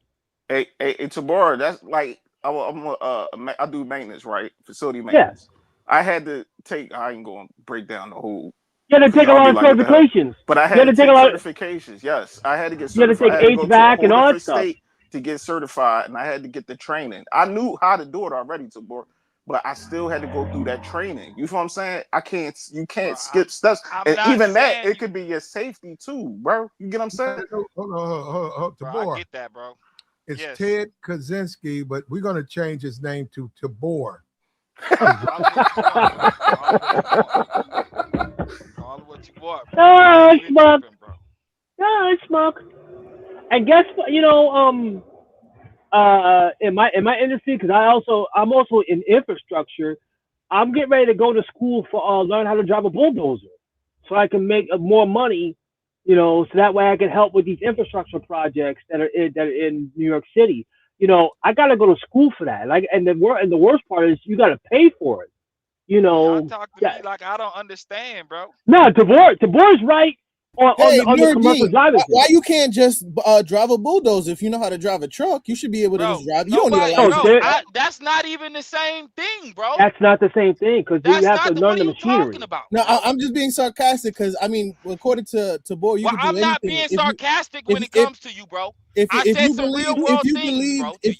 Hey, Tabora, that's like I do maintenance, right? Facility maintenance. Yeah. I had to take. I ain't going to break down the whole. You had to take a lot of certifications. But I had to take certifications. Yes, I had to get certified. You had to take HVAC and all that stuff to get certified, and I had to get the training. I knew how to do it already, Tabora, but I still had to go through that training. You know what I'm saying? You can't skip steps, and even that it could be your safety too, bro. You get what I'm saying? Hold on, Tabor. I get that, bro. It's Ted Kaczynski, but we're going to change his name to Tabor. All what you want. No, smoke. No, smoke. And guess what? In my industry, because I'm also in infrastructure. I'm getting ready to go to school for learn how to drive a bulldozer, so I can make more money. So that way I can help with these infrastructure projects that are in New York City. I got to go to school for that. And the worst part is you got to pay for it. Y'all talk to me like I don't understand, bro. No, Tabor's right on the commercial driving. Why you can't just drive a bulldozer if you know how to drive a truck? You should be able to just drive. You don't need a license. That's not even the same thing, bro. That's not the same thing because you have to learn the machinery. No, I'm just being sarcastic because according to Tabor, you can do anything. I'm not being sarcastic when it comes to you, bro. If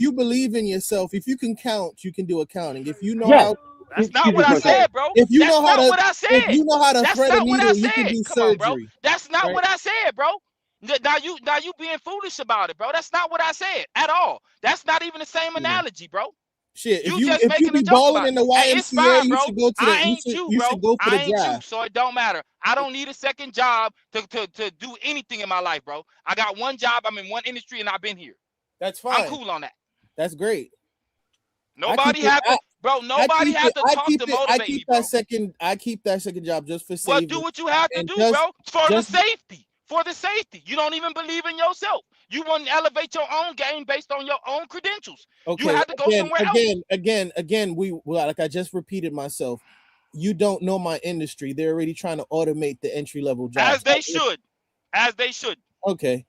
you believe in yourself, if you can count, you can do accounting. If you know how. That's not what I said, bro. If you that's know how not to, what I said. If you know how to thread a needle, you can do surgery. On, bro. That's not what I said, bro. Now you being foolish about it, bro. That's not what I said at all. That's not even the same analogy, bro. Shit, if you be balling in the YMCA, you should go to the. You should go for the draft. So it don't matter. I don't need a second job to do anything in my life, bro. I got one job. I'm in one industry, and I've been here. That's fine. I'm cool on that. That's great. Nobody have to, bro. Nobody have to talk to motivate me, bro. I keep that second job just for Well, saving. do what you have to And do, just- bro. For the just- safety. For the safety. You don't even believe in yourself. You want to elevate your own game based on your own credentials. Okay. You have to go somewhere else. Again, like I just repeated myself. You don't know my industry. They're already trying to automate the entry level jobs. As they should. As they should. Okay.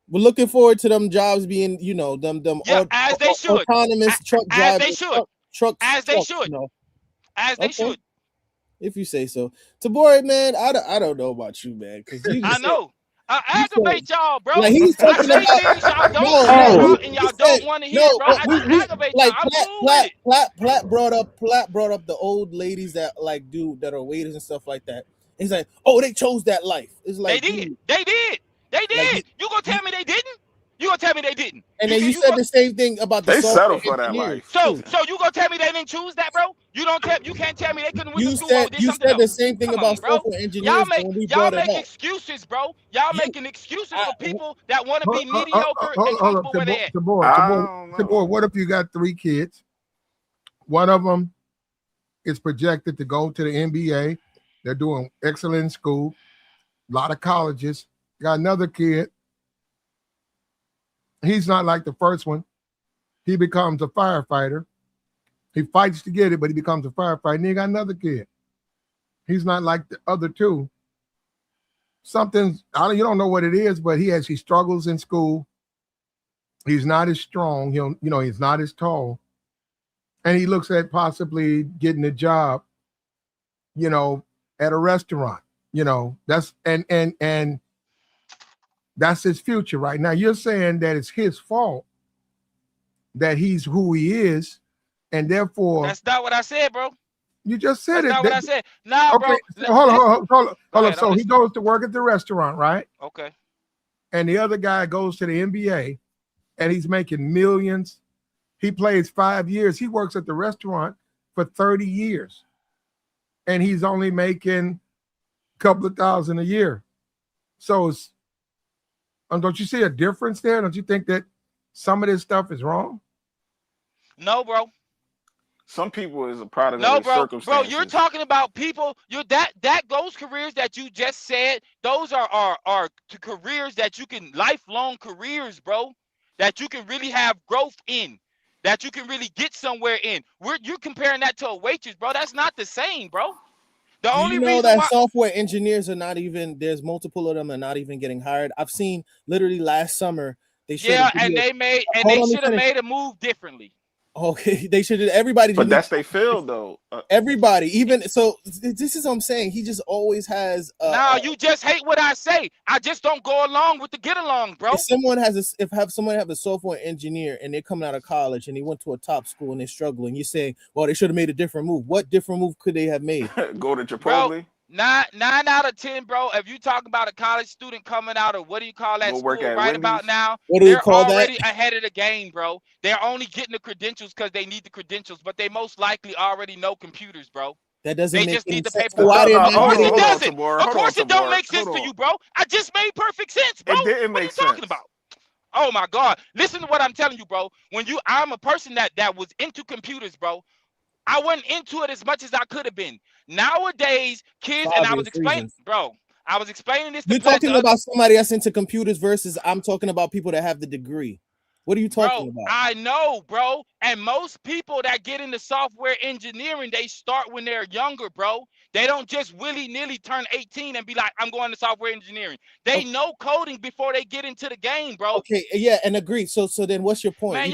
We're looking forward to them jobs being, you know, them Yeah, as they should. autonomous truck As drivers. they should. Trucks. As they should. You know. As they should. If you say so. Tabori, man, I don't know about you, man. I know. I aggravate y'all, bro. Like he's I talking say about things y'all don't no, care no, about and y'all don't want to hear, bro. I just aggravate like y'all. I'm cool with it. Platt brought up the old ladies that that are waiters and stuff like that. He's like, oh, they chose that life. It's like They did. dude, They did. They did. Like, you gonna tell me they didn't? You gonna tell me they didn't? And then you said the same thing about the They software settled for that engineers, life. So you gonna tell me they didn't choose that, bro? You can't tell me they couldn't win You the Super said Bowl. Did you something said the else. same thing Come about on, bro. software engineers when we Y'all brought it make up. excuses, bro. Y'all making excuses for people that want to be Hold mediocre and up, comfortable where they at. Tabor, what if you got 3 kids? One of them is projected to go to the NBA. They're doing excellent in school. A lot of colleges. You got another kid. He's not like the first one. He becomes a firefighter. He fights to get it, but he becomes a firefighter. And then you got another kid. He's not like the other two. You don't know what it is, but he struggles in school. He's not as strong. He's not as tall. And he looks at possibly getting a job, at a restaurant. That's and that's his future right now. You're saying that it's his fault that he's who he is, and therefore That's not what I said, bro. you just said That's it. not what I said. Nah, Okay, bro. so hold on. ahead, So I'm he goes to work at the restaurant, right? Okay. And the other guy goes to the NBA, and he's making millions. He plays 5 years. He works at the restaurant for 30 years, and he's only making a couple of thousand a year. So don't you see a difference there? Don't you think that some of this stuff is wrong? No, bro. Some people is a product No, of their bro. Bro, circumstances. you're talking about people. Those careers that you just said. Those are careers that you can lifelong careers, bro. That you can really have growth in. That you can really get somewhere in. You're comparing that to a waitress, bro. That's not the same, bro. The only reason that why software engineers are not even, there's multiple of them are not even getting hired. I've seen literally last summer they should they should have made a move differently. Okay, they should have everybody. But that's they feel though. Everybody, even so, this is what I'm saying. He just always has. You just hate what I say. I just don't go along with the get along, bro. If someone have a software engineer and they're coming out of college and they went to a top school and they're struggling, you're saying, well, they should have made a different move. What different move could they have made? Go to Chipotle. Bro, 9 out of 10, bro. If you talk about a college student coming out of what do you call that Go school work at right Wendy's. about now, What do you they're call that? already ahead of the game, bro. They're only getting the credentials because they need the credentials, but they most likely already know computers, bro. That doesn't They make just any need the sense. paper. Why No, didn't hold Of course on, it hold on, doesn't. Tabor, Of hold course on, it don't Tabor, make sense hold for on. you, bro. I just made perfect sense, bro. It didn't What are make you talking sense. about? Oh my God. Listen to what I'm telling you, bro. I'm a person that was into computers, bro. I wasn't into it as much as I could have been. Nowadays, kids, and I was Obvious explaining, reasons. bro. I was explaining this to You're Platt talking the other- about somebody that's into computers versus I'm talking about people that have the degree. What are you talking Bro, about? I know, bro. And most people that get into software engineering, they start when they're younger, bro. They don't just willy-nilly turn 18 and be like, I'm going to software engineering. They know coding before they get into the game, bro. Okay, yeah, and agree. So then what's your point? Man,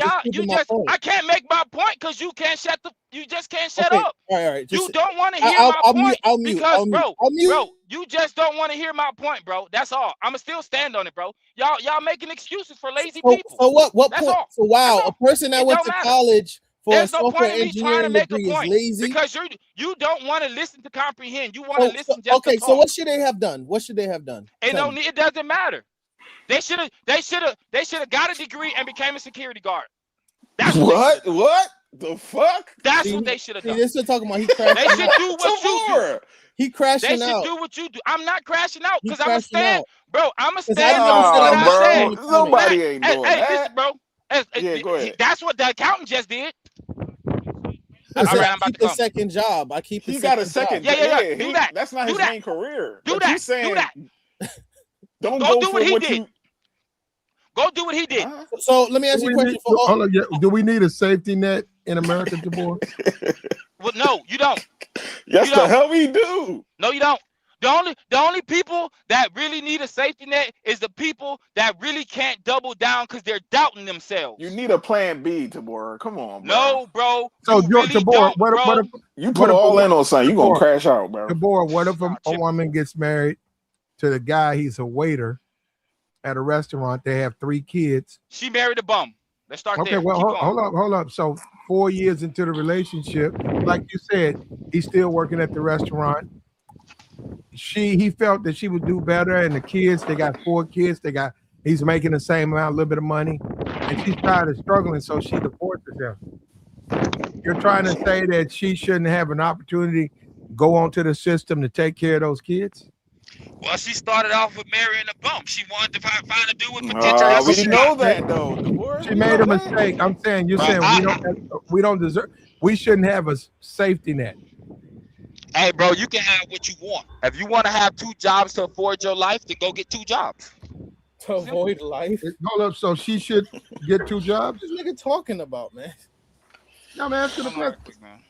Point. I can't make my point because you just can't shut Okay, up. all right. You Just, don't want to hear I'll my point mute. because, I'll bro, mute. you just don't want to hear my point, bro. That's all. I'ma still stand on it, bro. Y'all making excuses for lazy people. So what That's point? all. So wow, That's all. a person that It went don't to matter. college for There's a no software point in me trying to engineering make a degree is point lazy. because you don't want to listen to comprehend. You want to listen just okay, to talk. so what should they have done? What should they have done? Tell me. It doesn't matter. They should have got a degree and became a security guard. That's What? they What? The fuck? That's See, what they should have see, done. this is talking about he They crashing should out. do what you do. Tamora. He They crashing should out. do what you do. I'm not crashing out He because I'm a crashing stand, out. bro. I'm a 'Cause I stand never on said what I'm I not said. in the bro. comments. Nobody ain't doing Hey, that. listen, bro. Yeah, go ahead. That's what the accountant just did. I All said right, I I'm about keep to the come. second job. I keep the He got a second second. job. Yeah. Do that. That's not Do his that. main career. Do But that. you saying Do that. don't Go go do for what he what did. you. Go do what he did. Huh? So let me ask you a question for all. Hold on, yeah, do we need a safety net in America, Tabor? Well, no, you don't. Yes, You the don't. hell we do. No, you don't. The only people that really need a safety net is the people that really can't double down because they're doubting themselves. You need a plan B, Tabor. Come on, bro. No, bro. So, You really Tabor, don't, what bro. if You what put if- all in on something, you gonna Tabor, crash out, bro. Tabor, what if Nah, a Chip. woman gets married to the guy? He's a waiter at a restaurant. They have 3 kids. She married a bum. Let's start Okay, there. well, Keep going. hold up. So 4 years into the relationship, like you said, he's still working at the restaurant. He felt that she would do better, and the kids, they got 4 kids. He's making the same amount, a little bit of money, and she's tired of struggling, so she divorces him. You're trying to say that she shouldn't have an opportunity to go onto the system to take care of those kids? Well, she started off with marrying a bum. She wanted to find a dude with potential. That's what We she know got. that though, Tabor. She made a mistake. I'm saying, you're saying we don't deserve. We shouldn't have a safety net. Hey, bro, you can have what you want. If you want to have 2 jobs to afford your life, then go get 2 jobs. To avoid life. Hold up. So she should get 2 jobs. What this nigga talking about, man? No, I'm asking the question.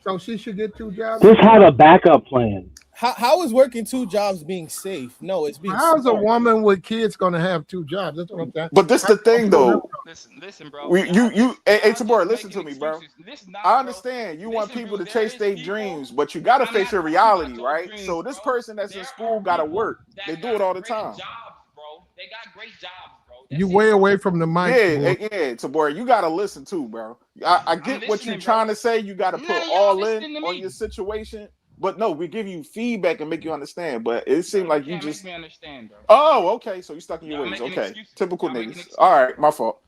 So she should get 2 jobs. Just have a backup plan. How is working 2 jobs being safe? No, it's being. How's a smart. woman with kids gonna have 2 jobs? That's what I'm saying. But this the thing though. Listen, bro. Hey, Tabor, listen to me, bro. Listen, I understand you want people to chase their dreams, but you gotta face your reality, right? So this person that's in school gotta work. They do it all the time. Jobs, bro. They got great jobs, bro. You way away from the mic. Yeah, Tabor, you gotta listen too, bro. I get what you're trying to say. You gotta put None of y'all all listening in to on me. your situation. But no, we give you feedback and make you understand. But it seemed like you Can't just. make me understand, bro. Oh, okay. So you stuck in your Y'all ways. making Okay. excuses. Typical Y'all making niggas. excuses. All right, my fault.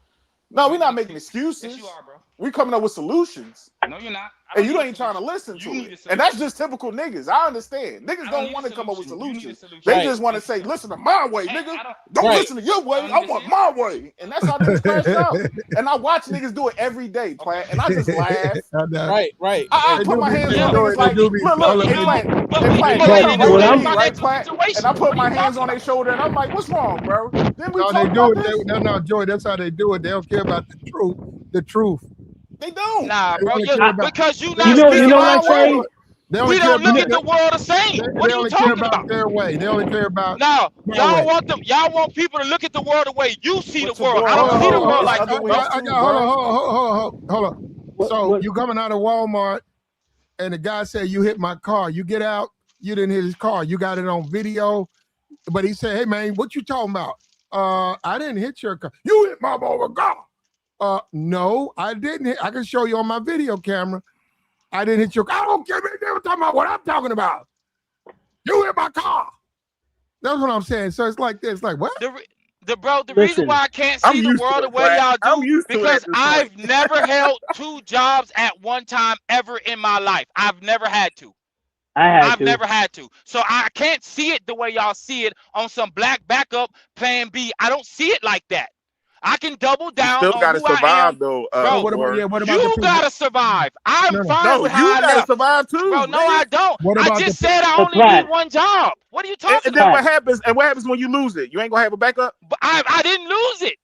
No, we're not making excuses. Yes, you are, bro. We coming up with solutions. No, you're not. And you ain't trying to listen to You need a it. solution. And that's just typical niggas. I understand. Niggas I don't need want a to come up with solution. You need a solutions. solution. They Right. just want to say, listen to my way, Hey, nigga. I Don't Right. listen to your way. I I want understand. my way. And that's how niggas crash out. And I watch niggas do it every day, Plant. And I just laugh. Right. I put my hands on niggas like, look, hey, Plant. Hey, Plant, But they come right what to I'm- me, right, Plant? And I put my hands on their shoulder and I'm like, what's wrong, bro? Then we No, talk they do about it. this. No, Joey, that's how they do it. They don't care about the truth. The truth. They don't. Nah, They bro. only care about- Because you You not know speaking what my I say? way. They only We care don't look about at the world the same. They What are you only care talking about about? their way. They only care about. No, my y'all way. want them. Y'all want people to look at the world the way you see But the world. Tabor, I don't see the world there's like other you, ways bro. too, Hold on. So what- you coming out of Walmart, and the guy said you hit my car. You get out, you didn't hit his car. You got it on video, but he said, "Hey man, what you talking about? I didn't hit your car. You hit my mobile car. No, I didn't hit. I can show you on my video camera. I didn't hit your car. I don't care. They never talking about what I'm talking about. You hit my car. That's what I'm saying. So it's like this. Like what? The reason Listen, why I can't I'm see the used to world it, the way Brad. y'all I'm do used to it because at this I've point. never held 2 jobs at one time ever in my life. I've never had to. I've never had to. So I can't see it the way y'all see it on some black backup plan B. I don't see it like that. I can double down Still on gotta who I am. survive though. Bro, What about Tabor. the You people? gotta survive. I'm No, no. fine No, with you how I gotta left. survive too. Bro, no, nigga. I don't. What I about just the- said I But only Platt. need 1 job. What are you talking And then about? what happens? And what happens when you lose it? You ain't gonna have a backup. But I didn't lose it.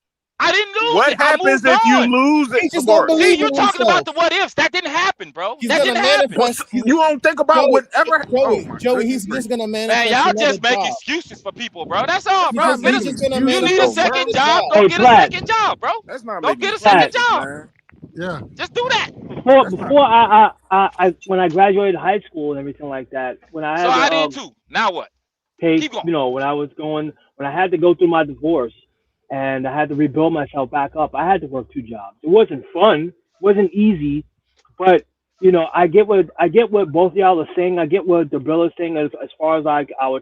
I didn't lose What it. I happens moved if you on. lose He it, just don't Tabor? believe See, in you're talking himself. about the what ifs. That didn't happen, bro. He's That gonna didn't happen. manifest. You don't think about whatever. Joey, my Joey, goodness he's just gonna Man, manifest y'all another just make job. excuses for people, bro. That's all, He's bro. just, he's just gonna You need a manifest second another job. job. Go Hey, get a Platt. second job, bro. That's not Go making get a excuses, second job. man. Yeah. Just do that. Before I when I graduated high school and everything like that, when I So I had did to too. Now what? take, Keep going. you know, when I had to go through my divorce and I had to rebuild myself back up, I had to work 2 jobs. It wasn't fun, it wasn't easy, but you know, I get what both of y'all are saying. I get what Debrilla's saying as far as like our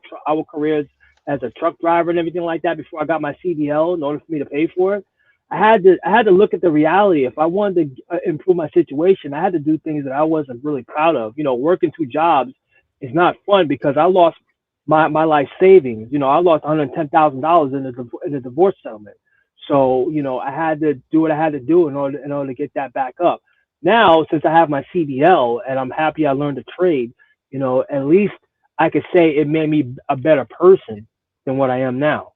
careers as a truck driver and everything like that. Before I got my CDL, in order for me to pay for it, I had to look at the reality. If I wanted to improve my situation, I had to do things that I wasn't really proud of. You know, working 2 jobs is not fun because I lost my life savings. You know, I lost $110,000 in a divorce settlement. So, you know, I had to do what I had to do in order to get that back up. Now, since I have my CDL and I'm happy I learned a trade, you know, at least I could say it made me a better person than what I am now.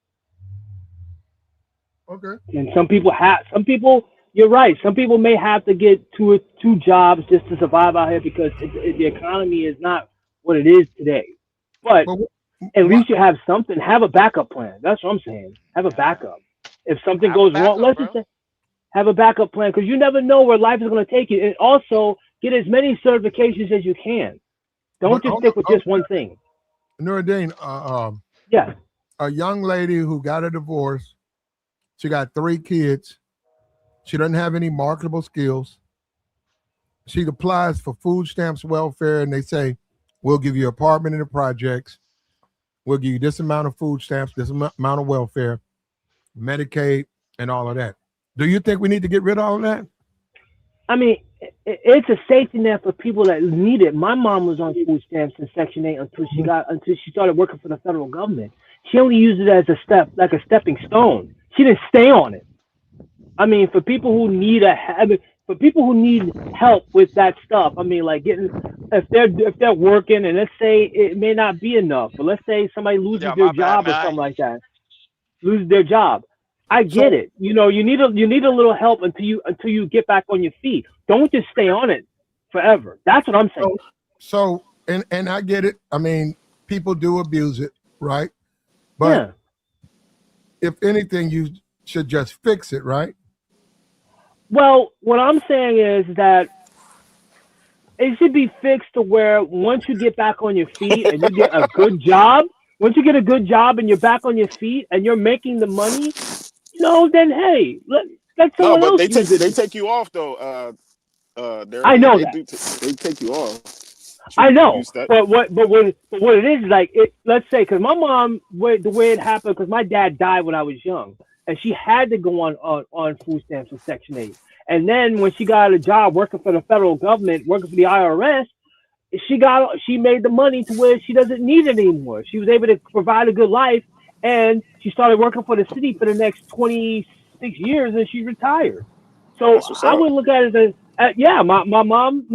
Okay. And some people, you're right. Some people may have to get two jobs just to survive out here because the economy is not what it is today. But But at why, least you have something. Have a backup plan. That's what I'm saying. Have a backup. If something Have a goes wrong, backup, let's just bro. say have a backup plan because you never know where life is going to take you. And also get as many certifications as you can. Don't but just hold stick with on, just one thing. Nuruddin, Yeah. a young lady who got a divorce, she got 3 kids, she doesn't have any marketable skills. She applies for food stamps, welfare, and they say, we'll give you an apartment in the projects. We'll give you this amount of food stamps, this amount of welfare, Medicaid, and all of that. Do you think we need to get rid of all of that? I mean, it's a safety net for people that need it. My mom was on food stamps in Section 8 until she started working for the federal government. She only used it as a stepping stone. She didn't stay on it. I mean, for people who need help with that stuff, I mean, like if they're working and let's say it may not be enough, but let's say somebody loses Yeah, their my bad, job or man. something like that, loses their job. I get So, it. You know, you need a little help until you get back on your feet. Don't just stay on it forever. That's what I'm saying. and I get it. I mean, people do abuse it, right? But Yeah. if anything, you should just fix it, right? Well, what I'm saying is that it should be fixed to where once you get back on your feet and you get a good job, once you get a good job and you're back on your feet and you're making the money, you know, then hey, let No, someone but else they use it. take you off though. I Darian, know that. they take you off. I You know, step. but what it is like it. Let's say because my mom, the way it happened, because my dad died when I was young, and she had to go on food stamps in Section 8. And then when she got a job working for the federal government, working for the IRS, she made the money to where she doesn't need it anymore. She was able to provide a good life, and she started working for the city for the next 26 years, and she retired. So That's what's I up. would look at it as, yeah, my mom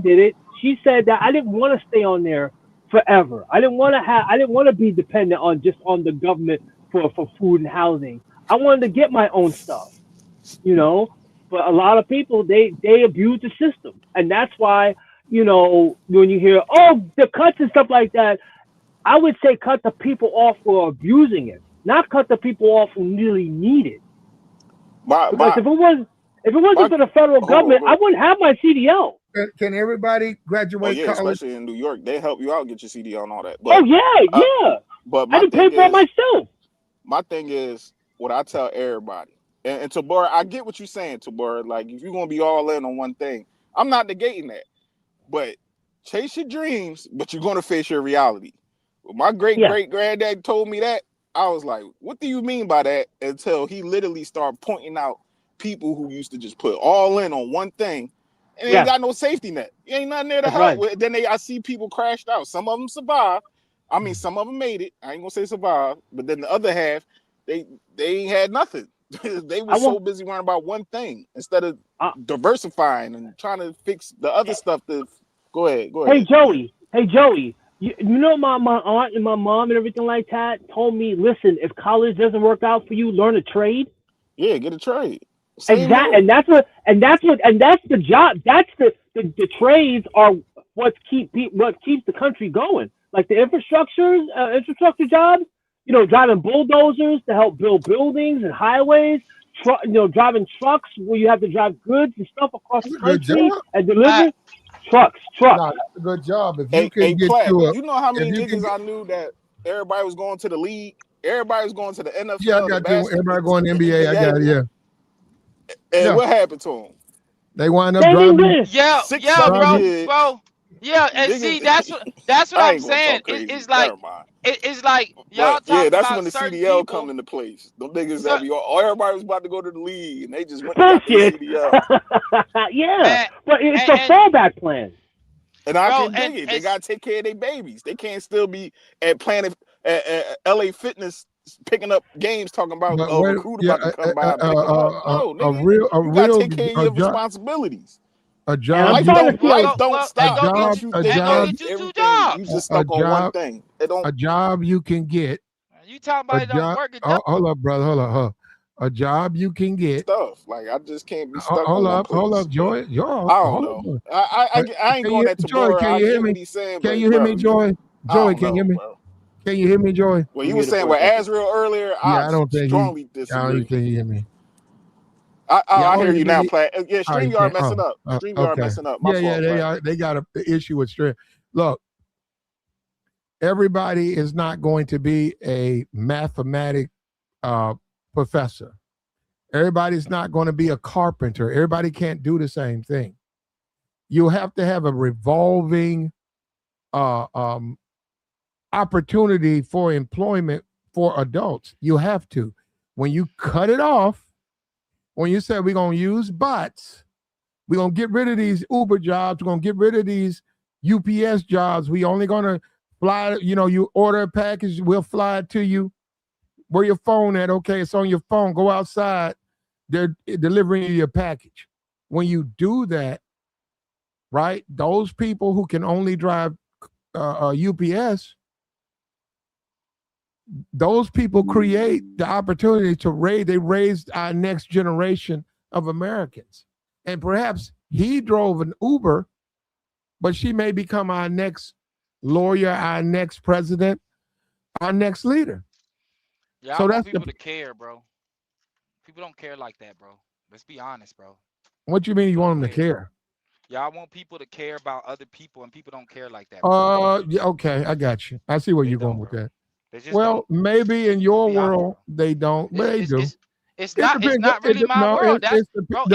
did it. She said that I didn't want to stay on there forever. I didn't want to be dependent on just on the government for food and housing. I wanted to get my own stuff, you know. But a lot of people they abuse the system, and that's why, you know, when you hear the cuts and stuff like that, I would say cut the people off who are abusing it, not cut the people off who really need it. My Because my if it wasn't my. for the federal Hold on, government, I go. wouldn't have my CDL. Can everybody Oh graduate yeah, college? especially in New York, they help you out, get your CD on all that. Oh But yeah, uh, yeah. but I my didn't pay thing for it is, myself. what I tell everybody, and Tabora, I get what you're saying, Tabora. Like if you're gonna be all in on one thing, I'm not negating that. But chase your dreams, but you're gonna face your reality. When my great Yeah. great granddad told me that, I was like, what do you mean by that? Until he literally started pointing out people who used to just put all in on one thing and they ain't Yeah. got no safety net. You ain't nothing there to That's help right. with. Then I see people crashed out. Some of them survived. I mean, some of them made it. I ain't gonna say survive, but then the other half, they ain't had nothing. They I was so want. busy worrying about one thing instead of Uh, diversifying and trying to fix the other stuff. Go ahead. hey Joey. Hey Joey. You know my aunt and my mom and everything like that told me, listen, if college doesn't work out for you, learn a trade. Yeah, get a trade. Same Exactly, here. and that's the job. That's the trades are what keeps the country going. Like the infrastructure jobs. You know, driving bulldozers to help build buildings and highways. Driving trucks where you have to drive goods and stuff across That's the a good country job. and I deliver. Trucks. No, that's a good job. If you A can get plat. you a, You know how if many you can niggas get, I knew that everybody was going to the league, everybody was going to the yeah, I NFL, the got you. basketball, Everybody going to the NBA. I got NBA, it. Yeah, and yeah. what happened to them? They wind up Same thing driving, there. yeah, Six, yeah, seven driving. bro, kids, bro. Yeah, and see, niggas. that's what I I'm ain't gonna saying. talk crazy. It's like Never mind. it's like y'all But yeah, talking that's about when the certain CDL come people. into place. Them niggas So, that be everybody was about to go to the league and they just went and got their Bullshit. CDL. Yeah, man, but it's a and fallback plan. And I bro, can dig it. They it's gotta take care of their babies. They can't still be at Planet at LA Fitness picking up games talking about But a wait, recruit yeah, about to come by and pick them up. No, a nigga, real, you gotta take care of your responsibilities. a And I'm job Life you, starting to don't see a life don't a stop job, once you a think go job, that get you two everything you jobs. just stuck on one thing. It don't a job you can get, You talking a about it don't job. work? It don't. Hold up, brother. Hold up. A job you can get. stuff. Like I just can't be stuck on one Hold place. up, But Joy. Joy, I don't hold up. know. Bro. I ain't Can going you, at Joy? Tabora. Can I you hear get what me? he's saying, Can but you hear bro, me, Joy? I Joy, don't can you hear know, me? bro. Can you hear me, Joy? Well, You you were muted saying for a with second. Azrael earlier, Yeah, I I don't think he. strongly I don't disagree. think he hear me. I Y'all hear hear you now, me? Platt. Yeah, Oh, you StreamYard can't. messing up. StreamYard Okay. messing up. My Yeah, fault, they Platt. are. They got a issue with strength. Look, everybody is not going to be a mathematic professor. Everybody's not going to be a carpenter. Everybody can't do the same thing. You have to have a revolving uh, um, opportunity for employment for adults. You have to. When you cut it off, when you say we're going to use bots, we're going to get rid of these Uber jobs, we're going to get rid of these UPS jobs, we only going to fly, you order a package, we'll fly it to you. Where your phone at? Okay, it's on your phone. Go outside. They're delivering you your package. When you do that, right, those people who can only drive UPS, those people create the opportunity to raise our next generation of Americans. And perhaps he drove an Uber, but she may become our next lawyer, our next president, our next leader. Yeah, I So want that's the people to care, bro. People don't care like that, bro. Let's be honest, bro. what you mean you People want don't them to care. care? Y'all want people to care about other people, and people don't care like that, bro. Yeah, okay, I got you. I see where They you're going don't, with bro. that. They just don't. Well, maybe in Let's your be honest, world bro. they don't, but It's they it's do. it's it's It not it's depends. not really my No, world. That's bro.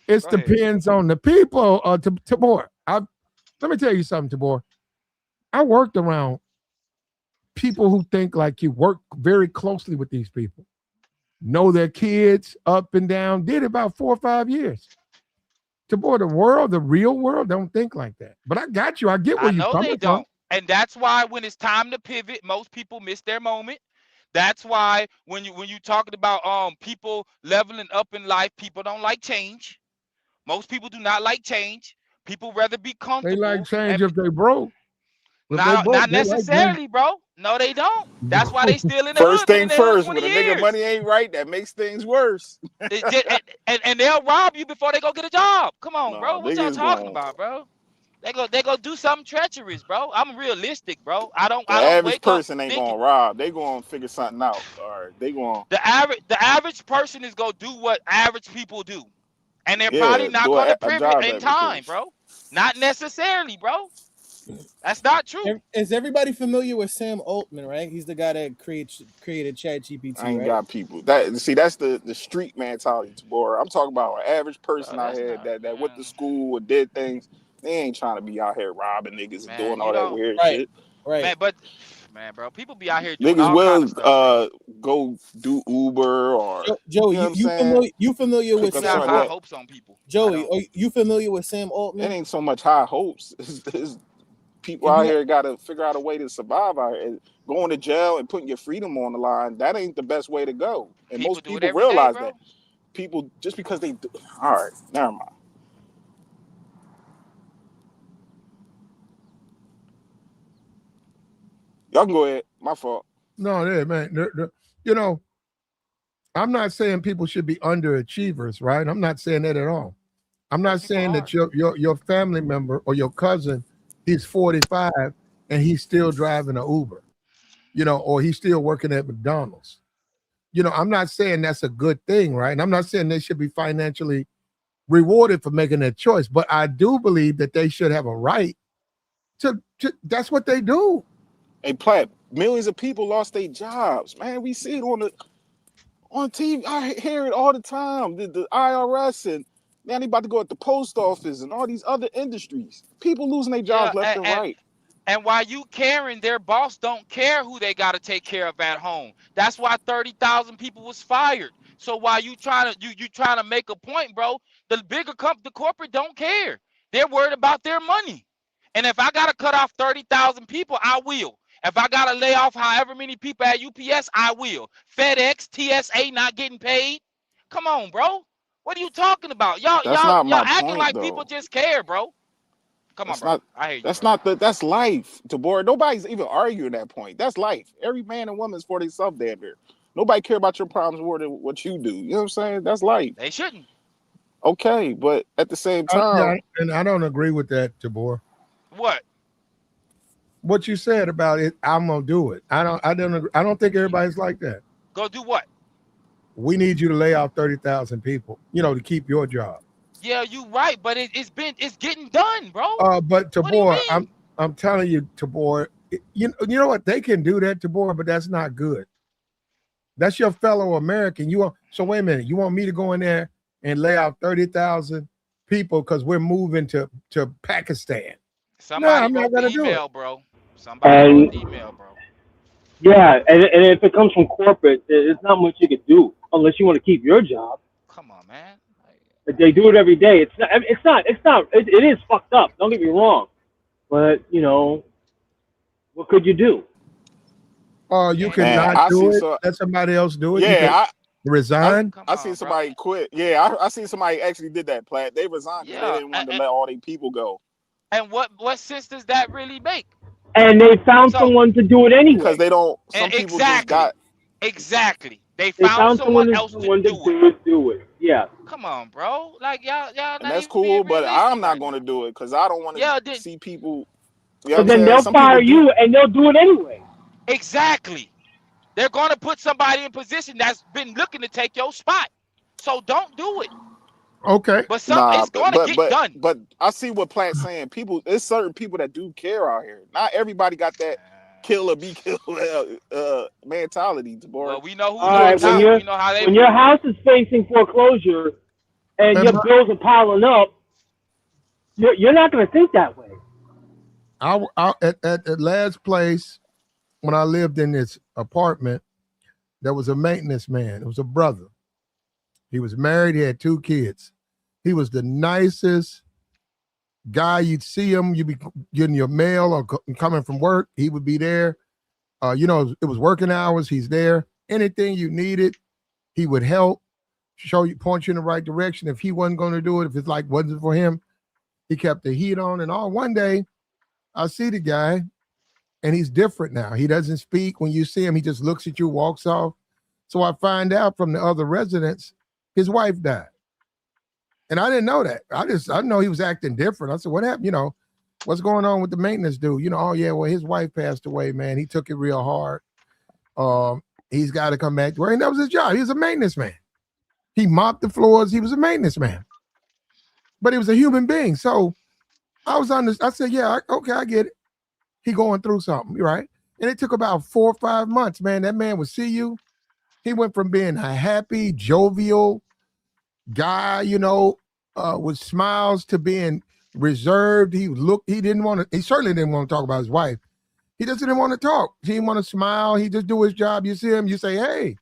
it Go ahead. depends on the people. Tabor, let me tell you something, Tabor. I worked around people who think like you. Work very closely with these people, know their kids up and down. Did about 4 or 5 years. Tabor, the real world, don't think like that. But I got you. I get where I you're know they coming from. don't, and that's why when it's time to pivot, most people miss their moment. That's why when you talking about people leveling up in life, people don't like change. Most people do not like change. People rather be They like comfortable change and if they broke. If they not broke, they like change. necessarily, bro. No, they don't. That's why they still in the First hood, been thing in the hood first, 20 when a nigga years. money ain't right, that makes things worse. And they'll rob you before they go get a job. Come on, Nah, bro. What y'all niggas talking going about, bro? They go do something treacherous, bro. I'm realistic, bro. I don't the I don't average wake up person ain't thinking gonna rob. They gonna figure something out. All right. They gonna the average person is gonna do what average people do. And they're probably yeah, not do gonna a pivot job in time, application. bro. Not necessarily, bro. That's not true. Is everybody familiar with Sam Altman? Right, he's the guy that created I ChatGPT, ain't right? got people. That's the street mentality to Bora. I'm talking about an average person Bro, out that's here not that went to school or did things. They ain't trying to be out here robbing niggas and man, doing you all that don't weird Right, shit. right. man, but man, bro, people be out here doing Niggas all kind of will stuff, bro. go do Uber or Joey, you know what you I'm you saying? familiar you familiar with Pick People up Sam got some of high Alt? that. hopes on people. I Joey, don't. are you familiar with Sam It Altman? ain't so much high hopes. It's people If out you here got to figure out a way to survive out here. Going to jail and putting your freedom on the line, that ain't the best way to go. And People most do it people every day, realize that. bro. People, just because they do, all right, never mind. Y'all can go ahead. My fault. No, yeah, man. You know, I'm not saying people should be underachievers, right? I'm not saying that at all. I'm not Most people saying are. that your family member or your cousin, he's 45 and he's still driving an Uber, or he's still working at McDonald's. I'm not saying that's a good thing, right? And I'm not saying they should be financially rewarded for making that choice, but I do believe that they should have a right to that's what they do. Hey, Platt, millions of people lost their jobs. Man, we see it on TV. I hear it all the time. The IRS and now they about to go at the post office and all these other industries. People losing their Yeah, jobs left and right. And while you caring, their boss don't care who they got to take care of at home. That's why 30,000 people was fired. So while you trying to you trying to make a point, bro, the bigger the corporate don't care. They're worried about their money. And if I gotta cut off 30,000 people, I will. If I gotta lay off however many people at UPS, I will. FedEx, TSA not getting paid. Come on, bro. What are you talking about? Y'all, That's y'all, not y'all my acting point like people though. just care, bro. Come on, That's bro. not I hear you, that's bro. not the that's life, Tabor. Nobody's even arguing that point. That's life. Every man and woman is for themselves down there. Nobody care about your problems more than what you do. You know what I'm saying? That's life. They shouldn't. Okay, but at the same Yeah, time, and I don't agree with that, Tabor. What? What you said about it, I'm gonna do it. I don't agree. I don't think everybody's like that. Go do what? We need you to lay off 30,000 people, to keep your job. Yeah, you right, but it's getting done, bro. But What do you Tabor, mean? I'm telling you, Tabor, you know what? They can do that, Tabor, but that's not good. That's your fellow American. So wait a minute. You want me to go in there and lay off 30,000 people because we're moving to Pakistan? No, Somebody I'm not wrote the gonna do it. email, bro. Somebody wrote And the email, bro. yeah, and if it comes from corporate, there's not much you could do unless you want to keep your job. Come on, man. But they do it every day. It is fucked up. Don't get me wrong, but what could you do? You You can't can do man, not nothing. I do see it. so Let somebody else do it. You can yeah, resign. Come I seen on, bro. somebody quit. Yeah, I seen somebody actually did that, Plat. They resigned because they Yeah, didn't want to let all their people go. and what sense does that really make? And they found So, someone to do it Because anyway. they don't some people just got exactly. They They found found someone someone to else to someone to do it. do it. Yeah. Come on, bro. Like y'all and not that's even being cool, but I'm realistic not right gonna now. do it because I don't want to Yeah, then see people, you know what But I'm then saying? they'll Some people fire do you and they'll do it anyway. exactly. They're gonna put somebody in position that's been looking to take your spot. So don't do it. Okay. But nah, it's gonna get done. but I see what Plat's saying. People, there's certain people that do care out here. Not everybody got that kill or be killed mentality, Tabor. Well, we know All who's You know what on I'm right, when top. saying? your We know how they when your move. house is facing foreclosure and And your bills are piling up, you're not going to think that way. at the last place when I lived in this apartment, there was a maintenance man. It was a brother. He was married. He had 2 kids. He was the nicest guy. You'd see him. You'd be getting your mail or coming from work. He would be there. It was working hours. He's there. Anything you needed, he would help, show you, point you in the right direction. If he wasn't going to do it, if it's like wasn't for him, he kept the heat on and all. One day, I see the guy, and he's different now. He doesn't speak. When you see him, he just looks at you, walks off. So I find out from the other residents, his wife died. And I didn't know that. I know he was acting different. I said, what happened? What's going on with the maintenance dude? Oh yeah, well, his wife passed away, man. He took it real hard. He's got to come back to work. And that was his job. He was a maintenance man. He mopped the floors. He was a maintenance man. But he was a human being. So I said, yeah, okay, I get it. He going through something, right? And it took about 4 or 5 months, man. That man would see you. He went from being a happy, jovial guy, with smiles to being reserved. He certainly didn't want to talk about his wife. He just didn't want to talk. He didn't want to smile. He just do his job. You see him, you say, hey.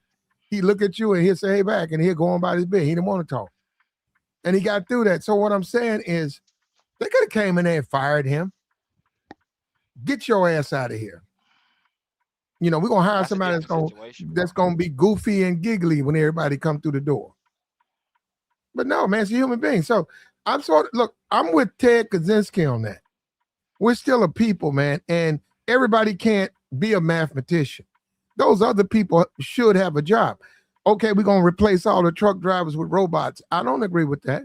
He look at you and he'll say, hey, back, and he'll go on about his bed. He didn't want to talk. And he got through that. So what I'm saying is they could have came in there and fired him. Get your ass out of here. We're gonna hire That's a somebody different situation, that's bro. gonna be goofy and giggly when everybody come through the door. But no, man, it's a human being. So I'm with Ted Kaczynski on that. We're still a people, man, and everybody can't be a mathematician. Those other people should have a job. Okay, we're gonna replace all the truck drivers with robots. I don't agree with that.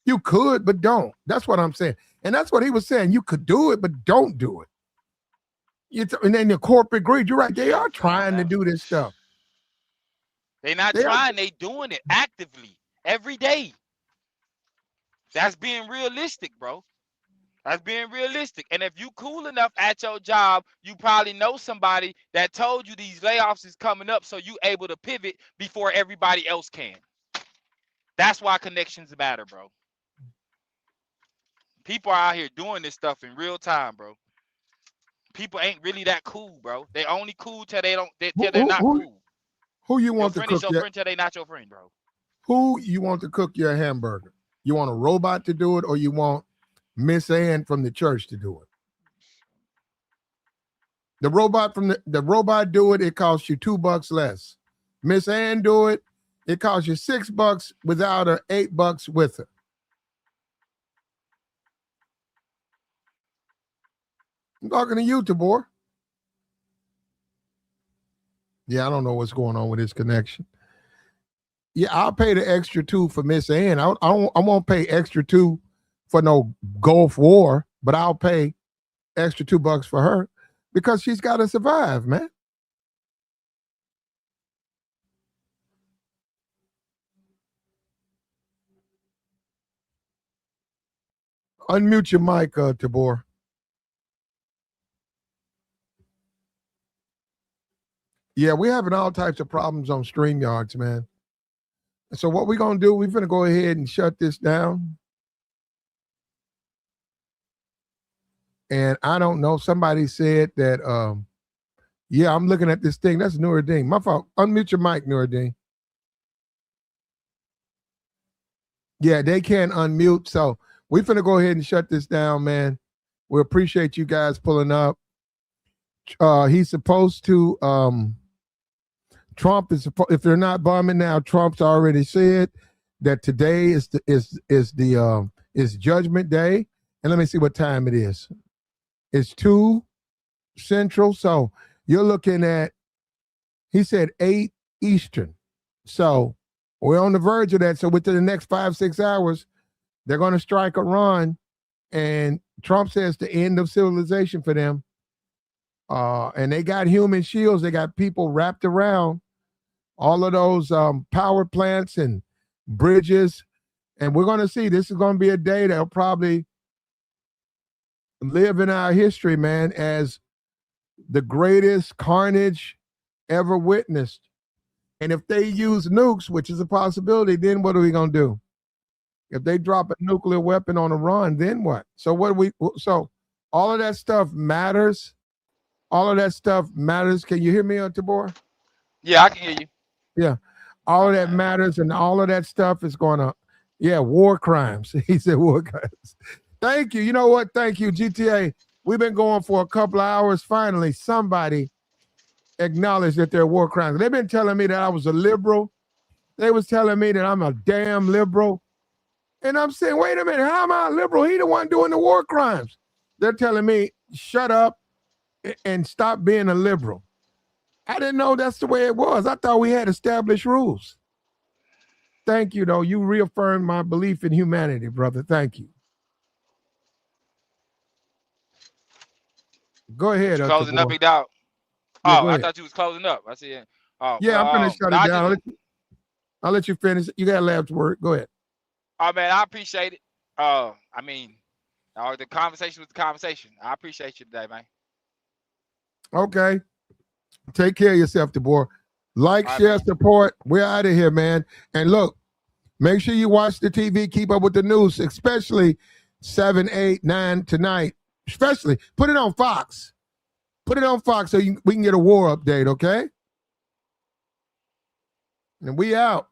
You could, but don't. That's what I'm saying. And that's what he was saying. You could do it, but don't do it. And then the corporate greed, you're right. They Yeah, are trying to do this stuff. they not They are. trying. They doing it actively every day. That's being realistic, bro. That's being realistic. And if you cool enough at your job, you probably know somebody that told you these layoffs is coming up, so you able to pivot before everybody else can. That's why connections matter, bro. People are out here doing this stuff in real time, bro. People ain't really that cool, bro. They only cool till they don't Who, till they're not who, cool. who you Your want to friend is cook your your friend till they not your friend, bro. who you want to cook your hamburger? You want a robot to do it, or you want Miss Ann from the church to do it? The robot from the robot do it, it costs you $2 less. Miss Ann do it, it costs you $6 without her, $8 with her. I'm talking to you, Tabor. Yeah, I don't know what's going on with this connection. Yeah, I'll pay the extra $2 for Miss Ann. I won't pay extra $2 for no Gulf War, but I'll pay extra $2 for her because she's got to survive, man. Unmute your mic, Tabor. Yeah, we're having all types of problems on StreamYards, man. So what we're going to do, we're going to go ahead and shut this down. And I don't know, somebody said that, yeah, I'm looking at this thing. That's Nuruddin. My fault. Unmute your mic, Nuruddin. Yeah, they can't unmute. So we're going to go ahead and shut this down, man. We appreciate you guys pulling up. He's supposed to, Trump is, if they're not bombing now, Trump's already said that today is Judgment Day. And let me see what time it is. It's 2 Central. So you're looking at, he said 8 Eastern. So we're on the verge of that. So within the next 5-6 hours, they're going to strike Iran. And Trump says the end of civilization for them. And they got human shields. They got people wrapped around all of those power plants and bridges. And we're going to see, this is going to be a day that'll probably live in our history, man, as the greatest carnage ever witnessed. And if they use nukes, which is a possibility, then what are we going to do? If they drop a nuclear weapon on Iran, then what? So so all of that stuff matters. All of that stuff matters. Can you hear me, Tabor? Yeah, I can hear you. Yeah. All of that matters, and all of that stuff is going to, yeah, war crimes. He said war crimes. Thank you. You know what? Thank you, GTA. We've been going for a couple of hours. Finally, somebody acknowledged that they're war crimes. They've been telling me that I was a liberal. They was telling me that I'm a damn liberal. And I'm saying, wait a minute, how am I a liberal? He the one doing the war crimes. They're telling me, shut up and stop being a liberal. I didn't know that's the way it was. I thought we had established rules. Thank you, though. You reaffirmed my belief in humanity, brother. Thank you. Go ahead. Closing up, big dog. Yeah, I thought you was closing up. I see. Yeah, I'm gonna shut it down. I'll let you finish. You got last word. Go ahead. Oh man, I appreciate it. I mean, the conversation was the conversation. I appreciate you today, man. Okay. Take care of yourself, Tabor. Like, share, support. We're out of here, man. And look, make sure you watch the TV, keep up with the news, especially 7, 8, 9 tonight. Especially put it on Fox. Put it on Fox so we can get a war update, okay? And we out.